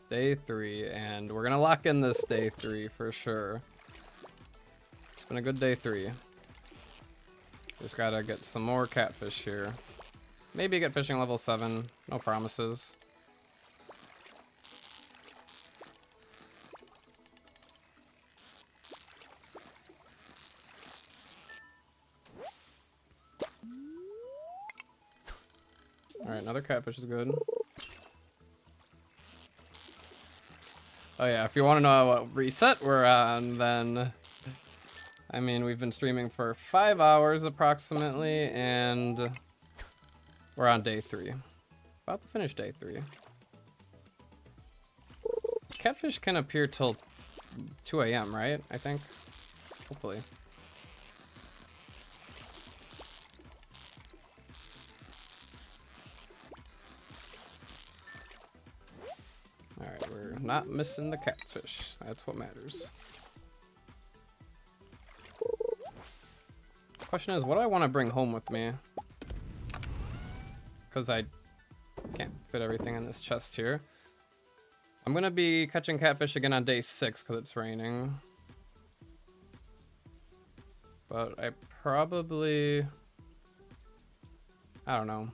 Day 3, and we're gonna lock in this day 3 for sure. It's been a good day 3. Just gotta get some more catfish here. Maybe get fishing level 7. No promises. Alright, another catfish is good. Oh yeah, if you want to know what reset we're on, then... I mean, we've been streaming for 5 hours approximately, and... we're on day 3. About to finish day 3. Catfish can appear till 2 a.m., right? I think? Hopefully. Alright, we're not missing the catfish. That's what matters. Question is, what do I want to bring home with me? Because I can't fit everything in this chest here. I'm going to be catching catfish again on day 6 because it's raining. But I probably... I don't know.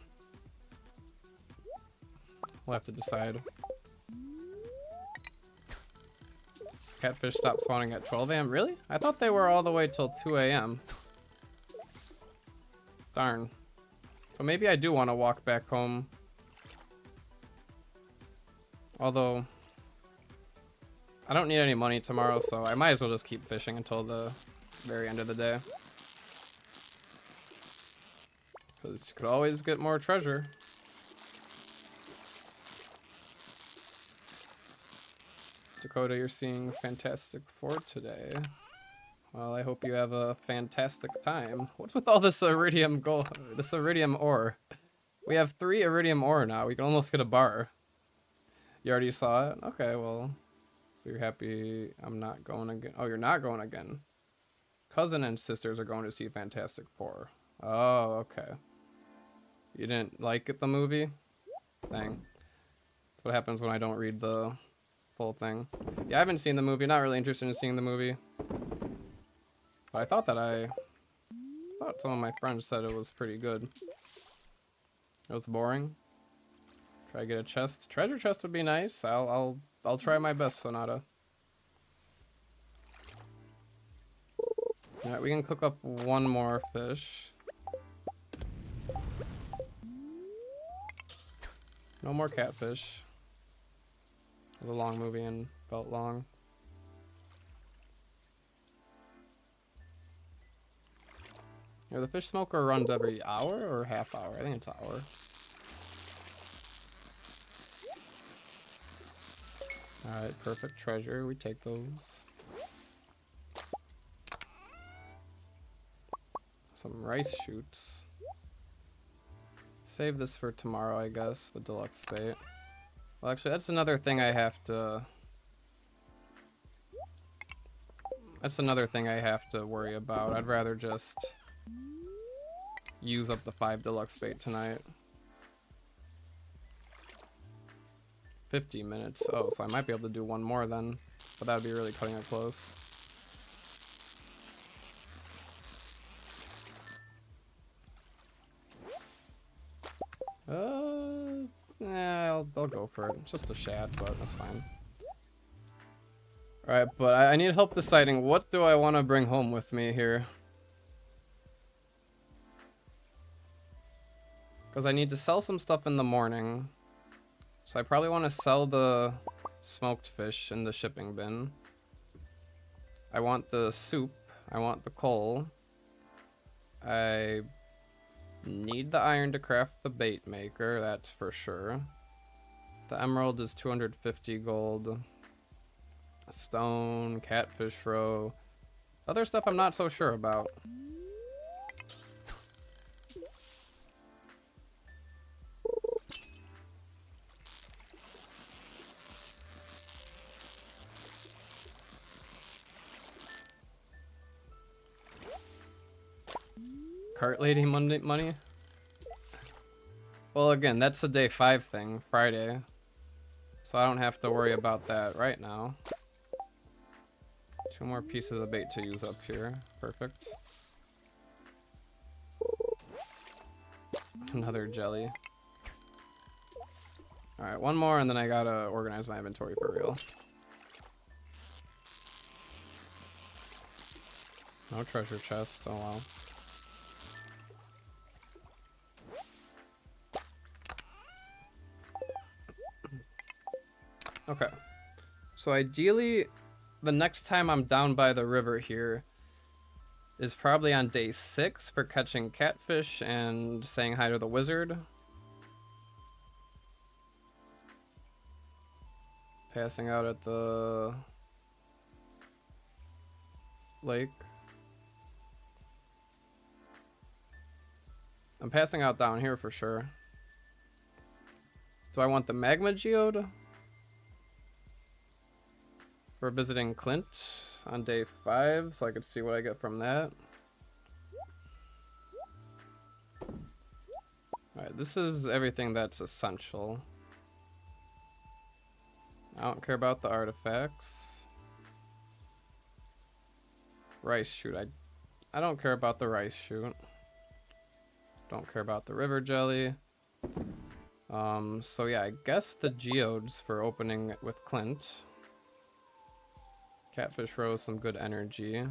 We'll have to decide. Catfish stop spawning at 12 a.m. Really? I thought they were all the way till 2 a.m. Darn. So maybe I do want to walk back home. Although, I don't need any money tomorrow, so I might as well just keep fishing until the very end of the day. Because you could always get more treasure. Dakota, you're seeing Fantastic Four today. Well, I hope you have a fantastic time. What's with all this iridium gold, this iridium ore? We have 3 iridium ore now. We can almost get a bar. You already saw it? Okay, well, so you're happy I'm not going again. Oh, you're not going again. Cousin and sisters are going to see Fantastic Four. Oh, okay. You didn't like it, the movie? Dang. That's what happens when I don't read the full thing. Yeah, I haven't seen the movie. Not really interested in seeing the movie. But I thought some of my friends said it was pretty good. It was boring. Try to get a chest. Treasure chest would be nice. I'll try my best, Sonata. Alright, we can cook up one more fish. No more catfish. The long movie and felt long. Yeah, the fish smoker runs every hour or half hour? I think it's hour. Alright, perfect treasure. We take those. Some rice shoots. Save this for tomorrow, I guess, the deluxe bait. Well, actually, that's another thing I have to... That's another thing I have to worry about. I'd rather just use up the 5 deluxe bait tonight. 50 minutes. Oh, so I might be able to do one more then. But that would be really cutting it close. Yeah, I'll go for it. It's just a shad, but that's fine. Alright, but I need help deciding what do I want to bring home with me here. Because I need to sell some stuff in the morning. So I probably want to sell the smoked fish in the shipping bin. I want the soup. I want the coal. I need the iron to craft the bait maker, that's for sure. The emerald is 250 gold. Stone, catfish roe. Other stuff I'm not so sure about. Cart lady Monday money? Well, again, that's a day 5 thing, Friday. So I don't have to worry about that right now. 2 more pieces of bait to use up here. Perfect. Another jelly. Alright, one more and then I gotta organize my inventory for real. No treasure chest, oh wow. Okay, so ideally, the next time I'm down by the river here is probably on day 6 for catching catfish and saying hi to the wizard. Passing out at the lake. I'm passing out down here for sure. Do I want the magma geode? For visiting Clint on day 5, so I could see what I get from that. Alright, this is everything that's essential. I don't care about the artifacts. Rice shoot. I don't care about the rice shoot. Don't care about the river jelly. So yeah, I guess the geodes for opening with Clint. Catfish roe, some good energy.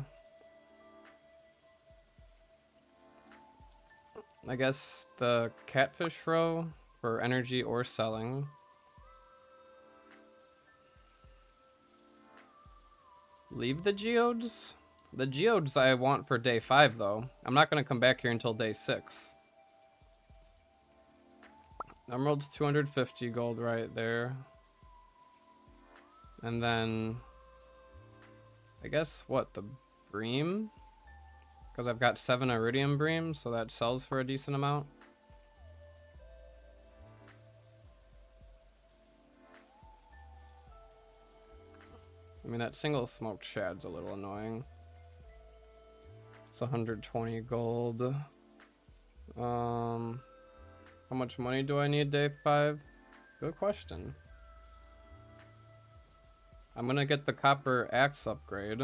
I guess the catfish roe for energy or selling. Leave the geodes? The geodes I want for day 5 though. I'm not going to come back here until day 6. Emerald's 250 gold right there. And then I guess what, the bream? Because I've got 7 iridium bream, so that sells for a decent amount. I mean, that single smoked shad's a little annoying. It's 120 gold. How much money do I need day 5? Good question. I'm gonna get the copper axe upgrade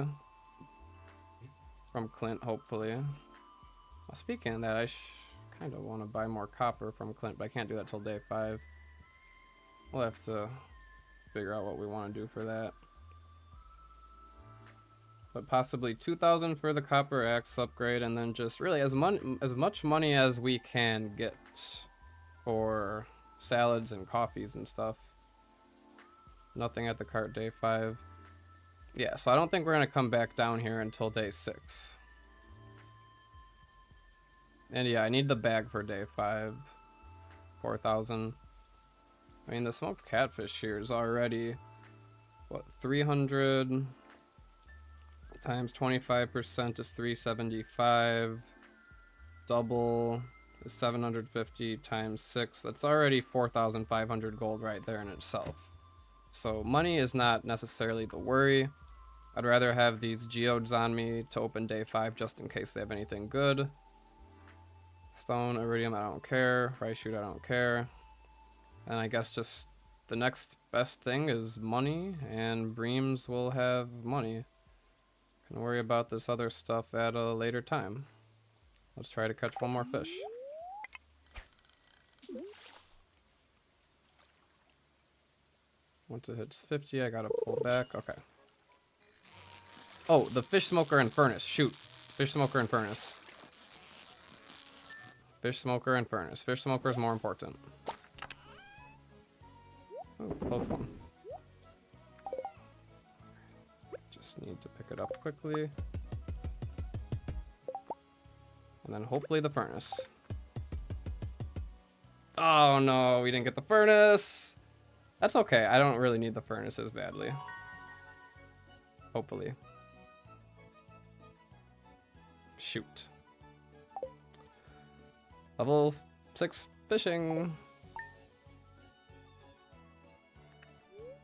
from Clint, hopefully. Well, speaking of that, I kind of want to buy more copper from Clint, but I can't do that till day 5. We'll have to figure out what we want to do for that. But possibly 2,000 for the copper axe upgrade, and then just really as much money as we can get for salads and coffees and stuff. Nothing at the cart day 5. Yeah, so I don't think we're going to come back down here until day 6. And yeah, I need the bag for day 5. 4,000. I mean, the smoked catfish here is already, what, 300 times 25% is 375. Double is 750 times 6. That's already 4,500 gold right there in itself. So money is not necessarily the worry. I'd rather have these geodes on me to open day 5 just in case they have anything good. Stone, iridium, I don't care. Rice shoot, I don't care. And I guess just the next best thing is money, and Breams will have money. Can worry about this other stuff at a later time. Let's try to catch one more fish. Once it hits 50, I gotta pull back. Okay. Oh, the fish smoker and furnace. Shoot. Fish smoker and furnace. Fish smoker and furnace. Fish smoker is more important. Oh, close one. Just need to pick it up quickly. And then hopefully the furnace. Oh no, we didn't get the furnace. That's okay. I don't really need the furnaces badly. Hopefully. Shoot. Level 6 fishing.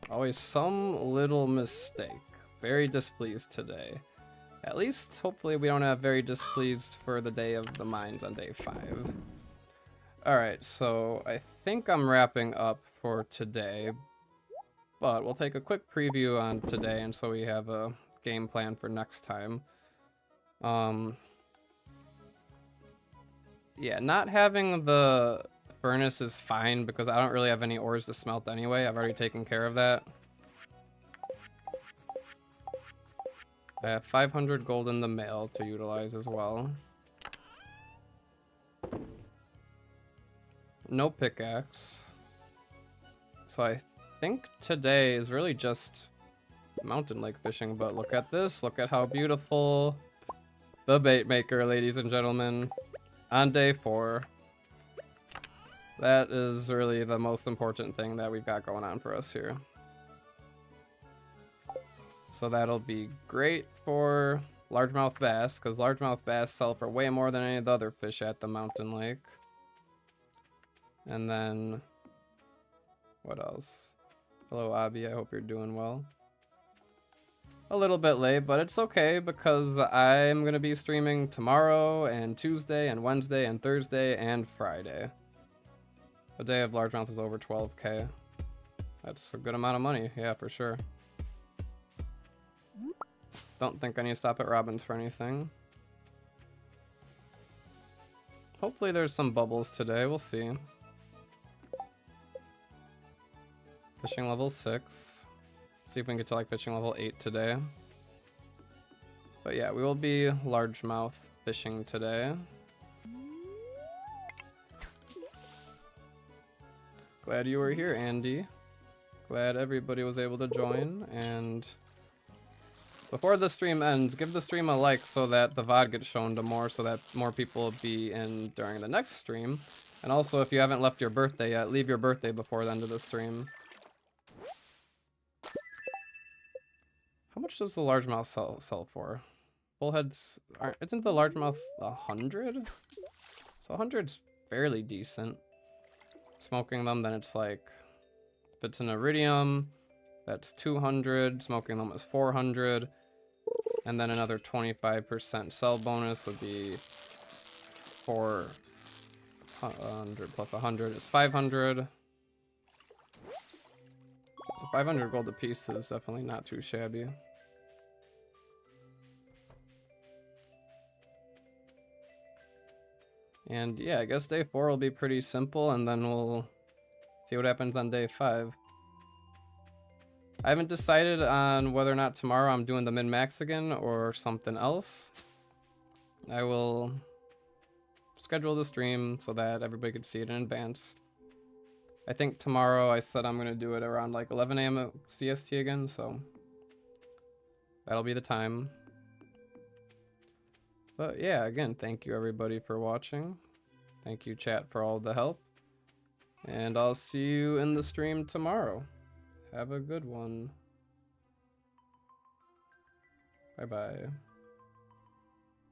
Always some little mistake. Very displeased today. At least, hopefully, we don't have very displeased for the day of the mines on day 5. Alright, so I think I'm wrapping up for today. But we'll take a quick preview on today, and so we have a game plan for next time. Yeah, not having the furnace is fine because I don't really have any ores to smelt anyway. I've already taken care of that. I have 500 gold in the mail to utilize as well. No pickaxe. So I think today is really just mountain lake fishing, but look at this. Look at how beautiful the bait maker, ladies and gentlemen, on day 4. That is really the most important thing that we've got going on for us here. So that'll be great for largemouth bass, because largemouth bass sell for way more than any of the other fish at the mountain lake. And then, what else? Hello, Abby, I hope you're doing well. A little bit late, but it's okay because I'm going to be streaming tomorrow and Tuesday and Wednesday and Thursday and Friday. A day of largemouth is over 12k. That's a good amount of money, yeah, for sure. Don't think I need to stop at Robin's for anything. Hopefully there's some bubbles today, we'll see. Fishing level 6. See if we can get to like fishing level 8 today. But yeah, we will be largemouth fishing today. Glad you were here, Andy. Glad everybody was able to join. And before the stream ends, give the stream a like so that the VOD gets shown to more, so that more people will be in during the next stream. And also, if you haven't left your birthday yet, leave your birthday before the end of the stream. How much does the largemouth sell for? Bullheads aren't, isn't the largemouth 100? So 100's fairly decent. Smoking them, then it's like, if it's an iridium, that's 200. Smoking them is 400. And then another 25% sell bonus would be 400 plus 100 is 500. So 500 gold a piece is definitely not too shabby. And yeah, I guess day 4 will be pretty simple, and then we'll see what happens on day 5. I haven't decided on whether or not tomorrow I'm doing the min-max again or something else. I will schedule the stream so that everybody can see it in advance. I think tomorrow I said I'm going to do it around like 11 a.m. at CST again, so that'll be the time. But yeah, again, thank you everybody for watching. Thank you chat for all the help. And I'll see you in the stream tomorrow. Have a good one. Bye-bye.